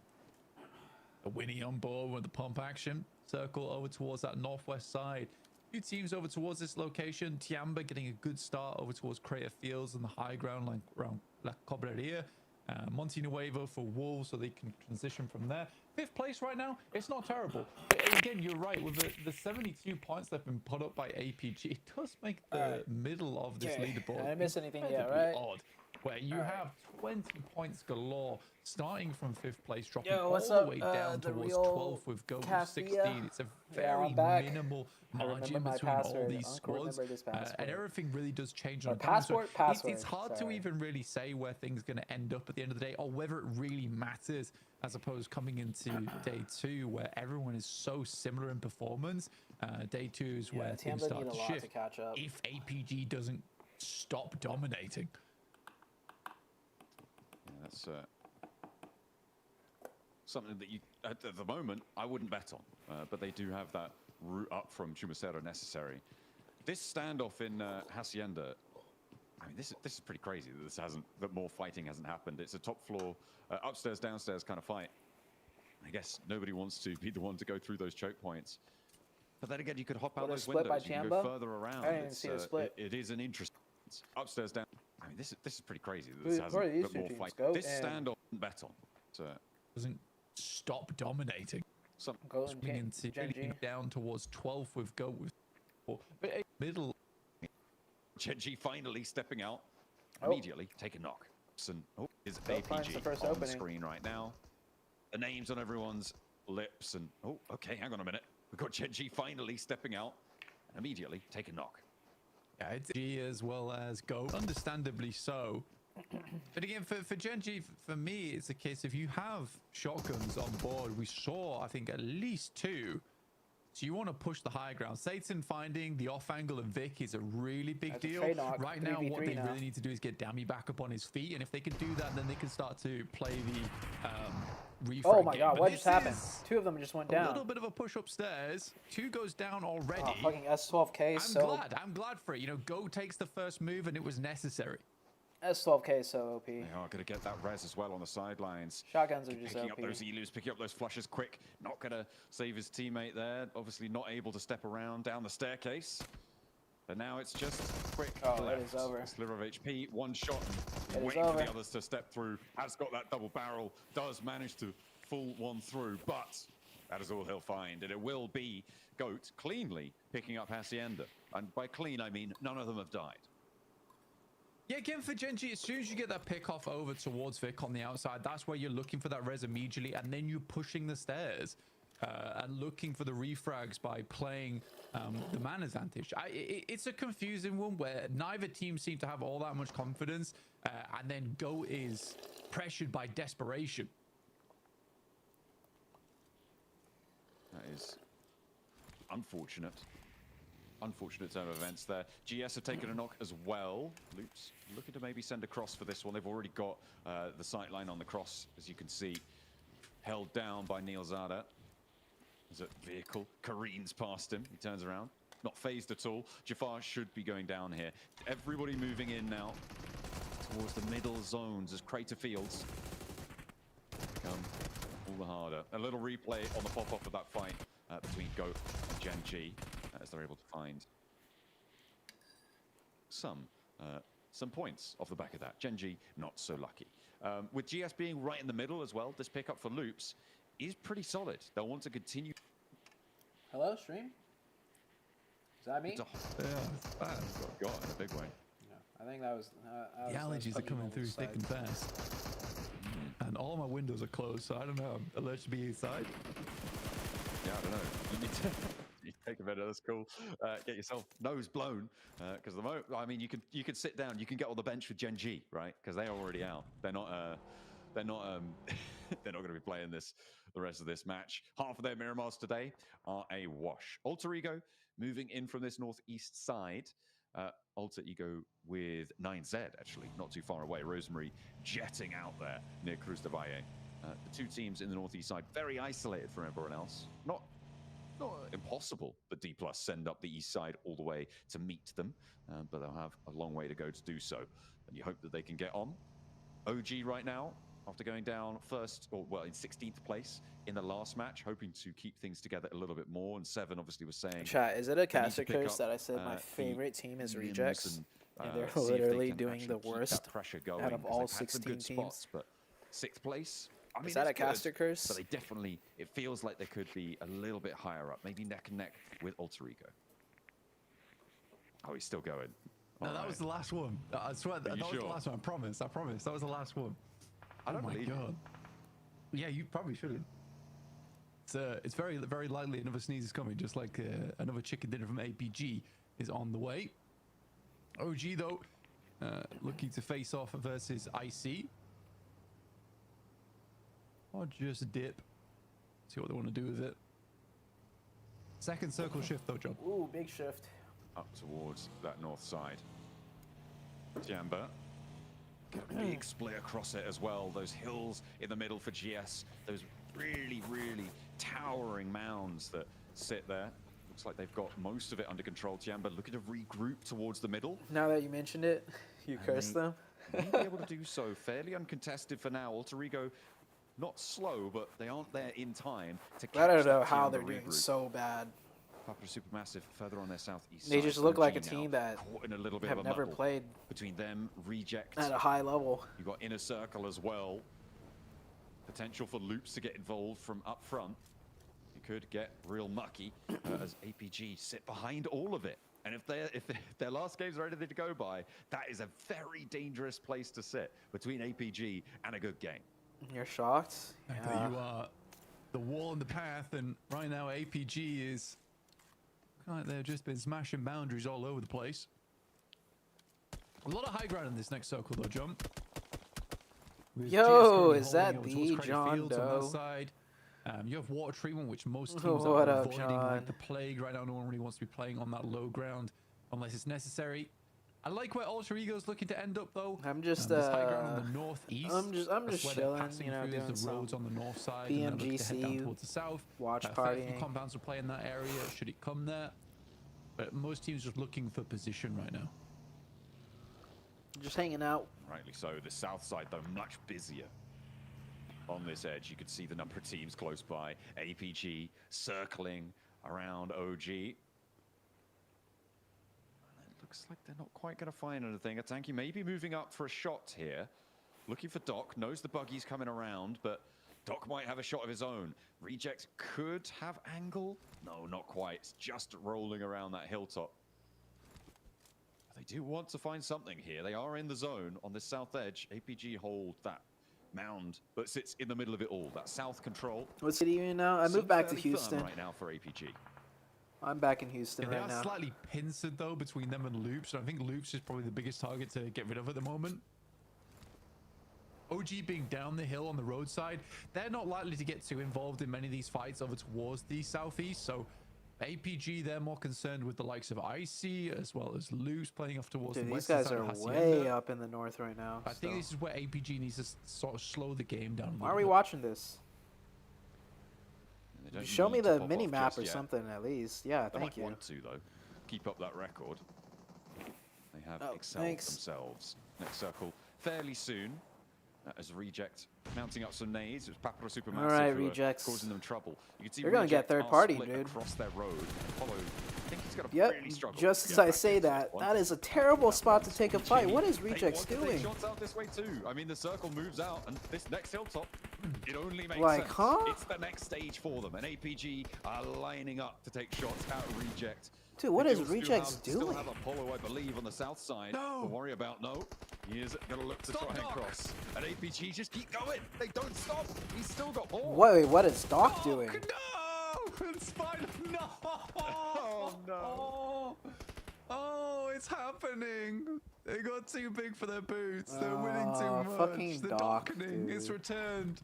A Winnie on board with the pump action. Circle over towards that northwest side. Few teams over towards this location. Tiamba getting a good start over towards Crater Fields and the high ground like around La Cobreria. Monte Nuevo for Wolves, so they can transition from there. 5th place right now, it's not terrible. Again, you're right, with the 72 points that have been put up by APG, it does make the middle of this leaderboard I didn't miss anything yet, incredibly right? odd, where you have 20 points galore, starting from 5th place, dropping Yo, all what's the up, way down the towards real 12th with Go Cassia? 16. It's a Yeah, very I'm back. minimal I remember margin my between all password. these Uncle squads, remember this and password. everything really does change on Or a dime. So password? it's hard to Sorry. even really say where things are going to end up at the end of the day, or whether it really matters, as opposed coming into day 2 where everyone is so similar in performance. Day 2 is where things Tampa start need a to lot shift to catch up. if APG doesn't stop dominating. Yeah, that's something that you, at the moment, I wouldn't bet on. But they do have that route up from Chumacero necessary. This standoff in Hacienda, I mean, this is pretty crazy that more fighting hasn't happened. It's a top floor, upstairs, downstairs kind of fight. I guess nobody wants to be the one to go through those choke points. But then again, you could hop out those windows. You can go further around. I didn't even see the split. It is an interesting upstairs, down. I mean, this is pretty crazy that Who this are hasn't these got two more teams? fight. Goat This and- standoff bet on. So doesn't stop dominating. Some Goat and swinging to Genji. down towards 12th with Go with 4. But middle. Genji finally stepping out. Oh. Immediately take a knock. And is Goat finds the APG first on the opening. screen right now. The names on everyone's lips, and okay, hang on a minute. We've got Genji finally stepping out. And immediately take a knock. Yeah, it's G as well as Go, understandably so. But again, for Genji, for me, it's a case if you have shotguns on board. We saw, I think, at least 2. So you want to push the high ground. Satan finding the off angle of Vic is a really big That's a deal. trade knock, Right now, what 3v3 they now. really need to do is get Dammy back up on his feet. And if they can do that, then they can start to play the refrag Oh my game. god, But what this just happened? is 2 of them just went a down. little bit of a push upstairs. 2 goes down already. Oh, fucking S12K so I'm glad for it. You know, Go takes the first move, and it was necessary. S12K so OP. They are going to get that res as well on the sidelines. Shotguns are just picking OP. up those elus, picking up those flushes quick. Not going to save his teammate there. Obviously not able to step around down the staircase. But now it's just quick Oh, left. it is over. Sliver of HP, one shot, It and is waiting for over. the others to step through. Has got that double barrel, does manage to full one through, but that is all he'll find. And it will be Goat cleanly picking up Hacienda. And by clean, I mean none of them have died. Yeah, again for Genji, as soon as you get that pick off over towards Vic on the outside, that's where you're looking for that res immediately, and then you're pushing the stairs and looking for the refrags by playing the man advantage. It's a confusing one where neither team seem to have all that much confidence, and then Go is pressured by desperation. That is unfortunate. Unfortunate turn of events there. GS have taken a knock as well. Loops looking to maybe send a cross for this one. They've already got the sight line on the cross, as you can see. Held down by Neil Zada. There's a vehicle. careens past him. He turns around. Not phased at all. Jafar should be going down here. Everybody moving in now towards the middle zones as Crater Fields become all the harder. A little replay on the pop-off of that fight between Goat and Genji, as they're able to find some points off the back of that. Genji, not so lucky. With GS being right in the middle as well, this pickup for Loops is pretty solid. They'll want to continue. Hello, stream? Is that me? Yeah, it's bad. Got in a big way. I think that was... The allergies are coming through thick and fast. And all my windows are closed, so I don't know. I'm allergic to be inside. Yeah, I don't know. You need to you take a minute. That's cool. Get yourself nose blown, because the moment, I mean, you can sit down. You can get on the bench with Genji, right? Because they're already out. They're not they're not going to be playing the rest of this match. Half of their Miramars today are a wash. Alter Ego moving in from this northeast side. Alter Ego with 9Z, actually, not too far away. Rosemary jetting out there near Cruz de Valle. The two teams in the northeast side, very isolated from everyone else. Not impossible that D+ send up the east side all the way to meet them, but they'll have a long way to go to do so. And you hope that they can get on. OG right now, after going down first, or well, in 16th place in the last match, hoping to keep things together a little bit more. And Seven obviously was saying, Chat, is it a they need to caster pick curse up, that I said my the favorite team is limbs Rejects? And they're see if they literally can doing actually the keep that worst pressure going, out of 'cause all they've had some 16 good teams. spots, but 6th place. I mean, Is that it's a caster good, curse? But they definitely, it feels like they could be a little bit higher up, maybe neck and neck with Alter Ego. Oh, he's still going. No, that was the last one. I swear that was the last one. I promise. That was the last one. I don't believe God. Yeah, you probably shouldn't. It's very, very likely another sneeze is coming, just like another chicken dinner from APG is on the way. OG, though, looking to face off versus IC. Or just dip. See what they want to do with it. Second circle shift, though, John. Ooh, big shift. Up towards that north side. Jamba. Get a big split across it as well. Those hills in the middle for GS. Those really, really towering mounds that sit there. Looks like they've got most of it under control. Jamba looking to regroup towards the middle. Now that you mentioned it, you cursed them. May be able to do so. Fairly uncontested for now. Alter Ego, not slow, but they aren't there in time to catch I don't know that how Jamba they're doing regroup. so bad. Papa Supermassive further on their southeast They side. just look like a OG team now that caught in a little bit have of a never muddle played between them, Reject at a high level. You've got Inner Circle as well. Potential for loops to get involved from up front. You could get real mucky as APG sit behind all of it. And if their last game's ready to go by, that is a very dangerous place to sit between APG and a good game. You're shocked? Yeah. You are the wall in the path, and right now APG is like they've just been smashing boundaries all over the place. A lot of high ground in this next circle, though, John. With Yo, GS is that holding over towards the Credit John Fields on Doe? that side. You have water treatment, which most teams What are up, avoiding John? like the plague right now. No one really wants to be playing on that low ground unless it's necessary. I like where Alter Ego's looking to end up, though. I'm just there's high ground on the northeast. I'm just That's where they're chilling, passing you know, through. doing There's the roads some on the north side, and then looking to head down PMGC, towards the south. watch Fair partying. few compounds will play in that area should it come there, but most teams just looking for position right now. Just hanging out. Rightly so. The south side, though, much busier. On this edge, you can see the number of teams close by. APG circling around OG. It looks like they're not quite going to find anything. Atanki may be moving up for a shot here. Looking for Doc. Knows the buggy's coming around, but Doc might have a shot of his own. Reject could have angle. No, not quite. It's just rolling around that hilltop. They do want to find something here. They are in the zone on this south edge. APG hold that mound, but sits in the middle of it all. That south control. What city are you in now? I moved Seems back to fairly firm Houston. right now for APG. I'm back in Houston Yeah, they right are now. slightly pincered, though, between them and Loops. And I think Loops is probably the biggest target to get rid of at the moment. OG being down the hill on the roadside, they're not likely to get too involved in many of these fights over towards the southeast. So APG, they're more concerned with the likes of IC as well as Loops playing off towards Dude, the these western guys side are of Hacienda. way up in the north right now. I think this is where APG needs to sort of slow the game down a little Why are we bit. watching this? They don't Show me need to the pop mini off map just or yet. something at least. Yeah, They thank might you. want to, though. Keep up that record. They have Oh, excelled thanks. themselves. Next circle fairly soon. As Reject mounting up some nades. It was Papara Supermassive All right, who are Rejects. causing them trouble. You can see You're gonna get Reject third are party, split dude. across their road. Apollo, I think he's going to Yep, really struggle. just to as get I back say into this that, one. that is a terrible spot to take a fight. What is They Rejects want to take doing? shots out this way too. I mean, the circle moves out, and this next hilltop, it only makes Like, sense. huh? It's the next stage for them, and APG are lining up to take shots out of Reject. Dude, what They is still Rejects Still doing? have Apollo, I believe, on the south side. No. To worry about. No, he is going to look to Stop, try and Doc. cross. And APG just keep going. They don't stop. He's still got more. Wait, what is Doc doing? No! It's fine. No! Oh no! Oh, it's happening. They got too big for their boots. They're winning too Oh, much. fucking The Doc, docketing is dude. returned.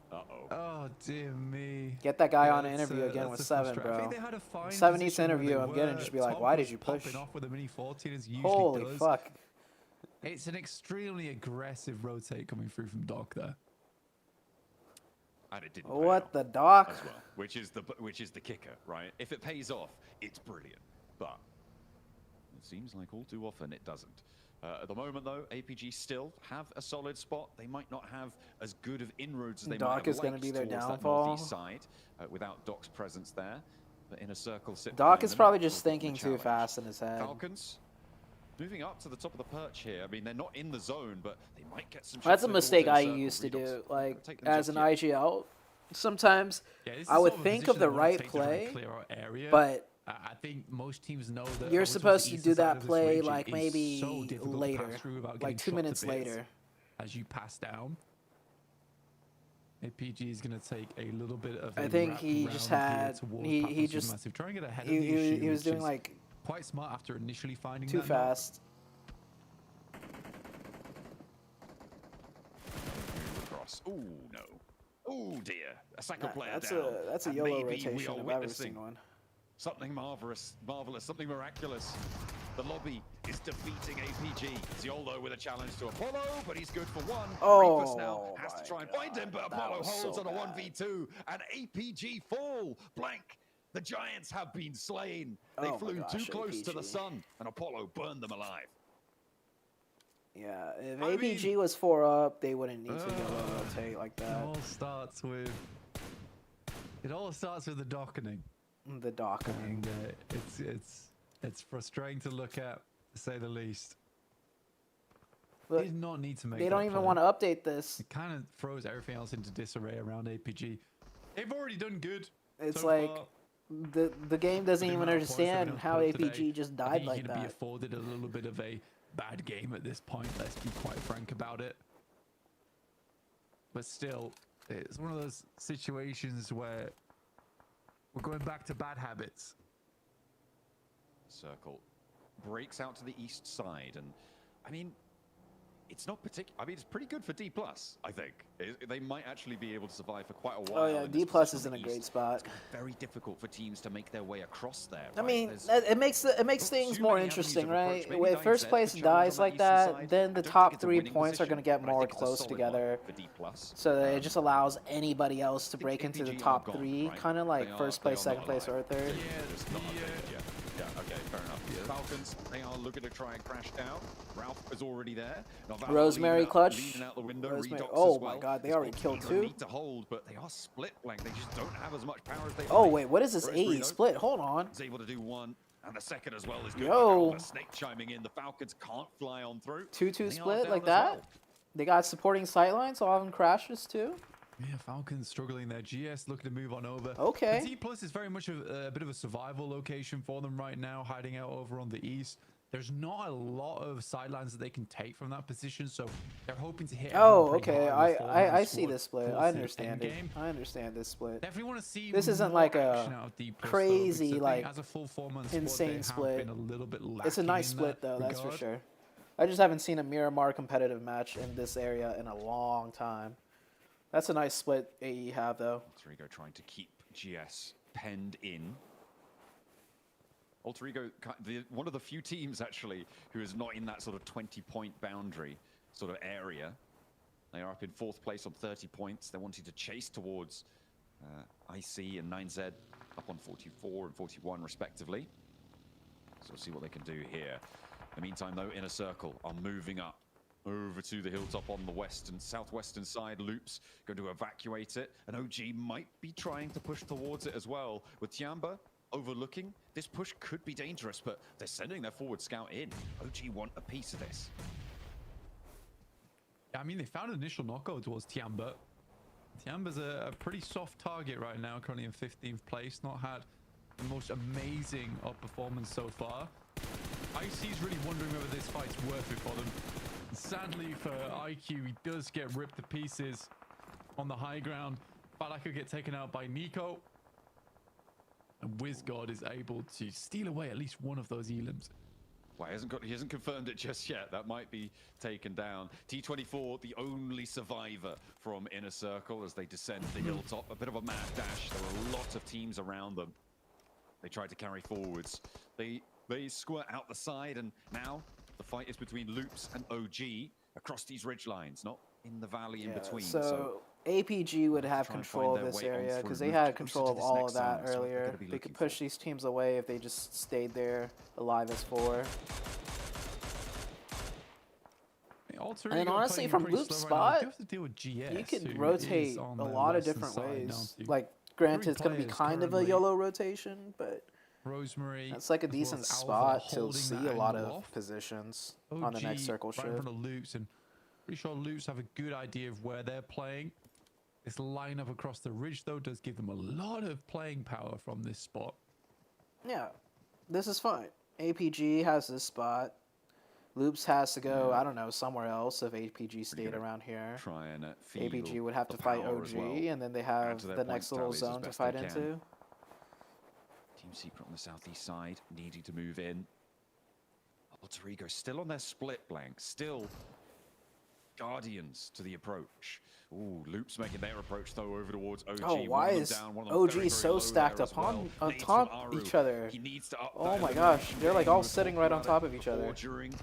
Uh-oh. Oh, dear me. Get that guy Yeah, on an that's, interview again that's with a 7, frustration. I bro. think they had a fine 7 needs position where interview they him again and were. just be like, Top why was did you push? popping off with a mini 14 as usually Holy does. fuck. It's an extremely aggressive rotate coming through from Doc there. And it didn't pay What off the Doc? as well, which is the kicker, right? If it pays off, it's brilliant, but it seems like all too often it doesn't. At the moment, though, APG still have a solid spot. They might not have as good of inroads as they Doc might have is gonna liked be their towards that downfall. northeast side without Doc's presence there. But in a circle, sit Doc behind is them probably will just be the thinking too challenge. fast in his head. Falcons moving up to the top of the perch here. I mean, they're not in the zone, but they might get some. That's a shots mistake I circle. used to Redox do. Like take them as just an yet. IGL, sometimes this I is would sort of a think position of the they wanna right take to try and play, clear our area. but I think most teams know that you're over towards supposed the to eastern do side that of this play region like is maybe so difficult to later, pass through without like getting 2 shot to minutes bits later. as you pass down. APG is going to take a little bit of. I think he just had he just massive. Trying to get ahead of he, the he, issue, he was which doing is like quite smart after initially finding too that knock. fast. Across. Oh no. Oh dear. A second player That's down. a And YOLO maybe we rotation are if I've ever witnessing seen one. something marvelous, something miraculous. The lobby is defeating APG. Ziolo with a challenge to Apollo, but he's good for one. Oh, Reefus now has to try and find him, but Apollo was holds so on a bad. 1v2, and APG fall. Blank. The Giants have been slain. They Oh my flew too gosh, close to the APG. sun, and Apollo burned them alive. Yeah, if APG was 4 up, they wouldn't need to YOLO rotate like It that. all starts with. It all starts with the dockening. The dockening. And it's frustrating to look at, to say the least. Look, They did not need to make. They don't that even play. want to update this. It kind of throws everything else into disarray around APG. They've already done good. It's so like far. the game doesn't The even amount of points they've been understand able to how put up APG today, just I died think like you're gonna be that. afforded a little bit of a bad game at this point. Let's be quite frank about it. But still, it's one of those situations where we're going back to bad habits. Circle breaks out to the east side, and I mean, it's not particular. I mean, it's pretty good for D+, I think. They might actually be able to survive for quite a while. Oh yeah, in D this plus position is on in a the great east. spot. It's gonna be very difficult for teams to make their way across there. I right? mean, There's it makes things too more many avenues interesting, of right? approach. Maybe When Nine first Zed place could challenge dies on like that eastern that, side. then I the don't top think it's a 3 winning points are position, going to get but I more think it's a close solid one together. for D+. So that it just allows anybody else to break into the APG are top gone, 3, right? kind of like They are- first they place, are second not place, or alive. third. Just not updated yet. Yeah, okay, fair enough. Falcons, they are looking to try and crash down. Ralph is already there. Navarro Rosemary leaning out- clutch. leaning out the window. Rosemary- Redox oh as well. my god, they It's already got killed Ego 2. need to hold, but they are split blank. They just don't have as much power as they Oh like. wait, what is this Rosemary, AE though, split? Hold on. is able to do one, and the second as well is good. Yo. The snake chiming in. The Falcons can't fly on through. 2-2 They are split down like as that. well. They got supporting sightlines, so all of them crashes too. Yeah, Falcons struggling there. GS looking to move on over. Okay. The D+ is very much a bit of a survival location for them right now, hiding out over on the east. There's not a lot of sidelines that they can take from that position, so they're hoping to hit. Oh, everyone pretty okay. hard before the I see squad this split. forces I understand it. endgame. I understand this split. Definitely want to see. This isn't more like action a out of D+, though, crazy, because I like, think as a full 4-man squad, insane they have split. been a little bit It's a nice lacking in split that though, that's for regard. sure. I just haven't seen a Miramar competitive match in this area in a long time. That's a nice split AE have though. Alter Ego trying to keep GS penned in. Alter Ego, one of the few teams actually who is not in that sort of 20-point boundary sort of area. They are up in 4th place on 30 points. They're wanting to chase towards IC and 9Z up on 44 and 41 respectively. So we'll see what they can do here. In the meantime though, Inner Circle are moving up over to the hilltop on the western, southwestern side. Loops going to evacuate it, and OG might be trying to push towards it as well. With Tiamba overlooking, this push could be dangerous, but they're sending their forward scout in. OG want a piece of this. I mean, they found an initial knockout towards Tiamba. Tiamba's a pretty soft target right now, currently in 15th place. Not had the most amazing of performance so far. IC's really wondering whether this fight's worth it for them. Sadly for IQ, he does get ripped to pieces on the high ground. Balak could get taken out by Nico. And WizGod is able to steal away at least one of those elims. Well, he hasn't confirmed it just yet. That might be taken down. T24, the only survivor from Inner Circle as they descend the hilltop. A bit of a mad dash. There are a lot of teams around them. They tried to carry forwards. They squirt out the side, and now the fight is between Loops and OG across these ridge lines, not in the valley in between. So APG would have try and control find of their this way on area through, because they move had closer control to of this all next of that zone. That's what they're earlier. gonna be They looking could push these teams away if they just stayed there alive as 4. Alter And Ego honestly, playing from pretty Loop's slow right now. spot, They do have to deal with GS, you who can is rotate on a the lot of western different side ways. now. Like, granted, it's going to be players kind of a currently. YOLO rotation, but Rosemary. It's like a as well decent as Alva spot to holding see that a lot angle of off. positions on the next OG circle right in shift. front of Loops, and pretty sure Loops have a good idea of where they're playing. This lineup across the ridge, though, does give them a lot of playing power from this spot. Yeah, this is fine. APG has this spot. Loops has to go, I don't know, somewhere else if APG stayed around here. Try and feel APG would have the to fight power OG, as well. and then they have to their the points next little tallies as zone to best they fight can. into. Team Secret on the southeast side, needing to move in. Alter Ego still on their split blank, still Guardians to the approach. Ooh, Loops making their approach though over towards OG. Oh, why is OG so stacked upon on top each other? He needs to up Oh that my gosh, elimination they're like game. all We were sitting talking right on about top it of each before, other. during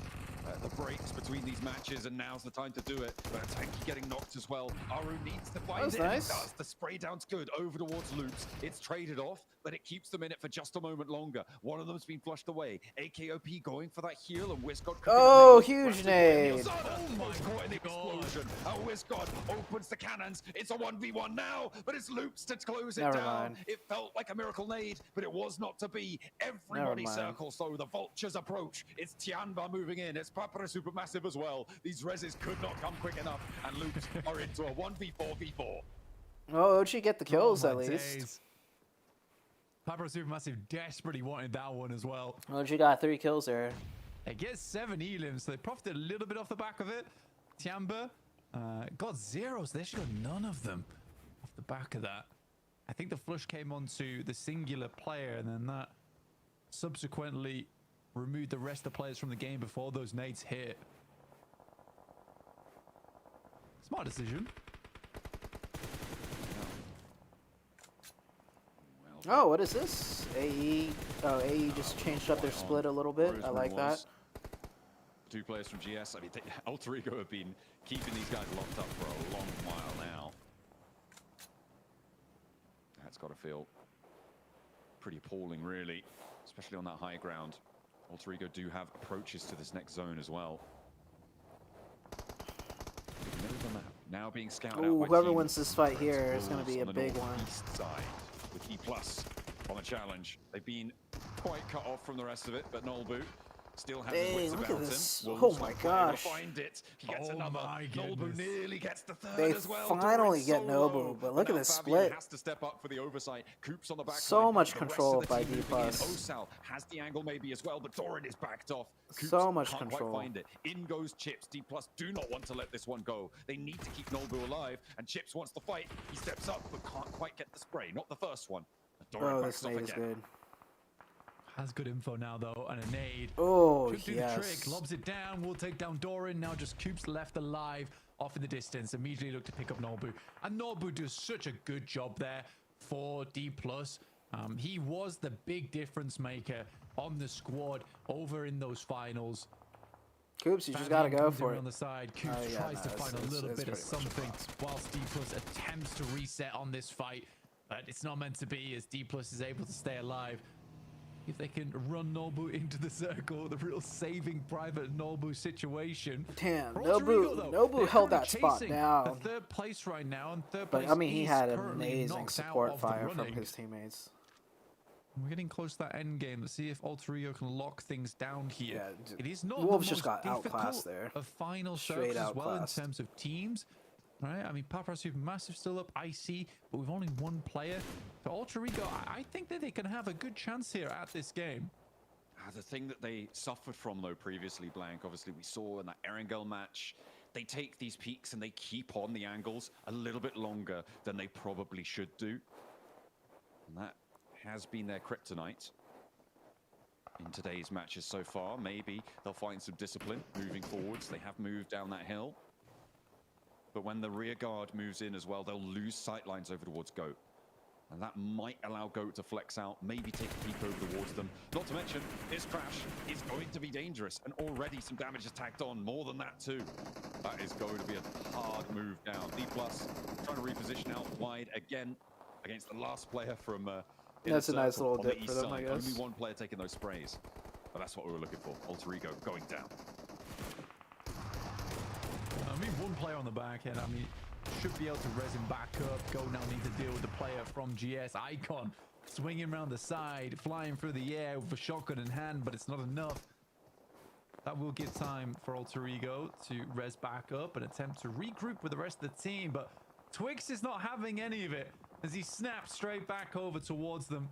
the breaks between these matches, and now's the time to do it. But Tanky getting knocked as well. Aru needs to find was it. nice. He does. The spray down's good over towards Loops. It's traded off, but it keeps them in it for just a moment longer. One of them's been flushed away. AKOP going for that heal, and Wisgod. Oh, huge nade. Oh my god, an explosion. Wisgod opens the cannons. It's a 1v1 now, but it's Loops to close it Never down. mind. It felt like a miracle nade, but it was not to be. Never Everybody mind. circles, though. The Vultures approach. It's Tianba moving in. It's Papara Supermassive as well. These reses could not come quick enough, and Loops are into a 1v4v4. Oh, OG get the kills at my least. days. Papara Supermassive desperately wanted that one as well. OG got 3 kills there. They get 7 elims, so they profited a little bit off the back of it. Tiamba got 0s. They actually got none of them off the back of that. I think the flush came onto the singular player, and then that subsequently removed the rest of the players from the game before those nades hit. Smart decision. Oh, what is this? AE. Oh, AE just changed up their split a little bit. I like that. 2 players from GS. I mean, Alter Ego have been keeping these guys locked up for a long while now. That's got to feel pretty appalling, really, especially on that high ground. Alter Ego do have approaches to this next zone as well. Now being scouted out Ooh, by whoever Team wins this fight here is going to Wolves be a on the big one. northeast side with E+ on the challenge. They've been quite cut off from the rest of it, but Nolbu still has his Dang, wits look at about this. him. Oh Wolves my not quite able to gosh. find it. He gets Oh another. my Nolbu goodness. nearly gets the third They as well. finally Doran's get so Nobu, low, but look at now this Fabian split. has to step up for the oversight. Coops on the back So line. much The rest control of the by team D+. moving in. Osal has the angle maybe as well, but Doran is backed off. Coops So much can't control. Quite find it. In goes Chips. D+ do not want to let this one go. They need to keep Nolbu alive, and Chips wants to fight. He steps up, but can't quite get the spray. Not the first one. Doran Oh, backs this off nade is again. good. Has good info now, though, and a nade. Oh, Should do yes. the trick, lobs it down, will take down Doran. Now just Coops left alive, off in the distance. Immediately look to pick up Norbu. And Norbu does such a good job there for D+. He was the big difference maker on the squad over in those finals. Coops, you just Fabian got to go comes in for it. on the side. Coops Oh, yeah, tries no, to find a it's little bit of pretty much something, impossible. whilst D+ attempts to reset on this fight. But it's not meant to be, as D+ is able to stay alive. If they can run Nobu into the circle, the real saving private Nobu situation. Damn, For Alter Ego, though, Nobu they're held that currently spot chasing down. the 3rd place right now, and 3rd But place I mean, he is had currently amazing knocked out support of the fire from running. his teammates. We're getting close to that end game. Let's see if Alter Ego can lock things down here. Yeah, it is not Wolves the just most got outclassed difficult there. of final Straight circles as well in outclassed. terms of teams. Right? I mean, Papara Supermassive still up, IC, but we've only one player. So Alter Ego, I think that they can have a good chance here at this game. The thing that they suffered from, though, previously, Blank, obviously we saw in that Erangel match, they take these peaks and they keep on the angles a little bit longer than they probably should do. And that has been their kryptonite in today's matches so far. Maybe they'll find some discipline moving forwards. They have moved down that hill. But when the rear guard moves in as well, they'll lose sight lines over towards Goat. And that might allow Goat to flex out, maybe take a peek over towards them. Not to mention, his crash is going to be dangerous, and already some damage is tacked on, more than that too. That is going to be a hard move down. D+ trying to reposition out wide again against the last player from That's a nice little on the dip east for them, I side. guess. Only one player taking those sprays. But that's what we were looking for. Alter Ego going down. I mean, one player on the back end. I mean, should be able to res him back up. Go now need to deal with the player from GS. Icon swinging around the side, flying through the air with a shotgun in hand, but it's not enough. That will give time for Alter Ego to res back up and attempt to regroup with the rest of the team, but Twix is not having any of it as he snaps straight back over towards them.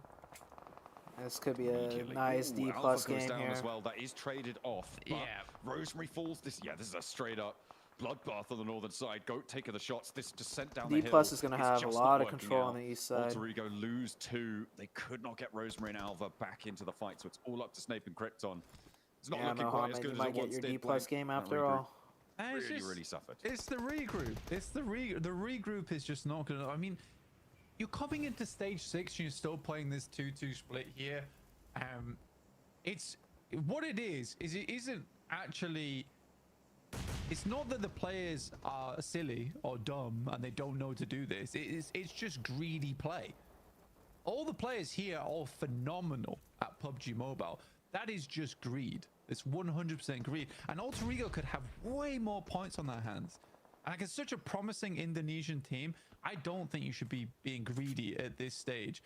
This could be a nice D+ Alpha game goes down here. as well. That is traded off. But Rosemary falls. This is a straight up bloodbath on the northern side. Goat taking the shots. This descent down D+ the hill. is going to have a lot of control on the east side. Alter Ego lose 2. They could not get Rosemary and Alva back into the fight, so it's all up to Snape and Krypton. It's not looking quite as good you as might it get once your did. D+ game after all. Really suffered. It's the regroup. The regroup is just not gonna. I mean, you're coming into stage 6 and you're still playing this 2-2 split here. It's what it is it isn't actually. It's not that the players are silly or dumb and they don't know to do this. It's just greedy play. All the players here are all phenomenal at PUBG Mobile. That is just greed. It's 100% greed. And Alter Ego could have way more points on their hands. And like, it's such a promising Indonesian team. I don't think you should be being greedy at this stage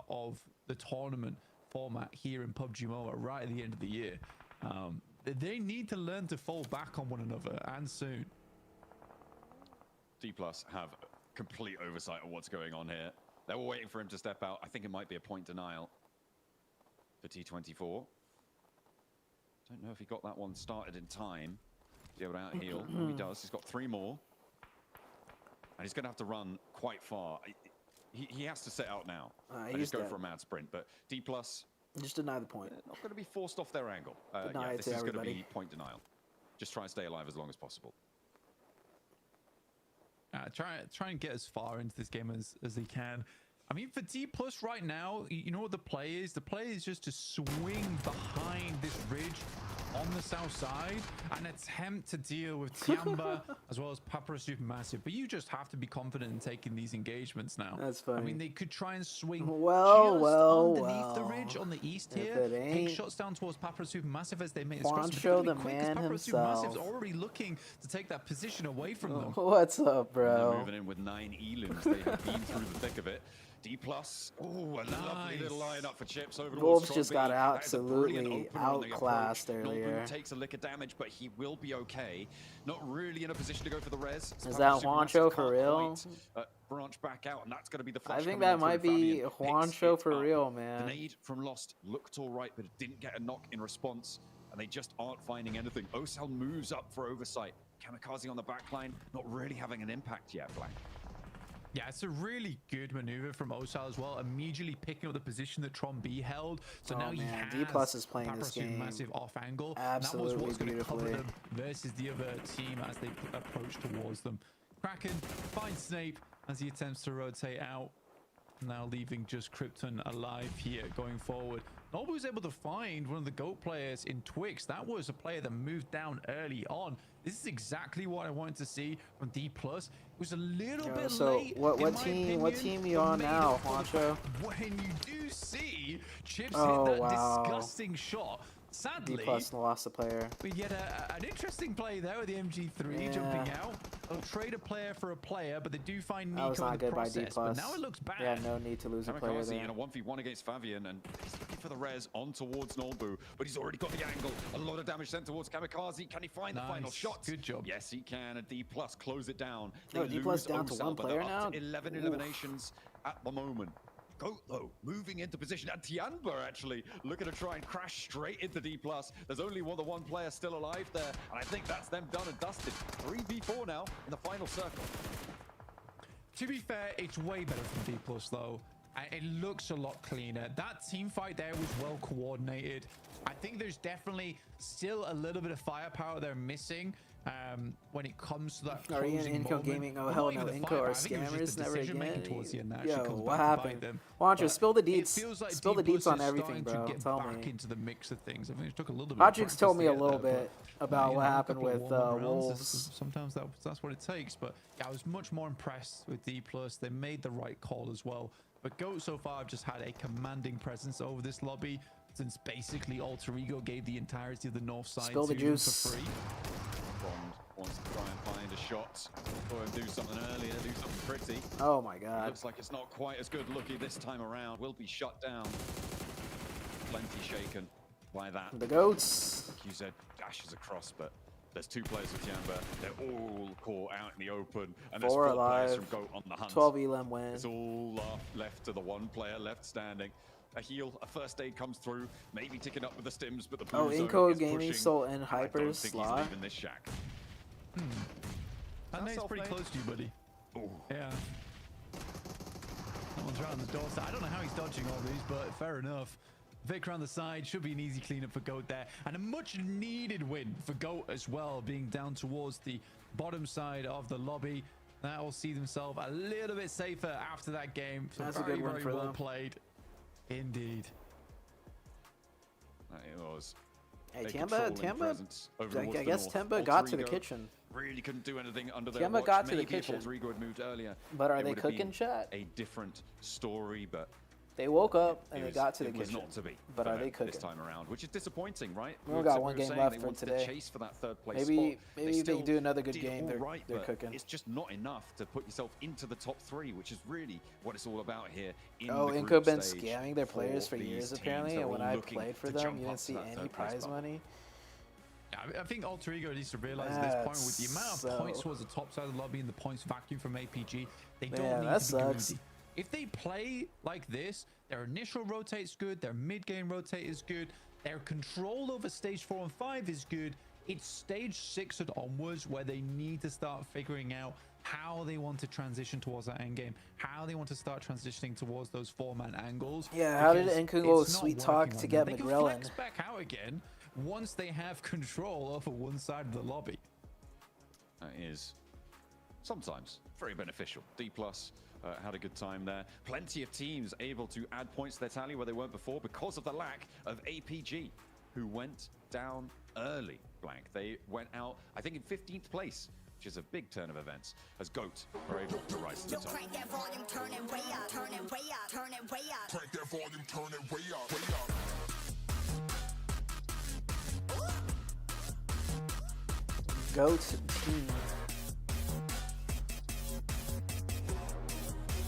of the tournament format here in PUBG Mobile right at the end of the year. They need to learn to fall back on one another, and soon. D+ have complete oversight of what's going on here. They were waiting for him to step out. I think it might be a point denial for T24. Don't know if he got that one started in time to be able to out-heal. No, he does. He's got 3 more. And he's going to have to run quite far. He has to set out now. And just go for a mad sprint. But D+... just deny the point. Not going to be forced off their angle. Deny it this to is going to be everybody. point denial. Just try and stay alive as long as possible. Try and get as far into this game as they can. I mean, for D+ right now, you know what the play is? The play is just to swing behind this ridge on the south side and attempt to deal with Tiamba as well as Papara Supermassive. But you just have to be confident in taking these engagements now. That's funny. I mean, they could try and swing underneath the ridge on the east here. Take shots down towards Papara Supermassive as they make this cross. Juancho, the man himself. Supermassive's already looking to take that position away from them. What's up, bro? They're moving in with 9 elims. They have been through the thick of it. D+, oh, a lovely little lineup for Chips over Wolves just got absolutely outclassed earlier. Takes a lick of damage, but he will be okay. Not really in a position to go for the res. Is that Juancho for real? Branch back out, and that's going to be the flash. I think that might be Juancho for real, man. The nade from Lost looked all right, but it didn't get a knock in response, and they just aren't finding anything. Osal moves up for oversight. Kamikaze on the backline, not really having an impact yet, Blank. Yeah, it's a really good maneuver from Osal as well, immediately picking up the position that Tron B held. So now he has D+ is playing this game massive off angle. absolutely that was what's going to cover beautifully. them versus the other team as they approach towards them. Kraken finds Snape as he attempts to rotate out, now leaving just Krypton alive here going forward. Nobu was able to find one of the GOAT players in Twix. That was a player that moved down early on. This is exactly what I wanted to see from D+. It was a little bit late. What team are you on now, Juancho? When you do see Chips hit that disgusting shot, sadly, D+ lost the player. we get an interesting play there with the MG3 jumping out. They'll trade a player for a player, but they do find That was Nico in not the good by D+. process. But now it looks bad. Yeah, no need to lose a player Kamikaze there. in a 1v1 against Fabian, and he's looking for the res on towards Nolbu, but he's already got the angle. A lot of damage sent towards Kamikaze. Can he find the final shot? Good job. Yes, he can. And D+ close it down. They No, D+ lose down to Osal, one but player they're up now? to 11 eliminations at the moment. Goat, though, moving into position. And Tiamba, actually, looking to try and crash straight into D+. There's only the one player still alive there, and I think that's them done and dusted. 3v4 now in the final circle. To be fair, it's way better from D+, though. It looks a lot cleaner. That team fight there was well coordinated. I think there's definitely still a little bit of firepower they're missing when it comes to that Are you in closing Inco moment. Gaming? Oh, Well, hell not no. even the Inco firepower. are I think it was just scammers? the Never decision-making again. towards the end that actually Yo, comes what back to bite happened? them. Juancho, But spill the it deets. feels like Spill the D+ deets on is everything, starting to bro. get Tell back me. into the mix of things. I think it took a little bit of Hodgix told me a practice to little get there, bit but, about you what know, a happened couple of with warm-up rounds, Wolves. Sometimes that's what it takes. But yeah, I was much more impressed with D+. They made the right call as well. But GOAT so far have just had a commanding presence over this lobby since basically Alter Ego gave the entirety of the north side Spill the to them juice. for free. Bond wants to try and find a shot or do something earlier, do something pretty. Oh my god. Looks like it's not quite as good looking this time around. Will be shut down. Plenty shaken by that. The goats. Like you said, dashes across, but there's 2 players with Jamba. They're all caught out in the open, and there's 4 4 players alive. from Goat on the hunt. 12 elim win. It's all left to the 1 player left standing. A heal, a first aid comes through, maybe ticking up with the stims, but the blue Oh, zone Inco is Gaming pushing. Soul and I Hyper don't think he's Slaw. leaving this shack. I know he's pretty close to you, buddy. Yeah. Someone's around the doorstep. I don't know how he's dodging all these, but fair enough. Vic around the side should be an easy cleanup for Goat there, and a much needed win for Goat as well, being down towards the bottom side of the lobby. That will see themselves a little bit safer after that game. So That's a very, good win very for well them. played. Indeed. It was. Hey, a Tamba, controlling presence over towards I the guess north. Tamba got to the Alter Ego kitchen. Really couldn't do anything under their Tamba watch. got to the Maybe if kitchen. Alter Ego had moved earlier, But are it they would have cooking, been chat? a different story, but They woke up and they was- got to the it was kitchen. not to be. But for are them they cooking? this time around? Which is disappointing, right? We only were- got one were game saying left they for wanted today. to chase for that 3rd place Maybe spot. maybe if they still do another good did game, all they're right, they're but cooking. It's just not enough to put yourself into the top 3, which is really what it's all about here. In Oh, the Inco group been stage scamming their players for these years teams. apparently, They're and when all I looking played for to them, jump you up didn't to see that any 3rd place prize spot. money. I think Alter Ego needs to realize at this point with the amount of That's points so- towards the top side of the lobby and the points vacuum from APG, they don't Man, need that to be sucks. greedy. If they play like this, their initial rotate's good, their mid-game rotate is good, their control over stage 4 and 5 is good. It's stage 6 and onwards where they need to start figuring out how they want to transition towards that end game, how they want to start transitioning towards those 4-man angles. Yeah, how did because Inco go it's not sweet talk working to right get now. They can McGrell flex in? back out again once they have control over one side of the lobby. That is sometimes very beneficial. D+ had a good time there. Plenty of teams able to add points to their tally where they weren't before because of the lack of APG, who went down early. Blank. They went out, I think, in 15th place, which is a big turn of events, as Goat were able to rise to the top. Crank that volume, turn it way up, turn it way up, turn it way up. Crank that volume, turn it way up, way up. Goat team.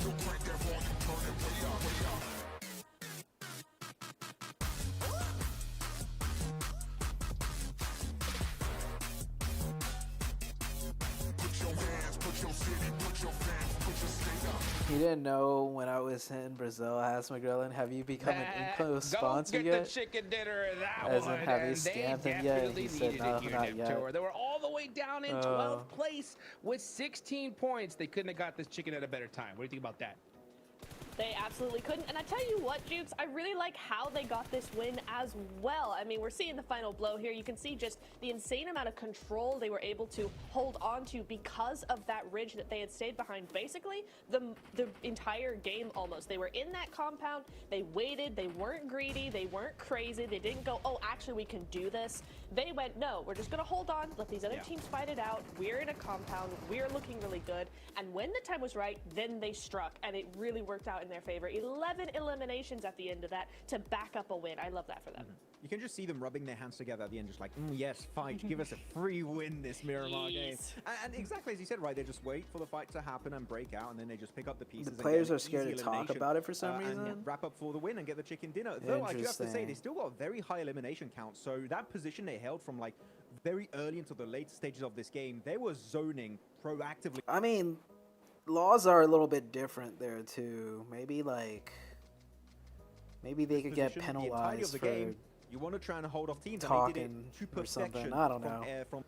Crank that volume, turn it way up, way up. Put your hands, put your city, put your fans, put your state up. You didn't know when I was in Brazil, I asked McGrellin, have you become an Inco sponsor Go yet? get the chicken dinner of that As one. in, have you and scammed they him yet? definitely He said, needed no, it here not in yet. Tour. They were all the way down in 12th place with 16 points. They couldn't have got this chicken at a better time. What do you think about that? They absolutely couldn't. And I tell you what, Jukes, I really like how they got this win as well. I mean, we're seeing the final blow here. You can see just the insane amount of control they were able to hold on to because of that ridge that they had stayed behind basically the entire game almost. They were in that compound. They waited. They weren't greedy. They weren't crazy. They didn't go, oh, actually, we can do this. They went, no, we're just going to hold on, let these other teams fight it out. We're in a compound. We're looking really good. And when the time was right, then they struck. And it really worked out in their favor. 11 eliminations at the end of that to back up a win. I love that for them. You can just see them rubbing their hands together at the end, just like, yes, fight, give us a free win this Miramar game. And exactly as you said, right, they just wait for the fight to happen and break out, and then they just pick up the pieces. The players and are get an scared easy to talk elimination, about it for some and reason. wrap up for the win and get the chicken dinner. Though I do have to say, they Interesting. still got a very high elimination count, so that position they held from like very early into the later stages of this game, they were zoning proactively. I mean, laws are a little bit different there too. Maybe they could get Position, the entirety of penalized the for game, you want to try and hold off teams, and they did talking it to or something. perfection I don't from know. from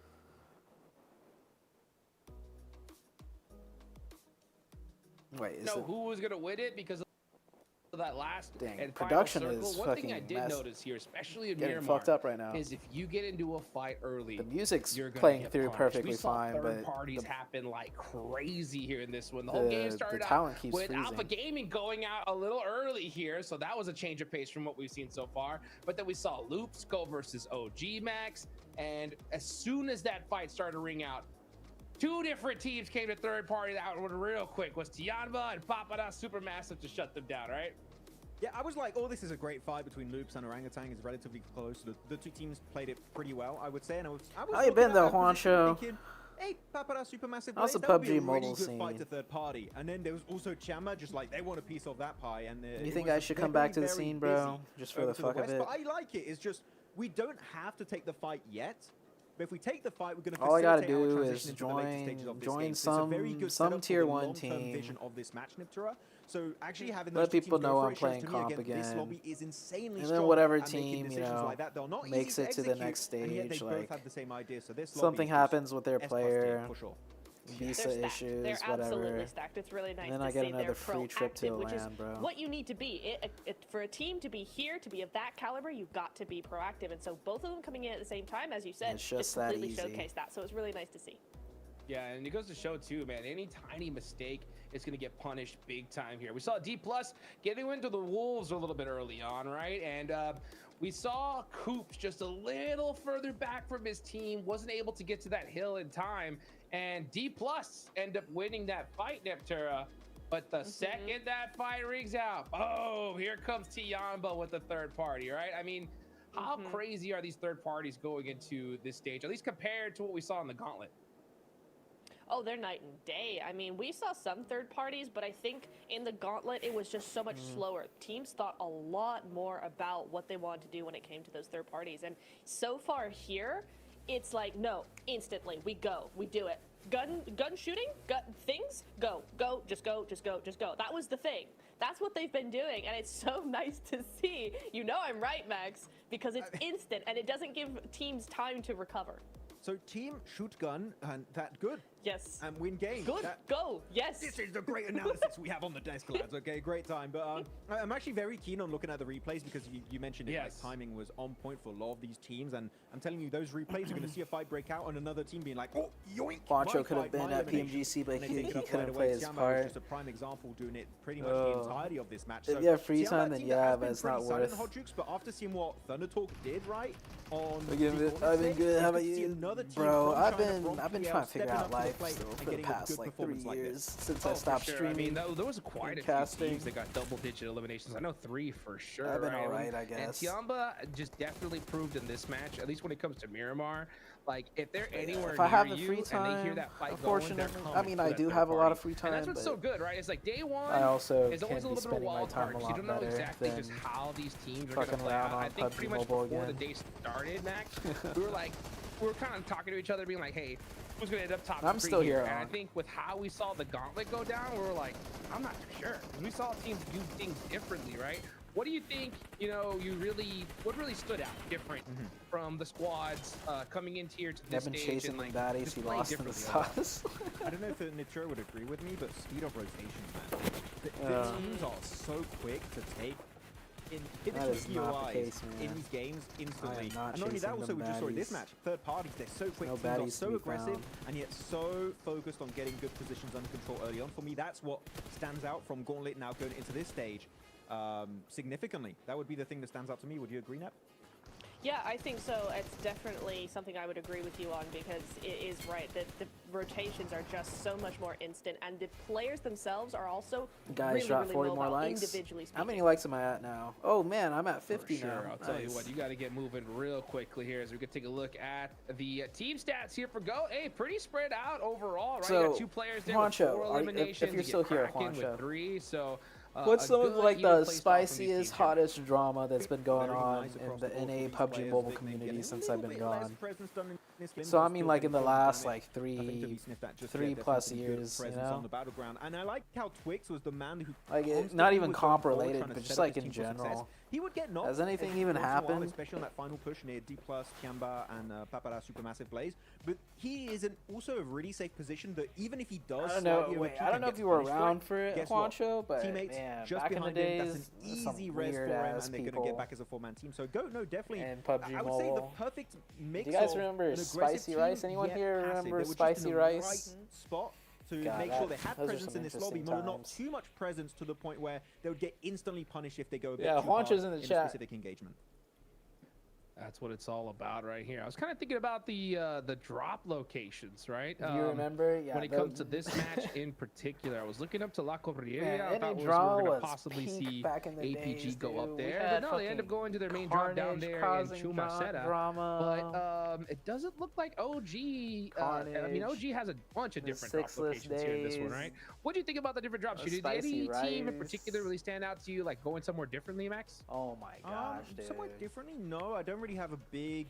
Wait, is know it? who was going to win it because of that last Dang, and production final circle. is One thing I fucking did mess- notice here, especially in getting Miramar, fucked up right now. is if you get into a fight early, The music's you're gonna playing get through punished. perfectly we saw fine, third but parties the- happen like crazy here in this one. The whole game the started talent out keeps with freezing. Alpha Gaming going out a little early here, so that was a change of pace from what we've seen so far. But then we saw Loops go versus OG Max, and as soon as that fight started to ring out, two different teams came to third party. That one real quick was Tianba and Papada Supermassive to shut them down, right? Yeah, I was like, oh, this is a great fight between Loops and Orangutan. It's relatively close. The two teams played it pretty well, I would say. And I was How you been though, Juancho? thinking, hey, Papara Supermassive How's Blaze, the that would be a PUBG really mobile good scene? fight to third party. And then there was also Chama, just like they want a piece of that pie. And You think I should come back to the scene, bro? Just for the fuck of it? But I like it. It's just we don't have to take the fight yet. But if we take the fight, we're going to All I gotta facilitate our do transition is into the later stages of this join game. So it's a very good some setup for tier the 1 long-term team. vision of this match, Niptura. So actually having Let those two people teams go know for I'm it shows playing to me comp again, this again. lobby is insanely And strong then whatever at making team, you decisions know, like that. They're not makes easy it to the execute, next and yet they stage, both like have the same idea. So this lobby something is just happens with their S+T player, for sure. visa They're stacked. issues, They're whatever. absolutely stacked. It's really nice And then to I get see another they're free trip to proactive, which is LAN, bro. what you need to be. For a team to be here, to be of that caliber, you've got to be proactive. And so both of them coming in at the same time, as you said, It's just that completely easy. showcased that. So it's really nice to see. Yeah, and it goes to show too, man, any tiny mistake is going to get punished big time here. We saw D+ getting into the Wolves a little bit early on, right? And we saw Coops just a little further back from his team, wasn't able to get to that hill in time, and D+ end up winning that fight, Neptura. But the second that fight rings out, oh, here comes Tiamba with the third party, right? I mean, how crazy are these third parties going into this stage, at least compared to what we saw in the Gauntlet? Oh, they're night and day. I mean, we saw some third parties, but I think in the Gauntlet, it was just so much slower. Teams thought a lot more about what they wanted to do when it came to those third parties. And so far here, it's like, no, instantly, we go, we do it. Gun shooting, gun things, go, just go, just go, just go. That was the thing. That's what they've been doing, and it's so nice to see. You know I'm right, Max, because it's instant, and it doesn't give teams time to recover. So team shoot gun and that good. Yes. And win game. Good. Go. Yes. This is the great analysis we have on the desk, lads. Okay, great time. But I'm actually very keen on looking at the replays because you mentioned it. Like, timing was on point for a lot of these teams, and I'm telling you, those replays are going to see a fight break out and another team being like, oh, yoink. Juancho could have been at PMGC, but he couldn't play his Xi'an part. was just a prime example doing it pretty much the entirety of this match. If So you have free Xi'an, time, that then team that yeah, has but been it's not pretty silent, worth. Hot Jukes, but after seeing what Thunder Talk did right on Look at it. I've been good. How about you, bro? I've been trying to figure out life still for the past like 3 years since I stopped streaming. I mean, there was quite a few teams that got double-digit eliminations. I know 3 for sure. I've been right? alright, I guess. And Tiamba just definitely proved in this match, at least when it comes to Miramar, like if they're anywhere if I near have the you free time, and they hear that fight unfortunately, going, I mean, I do have a lot of free time, and that's what's but so good, right? It's like day one. I also is always can a be little bit of spending my wild time card a 'cause you lot don't know better exactly than just how these teams are going to fucking play around out. on I think PUBG pretty much Mobile before the again. day started, Max, we were kind of talking to each other, being like, hey, who's going to end up top I'm 3 still here? here And I on. think with how we saw the Gauntlet go down, we were like, I'm not too sure. We saw teams do things differently, right? What do you think, what really stood out different from the squads coming into here to this I've been stage chasing and the like baddies. just He playing lost in the differently? sauce. I don't know if Nitro would agree with me, but speed of rotations, man. The teams are so quick to take. Hit That this is with not the POIs case, in man. these games instantly. I am not And not only that, chasing also them we just saw in this baddies. match, third parties, they're so quick, No teams are baddies to so be aggressive, found. and yet so focused on getting good positions under control early on. For me, that's what stands out from Gauntlet now going into this stage significantly. That would be the thing that stands out to me. Would you agree, Nep? Yeah, I think so. It's definitely something I would agree with you on because it is right that the rotations are just so much more instant, and the players themselves are also Guys, really, drop really 40 well more about likes. individually speaking. How many likes am I at now? Oh man, I'm at 50 Sure, now. I'll tell you Nice. what, you got to get moving real quickly here as we can take a look at the team stats here for Go. Hey, pretty spread out overall, right? You So, got 2 players there Juancho, with 4 eliminations. if you're you still get here, Kraken Juancho. with 3, so What's a some of good like even the play style from these spiciest, teams here. hottest drama that's been going Very on nice in across the the board NA for these PUBG players. mobile They get community a since little I've been bit less gone? presence done in this game, So but I mean, still like in getting the good last damage. like Nothing to be sniffed at just three yet. plus Definitely good years, you presence know. on the battleground. And I like how Twix was the man who Like constantly not even was going comp forward, related, trying to but set just up like his in team for success. general. He would get knocked. Has anything every even once in a while, happened? especially on that final push near D+, Kiamba, and Papara Supermassive Blaze. But he is also a really safe position that even if he does I don't know. slightly Wait, overpeak I don't and know if gets you were punished around for it, guess what? Juancho, but Teammates man, just back in the behind him, days, that's an some easy res for him, weird-ass and they're going to people. get back as a 4-man team. So Go, no, definitely. And PUBG I would say the Mobile. perfect mix Do you guys of remember an aggressive Spicy team, Rice? Anyone yet here passive. remember They were just Spicy in the Rice? right spot to God, make sure they had those are presence some in this lobby, interesting but not times. too much presence to the point where they would get instantly punished if they go a bit Yeah, too hard Juancho's in the a chat. specific engagement. That's what it's all about right here. I was kind of thinking about the drop locations, right? Do you remember? Yeah. When it comes to this match in particular, I was looking up to La Corrieria. Man, I thought we were draw going to was possibly peak see back in the APG days, go up dude. We there. had But no, they end up fucking going to their main drop down Carnage there in causing Chumaceta. drama. But it doesn't look like OG. I mean, Carnage. OG has a bunch of The different drop sixless locations here in this one, days. right? What do you think about the different drops? The Did any spicy team in rice. particular really stand out to you, like going somewhere differently, Max? Oh my gosh, dude. Somewhat differently, no. I don't really have a big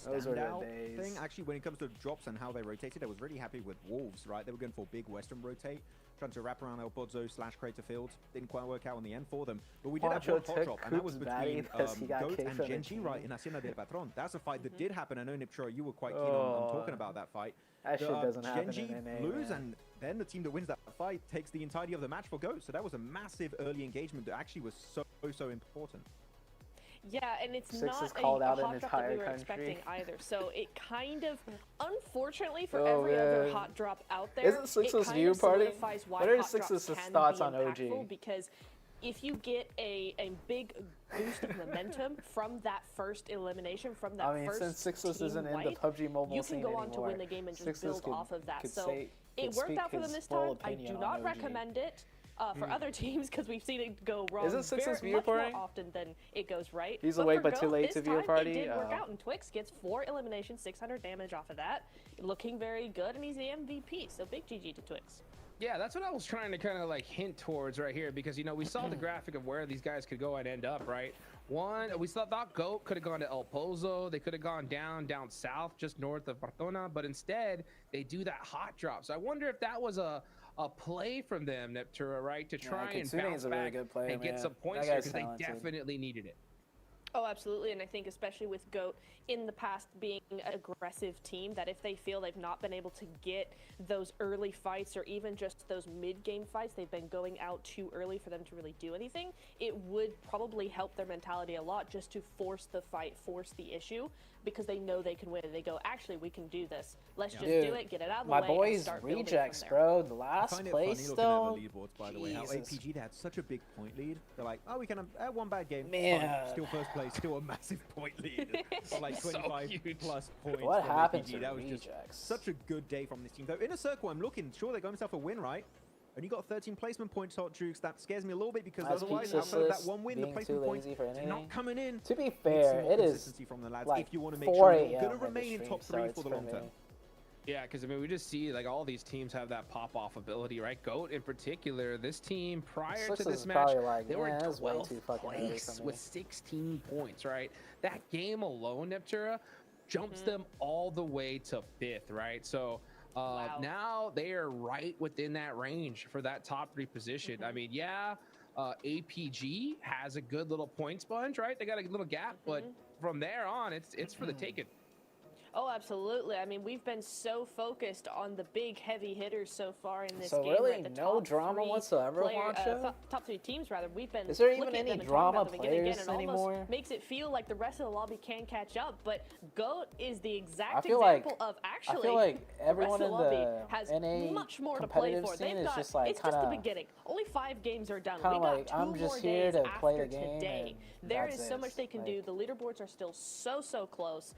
Those were the standout days. thing. Actually, when it comes to drops and how they rotated, I was really happy with Wolves, right? They were going for big Western rotate, trying to wrap around El Pozo / Crater Field. Didn't quite work out in the end for them. But we did have Poncho one hot took drop, and that was Coop's baddie between because he got Goat kicked and from the Genji, right, team. in Hacienda del Patron. That's a fight that did happen. I know, Nipchura, you were quite keen on talking about that fight. That shit doesn't happen Genji in NA, lose, man. and then the team that wins that fight takes the entirety of the match for Goat. So that was a massive early engagement that actually was so important. Yeah, and it's Six not is called out a an hot drop that entire we were country. expecting either. So it kind of, unfortunately for Oh, every other man. hot drop out there, Isn't Six's it kind view of party? solidifies why What are hot Six's drops can thoughts be on OG? impactful, because if you get a big boost of momentum from that first elimination, from that I mean, first since Sixus team isn't in the wipe, PUBG mobile you scene can go on to anymore, win the game and just Sixus build could- off of that. could So say- it could worked speak out for them his this full time. I opinion do on not OG. recommend it for other teams because we've seen it go wrong Isn't Six's very view much more party? often than it goes right. He's But awake for but too Goat, late this to view time, party? It did work Oh. out, and Twix gets 4 eliminations, 600 damage off of that, looking very good, and he's the MVP. So big GG to Twix. Yeah, that's what I was trying to kind of like hint towards right here, because, you know, we saw the graphic of where these guys could go and end up, right? One, we thought Goat could have gone to El Pozo. They could have gone down south, just north of Bartona, but instead they do that hot drop. So I wonder if that was a play from them, Neptura, right? To try and Kitsune bounce is a really back good player, and get man. some points That here, guy's because they talented. definitely needed it. Oh, absolutely, and I think especially with GOAT in the past being an aggressive team, that if they feel they've not been able to get those early fights or even just those mid-game fights, they've been going out too early for them to really do anything, it would probably help their mentality a lot just to force the fight, force the issue, because they know they can win. They go, actually, we can do this. Let's just do it, get it out of the way, My and boys start building from rejects, there. bro. The I last find it place funny though. looking at the leaderboards, by the way, how Jesus. APG, they had such a big point lead. They're like, oh, we can have one bad game. Man. Fine. Still first place, still a massive point lead. Of like So 25 huge. plus points. What from happened APG. to That was just rejects? such a good day from this team. Though in a circle, I'm looking, sure they got themselves a win, right? And you got 13 placement points, Hot Jukes. That scares me a little bit, because That's otherwise, Pizza outside of that Sis one win, the being placement too points lazy for they're anything. not coming in. To be Need some fair, more it is consistency from the lads like if you want to make 4 sure a.m. you're going to when the remain in stream top 3 for starts the long me. term. Yeah, because I mean, we just see like all these teams have that pop-off ability, right? GOAT in particular, this team prior to Sixes this is match, probably like, they were "Yeah, that's way 12th too fucking early place for me." with 16 points, right? That game alone, Neptura, jumps them all the way to 5th, right? So now they are right within that range for that top 3 position. I mean, yeah, APG has a good little point sponge, right? They got a little gap, but from there on, it's for the taking. Oh, absolutely. I mean, we've been so focused on the big heavy hitters so far in this So game. really right? The no top drama 3 whatsoever, player, Juancho? top 3 teams, rather. We've been Is there even looking at any them and drama talking about them again and players again, and anymore? almost makes it feel like the rest of the lobby can catch up. But GOAT is the exact I feel like example of actually I feel like everyone the in rest of the lobby the has NA much more to play competitive for. scene They've is got, just like it's just the kinda- beginning. Only 5 games are done. Kinda We got like, 2 I'm more just here days to play the after game today. and There that's is so it. much they can Like- do. The leaderboards are still so close.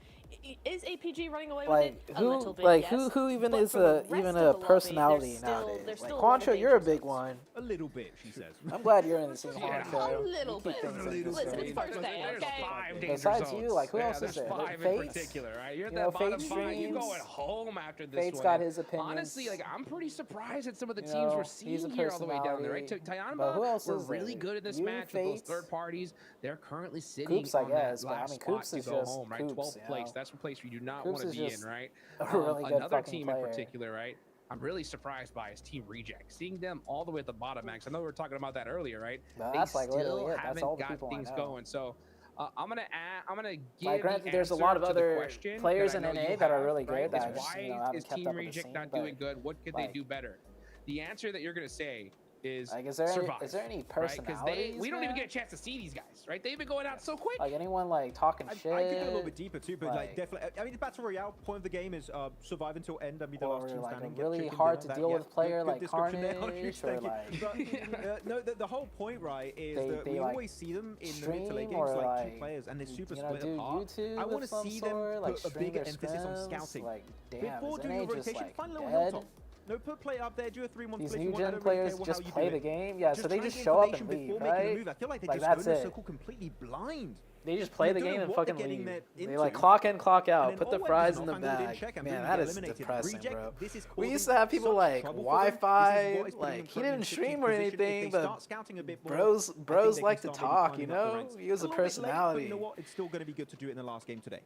Is APG running away Like with it? A little bit, like yes. who even But is for the a rest even of a the lobby, personality there's still- nowadays? there's Like still a lot of Juancho, you're a danger big one. A little bit, she says. I'm glad you're in the scene, Yeah, Juancho. a little You keep bit. things Listen, interesting. it's first day, There's okay? 5 danger Besides zones. you, like, who Yeah, else is there's there? 5 Fates? in particular, right? You're at You that know, bottom Fates 5. You're streams. going home after this Fate's one. got And his opinions. honestly, like, I'm pretty surprised at some of the You teams know, we're he's seeing a here all the way down there, right? personality. But who Tayanba else were is really there? good in this You, match with those Fates? third parties. They're currently sitting Coops, I on guess, that but I last mean, spot Coops to is go just home, right? Coops, 12th you place. know? That's a place you do not Coops want to is be just in, right? a really good Another fucking team player. in particular, right? I'm really surprised by is Team Reject. Seeing them all the way at the bottom, Max. I know we were talking about that earlier, right? But They that's like literally still it. That's haven't all the got people I things know. going. So I'm gonna give Like, granted, the there's a answer lot of to the other question players that in I know NA you that are have, really right? good that Is I just, why you know, haven't is kept Team up with the Reject scene, not but, doing good? What could they like, do better? The answer that you're gonna say is Like, is there survive. any Right? personalities? We don't even man? get a chance to see these guys, right? They've been going out so quick. Like anyone like talking shit. I could go a little bit deeper too, but like definitely. I mean, the battle royale point of the game is survive until end and be the last team like standing. a really hard to deal with player like Carnage, or like. No, the whole point, right, is that we always see them in the mid to late games like key players, and they're super split apart. I want to see them put a bigger emphasis on scouting. Like, damn, before is doing a NA just, rotation. like, Find a little dead? hilltop. No, put play up there, do a 3-1 These split. new gen players just play the game, yeah. So they just show up and leave, right? I feel like they Like, just go that's in a it. circle completely blind. They just play the don't know game and what they're fucking getting leave. into. They like clock in, clock out, And put then the Owen fries is in the not finding bag. check and Man, Boone that get is eliminated. depressing, Reject, bro. this is We used causing to have people such like trouble for them. This is Wi-Fi, what is putting like them he in didn't 16th stream or position. If they anything, start but scouting a bit more, bros I think they like to can start maybe talk, climbing you up the know. ranks. He was a little bit late, but personality. you know what? It's still going to be good to do it in the last game today.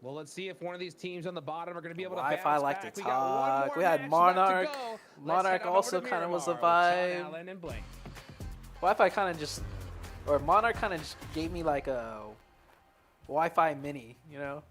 Well, let's see if one of these teams on the bottom are going to be able to Wi-Fi bounce like back. to We got one talk. more We had match Monarch. left to go. Let's Monarch head on over also to kind of was a Miramar with Sean vibe. Allen and Blake. Wi-Fi kind of just, or Monarch kind of just gave me like a Wi-Fi mini, you know.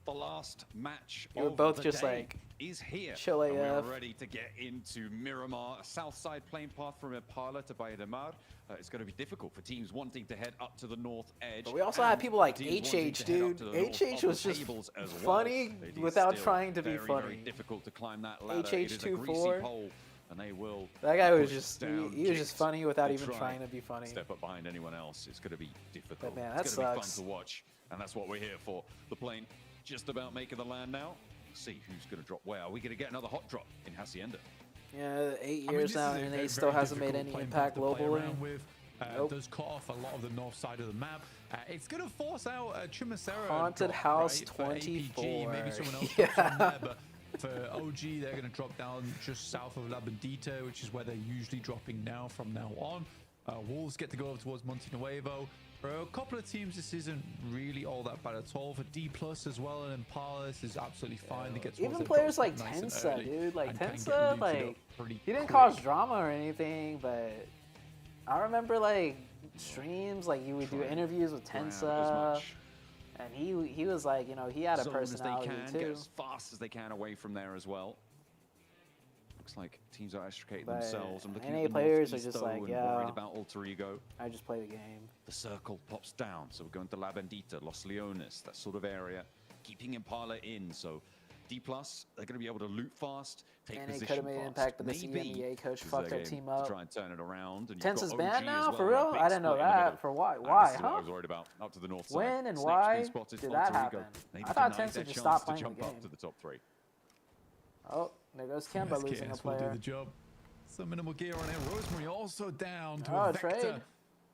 The last match They were of both the just day like is here. chill And we're AF. ready to get into Miramar, a south side plane path from Impala to Bahia de Mar. It's going to be difficult for teams wanting to head up to the north edge. But we also had and people like for teams HH, wanting to head up dude. to the north HH of was the just tables as well. funny It is without still trying to be very, funny. Very difficult to climb that ladder. HH It is a greasy 2-4. pole, and they will. That guy was push just down he was just Jinx funny without to even try trying to be funny. Step up behind anyone else. It's going to be difficult. But man, that it's going to be sucks. fun to watch, and that's what we're here for. The plane just about making the land now. See who's going to drop where. Are we going to get another hot drop in Hacienda? Yeah, 8 I mean, years this now, is a and very, he still very hasn't made difficult any plane impact path to play globally. around with. Nope. Does cut off a lot of the north side of the map. It's going to force out Chumacera. Haunted House right, for 24. APG. Maybe someone else Yeah. drops on there, but for OG, they're going to drop down just south of La Bandita, which is where they're usually dropping now from now on. Wolves get to go over towards Monte Nuevo. For a couple of teams, this isn't really all that bad at all. For D+ as well, and Impala, this is absolutely fine. They get towards Even their players drop like nice and Tensa, early dude. Like and can get Tensa, looted like up pretty he didn't quick. cause drama or anything, but I remember like streams, like you would do interviews with Tensa, and he was like, you know, he had a Zone as they personality can, too. get as fast as they can away from there as well. Looks like teams are extricating But themselves. I'm looking NA at the players are northeast, just though, like, and yeah, worried about Alter Ego. I just play the game. The circle pops down, so we're going to La Bandita, Los Leones, that sort of area, keeping Impala in. So D+, they're going to be able to loot fast, take And it position could have made an fast. impact, but the Maybe CMEA coach this is fucked their their game team to up. try and turn it around. And you've Tensa's got banned OG as now? well, For in a real? big I didn't know split in the that. middle. For why? And Why? this is what Huh? I was worried about. Up to the north side. When and Snake's why been spotted did for that Alter happen? Ego. Maybe I thought denied Tensa their just chance stopped to playing the jump up game. to the top 3. Oh, there goes Kemba losing a SKS will do player. the job. Some minimal gear on it. Rosemary also down to Oh, a Vector trade.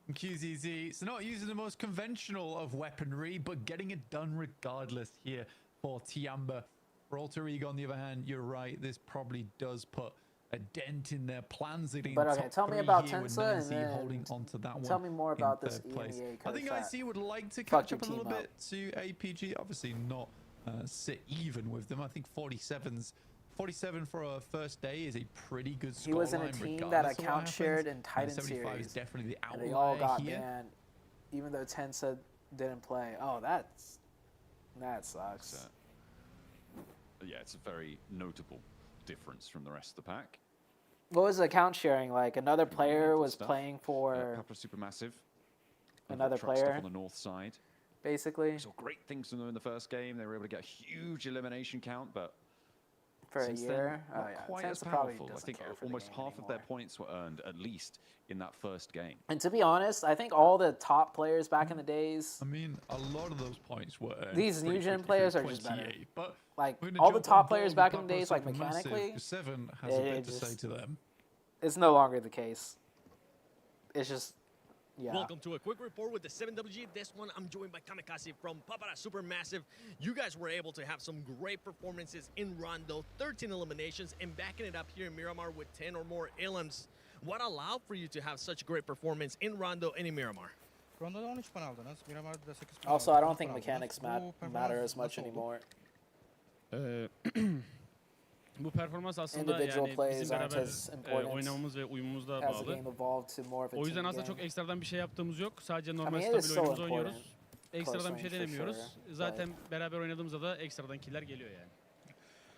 from QZZ. So not using the most conventional of weaponry, but getting it done regardless here for Tiamba. For Alter Ego, on the other hand, you're right. This probably does put a dent in their plans. But okay, tell me about Tensa, and then holding onto that tell one me more in about this third place. EMEA I think coach IC would like to fucked catch your up a little team up. bit to APG. Obviously not sit even with them. I think 47 for a first day is a pretty good scoreline. He was in a team that regardless of what account shared happens. in Titan 75 series, is definitely the and they all outlier got here. banned, even though Tensa didn't play. Oh, that sucks. Yeah, it's a very notable difference from the rest of the pack. What was the account sharing like? Another player was Stuff. playing for Papa Supermassive. another Truck stuff player, on the north side. basically, Saw great things from them in the first game. They were able to get a huge elimination count, but for a since then, year. Oh not yeah, quite as Tensa probably powerful. I doesn't think care for the almost game half of their anymore. points were earned at least in that first game. And to be honest, I think all the top players back in the days, I mean, a lot of those points were earned these new pretty gen quickly players through are just better. 28, but Like we're gonna all the jump top on players board back with in the Papa days, like Supermassive. mechanically, Seven has a bit to just- say to them. it's no longer the case. It's just, yeah. Welcome to a quick report with the 7WG. This one, I'm joined by Kamikaze from Papara Supermassive. You guys were able to have some great performances in Rondo, 13 eliminations, and backing it up here in Miramar with 10 or more elims. What allowed for you to have such great performance in Rondo and in Miramar? Also, I don't think mechanics matter as much anymore. Bu performans aslında Individual yani plays bizim aren't beraber as important oynamamız ve uyumumuzla as the bağlı. game evolved to more of a O yüzden team aslında game. çok ekstradan bir şey yaptığımız yok. Sadece normal I mean, it is stabil so oyunumuzu important, oynuyoruz. Ekstradan bir şey close range for denemiyoruz. sure, Zaten beraber oynadığımızda da ekstradan killer geliyor yani.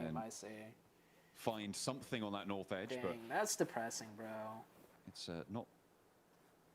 game, and I see. find something on that north edge. Dang, But that's depressing, bro. it's not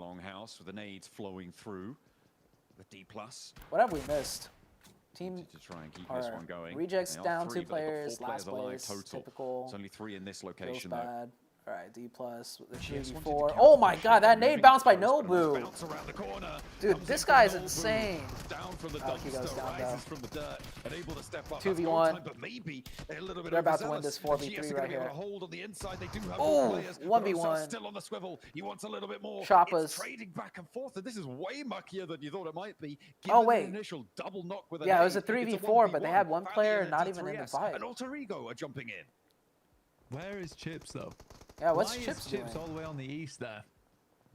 longhouse with the nades flowing through. The D+. What have we missed? Team to try and keep this one going. Rejects They are down three, 2 but they've got players, 4 last players alive place, total. typical. There's only 3 in this Feels location though. bad. All right, D plus with the 2v4. Oh my god, that nade bounced by Nobu. Dude, this guy is insane. Oh, he goes down though. 2v1. They're about to win this 4v3 right here. Oh, 1v1. Still on the swivel. He wants a little bit more. Choppas. It's trading back and forth, and this is way muckier than you thought it might be. Oh wait. Initial double knock with Yeah, it was a 3v4, but they had one player not even in the fight. And Alter Ego are jumping in. Where is Chips though? Yeah, what's Why Chips is Chips doing? all the way on the east there?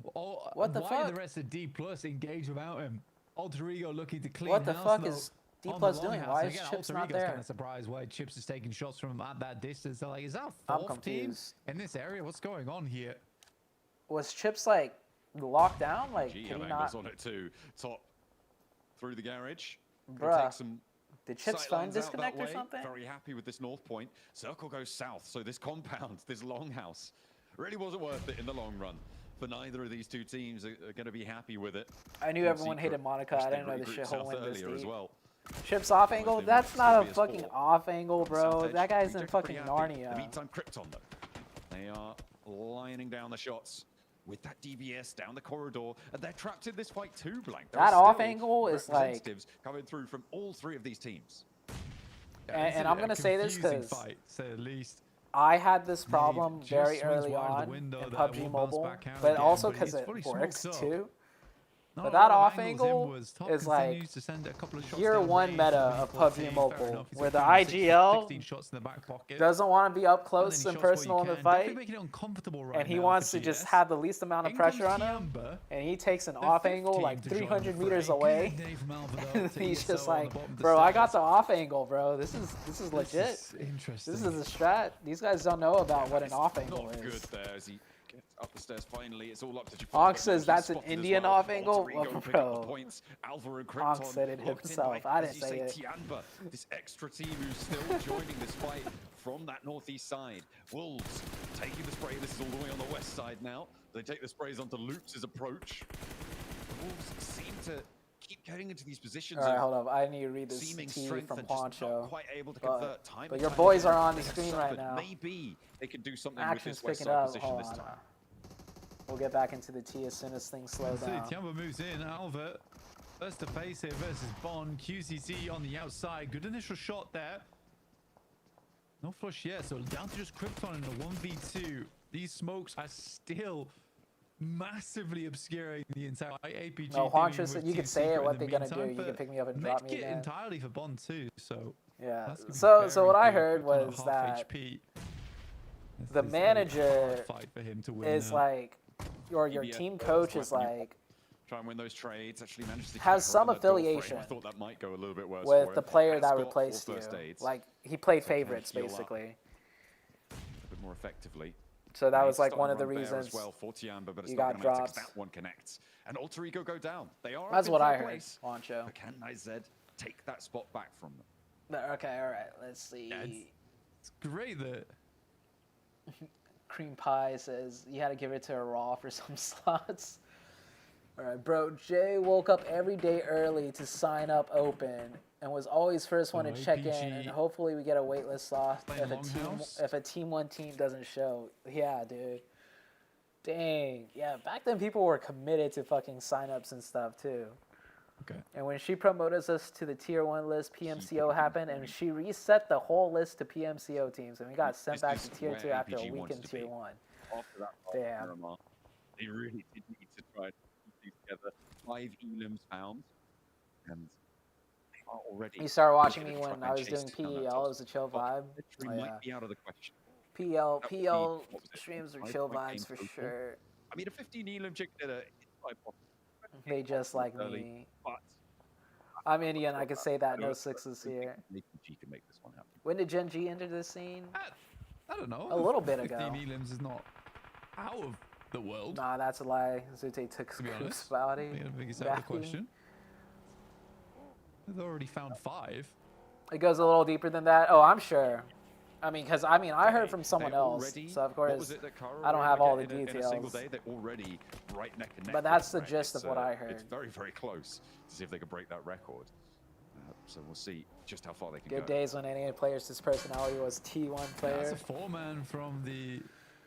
What the why fuck? Why the rest of D plus engage without him? Alter Ego looking to clean What the house, fuck though, is D on plus the doing? longhouse. Why And is again, Chips Alter not Ego's there? kind of surprised why Chips is taking shots from him at that distance. They're like, is that I'm fourth team confused. in this area? What's going on here? Was Chips like locked down? Like, G can he have not? angles on it too. Top through the garage. Bruh. Take some Did Chips' sight phone lines out disconnect that or way. something? Very happy with this north point. Circle goes south, so this compound, this longhouse, really wasn't worth it in the long run. For neither of these two teams are going to be happy with it. I knew everyone hated Monaco. I didn't know the shithole went this as deep. well. Chips off angle? they That's want not a previous fucking four. off angle, bro. South That edge, guy's in Reject fucking pretty happy. Narnia. The meantime, Krypton though, they are lining down the shots with that DBS down the corridor, and they're trapped in this fight too, Blank. There That are off still angle is like- representatives coming through from all three of these teams. And I'm gonna say this confusing because fight, say the least. I had this problem just very swings early wide of the on window in that PUBG will bounce Mobile, back out but again, also but because he's it fully works smoked up. too. No, But a that lot off of angles in angle was Top is like continues to send a couple of shots year down one range, meta 24, of PUBG fair Mobile, enough. He's where the got 16 IGL shots in the back pocket. doesn't want to be up close And then and he shots where personal you in the can. fight, Definitely making it uncomfortable right and he now wants for to just GS. have the least amount of In pressure comes on him, Tiamba, and he takes an the off fifth angle team like to join the 300 fray. meters Good away. day from Alva, though, And to he's ESO just on the like, bottom of the bro, I got stairs. the off angle, bro. This is legit. This is interesting. This is a strat. These guys don't know about what an off angle Not good is. there as he gets up the stairs finally. It's all up to Japan. Hawk but says now that's he's an spotted as Indian well. off angle? Alter Ego Well, pick up the bro. points. Alva and Hawk Krypton said it locked in himself. by, I as didn't you say it. Tiamba, this extra team who's still joining this fight from that northeast side. Wolves taking the spray. This is all the way on the west side now. They take the sprays onto Loops' approach. The Wolves seem to keep getting into these positions. All right, of hold up. I need to read this seeming T strength from and just Poncho. not quite able to But- convert time. but and your time boys again. are on the They have screen right suffered. now. Maybe they can do something Action's with this west picking side up. position Hold this on. time. We'll get back into the T as soon as things slow Let's see, down. Tiamba moves in. Alva first to face it versus Bond. QCC on the outside. Good initial shot there. No flush yet, so down to just Krypton in the 1v2. These smokes are still massively obscuring the entire APG. No, team Juancho with said you Team could say it, Secret what in they're the gonna do. meantime, You can but pick me up and drop me medkit again. entirely for Bond too, so Yeah. that's gonna be So very what I good. heard Krypton at was half that HP. This the is a manager hard fight for him to win is now. like, or your EBS team first, coach right is when you like try and win those trades. Actually managed to has get some around that door frame. affiliation I thought that might go a little bit worse with for the him. player Has that got replaced all you. first aids. Like he played So can favorites heal up basically. a bit more effectively. So that And was he's like starting one to of the run bare reasons as well for Tiamba, but it's you not got gonna matter 'cause dropped. that one connects. And Alter Ego go down. They are That's up in what I third heard, place, Juancho. but can IZ take that spot back from them? Okay, all right. Let's see. Yeah, it's great that Cream Pie says you had to give it to a Raw for some slots. All right, bro. Jay woke up every day early to sign up Open and was always first one to check in. APG And hopefully we get a waitlist slot playing if a team one team doesn't show. Yeah, dude. Dang. Yeah, back then people were committed to fucking signups and stuff too. Okay. And when she promoted us to the tier 1 list, PMCO happened, and she reset the whole list to PMCO teams, and we got sent back to tier 2 after a APG week wants in to tier be. 1. After that, Damn. Miramar, they really did need to try and keep these together. 5 elims found, and they are already. You started watching looking me to when try I and was chase doing down that PEL. top It was a chill spot. vibe. Victory Oh, might yeah. be out of the question. PL That would be- PL what was it, streams are 5 chill point vibes game for total? sure. I mean, a 15 elim chick did a inside pop. They just like early, me. but I'm Indian. I could say that. No sixes here. APG can make this one happen. When did Gen G enter this scene? I don't know. A little bit 15 ago. elims is not out of the world. Nah, that's a lie. ZooTay took To be Scoop's honest, body. I think it's out of the question. They've already found 5. It goes a little deeper than that. Oh, I'm sure. I mean, because I heard from someone They're else, already- so of what course was it that Kara I don't were have able all to the get in a single details. day? They're already right neck and neck. But with that's the Frank. gist of what I heard. It's very, very close to see if they can break that record. So we'll see just how far they can Good go. days when any players' his personality was T1 player. That's a 4-man from the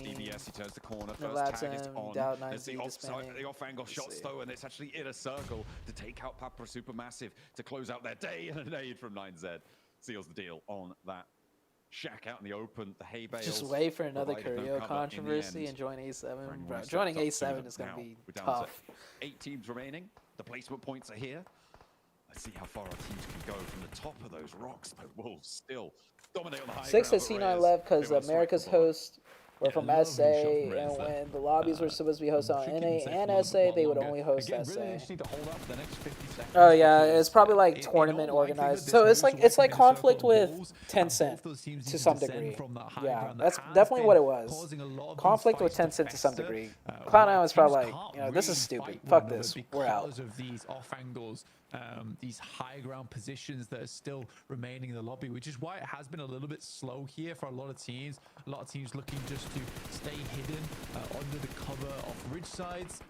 DBS, he turns the corner, No first tag is Latin, on. Doubt There's the 9Z offside, the off-angle shots see. though, and it's actually in a circle to take out Papra Supermassive to close out their day, and a nade from 9Z seals the deal on that shack out in the open. The hay bales. Just wait for another provided no Curio cover in the controversy end. and join A7. For anyone Bro, who joining steps up to A7 them. is going Now, to be we're down tough. to 8 teams remaining. The placement points are here. Let's see how far our teams can go from the top of those rocks. The Wolves still dominate on the high 6 ground, has but C9 Reyes, left they because wanna swipe America's the ball. host were from SA, and when the lobbies were supposed to be hosted on NA and SA, they would only host SA. Oh yeah, it's probably like tournament organized. So it's like conflict with Tencent to some degree. Yeah, that's definitely what it was. Conflict with Tencent to some degree. Cloud9 was probably like, you know, this is stupid. Fuck this. We're out. Because of these off angles, these high ground positions that are still remaining in the lobby, which is why it has been a little bit slow here for a lot of teams. A lot of teams looking just to stay hidden under the cover of ridge sides.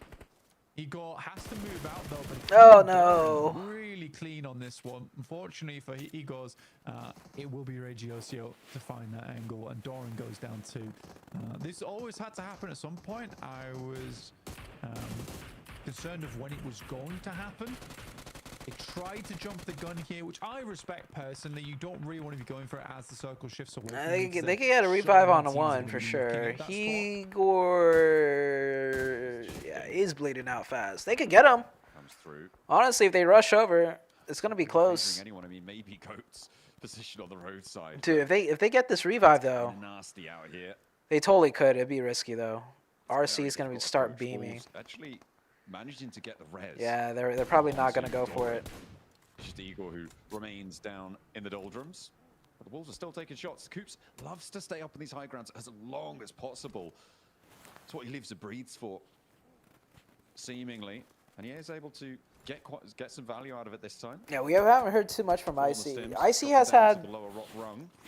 Igor has to move out though, but oh no, really clean on this one. Unfortunately for Igor's, it will be Regiosio to find that angle, and Doran goes down too. This always had to happen at some point. I was concerned of when it was going to happen. They tried to jump the gun here, which I respect personally. You don't really want to be going for it as the circle shifts away. They could get a revive on a 1 for sure. Igor, yeah, he's bleeding out fast. They could get him. Comes through. Honestly, if they rush over, it's gonna be close. Anyone, I mean, maybe Goat's position on the roadside. Dude, if they get this revive though, Nasty out here. they totally could. It'd be risky though. RC is gonna start beaming. Actually, managing to get the res. Yeah, they're probably not gonna go for it. Just Igor who remains down in the doldrums. But the Wolves are still taking shots. Coops loves to stay up on these high grounds as long as possible. It's what he lives and breathes for, seemingly. And he is able to get some value out of it this time. Yeah, we haven't heard too much from IC. IC has had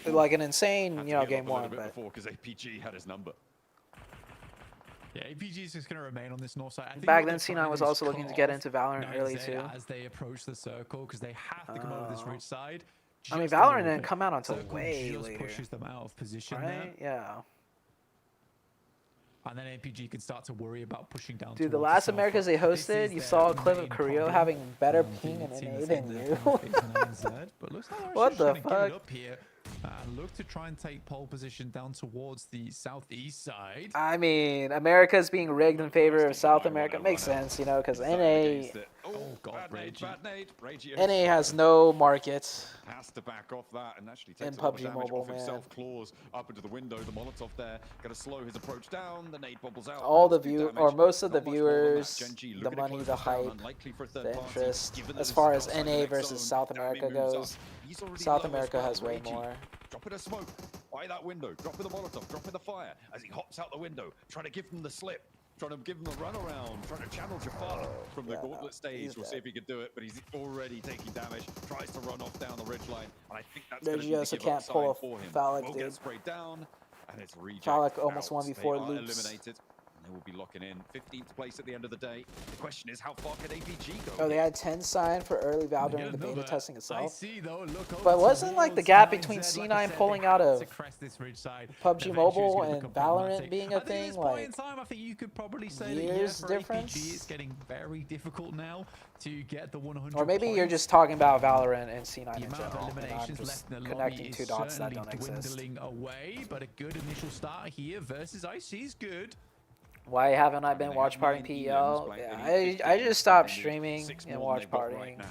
like an insane, you know, game 1, but because APG had his number. Yeah, APG is just going to remain on this north side. I think back then C9 was also looking to get into Valorant early too. As they approach the circle, because they have to come over this ridge side. I mean, Valorant didn't come out until way later. Pushes them out of position right? there. Yeah. And then APG can start to worry about pushing down. Dude, the last Americas they hosted, you saw a clip of Curio having better ping in NA than you. What the fuck? Look to try and take pole position down towards the southeast side. I mean, America's being rigged in favor of South America. Makes sense, you know, because NA has no market. Has to back off that and actually in takes a lot of PUBG damage Mobile, off himself. Claws up into the window. The Molotov there, gonna slow his approach down. The nade bobbles out. All the most of the viewers, the money, the hype, the interest, as far as NA versus South America goes, South America has way more. Drop in a smoke by that window. Drop in the Molotov. Drop in the fire as he hops out the window, trying to give them the slip. Trying to give him a run around, trying to channel Jafar from the gauntlet stage. We'll see if he can do it, but he's already taking damage. Tries to run off down the ridgeline, and I think that's going to be the give up sign for him. Will get sprayed down, and it's reject. Phallic almost out. 1v4 They are loops. eliminated. They will be locking in 15th place at the end of the day. The question is, how far can APG go? Oh, they had 10 signed for early Val during the beta testing itself. Though, but wasn't like the gap between C9 pulling out of PUBG Mobile and Valorant being a thing, like in time, I think you could probably say years that, for difference? APG, it's getting very difficult now to get the 100 or maybe points. you're just talking about Valorant and C9 The in amount of general, and I'm eliminations just left in the connecting lobby two is dots that certainly don't exist. dwindling away, but a good initial start here versus IC is good. Why haven't I been watch partying PEL? Yeah, I just stopped streaming and watch partying.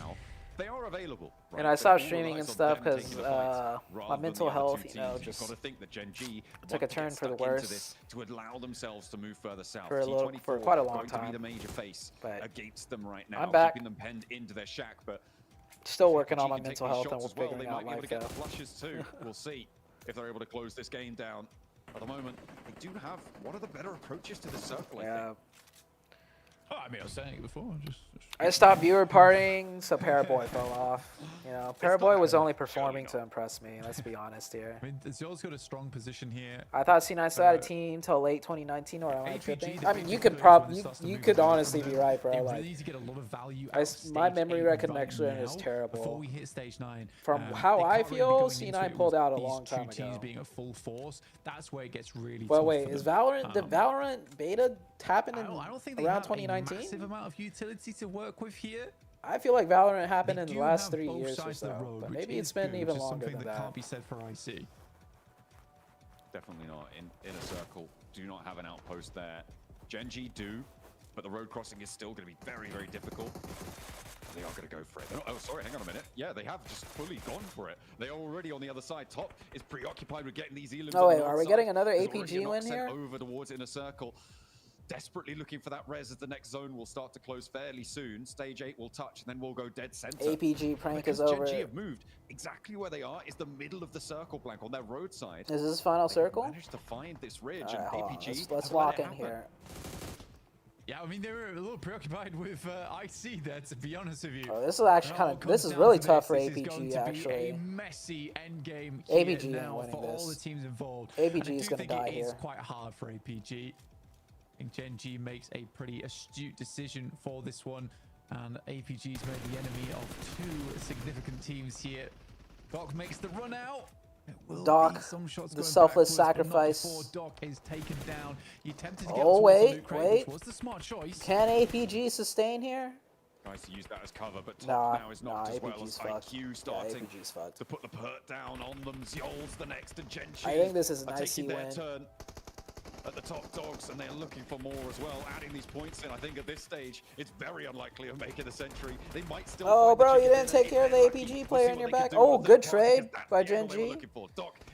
They are available. And I stopped streaming and stuff because my mental health, you know, just took a turn for the worse. To allow themselves to move further south. For quite a long going to be time. the major face But against them right now, I'm back. keeping them penned into their shack. But still working on my can take mental these health, and shots we're as well. They figuring might out be able life to get the though. flushes too. We'll see if they're able to close this game down. At the moment, they do have one of the better approaches to the circle, I think. Oh, I mean, I was saying it before. I stopped viewer partying, so Paraboy fell off. You know, Paraboy was only performing to impress me. Let's be honest here. I mean, Zio's got a strong position here. I thought C9 still had a team till late 2019, or am I tripping? I mean, you could honestly be right, bro. Like, need to get a lot of value my memory recollection is before terrible. we hit stage 9. From how I feel, C9 pulled out a long time these two ago. teams being at full force, that's where it gets really Well, tough wait, for is them. Valorant the Valorant beta happened in I don't think they around have 2019? a massive amount of utility to work with here. I feel like Valorant happened in the do last have 3 both years or sides of the so, road, but which maybe is it's been good, even which is longer something than that that. can't be said for IC. Definitely not. In a circle, do not have an outpost there. Gen.G do, but the road crossing is still going to be very, very difficult. They are going to go for it. Oh, sorry, hang on a minute. Yeah, they have just fully gone for it. They are already on the other side. Top is preoccupied with getting these elims. Oh wait, are we getting another APG win here? Over towards Inner Circle. Desperately looking for that res as the next zone will start to close fairly soon. Stage 8 will touch, and then we'll go dead center. APG prank is over. Gen.G have moved. Exactly where they are is the middle of the circle, Blank, on their roadside. Is this final circle? Managed to find this ridge, All right, and hold on. APG Let's lock in here. Yeah, I mean, they were a little preoccupied with IC there, to be honest with you. Oh, this is actually kind of, this is really tough for APG, actually. A messy end game APG now winning for all the this. teams involved. APG is going to die it is here. quite hard for APG. I think Gen.G makes a pretty astute decision for this one, and APG's made the enemy of two significant teams here. Doc makes the run out. Doc, the selfless sacrifice. Doc is taken down. You tempted to get Oh wait, which was the smart choice. Can APG sustain here? Tries to use that as cover, but Top now is knocked as well as APG's fucked. IQ starting to put the pert down on them. Zol's the next, and Gen.G I think this is an are taking IC their win. turn at the top dogs, and they're looking for more as well. Adding these points in, I think at this stage, it's very unlikely of making the century. They might still. Oh, bro, you didn't take care of the APG player in your back. Oh, good trade by Gen.G.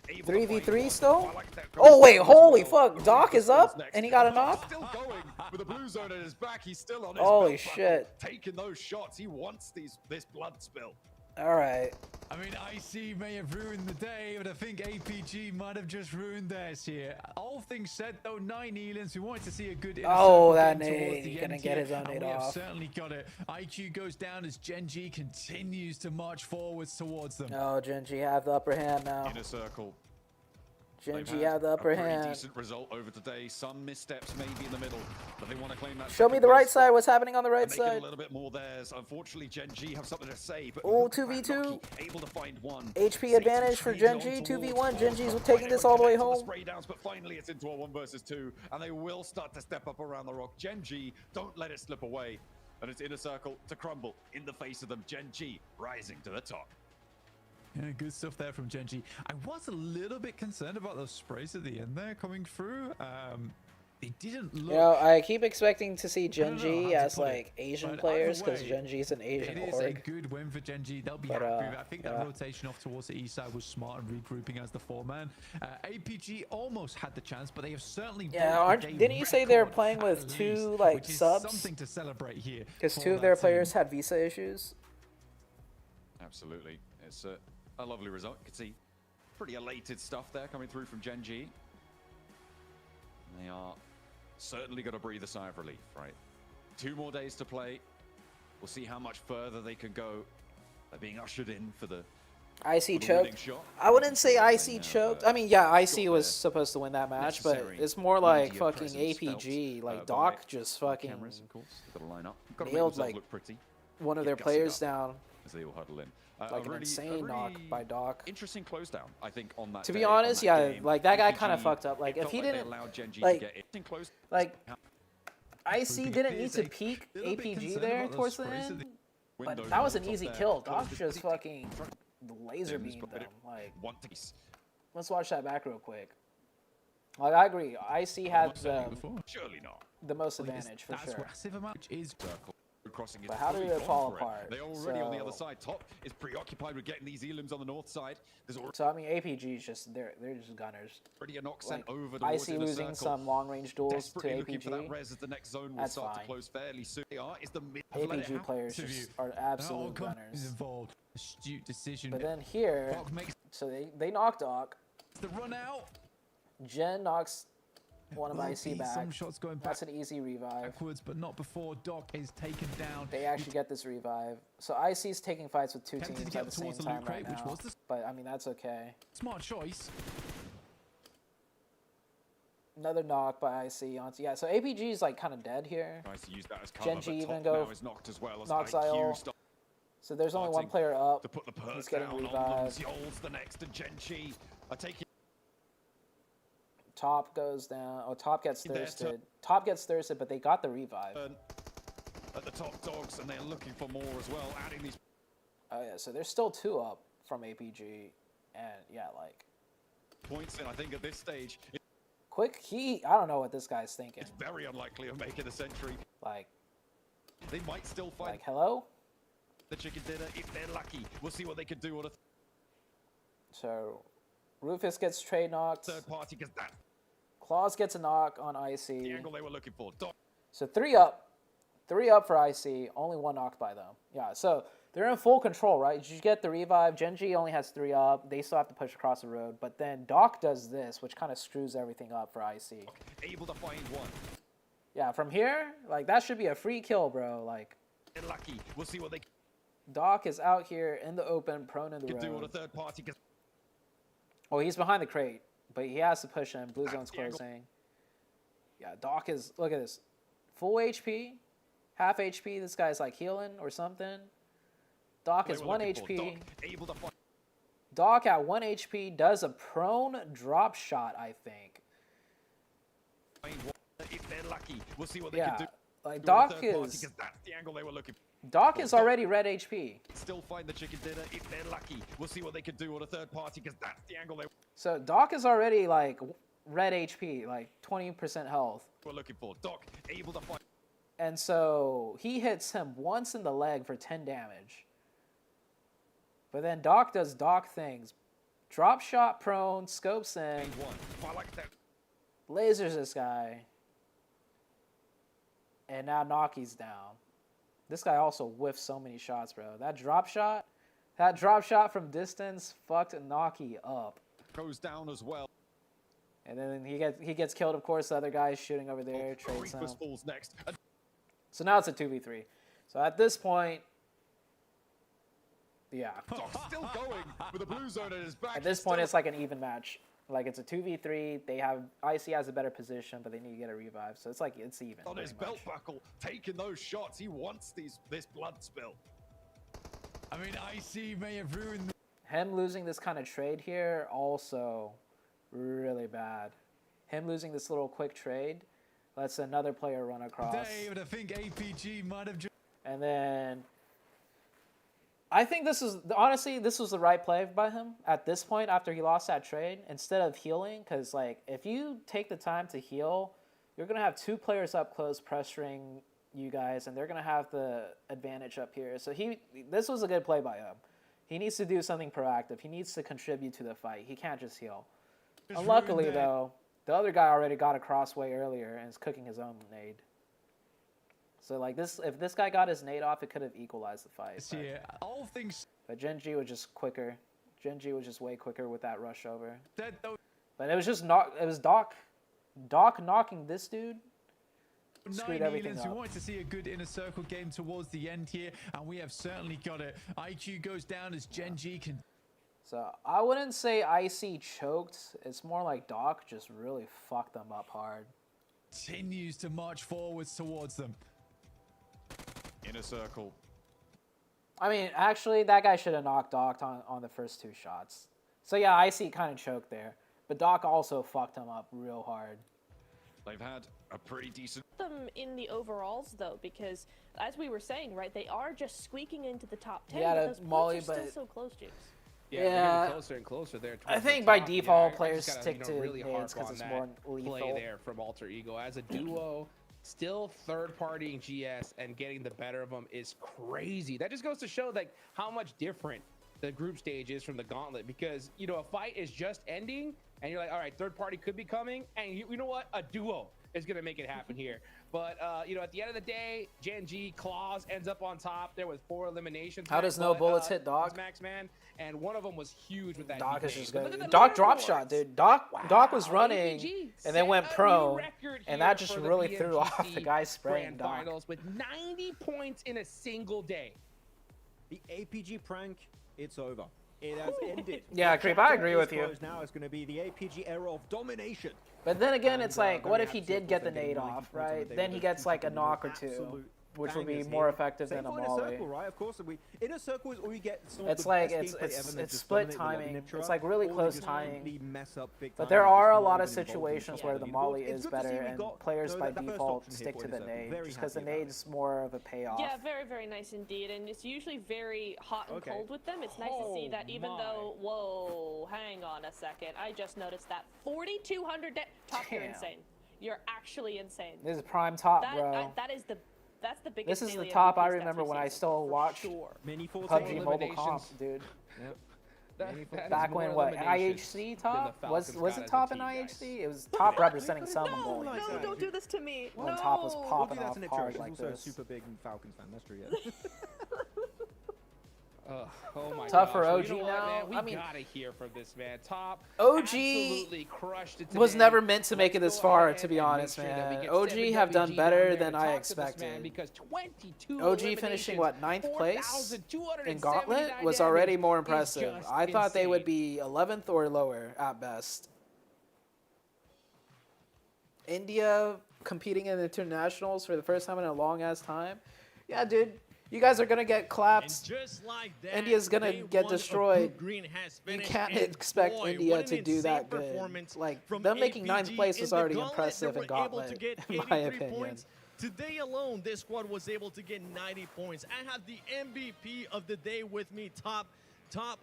3v3 still? Oh wait, holy fuck! Doc is up, and he got a knock. Still going with the blue zone at his back. He's still on his Holy belt shit! buckle, taking those shots. He wants this blood spill. All right. I mean, IC may have ruined the day, but I think APG might have just ruined theirs here. All things said, though, 9 elims. We wanted to see a good. Oh, that nade! He couldn't get his own nade we have off. certainly got it. IQ goes down as Gen.G continues to march forwards towards them. Oh, Gen.G have the upper hand now. Inner circle. Gen.G have the upper a pretty hand. decent result over today. Some missteps maybe in the middle, but they want to claim that. Show me the right side. What's happening on the right Make it side? a little bit more theirs. Unfortunately, Gen.G have something to say, but Oh, 2v2. able to find one. HP advantage for Gen.G. 2v1. Gen.G's taking this all the way home. Spray downs, but finally it's into a 1 versus 2, and they will start to step up around the rock. Gen.G, don't let it slip away, and it's Inner Circle to crumble in the face of them. Gen.G rising to the top. Yeah, good stuff there from Gen.G. I was a little bit concerned about those sprays at the end there coming through. They didn't look. You know, I keep expecting to see Gen.G how to as put it, like Asian but players either because way, Gen.G is an Asian It is a org. good win for Gen.G. They'll be But, happy with it. I think that yeah. rotation off towards the east side was smart and regrouping as the 4-man. APG almost had the chance, but they have certainly. Yeah, didn't you say they're playing with at two least, like which is subs? Something to celebrate here. Because for 2 of that their team. players had visa issues. Absolutely, it's a lovely result. You can see pretty elated stuff there coming through from Gen.G. They are certainly going to breathe a sigh of relief, right? 2 more days to play. We'll see how much further they can go. They're being ushered in for the IC choked. I wouldn't say IC choked. I mean, yeah, IC was supposed to win that match, but it's more like fucking APG. Like Doc just fucking nailed like one of their players down. As they all huddle in. Like an insane knock by Doc. Interesting close down, I think, on that. To be honest, yeah, like that guy kind of fucked up. Like if he didn't, like IC didn't need to peek APG there towards the end, but that was an easy kill. Doc just fucking laser beamed them. Like, let's watch that back real quick. Like I agree, IC had the most advantage for sure. Crossing but how did it fall apart? They're already on the other side. Top is preoccupied with getting these elims on the north side. So I mean, APG is just they're just gunners. Already a knock sent over IC losing some long range duels to APG. For that res as the next zone will That's start fine. to close fairly soon. APG players just are absolute gunners. Involved. Astute decision. But then here, so they knock Doc. The run out. Gen knocks one of IC back. Some shots going That's an easy revive. Backwards, but not before Doc is taken down. They actually get this revive. So IC's taking fights with 2 teams at the same time right now. But I mean, that's okay. Smart choice. Another knock by IC onto so APG is like kind of dead here. Tries to use that as cover, Gen.G but even Top go now is knocked as well as knocks IQ IO. So there's only one player up. To put the pert He's getting down revived. on them. Zol's the next, and Gen.G are taking. Top goes down. Oh, Top gets thirsted. Top gets thirsted, but they got the revive. At the top dogs, and they're looking for more as well. Adding these. Oh yeah, so there's still 2 up from APG, and yeah, like points in. I think at this stage, Quick heat. I don't know what this guy's thinking. it's very unlikely of making a century. Like, They might still find like hello? the chicken dinner if they're lucky. We'll see what they can do on a So, Rufus gets trade knocked. third party because that's Claus gets a knock on the Icy. angle they were looking for. Doc, So 3 up. 3 up for Icy. Only 1 knocked by them. Yeah, so they're in full control, right? Did you get the revive? Genji only has 3 up. They still have to push across the road. But then Doc does this, which kind of screws everything up for Icy. able to find one. Yeah, from here, like, that should be a free kill, bro. Like, They're lucky. We'll see what they Doc is out here in the open, prone in the can do on a road. third party because Oh, he's behind the crate, but he has to push him. Blue That's zone's the angle. closing. Yeah, Doc is, look at this. Full HP, half HP. This guy's like healing or something. Doc they is were 1 looking for. HP. Doc, able to find Doc at 1 HP does a prone drop shot, I think. one. If they're lucky, we'll see what they Yeah, can do. like Do on a Doc third party is 'cause that's the angle they were looking for. Doc is already red HP. Still find the chicken dinner if they're lucky. We'll see what they can do on a third party because that's the angle they So Doc is already like red HP, like 20% health. were looking for. Doc, able to find. And so he hits him once in the leg for 10 damage. But then Doc does Doc things. Drop shot prone, scopes in, One. I like that. lasers this guy. And now Naki's down. This guy also whiffs so many shots, bro. That drop shot from distance fucked Naki up. Goes down as well. And then he gets killed, of course. The other guy is shooting over there, trades him. Reapers falls next. So now it's a 2v3. So at this point, yeah. Doc's still going with a blue zone at his back. At this point, it's like an even match. Like, it's a 2v3. They have Icy has a better position, but they need to get a revive. So it's like it's even. On his pretty belt much. buckle, taking those shots. He wants this blood spill. I mean, Icy may have ruined Him losing this kind of trade here also really bad. Him losing this little quick trade lets another player run across. day, but I think APG might have just. And then I think this was the right play by him at this point after he lost that trade instead of healing, because like if you take the time to heal, you're gonna have 2 players up close pressuring you guys, and they're gonna have the advantage up here. So this was a good play by him. He needs to do something proactive. He needs to contribute to the fight. He can't just heal. Unluckily though, the other guy already got across way earlier and is cooking his own nade. So like this, if this guy got his nade off, it could have equalized the fight. Yeah, all things. But Genji was just quicker. Genji was just way quicker with that rush over. Said though. But it was just it was Doc knocking this dude. Screwed 9 everything healers. We up. wanted to see a good inner circle game towards the end here, and we have certainly got it. IQ goes down as Genji can. So I wouldn't say Icy choked. It's more like Doc just really fucked them up hard. Continues to march forwards towards them. Inner circle. I mean, actually, that guy should have knocked Doc on the first 2 shots. So yeah, Icy kind of choked there. But Doc also fucked him up real hard. They've had a pretty decent. Them in the overalls though, because as we were saying, right, they are just squeaking into the top 10. He had a but those molly, points are still but- so close, Jukes. Yeah, Yeah. we're getting closer and closer there. I towards the think by top. default, I players just gotta, stick to really nades harp 'cause on it's that more play lethal. there from Alter Ego as a duo. Still third-partying GS and getting the better of them is crazy. That just goes to show like how much different the group stage is from the gauntlet, because you know a fight is just ending and you're like, all right, third party could be coming, and you know what, a duo is gonna make it happen here. But you know, at the end of the day, Genji Claus ends up on top there with 4 eliminations. How does no But, bullets hit Doc? Max Man, and one of them was huge with that. Doc is DK. just But look good. at the Doc drop leaderboards. shot, dude. Doc was running APG and then went set a prone, new record and here that just for the really threw off PMGC the guy spraying Grand Doc. Finals with 90 points in a single day. The APG prank, it's over. It has ended. Yeah, The Creep, I chapter agree is with you. closed Now it's going to be the APG era of domination. But then again, And, it's like, what very if he happy, of did get course, the they're getting nade 90 off, points on the right? day Then with he those gets like a two knock or absolute 2. which would be bangers more here. effective Same than a for in Molly. a circle, right? Of course, inner circle is all you get. Some of It's the like best gameplay ever, and then it's just split dominate the timing. Niptra, It's like really or they close just timing. completely mess up big But time there and just are a not lot of even involved in the situations where the leaderboard. Molly It's is good to see better, we and got, players you know, by that first default option here stick for to inner the circle. nade, Very just because the happy about nade's more of a payoff. Yeah, very, very nice indeed. And it's usually very hot and Okay. cold with them. It's nice to see that even though, whoa, hang on a second. I just noticed that 4,200 top, you're Damn. insane. You're actually insane. This is prime top, That, bro. that's the biggest. This is the daily top I MVP stats remember we've when I seen. still watched Mini PUBG Mobile eliminations. Comp, dude. Yep. That is Back more when what eliminations IHC than top the was Falcons got it as a top in team, IHC? It was top representing some No, Mongolian. no, don't do this to me. When no. top was We'll popping do that off to Niptra. hard She's like also a this. super big Falcons fan. That's true. Yeah. Oh my Tough gosh. for Well, OG you know what, now? man? We I mean- gotta hear from this man. Top OG absolutely crushed it was today. never meant to make it Let's this go far, ahead to be and make honest, sure that we man. get OG 7 have done WG better down there than to I talk to this man expected. because 22 OG finishing what, 9th place 4,279 in Gauntlet was damage already more is impressive. just I thought they would insane. be 11th or lower at best. India competing in internationals for the first time in a long ass time. Yeah, dude. You guys are gonna get clapped. Just like that, India's gonna day get one of destroyed. Group Green has You finished, can't and expect boy, India what to an do insane that good. performance Like from them making 9th APG place in was the already Gauntlet. impressive They in were able to Gauntlet, get in my 83 opinion. points. Today alone, this squad was able to get 90 points. I have the MVP of the day with me, top.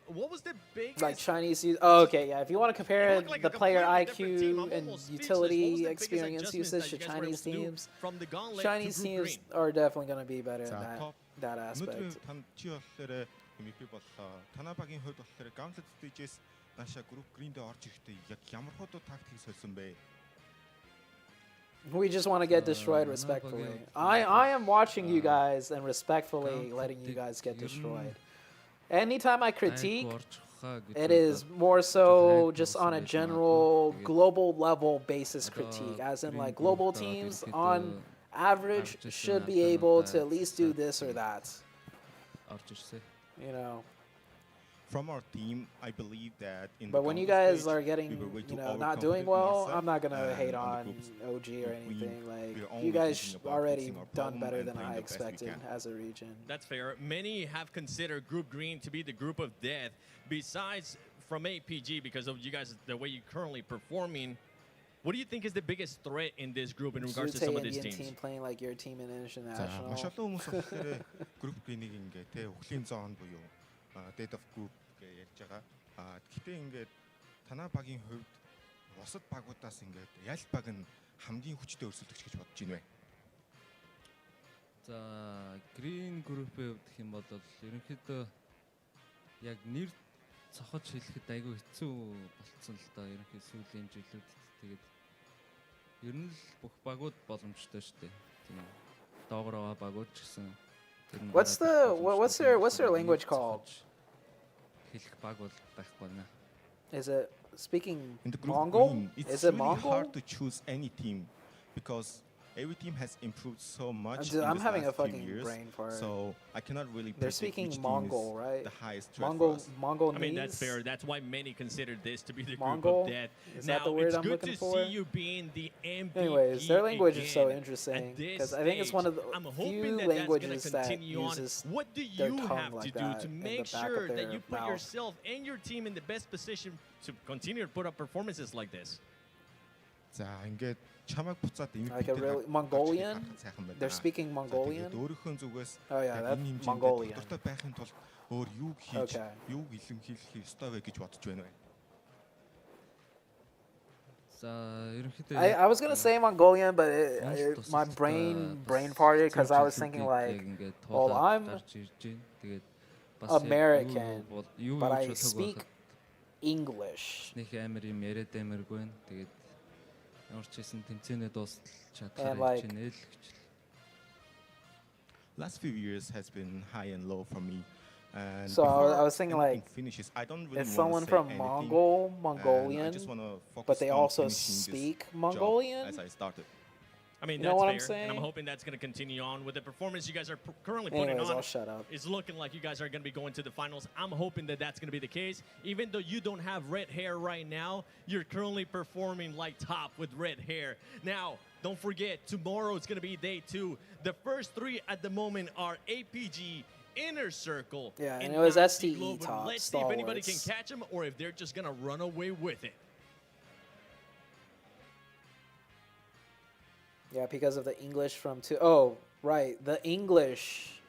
What was the biggest? Like Chinese. Oh, okay, yeah. If you want to compare looked like the a player completely different team. IQ I'm and almost speechless. What was utility the biggest experience adjustments usage that to you guys were able Chinese to do teams, from the Gauntlet to Chinese Group teams Green? are definitely going to be better in За that топ aspect. өнөөдрийн чи болохоор MVP боллоо. Танай багийн хувьд болохоор Gauntlet Stages нааша group green-д орж ирэхдээ яг ямар хуудуу тактикийг сольсон бэ? We just want to get destroyed respectfully. I am watching you guys and respectfully letting you guys get destroyed. Anytime I critique, it is more so just on a general global level basis critique, as in like global teams on average should be able to at least do this or that. You know. From our team, I believe that in But the when you Gauntlet guys stage, are we getting, were way too you know, not overconfident doing in well, ourselves, I'm not gonna and hate on the on groups, OG or group green, anything. we Like are only you guys thinking about already fixing our done problem better and than playing I the best we expected can. as a region. That's fair. Many have considered Group Green to be the group of death. Besides from APG, because of you guys, the way you're currently performing, what do you think is the biggest threat in this group in regards to ZooTay some of these Indian teams? team playing like your team in За international. маш олон хүмүүс болохоор group green-ийг ингээ тэ өхлийн зон буюу dead of group гэж ярьж байгаа. Гэхдээ ингээд танай багийн хувьд бусад багуудаас ингээд ял баг нь хамгийн хүчтэй өрсөлдөгч гэж бодож байна вэ? За green group-ийн хувьд гэх юм бол ерөнхийдөө яг нэр цохож хэлэхэд айгүй хэцүү болцсон л доо ерөнхий сүүлийн жилүүдэд. Тэгээд ер нь л бүх багууд боломжтой шүү дээ. Тийм доогоор байгаа багууд ч гэсэн What's their language called? хэлэх баг бол байхгүй наа. Is it speaking In the group Mongol? green, it's Is it really Mongol? hard to choose any team because every team has improved so much. Dude, in I'm this having a last few fucking years, brain fart. so I cannot really. They're predict speaking which team Mongol, is right? The highest threat for us. Mongol. I mean, that's fair. That's why many consider this to be the Mongol? group of death. Is now, that the word it's I'm good looking to for? see you being the MVP. Anyways, their language is so again interesting at this because I think it's one of the stage. I'm few hoping that languages that's that going to continue on. uses What do their you tongue have to like do that to in the make back of sure that their you put mouth. yourself and your team in the best position to continue to put up performances like this? За ингээд чамайг буцаад Like a really Mongolian? They're speaking Mongolian? өөрийнхөө зүгээс Oh yeah, яг that's энэ хэмжээнд Mongolian. доктортой байхын тулд өөр юуг хийж, Okay. юуг илэрхийлэх ёстой вэ гэж бодож байна вэ? За ерөнхийдөө I was gonna say Mongolian, but my brain farted because I was thinking like, well, I'm American, but I speak English. Нэг амар юм яриад амаргүй байна. Тэгээд ямар ч хэсэн тэмцээнээ дуустал And чадхаар like- хичээнэ л гэж. Last few years has been high and low for me. And So I was thinking before like, anything finishes, I don't really it's wanna someone say from anything, Mongolian, and I just wanna focus but they on also finishing this speak job Mongolian. as I started. I mean, You know that's what fair, I'm saying? and I'm hoping that's going to continue on with the performance you guys are currently putting Anyways, on. I'll shut up. It's looking like you guys are going to be going to the finals. I'm hoping that that's going to be the case. Even though you don't have red hair right now, you're currently performing like top with red hair. Now, don't forget, tomorrow is going to be day 2. The first 3 at the moment are APG, Inner Circle, Yeah, and and it was Nazi STE Global. top, Let's see if anybody can stalwarts. catch them or if they're just going to run away with it. Yeah, because of the English from two. Oh, right, the English,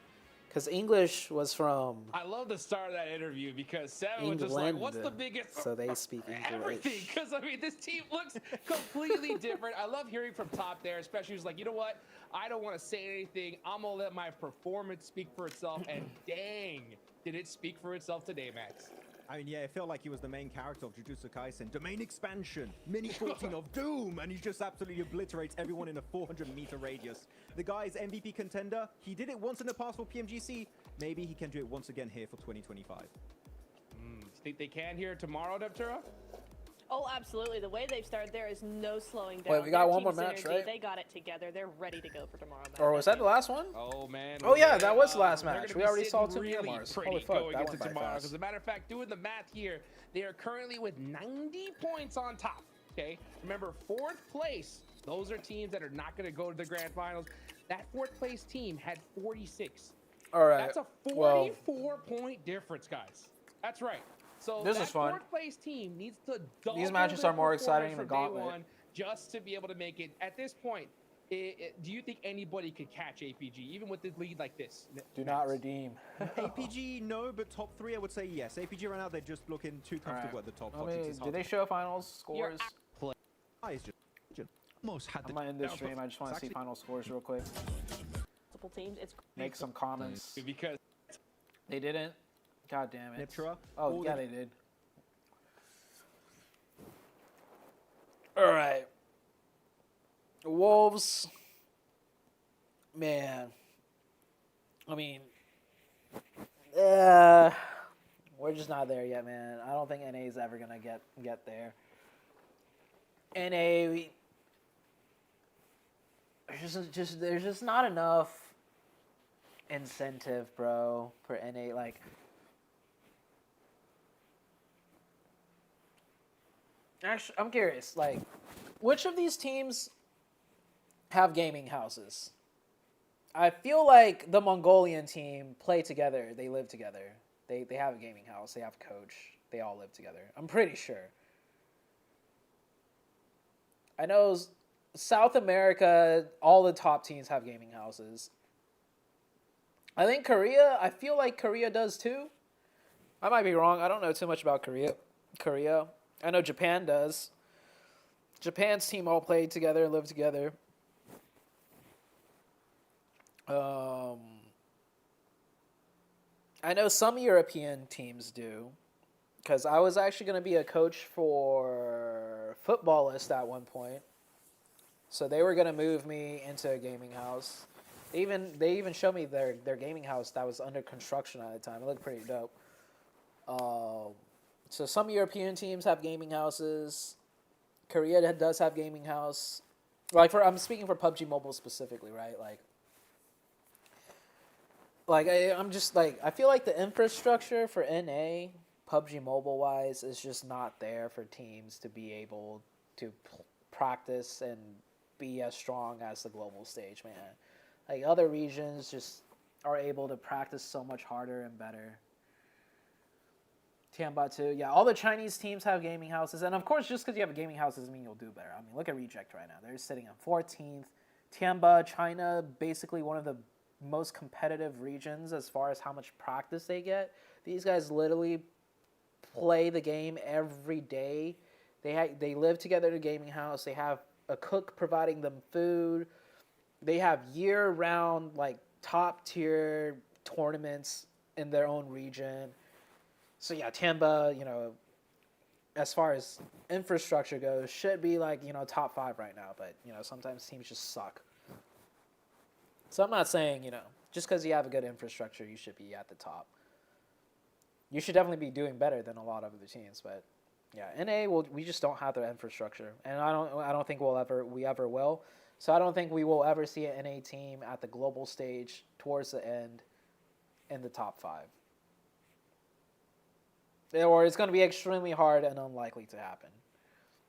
because English was from I love the start of that interview because Seven was just like, England, "What's the biggest?" so they speak Everything, English. because I mean, this team looks completely different. I love hearing from top there, especially who's like, you know what? I don't want to say anything. I'm gonna let my performance speak for itself. And dang, did it speak for itself today, Max? I mean, yeah, it felt like he was the main character of Jujutsu Kaisen. Domain expansion, mini 14 of doom, and he just absolutely obliterates everyone in a 400-meter radius. The guy's MVP contender. He did it once in the past for PMGC. Maybe he can do it once again here for 2025. Think they can here tomorrow, Neptura? Oh, absolutely. The way they've started there is no slowing down. Wait, we got Their one more team match, synergy, right? They got it together. They're ready to go for tomorrow. Or was that the last one? Oh man. Oh yeah, that was the They're last gonna match. be We already sitting saw 2 really Myanmars. pretty Holy fuck, going that into went by tomorrow. fast. As a matter of fact, doing the math here, they are currently with 90 points on top. Okay, remember 4th place. Those are teams that are not going to go to the grand finals. That 4th place team had 46. All right. That's a well, 44-point difference, guys. That's right. So This that is fun. 4th place team needs to double These matches their are more exciting performance than from day Gauntlet. one just to be able to make it. At this point, do you think anybody could catch APG, even with the lead like this? do not redeem. APG, no, but top 3, I would say yes. APG right now, they're just looking too comfortable at the top. I Fox. mean, It's do hard they to- show finals scores? It's just Almost had I'm gonna end this stream. I just want to see final scores real quick. Multiple teams. It's Make some comments. Because They didn't. God damn it. Neptura? Oh Oh, yeah, they- they did. All right. Wolves. Man. I mean, we're just not there yet, man. I don't think NA is ever gonna get there. NA, there's just not enough incentive, bro, for NA. Like, actually, I'm curious. Like, which of these teams have gaming houses? I feel like the Mongolian team play together. They live together. They have a gaming house. They have a coach. They all live together. I'm pretty sure. I know South America, all the top teams have gaming houses. I think Korea, I feel like Korea does too. I might be wrong. I don't know too much about Korea. I know Japan does. Japan's team all play together and live together. I know some European teams do, because I was actually going to be a coach for Footballist at one point. So they were going to move me into a gaming house. They even showed me their gaming house that was under construction at the time. It looked pretty dope. So some European teams have gaming houses. Korea does have gaming house. Like I'm speaking for PUBG Mobile specifically, right? I'm just like, I feel like the infrastructure for NA, PUBG Mobile wise, is just not there for teams to be able to practice and be as strong as the global stage, man. Like, other regions just are able to practice so much harder and better. Tianba too. Yeah, all the Chinese teams have gaming houses. And of course, just because you have a gaming house doesn't mean you'll do better. I mean, look at Reject right now. They're sitting on 14th. Tianba, China, basically one of the most competitive regions as far as how much practice they get. These guys literally play the game every day. They live together in a gaming house. They have a cook providing them food. They have year-round, like, top-tier tournaments in their own region. So yeah, Tianba, as far as infrastructure goes, should be like, top 5 right now. But, sometimes teams just suck. So I'm not saying, just because you have a good infrastructure, you should be at the top. You should definitely be doing better than a lot of other teams. But yeah, NA, we just don't have the infrastructure, and I don't think we ever will. So I don't think we will ever see an NA team at the global stage towards the end in the top 5. Or it's going to be extremely hard and unlikely to happen.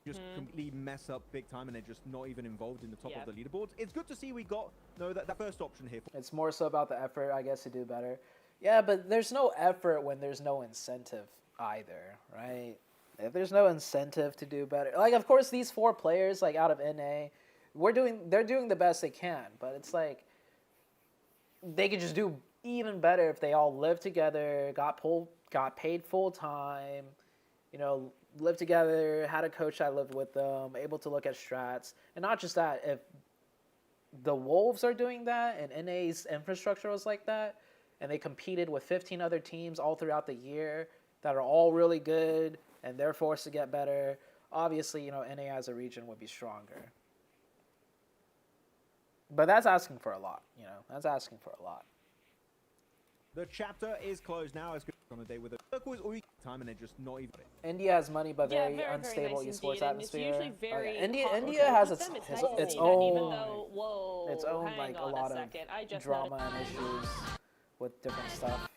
Just completely mess up big time and they're just not even involved in the top of the leaderboards. It's good to see we got that first option here. It's more so about the effort, I guess, to do better. Yeah, but there's no effort when there's no incentive either, right? If there's no incentive to do better, like of course these 4 players like out of NA, they're doing the best they can, but it's like they could just do even better if they all lived together, got paid full time, you know, lived together, had a coach that lived with them, able to look at strats, and not just that. If the Wolves are doing that and NA's infrastructure was like that, and they competed with 15 other teams all throughout the year that are all really good, and they're forced to get better, obviously, you know, NA as a region would be stronger. But that's asking for a lot, you know. That's asking for a lot. The chapter is closed now. It's good on a day with a circles all time and they're just not even. India has money, but Yeah, very unstable nice esports indeed, and atmosphere. It's usually very India hot India working has with its them. its, Nice to its see that even own though, whoa, its own hang like a on lot of second. I just drama and issues with different stuff.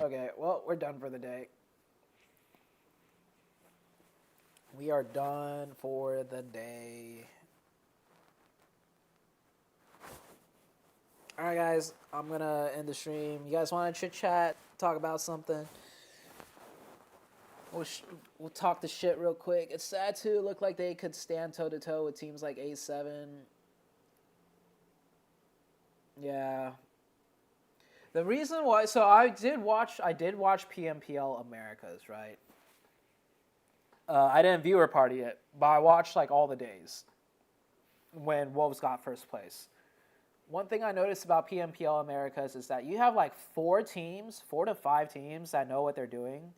Okay, well, we're done for the day. We are done for the day. All right, guys, I'm going to end the stream. You guys want to chit-chat, talk about something? We'll talk the shit real quick. It's sad, too. It looked like they could stand toe-to-toe with teams like A7. Yeah. The reason why... So I did watch PMPL Americas, right? I didn't viewer party it, but I watched like all the days when Wolves got first place. One thing I noticed about PMPL Americas is that you have like 4 to 5 teams that know what they're doing,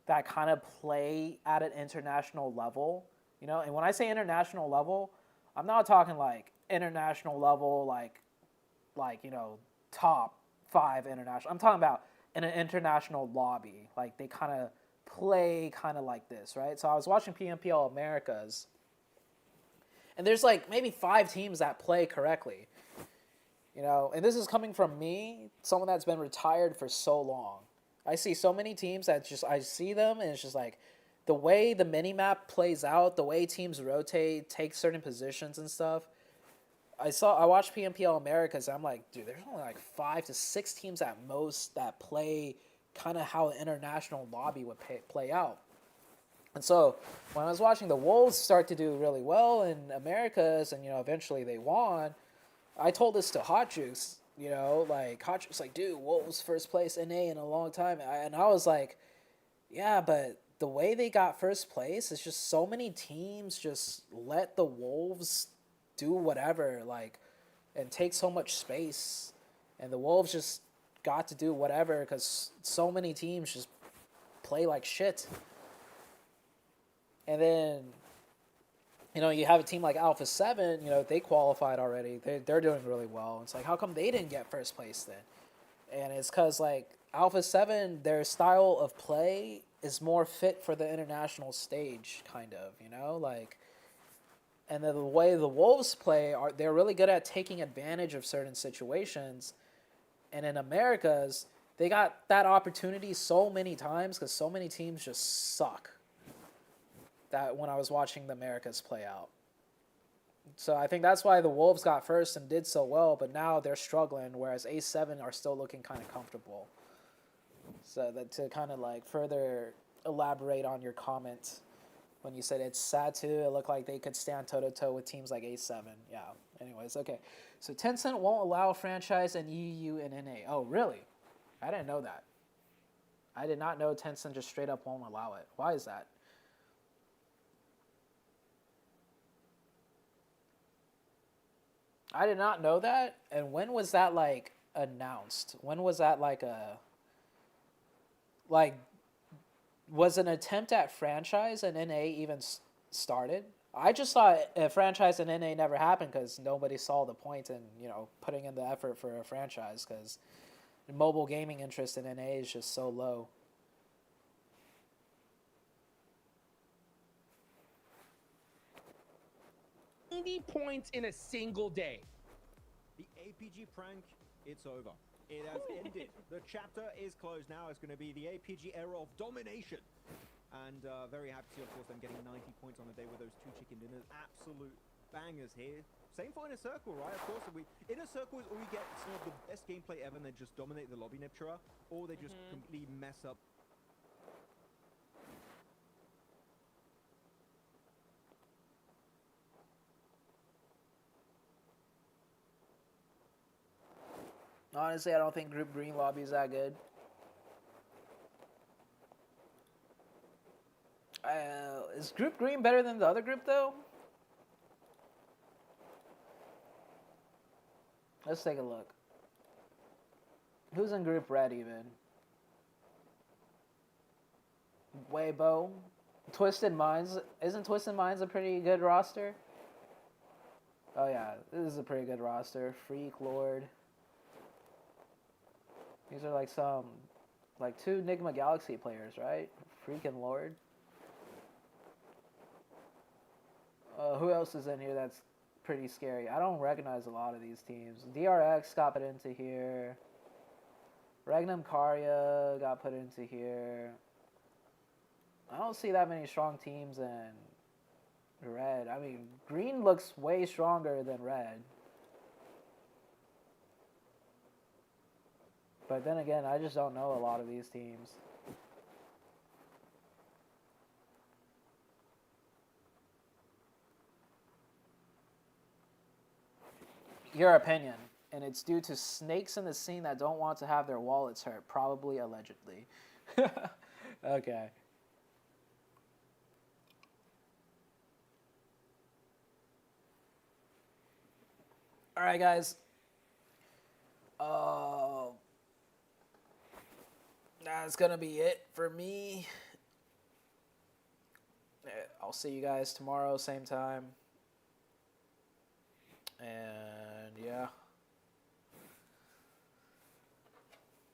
that kind of play at an international level, you know. And when I say international level, I'm not talking like international level, like you know, top 5 international. I'm talking about in an international lobby, like they kind of play kind of like this, right? So I was watching PMPL Americas, and there's like maybe 5 teams that play correctly, you know, and this is coming from me, someone that's been retired for so long. I see so many teams that just, I see them and it's just like the way the mini-map plays out, the way teams rotate, take certain positions and stuff. I watched PMPL Americas, and I'm like, dude, there's only like 5 to 6 teams at most that play kind of how an international lobby would play out. And so when I was watching the Wolves start to do really well in Americas, and, you know, eventually they won, I told this to Hot Juice, you know, like, Hot Juice was like, dude, Wolves first place NA in a long time. And I was like, yeah, but the way they got first place is just so many teams just let the Wolves do whatever, like, and take so much space. And the Wolves just got to do whatever because so many teams just play like shit. And then, you know, you have a team like Alpha 7, you know, they qualified already. They're doing really well. It's like, how come they didn't get first place then? And it's because, like, Alpha 7, their style of play is more fit for the international stage, kind of, you know? Like, and then the way the Wolves play, they're really good at taking advantage of certain situations. And in Americas, they got that opportunity so many times because so many teams just suck. That when I was watching the Americas play out. So I think that's why the Wolves got first and did so well, but now they're struggling, whereas A7 are still looking kind of comfortable. So that to kind of like further elaborate on your comment when you said it's sad too, it looked like they could stand toe-to-toe with teams like A7. Yeah, anyways, okay. So Tencent won't allow franchise in EU and NA. Oh, really? I didn't know that. I did not know Tencent just straight up won't allow it. Why is that? I did not know that. And when was that, like, announced? When was that, like, was an attempt at franchise in NA even started? I just thought a franchise in NA never happened because nobody saw the point in, you know, putting in the effort for a franchise because mobile gaming interest in NA is just so low. 90 points in a single day. The APG prank, it's over. It has ended. The chapter is closed now. It's going to be the APG era of domination. And very happy to see, of course, them getting 90 points on the day with those 2 chicken dinners. Absolute bangers here. Same for Inner Circle, right? Of course, Inner Circle is all you get some of the best gameplay ever, and they just dominate the lobby Niptura, or they just completely mess up. Honestly, I don't think Group Green lobby is that good. Is Group Green better than the other group, though? Let's take a look. Who's in Group Red, even? Weibo? Twisted Minds? Isn't Twisted Minds a pretty good roster? Oh yeah, this is a pretty good roster. Freak Lord. These are like some, like 2 Nigma Galaxy players, right? Freaking Lord. Who else is in here that's pretty scary? I don't recognize a lot of these teams. DRX got put into here. Regnum Karya got put into here. I don't see that many strong teams in Red. I mean, Green looks way stronger than Red. But then again, I just don't know a lot of these teams. Your opinion, and it's due to snakes in the scene that don't want to have their wallets hurt, probably allegedly. Okay. All right, guys. That's gonna be it for me. I'll see you guys tomorrow, same time. And yeah.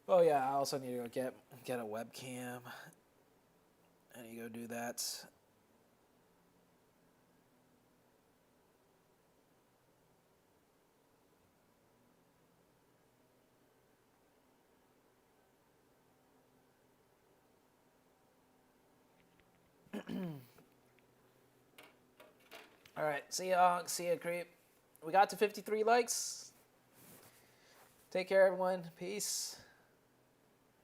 Oh yeah, I also need to go get a webcam. I need to go do that. All right, see ya, Creep. We got to 53 likes. Take care, everyone. Peace.